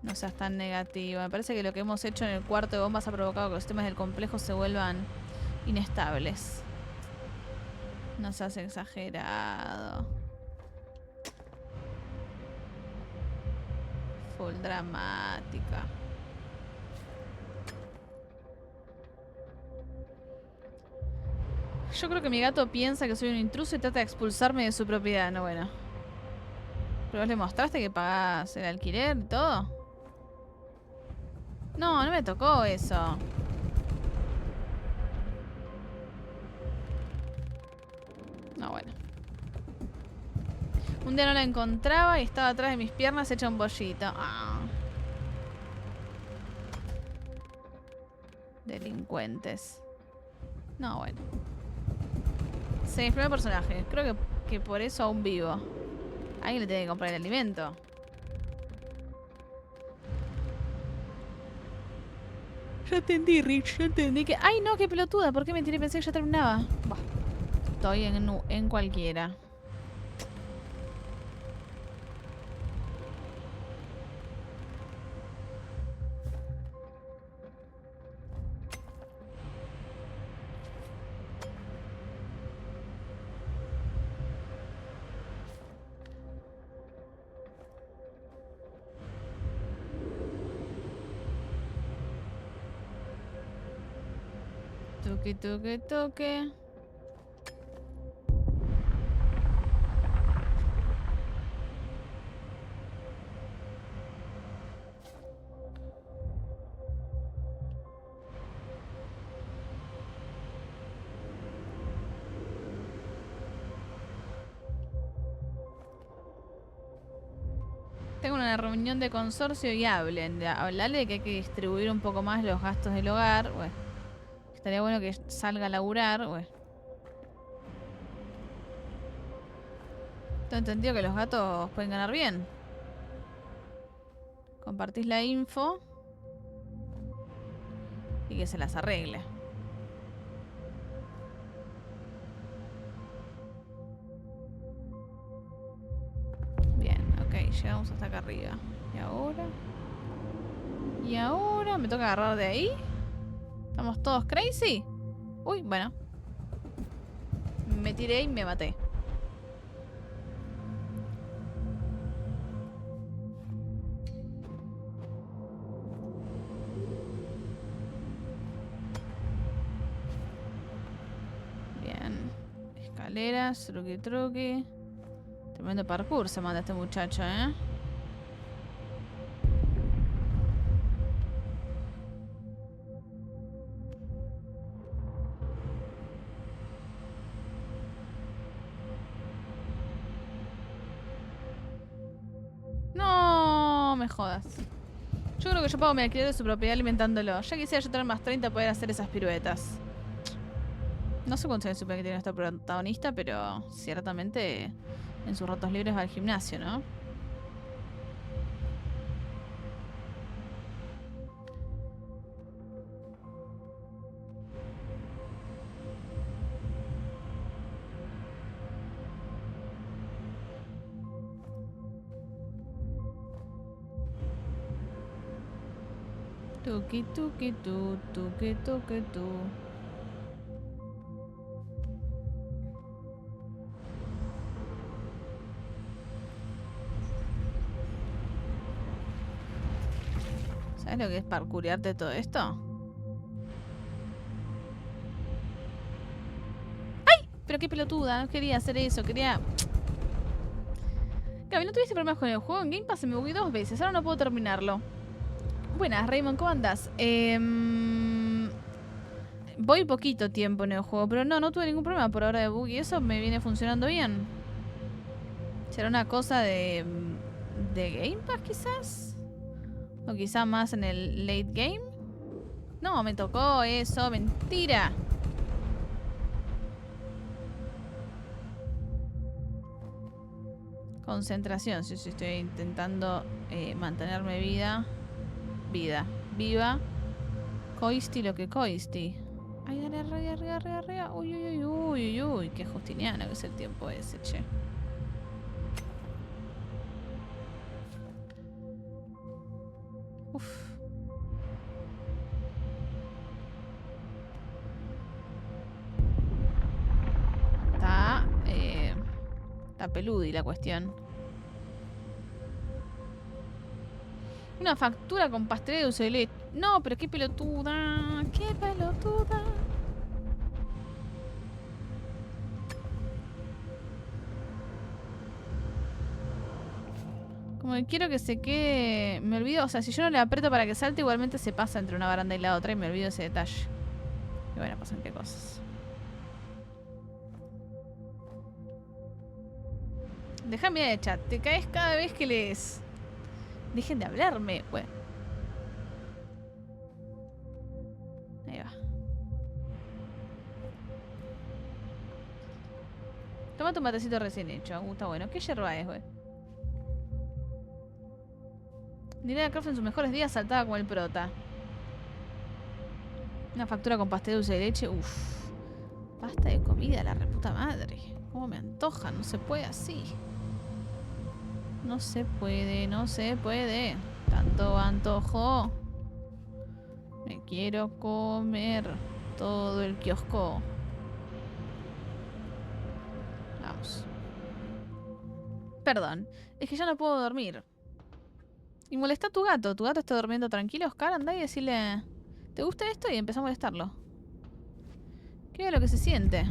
No seas tan negativa. Me parece que lo que hemos hecho en el cuarto de bombas ha provocado que los sistemas del complejo se vuelvan inestables. No seas exagerado. Full dramática. Yo creo que mi gato piensa que soy un intruso y trata de expulsarme de su propiedad. No, bueno. ¿Pero vos le mostraste que pagás el alquiler y todo? No, no me tocó eso. No, bueno. Un día no la encontraba y estaba atrás de mis piernas hecha un bollito. Ah. Delincuentes. No, bueno. Sí, es el primer personaje. Creo que por eso aún vivo. Alguien le tiene que comprar el alimento. Ya entendí, Rich. Ya entendí que... ¡Ay, no! ¡Qué pelotuda! ¿Por qué me tiré? Pensé que ya terminaba. Bah. Estoy en cualquiera. Toque, toque, toque. Tengo una reunión de consorcio y hablarle de que hay que distribuir un poco más los gastos del hogar. Bueno, estaría bueno que salga a laburar. Bueno. Tengo entendido que los gatos pueden ganar bien. Compartís la info y que se las arregle. Llegamos hasta acá arriba. ¿Y ahora? ¿Y ahora? ¿Me toca agarrar de ahí? ¿Estamos todos crazy? Uy, bueno. Me tiré y me maté. Bien. Escaleras, truqui truqui. Tremendo parkour se manda este muchacho, ¿eh? me jodas. Yo creo que yo pago mi alquiler de su propiedad alimentándolo. Ya quisiera yo tener más 30 poder hacer esas piruetas. No sé cuántos años supone que tiene nuestro protagonista, pero ciertamente en sus ratos libres va al gimnasio, ¿no? Tuki tuki tu, tuki tuki tu. ¿Sabes lo que es parkourearte todo esto? ¡Ay! Pero qué pelotuda, no quería hacer eso, quería... Gaby, ¿no tuviste problemas con el juego? En Game Pass se me bugué 2 veces, ahora no puedo terminarlo. Buenas, Raymond, ¿cómo andás? Voy poquito tiempo en el juego, pero no tuve ningún problema por ahora de bug y eso me viene funcionando bien. ¿Será una cosa de Game Pass quizás? ¿O quizá más en el late game? No, me tocó eso, mentira. Concentración, sí, estoy intentando mantenerme viva. Coisti lo que coisti. Ay, dale, arriba. Uy. Qué justiniano que es el tiempo ese, che. Uf. Está peludi la cuestión. Una factura con pastel de dulce de leche. No, pero qué pelotuda. Qué pelotuda. Como que quiero que se quede... Me olvido, o sea, si yo no le aprieto para que salte, igualmente se pasa entre una baranda y la otra y me olvido ese detalle. Y bueno, pasan qué cosas. Déjame de chat, te caes cada vez que lees. Dejen de hablarme. Bueno. Ahí va. Toma tu matecito recién hecho. Está bueno. ¿Qué yerba es, güey? Nina Croft en sus mejores días saltaba como el prota. Una factura con pastel dulce de leche. Uff. Pasta de comida, la reputa madre. Cómo me antoja. No se puede así. No se puede. Tanto antojo. Me quiero comer todo el kiosco. Vamos. Perdón, es que ya no puedo dormir. Y molesta a tu gato. Tu gato está durmiendo tranquilo, Oscar. Andá y decirle... ¿Te gusta esto? Y empezá a molestarlo. ¿Qué es lo que se siente?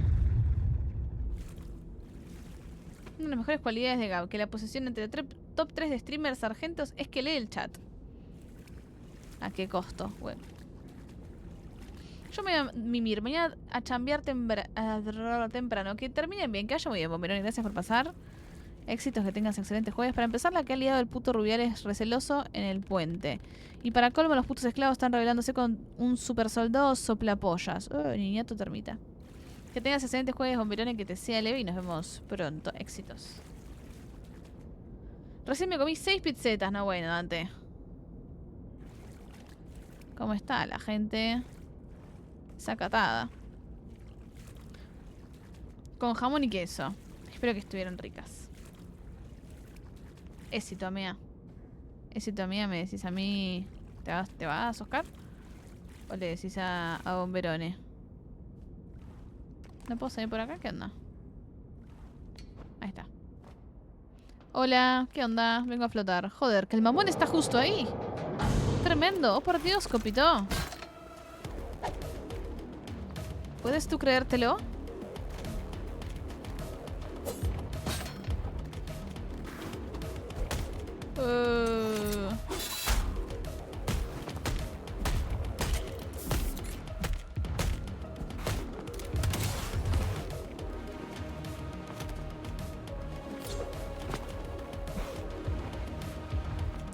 Una de las mejores cualidades de Gab, que la posesión entre top 3 de streamers sargentos es que lee el chat. ¿A qué costo? Bueno. Yo me voy a mimir, me voy a chambear temprano. Que terminen bien, que haya muy bien, Bomberón. Gracias por pasar. Éxitos, que tengas excelentes jueves. Para empezar, la que ha liado el puto Rubiales receloso en el puente. Y para colmo, los putos esclavos están rebelándose con un super soldado soplapollas. Niñato termita. Que tengas excelentes jueves, Bomberón, que te sea leve y nos vemos pronto. Éxitos. Recién me comí 6 pizzetas. No, bueno, Dante. ¿Cómo está la gente? Sacatada. Con jamón y queso. Espero que estuvieran ricas. Éxito, amiga. Éxito, amiga, me decís a mí... ¿Te vas, Oscar? ¿O le decís a Bomberone? ¿No puedo salir por acá? ¿Qué onda? Ahí está. Hola, ¿qué onda? Vengo a flotar. Joder, que el mamón está justo ahí. Tremendo. Oh, por Dios, Copito. ¿Puedes tú creértelo?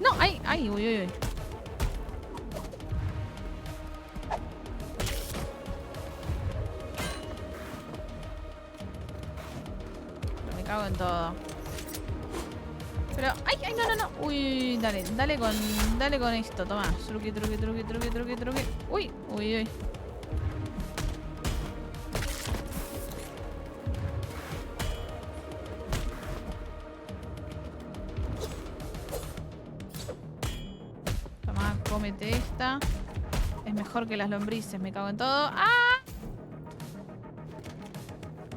No, ay, Ay, uy, uy, uy. Me cago en todo. Pero, ay, ay, no, no, no. Uy, dale con esto, toma. Truqui. Uy, uy, uy. Toma, cómete esta. Es mejor que las lombrices, me cago en todo. ¡Ah!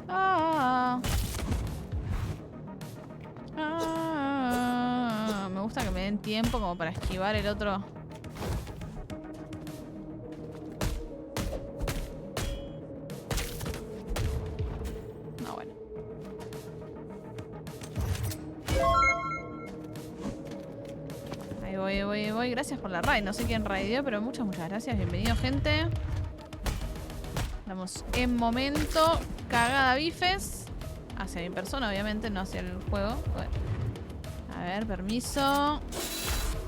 ¡Ah! Me gusta que me den tiempo como para esquivar el otro. No, bueno. Ahí voy. Gracias por la raid. No sé quién raideó, pero muchas gracias. Bienvenido, gente. Estamos en momento. Cagada bifes. Hacia mi persona, obviamente, no hacia el juego. Bueno. A ver, permiso.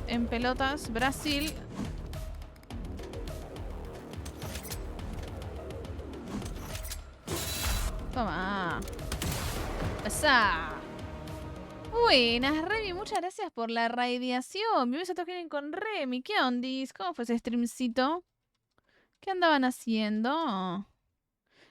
En pelotas, Brasil. Toma. Pasá. Buenas, Remy. Muchas gracias por la radiación. Bienvenidos a todos que vienen con Remy. ¿Qué ondis? ¿Cómo fue ese streamcito? ¿Qué andaban haciendo?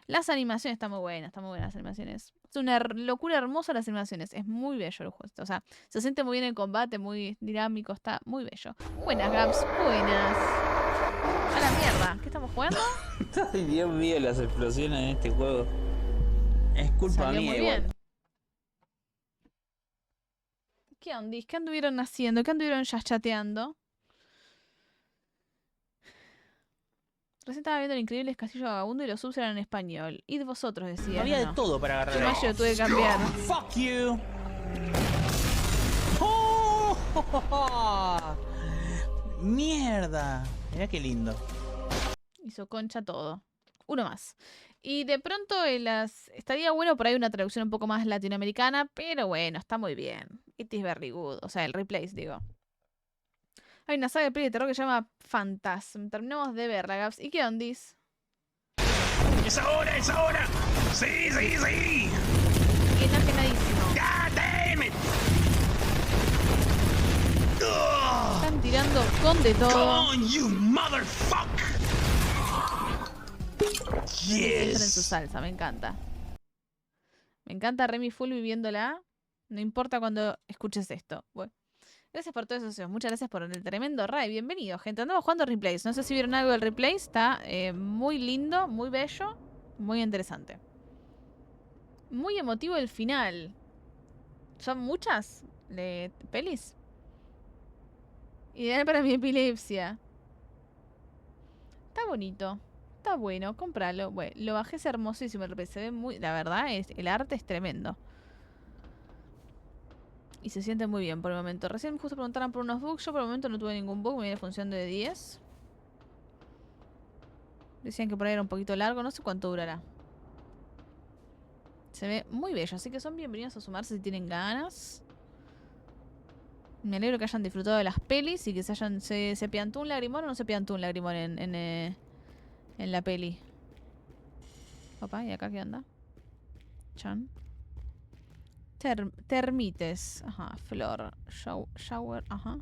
Las animaciones están muy buenas las animaciones. Es una locura hermosa las animaciones. Es muy bello el juego. O sea, se siente muy bien el combate, muy dinámico, está muy bello. Buenas, Gaps, buenas. A la mierda, ¿qué estamos jugando? Ay, Dios mío, las explosiones en este juego. Es culpa Salió mía muy igual. bien. ¿Qué ondis? ¿Qué anduvieron haciendo? ¿Qué anduvieron ya chateando? Recién estaba viendo el increíble Castillo Vagabundo y los subs eran en español. Y vosotros decían. Había ¿no? de todo para agarrar. Yo más yo tuve que cambiar. Fuck you. Oh, mierda. Mirá qué lindo. Hizo concha todo. Uno más. Y de pronto estaría bueno por ahí una traducción un poco más latinoamericana, pero bueno, está muy bien. It is very good. O sea, el replays, digo. Hay una saga de peli de terror que se llama Phantasm. Terminamos de verla, Gaps. ¿Y qué ondis? ¡Es ahora! ¡Es ahora! ¡Sí, sí, sí! Enajenadísimo. God damn it! Están tirando con de todo. Come on, you motherfucker! Siempre en su salsa, me encanta. Me encanta Remy Full viviéndola. No importa cuando escuches esto. Bueno. Gracias por todos esos deseos. Muchas gracias por el tremendo raid. Bienvenido, gente. Andamos jugando replays. No sé si vieron algo del replay. Está muy lindo, muy bello, muy interesante. Muy emotivo el final. ¿Son muchas pelis? Ideal para mi epilepsia. Está bonito. Está bueno. Cómpralo. Bueno, lo bajé, es hermosísimo el replay. Se ve muy... La verdad, el arte es tremendo. Y se siente muy bien por el momento. Recién justo preguntaron por unos bugs. Yo por el momento no tuve ningún bug. Me viene funcionando de 10. Decían que por ahí era un poquito largo. No sé cuánto durará. Se ve muy bello. Así que son bienvenidos a sumarse si tienen ganas. Me alegro que hayan disfrutado de las pelis. Y que se piantó un lagrimón o no se piantó un lagrimón en la peli. Opa, ¿y acá qué onda? Chan. Termites. Ajá. Flor. Shower. Ajá.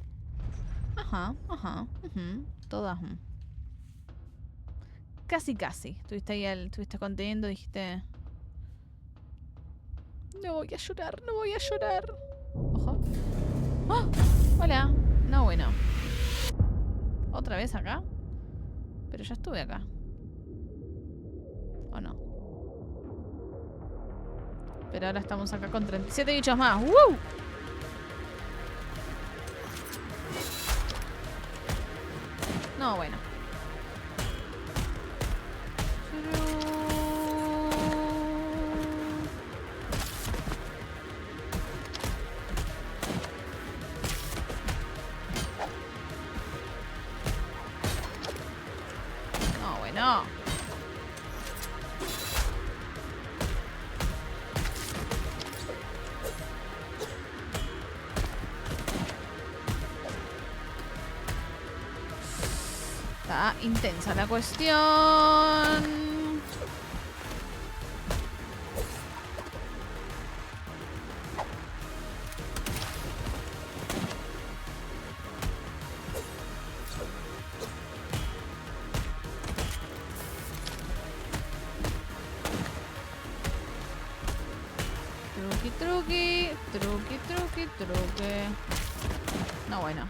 Ajá. Todas. Casi. Estuviste ahí, estuviste conteniendo, dijiste... No voy a llorar. Ojo. ¡Oh! Hola. No, bueno. ¿Otra vez acá? Pero ya estuve acá. ¿O no? Pero ahora estamos acá con 37 bichos más. ¡Woo! No, bueno. No, bueno. Está intensa la cuestión. Truque. No, bueno.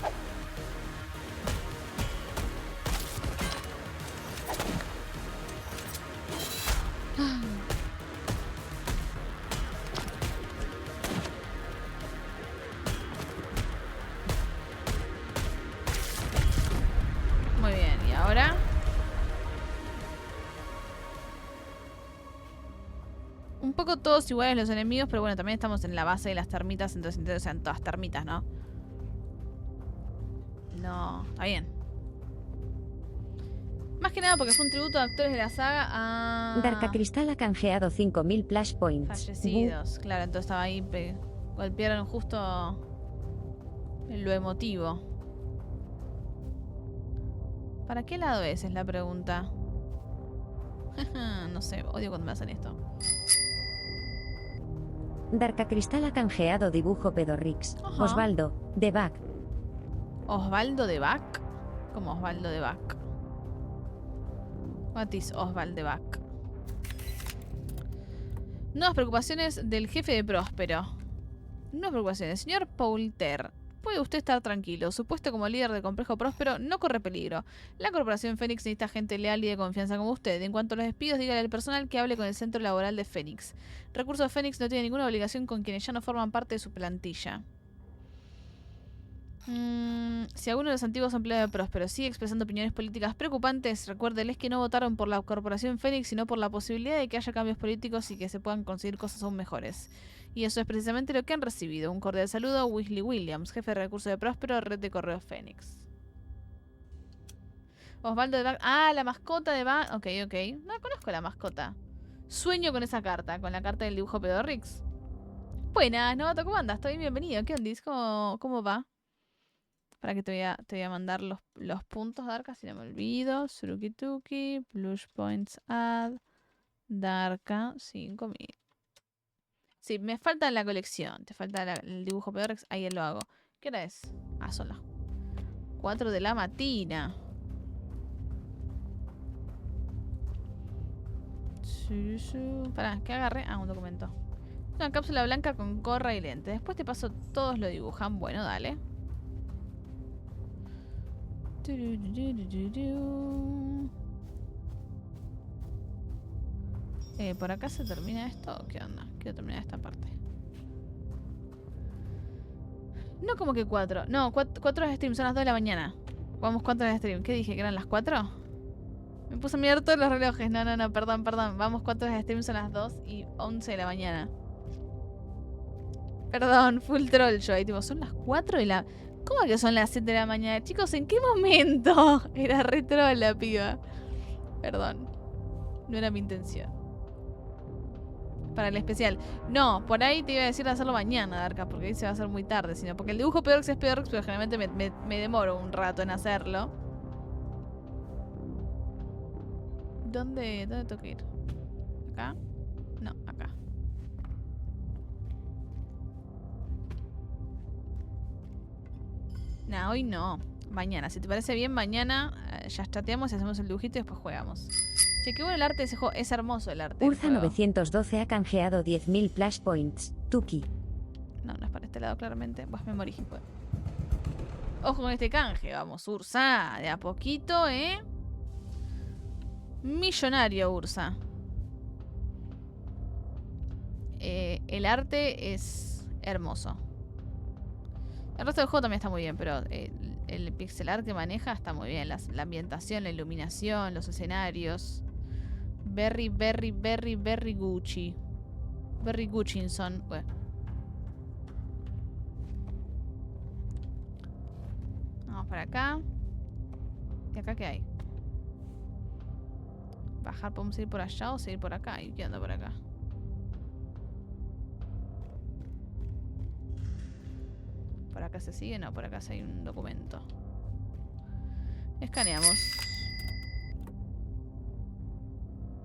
Muy bien, ¿y ahora? Un poco todos iguales los enemigos, pero bueno, también estamos en la base de las termitas, entonces sean todas termitas, ¿no? No, está bien. Más que nada porque fue un tributo a actores de la saga a... Darka Cristal ha canjeado 5000 Flash Points. Fallecidos, claro, entonces estaba ahí, golpearon justo lo emotivo. ¿Para qué lado es la pregunta? No sé, odio cuando me hacen esto. Darka Cristal ha canjeado dibujo Pedorrix. Ajá. Osvaldo, de Back. ¿Osvaldo de Back? ¿Cómo Osvaldo de Back? What is Osvaldo de Back? Nuevas preocupaciones del jefe de Próspero. Nuevas preocupaciones. Señor Poulter, puede usted estar tranquilo. Su puesto como líder del complejo Próspero no corre peligro. La corporación Fénix necesita gente leal y de confianza como usted. En cuanto a los despidos, dígale al personal que hable con el centro laboral de Fénix. Recursos Fénix no tiene ninguna obligación con quienes ya no forman parte de su plantilla. Si alguno de los antiguos empleados de Próspero sigue expresando opiniones políticas preocupantes, recuérdeles que no votaron por la corporación Fénix, sino por la posibilidad de que haya cambios políticos y que se puedan conseguir cosas aún mejores. Y eso es precisamente lo que han recibido. Un cordial saludo, Weasley Williams, jefe de recursos de Próspero, red de correos Fénix. Osvaldo de Back. Ah, la mascota de Back. Ok. No conozco la mascota. Sueño con esa carta, con la carta del dibujo Pedorrix. Buenas, novato, ¿cómo andas? Estoy bienvenido. ¿Qué ondis? ¿Cómo va? Para que te voy a mandar los puntos, Darka, si no me olvido. Surukituki, Plush Points Add, Darka, 5000. Sí, me falta la colección. Te falta el dibujo Pedorrix, ahí lo hago. ¿Qué hora es? Ah, son las 4 de la mañana. Pará, ¿qué agarré? Ah, un documento. Una cápsula blanca con gorra y lente. Después te paso, todos lo dibujan. Bueno, dale. ¿Por acá se termina esto o qué onda? Quiero terminar esta parte. No, como que 4. No, 4 horas de stream, son las 2 de la mañana. Vamos, 4 horas de stream. ¿Qué dije? ¿Que eran las 4? Me puse a mirar todos los relojes. No, perdón. Vamos, 4 horas de stream, son las 2 y 11 de la mañana. Perdón, full troll yo. Ahí tipo, son las 4 de la... ¿Cómo que son las 7 de la mañana? Chicos, ¿en qué momento? Era re troll la piba. Perdón. No era mi intención. Para el especial. No, por ahí te iba a decir de hacerlo mañana, Darka, porque ahí se va a hacer muy tarde. Sino porque el dibujo Pedorrix es Pedorrix, pero generalmente me demoro un rato en hacerlo. ¿Dónde tengo que ir? ¿Acá? No, acá. Nah, hoy no. Mañana. Si te parece bien, mañana ya chateamos y hacemos el dibujito y después jugamos. Che, qué bueno el arte de ese juego. Es hermoso el arte. Urza 912 ha canjeado 10.000 Flash Points. Tuki. No es para este lado, claramente. Pues me morí. Pues. Ojo con este canje. Vamos, Ursa. De a poquito, Millonario, Ursa. El arte es hermoso. El resto del juego también está muy bien, pero el pixel art que maneja está muy bien. La ambientación, la iluminación, los escenarios. Very Gucci. Very Guccinson. Bueno. Vamos para acá. ¿Y acá qué hay? Bajar, podemos ir por allá o seguir por acá. ¿Y qué anda por acá? ¿Por acá se sigue? No, por acá sí hay un documento. Escaneamos.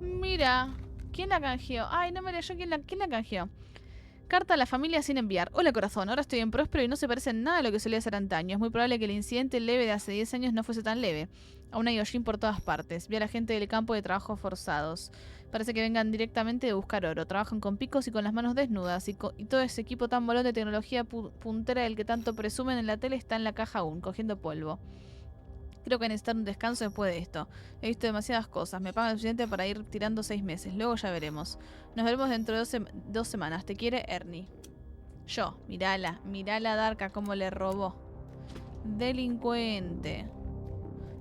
Mira. ¿Quién la canjeó? Ay, no me leyó quién la canjeó. Carta a la familia sin enviar. Hola corazón, ahora estoy en Próspero y no se parece en nada a lo que solía ser antaño. Es muy probable que el incidente leve de hace 10 años no fuese tan leve. Aún hay hollín por todas partes. Vi a la gente del campo de trabajo forzados. Parece que vengan directamente de buscar oro. Trabajan con picos y con las manos desnudas. Y todo ese equipo tan bolón de tecnología puntera del que tanto presumen en la tele está en la caja aún, cogiendo polvo. Creo que necesitar un descanso después de esto. He visto demasiadas cosas. Me pagan lo suficiente para ir tirando 6 meses. Luego ya veremos. Nos veremos dentro de 2 semanas. Te quiere Ernie. Yo. Mirala. Mirala a Darka cómo le robó. Delincuente.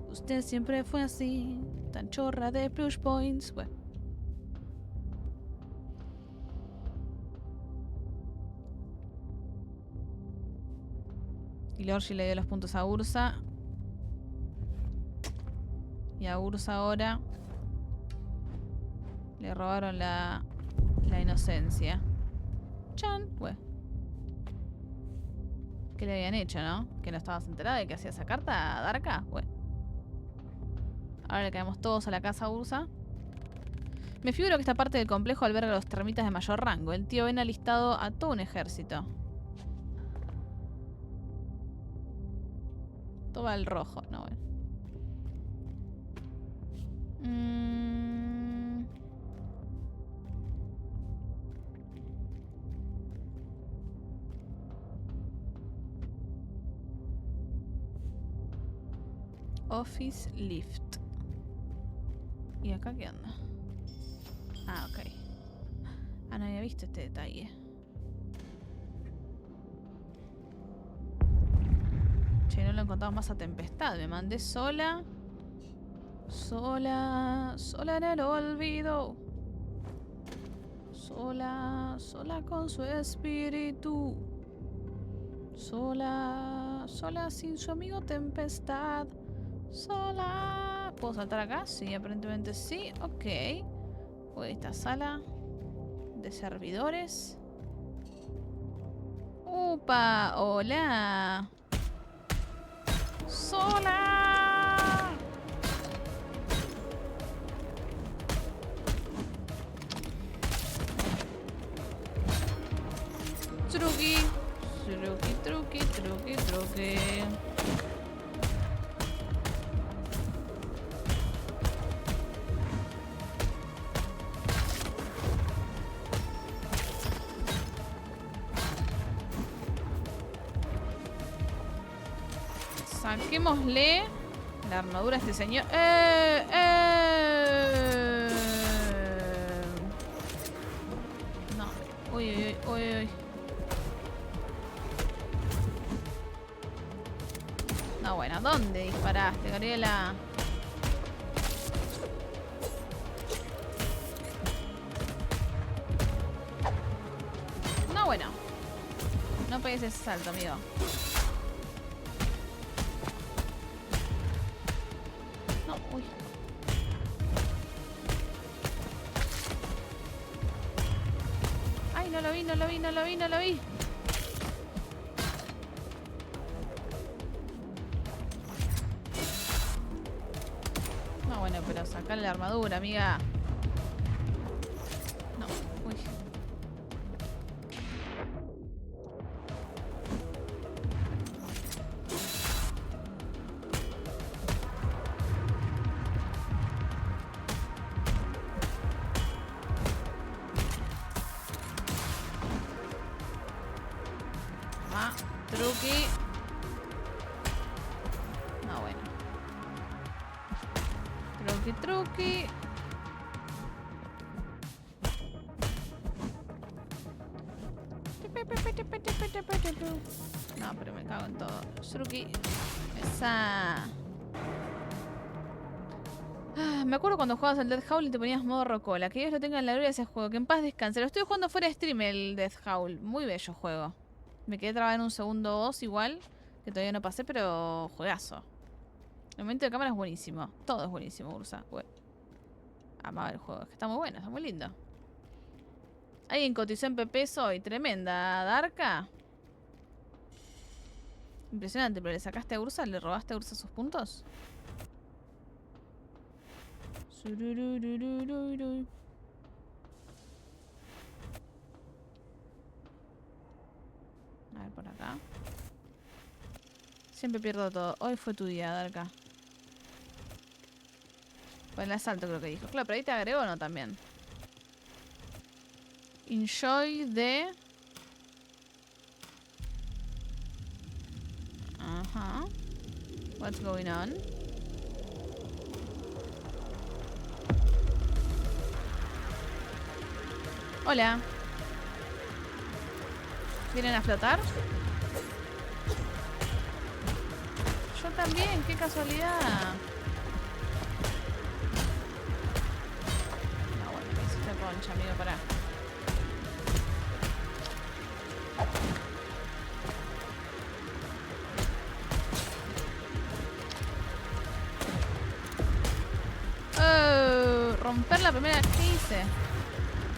Usted siempre fue así. Tan chorra de plush points. Bueno. Y Lorgi le dio los puntos a Ursa. Y a Ursa ahora le robaron la inocencia. Chan, bueno. ¿Qué le habían hecho, no? ¿Que no estabas enterada de que hacía esa carta a Darka? Bueno. Ahora le caemos todos a la casa a Ursa. Me figuro que esta parte del complejo alberga a los termitas de mayor rango. El tío Ben ha listado a todo un ejército. Todo al rojo, no, bueno. Office lift. ¿Y acá qué onda? Ah, ok. Ah, no había visto este detalle. Che, no lo encontramos más a Tempestad. Me mandé sola. Sola en el olvido. Sola con su espíritu. Sola sin su amigo Tempestad. Sola. ¿Puedo saltar acá? Sí, aparentemente sí. Ok. Voy a esta sala de servidores. ¡Upa! ¡Hola! ¡Sola! Truqui. Truqui. Saquémosle la armadura a este señor. No. Uy. No, bueno, ¿dónde disparaste, Gabriela? No, bueno. No pegues ese salto, amigo. No, uy. Ay, no lo vi. No, bueno, pero sacarle la armadura, amiga. No, uy. Truqui. No, bueno. Truqui. No, pero me cago en todo. Truqui. Esa. Me acuerdo cuando jugabas al Death Howl y te ponías modo rocola. Que Dios lo tenga en la gloria de ese juego. Que en paz descanse. Lo estoy jugando fuera de stream el Death Howl. Muy bello juego. Me quedé trabada en un segundo 2 igual. Que todavía no pasé, pero juegazo. El momento de cámara es buenísimo. Todo es buenísimo, Ursa. Amaba el juego. Es que está muy bueno, está muy lindo. Alguien cotizó en PP hoy. Tremenda. Darka. Impresionante, pero ¿le sacaste a Ursa? ¿Le robaste a Ursa sus puntos? Tururururururu. A ver, por acá. Siempre pierdo todo. Hoy fue tu día, Darka. Pues el asalto creo que dijo. Claro, pero ahí te agregó, ¿no? También. Enjoy the... Ajá. What's going on? Hola. ¿Vienen a flotar? Yo también, qué casualidad. No, bueno, me hiciste concha, amigo, pará. Oh, romper la primera. ¿Qué hice?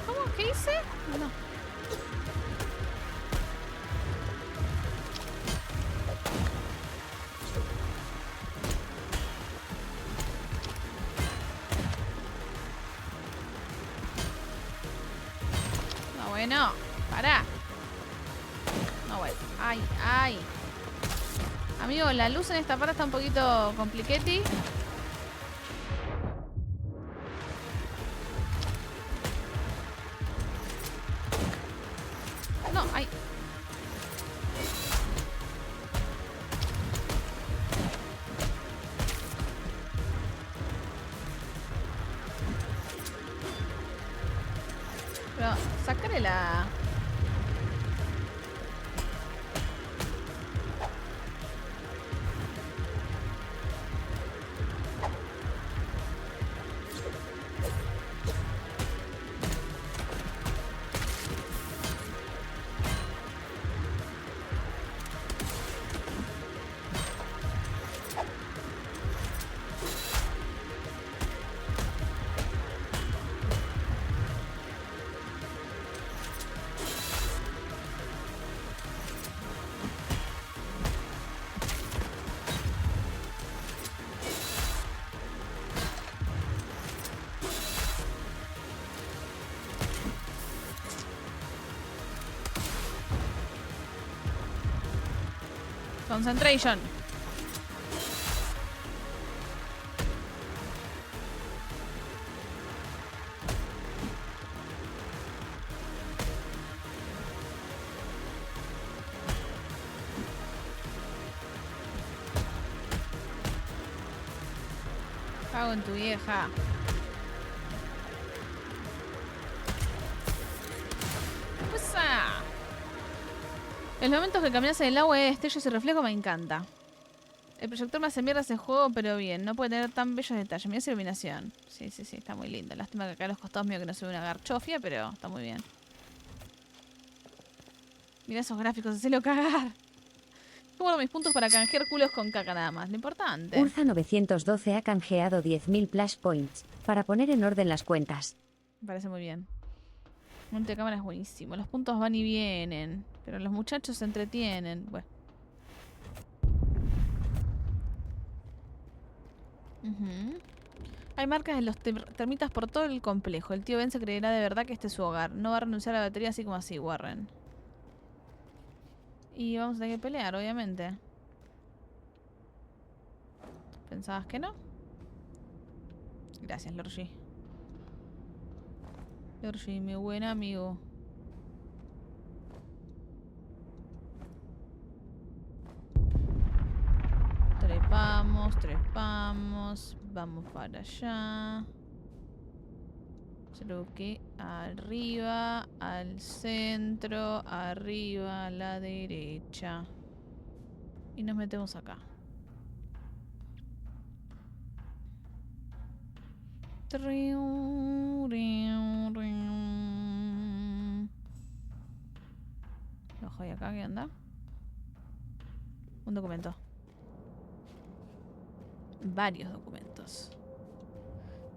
¿Cómo? ¿Qué hice? No. No, bueno. Pará. No, bueno. Ay, ay. Amigo, la luz en esta parte está un poquito compliquetti. No, ay. Pero, sacaré la... Concentration. Cago en tu vieja. ¡Usa! En los momentos que caminas en el agua, destellos y reflejo me encanta. El proyector me hace mierda ese juego, pero bien. No puede tener tan bellos detalles. Mira esa iluminación. Sí, sí, sí, está muy linda. Lástima que acá a los costados mío que no se ve una garchofia, pero está muy bien. Mira esos gráficos, hacelo cagar. Yo guardo mis puntos para canjear culos con caca nada más. Lo importante. Urza 912 ha canjeado 10.000 Flash Points para poner en orden las cuentas. Me parece muy bien. Monte de cámara es buenísimo. Los puntos van y vienen. Pero los muchachos se entretienen. Bueno. Hay marcas de los termitas por todo el complejo. El tío Ben se creerá de verdad que este es su hogar. No va a renunciar a la batería así como así, Warren. Y vamos a tener que pelear, obviamente. ¿Pensabas que no? Gracias, Lorgi. Lorgi, mi buen amigo. Trepamos, trepamos. Vamos para allá. Creo que arriba, al centro, arriba, a la derecha. Y nos metemos acá. Ojo, ¿y acá qué anda? Un documento. Varios documentos.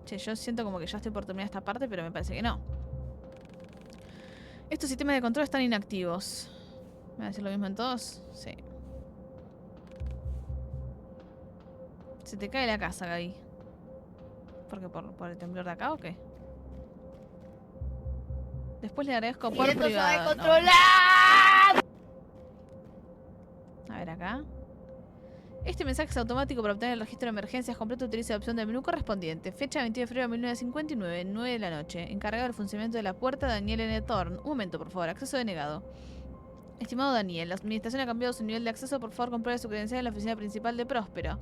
Che, yo siento como que ya estoy por terminar esta parte, pero me parece que no. Estos sistemas de control están inactivos. ¿Me va a decir lo mismo en todos? Sí. Se te cae la casa, Gaby. ¿Por qué? ¿Por el temblor de acá o qué? Después le agradezco por esto se va a privado. controlar. A ver acá. Este mensaje es automático para obtener el registro de emergencias completo. Utiliza la opción del menú correspondiente. Fecha 22 de febrero de 1959, 9 de la noche. Encargado del funcionamiento de la puerta, Daniel N. Thorne. Un momento, por favor. Acceso denegado. Estimado Daniel, la administración ha cambiado su nivel de acceso. Por favor, compruebe su credencial en la oficina principal de Próspero.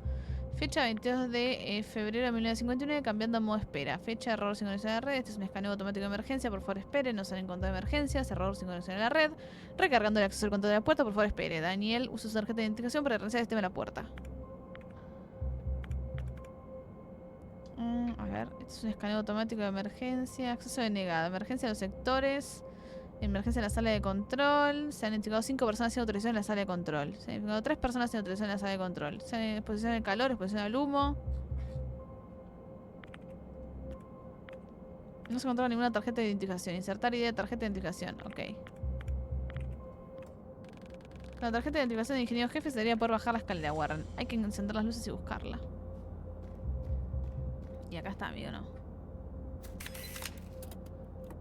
Fecha 22 de febrero de 1959, cambiando a modo espera. Fecha, error sincronización de la red. Este es un escaneo automático de emergencia. Por favor, espere. No se han encontrado emergencias. Error sincronización de la red. Recargando el acceso al control de la puerta. Por favor, espere. Daniel, usa su tarjeta de identificación para reiniciar el sistema de la puerta. A ver, este es un escaneo automático de emergencia. Acceso denegado. Emergencia en los sectores. Emergencia en la sala de control. Se han identificado 5 personas sin autorización en la sala de control. Se han identificado 3 personas sin autorización en la sala de control. Se han exposición al calor, exposición al humo. No se encontraba ninguna tarjeta de identificación. Insertar idea de tarjeta de identificación. Ok. Con la tarjeta de identificación del ingeniero jefe se debería poder bajar la escalera, Warren. Hay que encender las luces y buscarla. Y acá está, amigo, ¿no?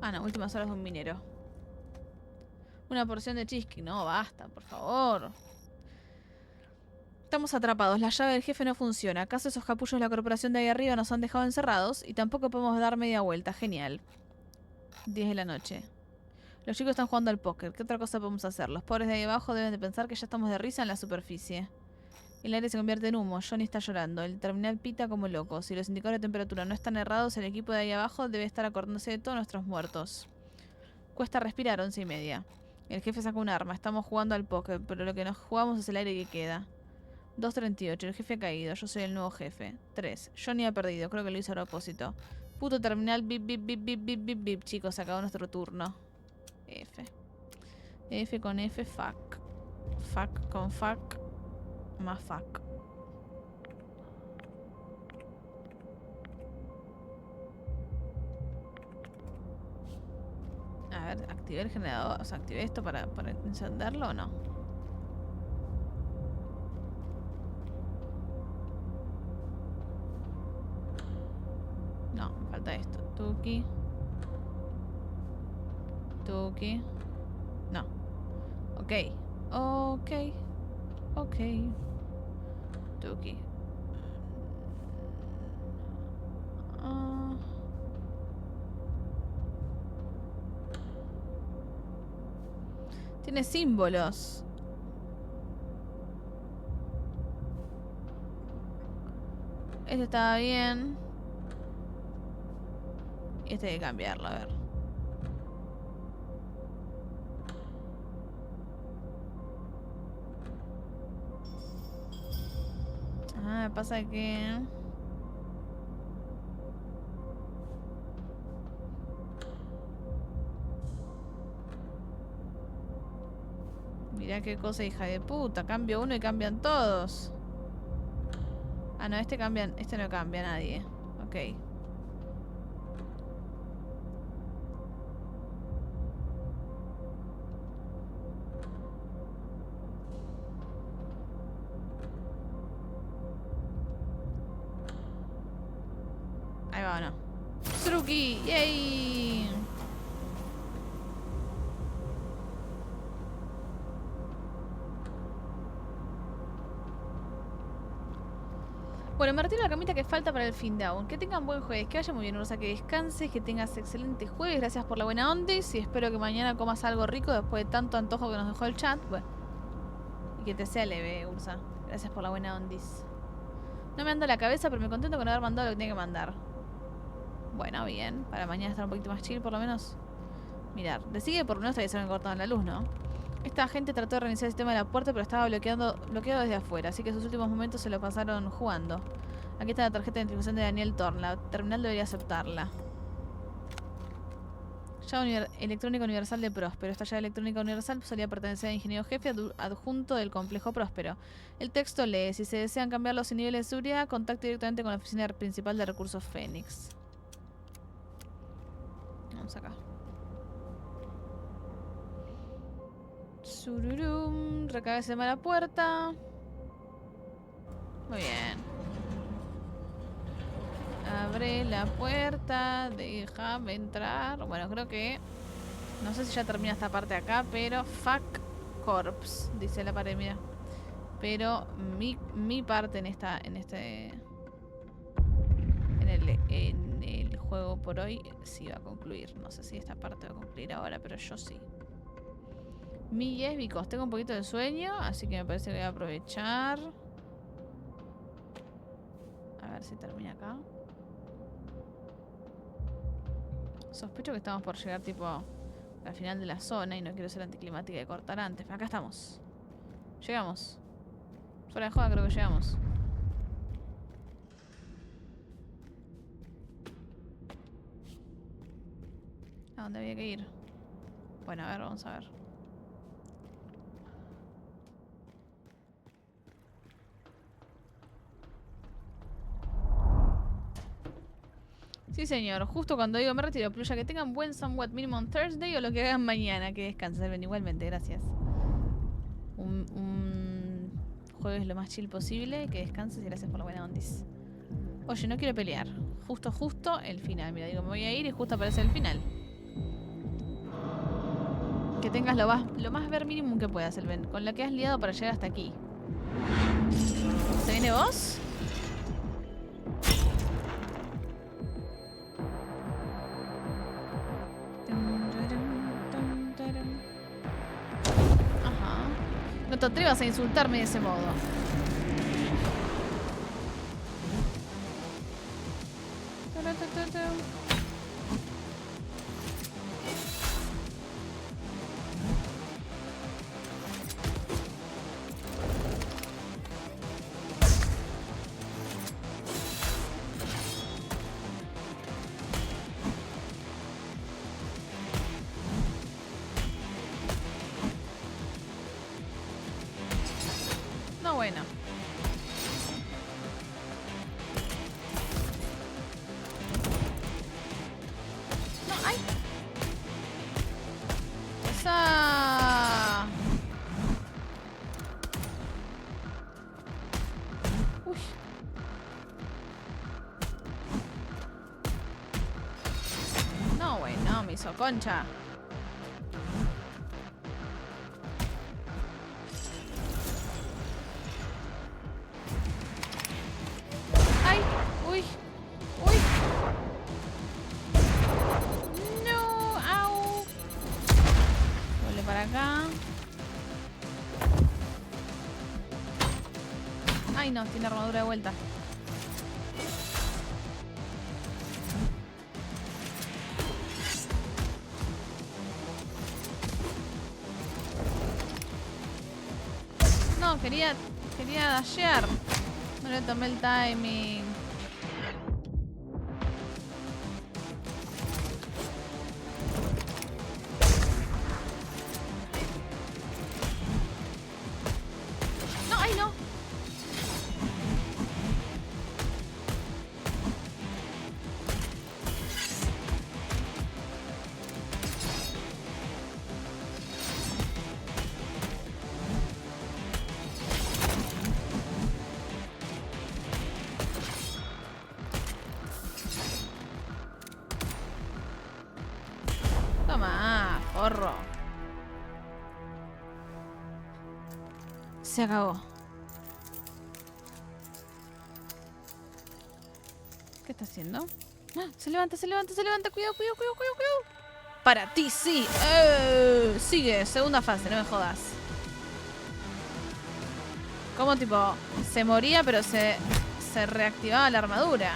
Ah, no, últimas horas de un minero. Una porción de cheesecake. No, basta, por favor. Estamos atrapados. La llave del jefe no funciona. ¿Acaso esos capullos de la corporación de ahí arriba nos han dejado encerrados? Y tampoco podemos dar media vuelta. Genial. 10 de la noche. Los chicos están jugando al póker. ¿Qué otra cosa podemos hacer? Los pobres de ahí abajo deben de pensar que ya estamos de risa en la superficie. El aire se convierte en humo. Johnny está llorando. El terminal pita como loco. Si los indicadores de temperatura no están errados, el equipo de ahí abajo debe estar acordándose de todos nuestros muertos. Cuesta respirar, 11:30. El jefe saca un arma. Estamos jugando al póker, pero lo que nos jugamos es el aire que queda. 2:38. El jefe ha caído. Yo soy el nuevo jefe. 3. Johnny ha perdido. Creo que lo hizo a propósito. Puto terminal. Bip, bip, bip, bip, bip, bip, bip. Chicos, se acabó nuestro turno. F. F con F. Fuck. Fuck con fuck. Más fuck. A ver, activé el generador. O sea, activé esto para encenderlo o no. No, me falta esto. Tuki. Tuki. No. Ok. Ok. Ok. Tuki. Tiene símbolos. Este estaba bien. Y este hay que cambiarlo, a ver. Ah, pasa que... Mirá qué cosa, hija de puta. Cambio uno y cambian todos. Ah, no, este cambian. Este no cambia a nadie. Ok. Ahí va, ¿no? ¡Sruki! ¡Yay! Bueno, me retiro la camita que falta para el fin de aún. Que tengan buen jueves, que vaya muy bien, Ursa, que descanses, que tengas excelente jueves. Gracias por la buena onda y espero que mañana comas algo rico después de tanto antojo que nos dejó el chat. Bueno, y que te sea leve, Ursa. Gracias por la buena ondis. No me anda la cabeza, pero me contento con haber mandado lo que tenía que mandar. Bueno, bien. Para mañana estar un poquito más chill, por lo menos. Mirar, decide que por lo menos todavía se me cortaron la luz, ¿no? Esta gente trató de reiniciar el sistema de la puerta, pero estaba bloqueado desde afuera, así que sus últimos momentos se lo pasaron jugando. Aquí está la tarjeta de identificación de Daniel Thorne. La terminal debería aceptarla. Llave electrónica universal de Próspero. Esta llave electrónica universal solía pertenecer al ingeniero jefe adjunto del complejo Próspero. El texto lee: si se desean cambiar los niveles de seguridad, contacte directamente con la oficina principal de recursos Fénix. Vamos acá. Sururum. Recabe se llama la puerta. Muy bien. A Abre la puerta, déjame entrar. Bueno, creo que... No sé si ya termina esta parte acá, pero... Fuck corpse, dice la pared, mira. Pero mi parte en el juego por hoy sí va a concluir. No sé si esta parte va a concluir ahora, pero yo sí. Mi yes, because tengo un poquito de sueño, así que me parece que voy a aprovechar. A ver si termina acá. Sospecho que estamos por llegar tipo al final de la zona y no quiero ser anticlimática y cortar antes. Pero acá estamos. Llegamos. Fuera de joda creo que llegamos. ¿A dónde había que ir? Bueno, a ver, vamos a ver. Sí, señor. Justo cuando digo me retiro, Pluya, que tengan buen somewhat minimum Thursday o lo que hagan mañana. Que descansen. Igualmente, gracias. Un jueves lo más chill posible. Que descanses y gracias por la buena ondis. Oye, no quiero pelear. Justo el final. Mira, digo, me voy a ir y justo aparece el final. Que tengas lo más ver mínimo que puedas, Elben. Con lo que has liado para llegar hasta aquí. ¿Se viene vos? Ajá. No te atrevas a insultarme de ese modo. No, bueno. No, ay. Esa. Uy. No, bueno, me hizo concha. Ay, no, tiene armadura de vuelta. No, quería dashear. No le tomé el timing. No, ay, no. Toma, porro. Se acabó. ¿Qué está haciendo? ¡Ah! Se levanta. Cuidado. Para ti, sí. Sigue, segunda fase, no me jodas. Como tipo, se moría, pero se reactivaba la armadura.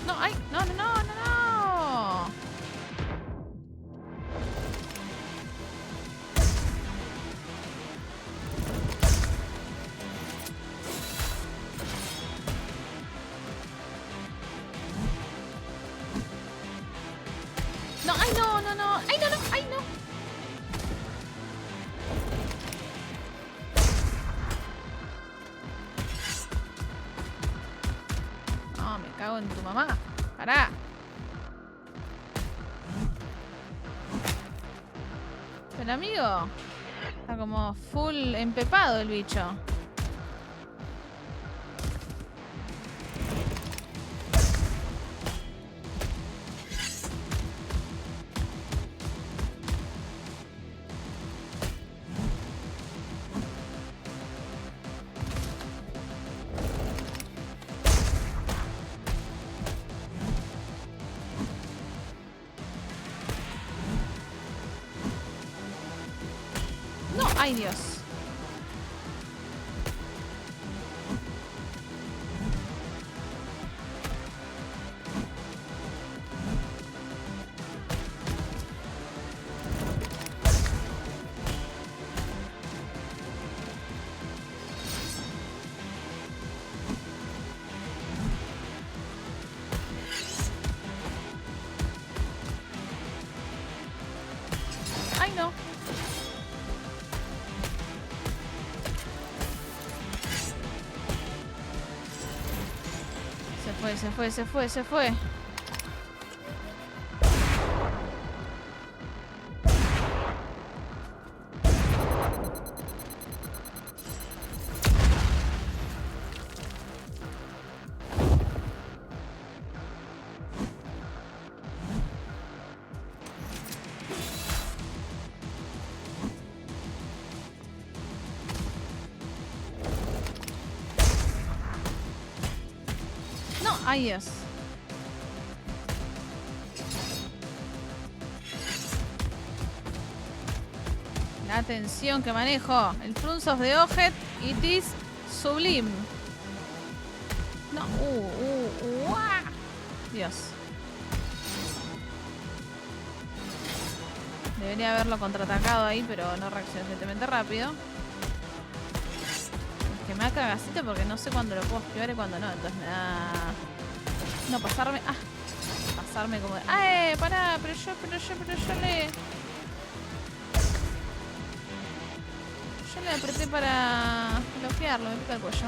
No, ay, no. No, ay, no. Ay, no. No, me cago en tu mamá. Pará. Pero amigo. Está como full empepado el bicho. No, ay Dios. Ay no. Se fue. No, ay Dios. La tensión que manejo. El Frunce of the Ojet. It is sublime. No. Dios. Debería haberlo contraatacado ahí, pero no reaccionó suficientemente rápido. Es que me da cagacito porque no sé cuándo lo puedo esquivar y cuándo no. Entonces me da... No, pasarme... Ah. Pasarme como... ¡Ay! Pará, pero yo le... Yo le apreté para bloquearlo, me pica el cuello.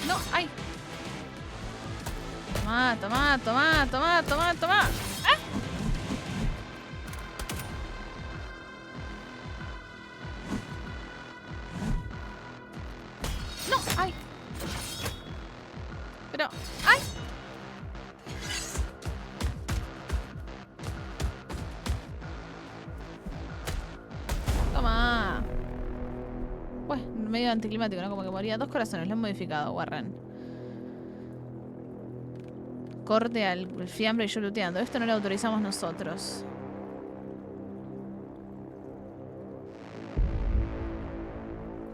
No, ay. Toma. ¡Ah! No, ay. Pero, ay. Toma. Bueno, medio anticlimático, ¿no? Como que moría. 2 corazones, lo han modificado, Warren. Corte al fiambre y yo looteando. Esto no lo autorizamos nosotros.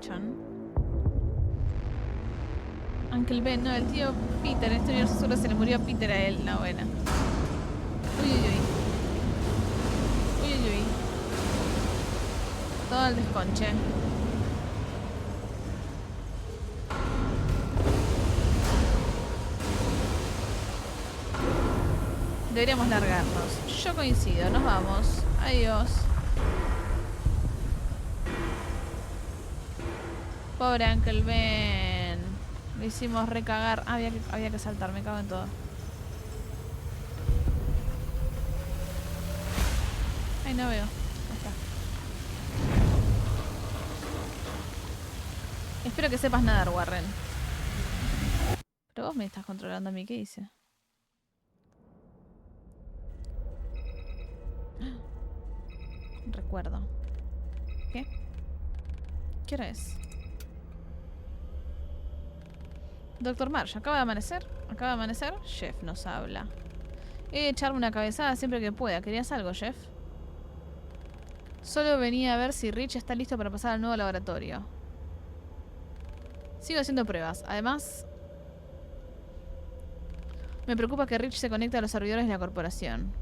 Chan. Uncle Ben, no, el tío Peter. En este universo solo se le murió a Peter a él. No, buena. Uy. Todo el desconche. Deberíamos largarnos. Yo coincido, nos vamos. Adiós. Pobre Uncle Ben. Lo hicimos recagar. Había que saltar, me cago en todo. Ay, no veo. Ahí está. Espero que sepas nadar, Warren. Pero vos me estás controlando a mí, ¿qué hice? Recuerdo. ¿Qué? ¿Qué hora es? Doctor Marsh, ¿acaba de amanecer? ¿Acaba de amanecer? Jeff nos habla. Echarme una cabezada siempre que pueda. ¿Querías algo, Jeff? Solo venía a ver si Rich está listo para pasar al nuevo laboratorio. Sigo haciendo pruebas. Además, me preocupa que Rich se conecte a los servidores de la corporación.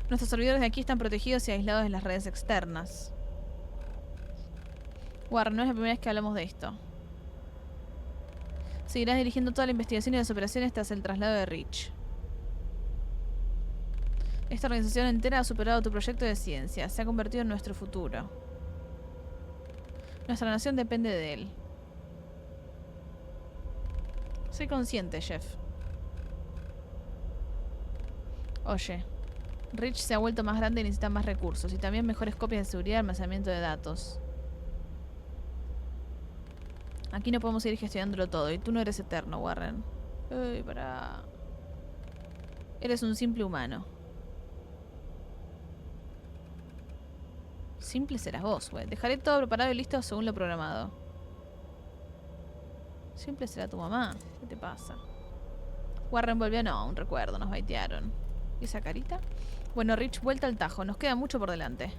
Nuestros servidores de aquí están protegidos y aislados de las redes externas. Warren, no es la primera vez que hablamos de esto. Seguirás dirigiendo toda la investigación y las operaciones tras el traslado de Rich. Esta organización entera ha superado tu proyecto de ciencia. Se ha convertido en nuestro futuro. Nuestra nación depende de él. Soy consciente, Jeff. Oye, Rich se ha vuelto más grande y necesita más recursos. Y también mejores copias de seguridad y almacenamiento de datos. Aquí no podemos seguir gestionándolo todo. Y tú no eres eterno, Warren. Uy, pará. Eres un simple humano. Simple serás vos, güey. Dejaré todo preparado y listo según lo programado. Simple será tu mamá. ¿Qué te pasa? Warren volvió, no, un recuerdo, nos baitearon. ¿Y esa carita? Bueno, Rich, vuelta al tajo. Nos queda mucho por delante.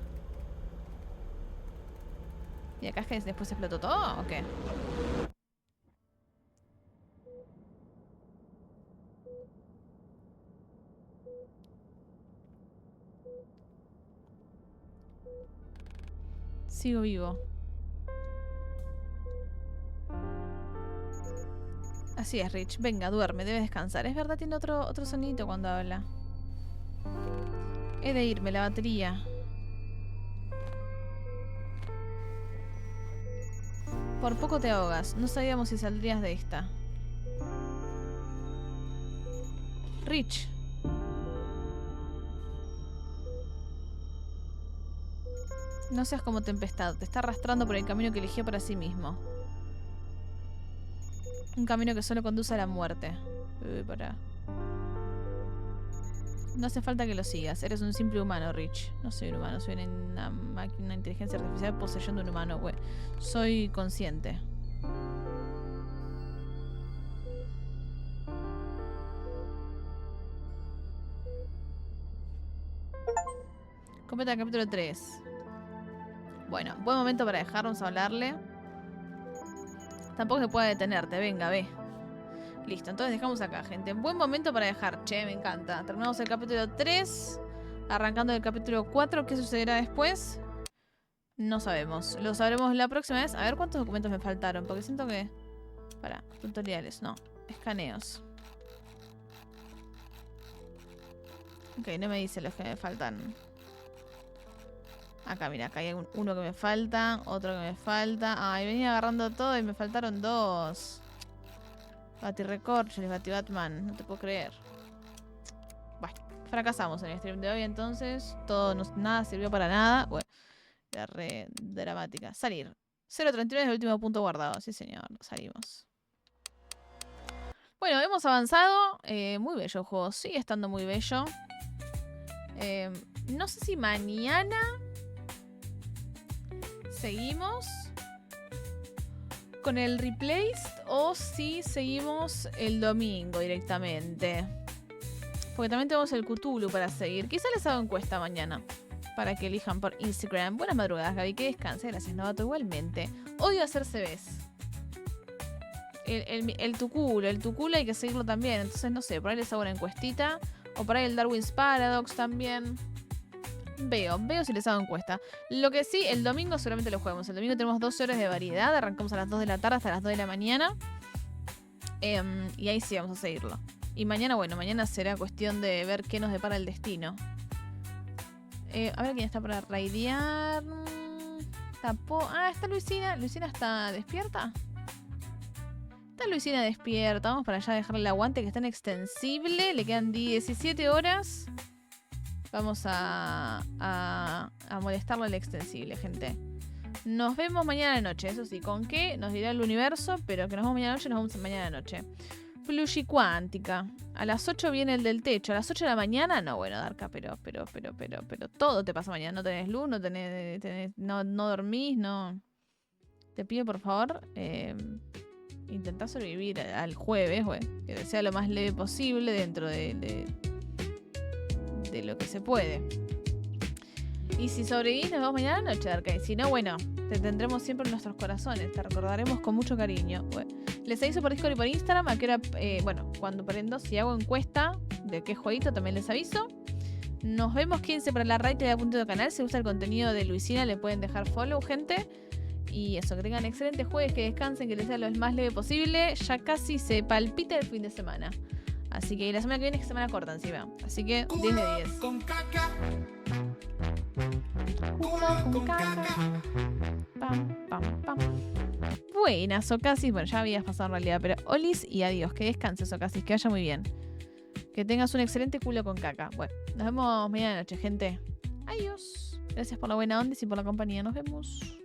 ¿Y acá es que después explotó todo o qué? Sigo vivo. Así es, Rich. Venga, duerme, debes descansar. Es verdad, tiene otro sonidito cuando habla. He de irme, la batería. Por poco te ahogas. No sabíamos si saldrías de esta. Rich. No seas como Tempestad. Te está arrastrando por el camino que eligió para sí mismo. Un camino que solo conduce a la muerte. Pará. No hace falta que lo sigas. Eres un simple humano, Rich. No soy un humano. Soy una máquina, una inteligencia artificial poseyendo un humano, güey. Soy consciente. Completa el capítulo 3. Bueno, buen momento para dejarnos hablarle. Tampoco se puede detenerte. Venga, ve. Listo, entonces dejamos acá, gente. Buen momento para dejar. Che, me encanta. Terminamos el capítulo 3. Arrancando el capítulo 4. ¿Qué sucederá después? No sabemos. Lo sabremos la próxima vez. A ver cuántos documentos me faltaron. Porque siento que... Para, tutoriales. No, escaneos. Ok, no me dice los que me faltan. Acá, mira, acá hay uno que me falta. Otro que me falta. Ay, venía agarrando todo y me faltaron 2. Batirecorcholis, Batibatman. No te puedo creer. Bueno, fracasamos en el stream de hoy entonces. Nada sirvió para nada. Bueno, la re dramática. Salir. 0.39 es el último punto guardado. Sí, señor. Salimos. Bueno, hemos avanzado. Muy bello el juego. Sigue estando muy bello. No sé si mañana seguimos con el Replaced o si seguimos el domingo directamente. Porque también tenemos el Cthulhu para seguir. Quizá les hago encuesta mañana para que elijan por Instagram. Buenas madrugadas, Gaby. Que descanse. Gracias, Novato. Igualmente. Odio hacer CVs. El Tuculo hay que seguirlo también. Entonces, no sé, por ahí les hago una encuestita. O por ahí el Darwin's Paradox también. Veo si les hago encuesta. Lo que sí, el domingo seguramente lo juguemos. El domingo tenemos 12 horas de variedad. Arrancamos a las 2 de la tarde hasta las 2 de la mañana. Y ahí sí vamos a seguirlo. Y mañana, bueno, mañana será cuestión de ver qué nos depara el destino. A ver quién está para raidear. Está Luisina. ¿Luisina está despierta? Está Luisina despierta. Vamos para allá a dejarle el aguante que está en extensible. Le quedan 17 horas. Vamos a molestarlo el extensible, gente. Nos vemos mañana de noche. Eso sí, ¿con qué? Nos dirá el universo. Pero que nos vemos mañana de noche, nos vemos mañana de noche. Plushi cuántica. A las 8 viene el del techo. A las 8 de la mañana, no, bueno, Darka, pero todo te pasa mañana. No tenés luz, no dormís, no. Te pido, por favor, intentá sobrevivir al jueves, güey. Que sea lo más leve posible dentro de lo que se puede. Y si sobrevivís, nos vemos mañana a la noche, Darka. Y si no, bueno, te tendremos siempre en nuestros corazones. Te recordaremos con mucho cariño. Bueno, les aviso por Discord y por Instagram a qué hora, cuando prendo, si hago encuesta de qué jueguito, también les aviso. Nos vemos, quédense para la raid y a punto de canal. Si gusta el contenido de Luisina, le pueden dejar follow, gente. Y eso, que tengan excelentes jueves, que descansen, que les sea lo más leve posible. Ya casi se palpita el fin de semana. Así que la semana que viene es semana corta encima. Así que 10 de 10. Con caca. Con caca. Pam. Buenas, Socasis. Bueno, ya habías pasado en realidad, pero olis y adiós. Que descanses, Socasis. Que vaya muy bien. Que tengas un excelente culo con caca. Bueno, nos vemos medianoche, gente. Adiós. Gracias por la buena onda y por la compañía. Nos vemos.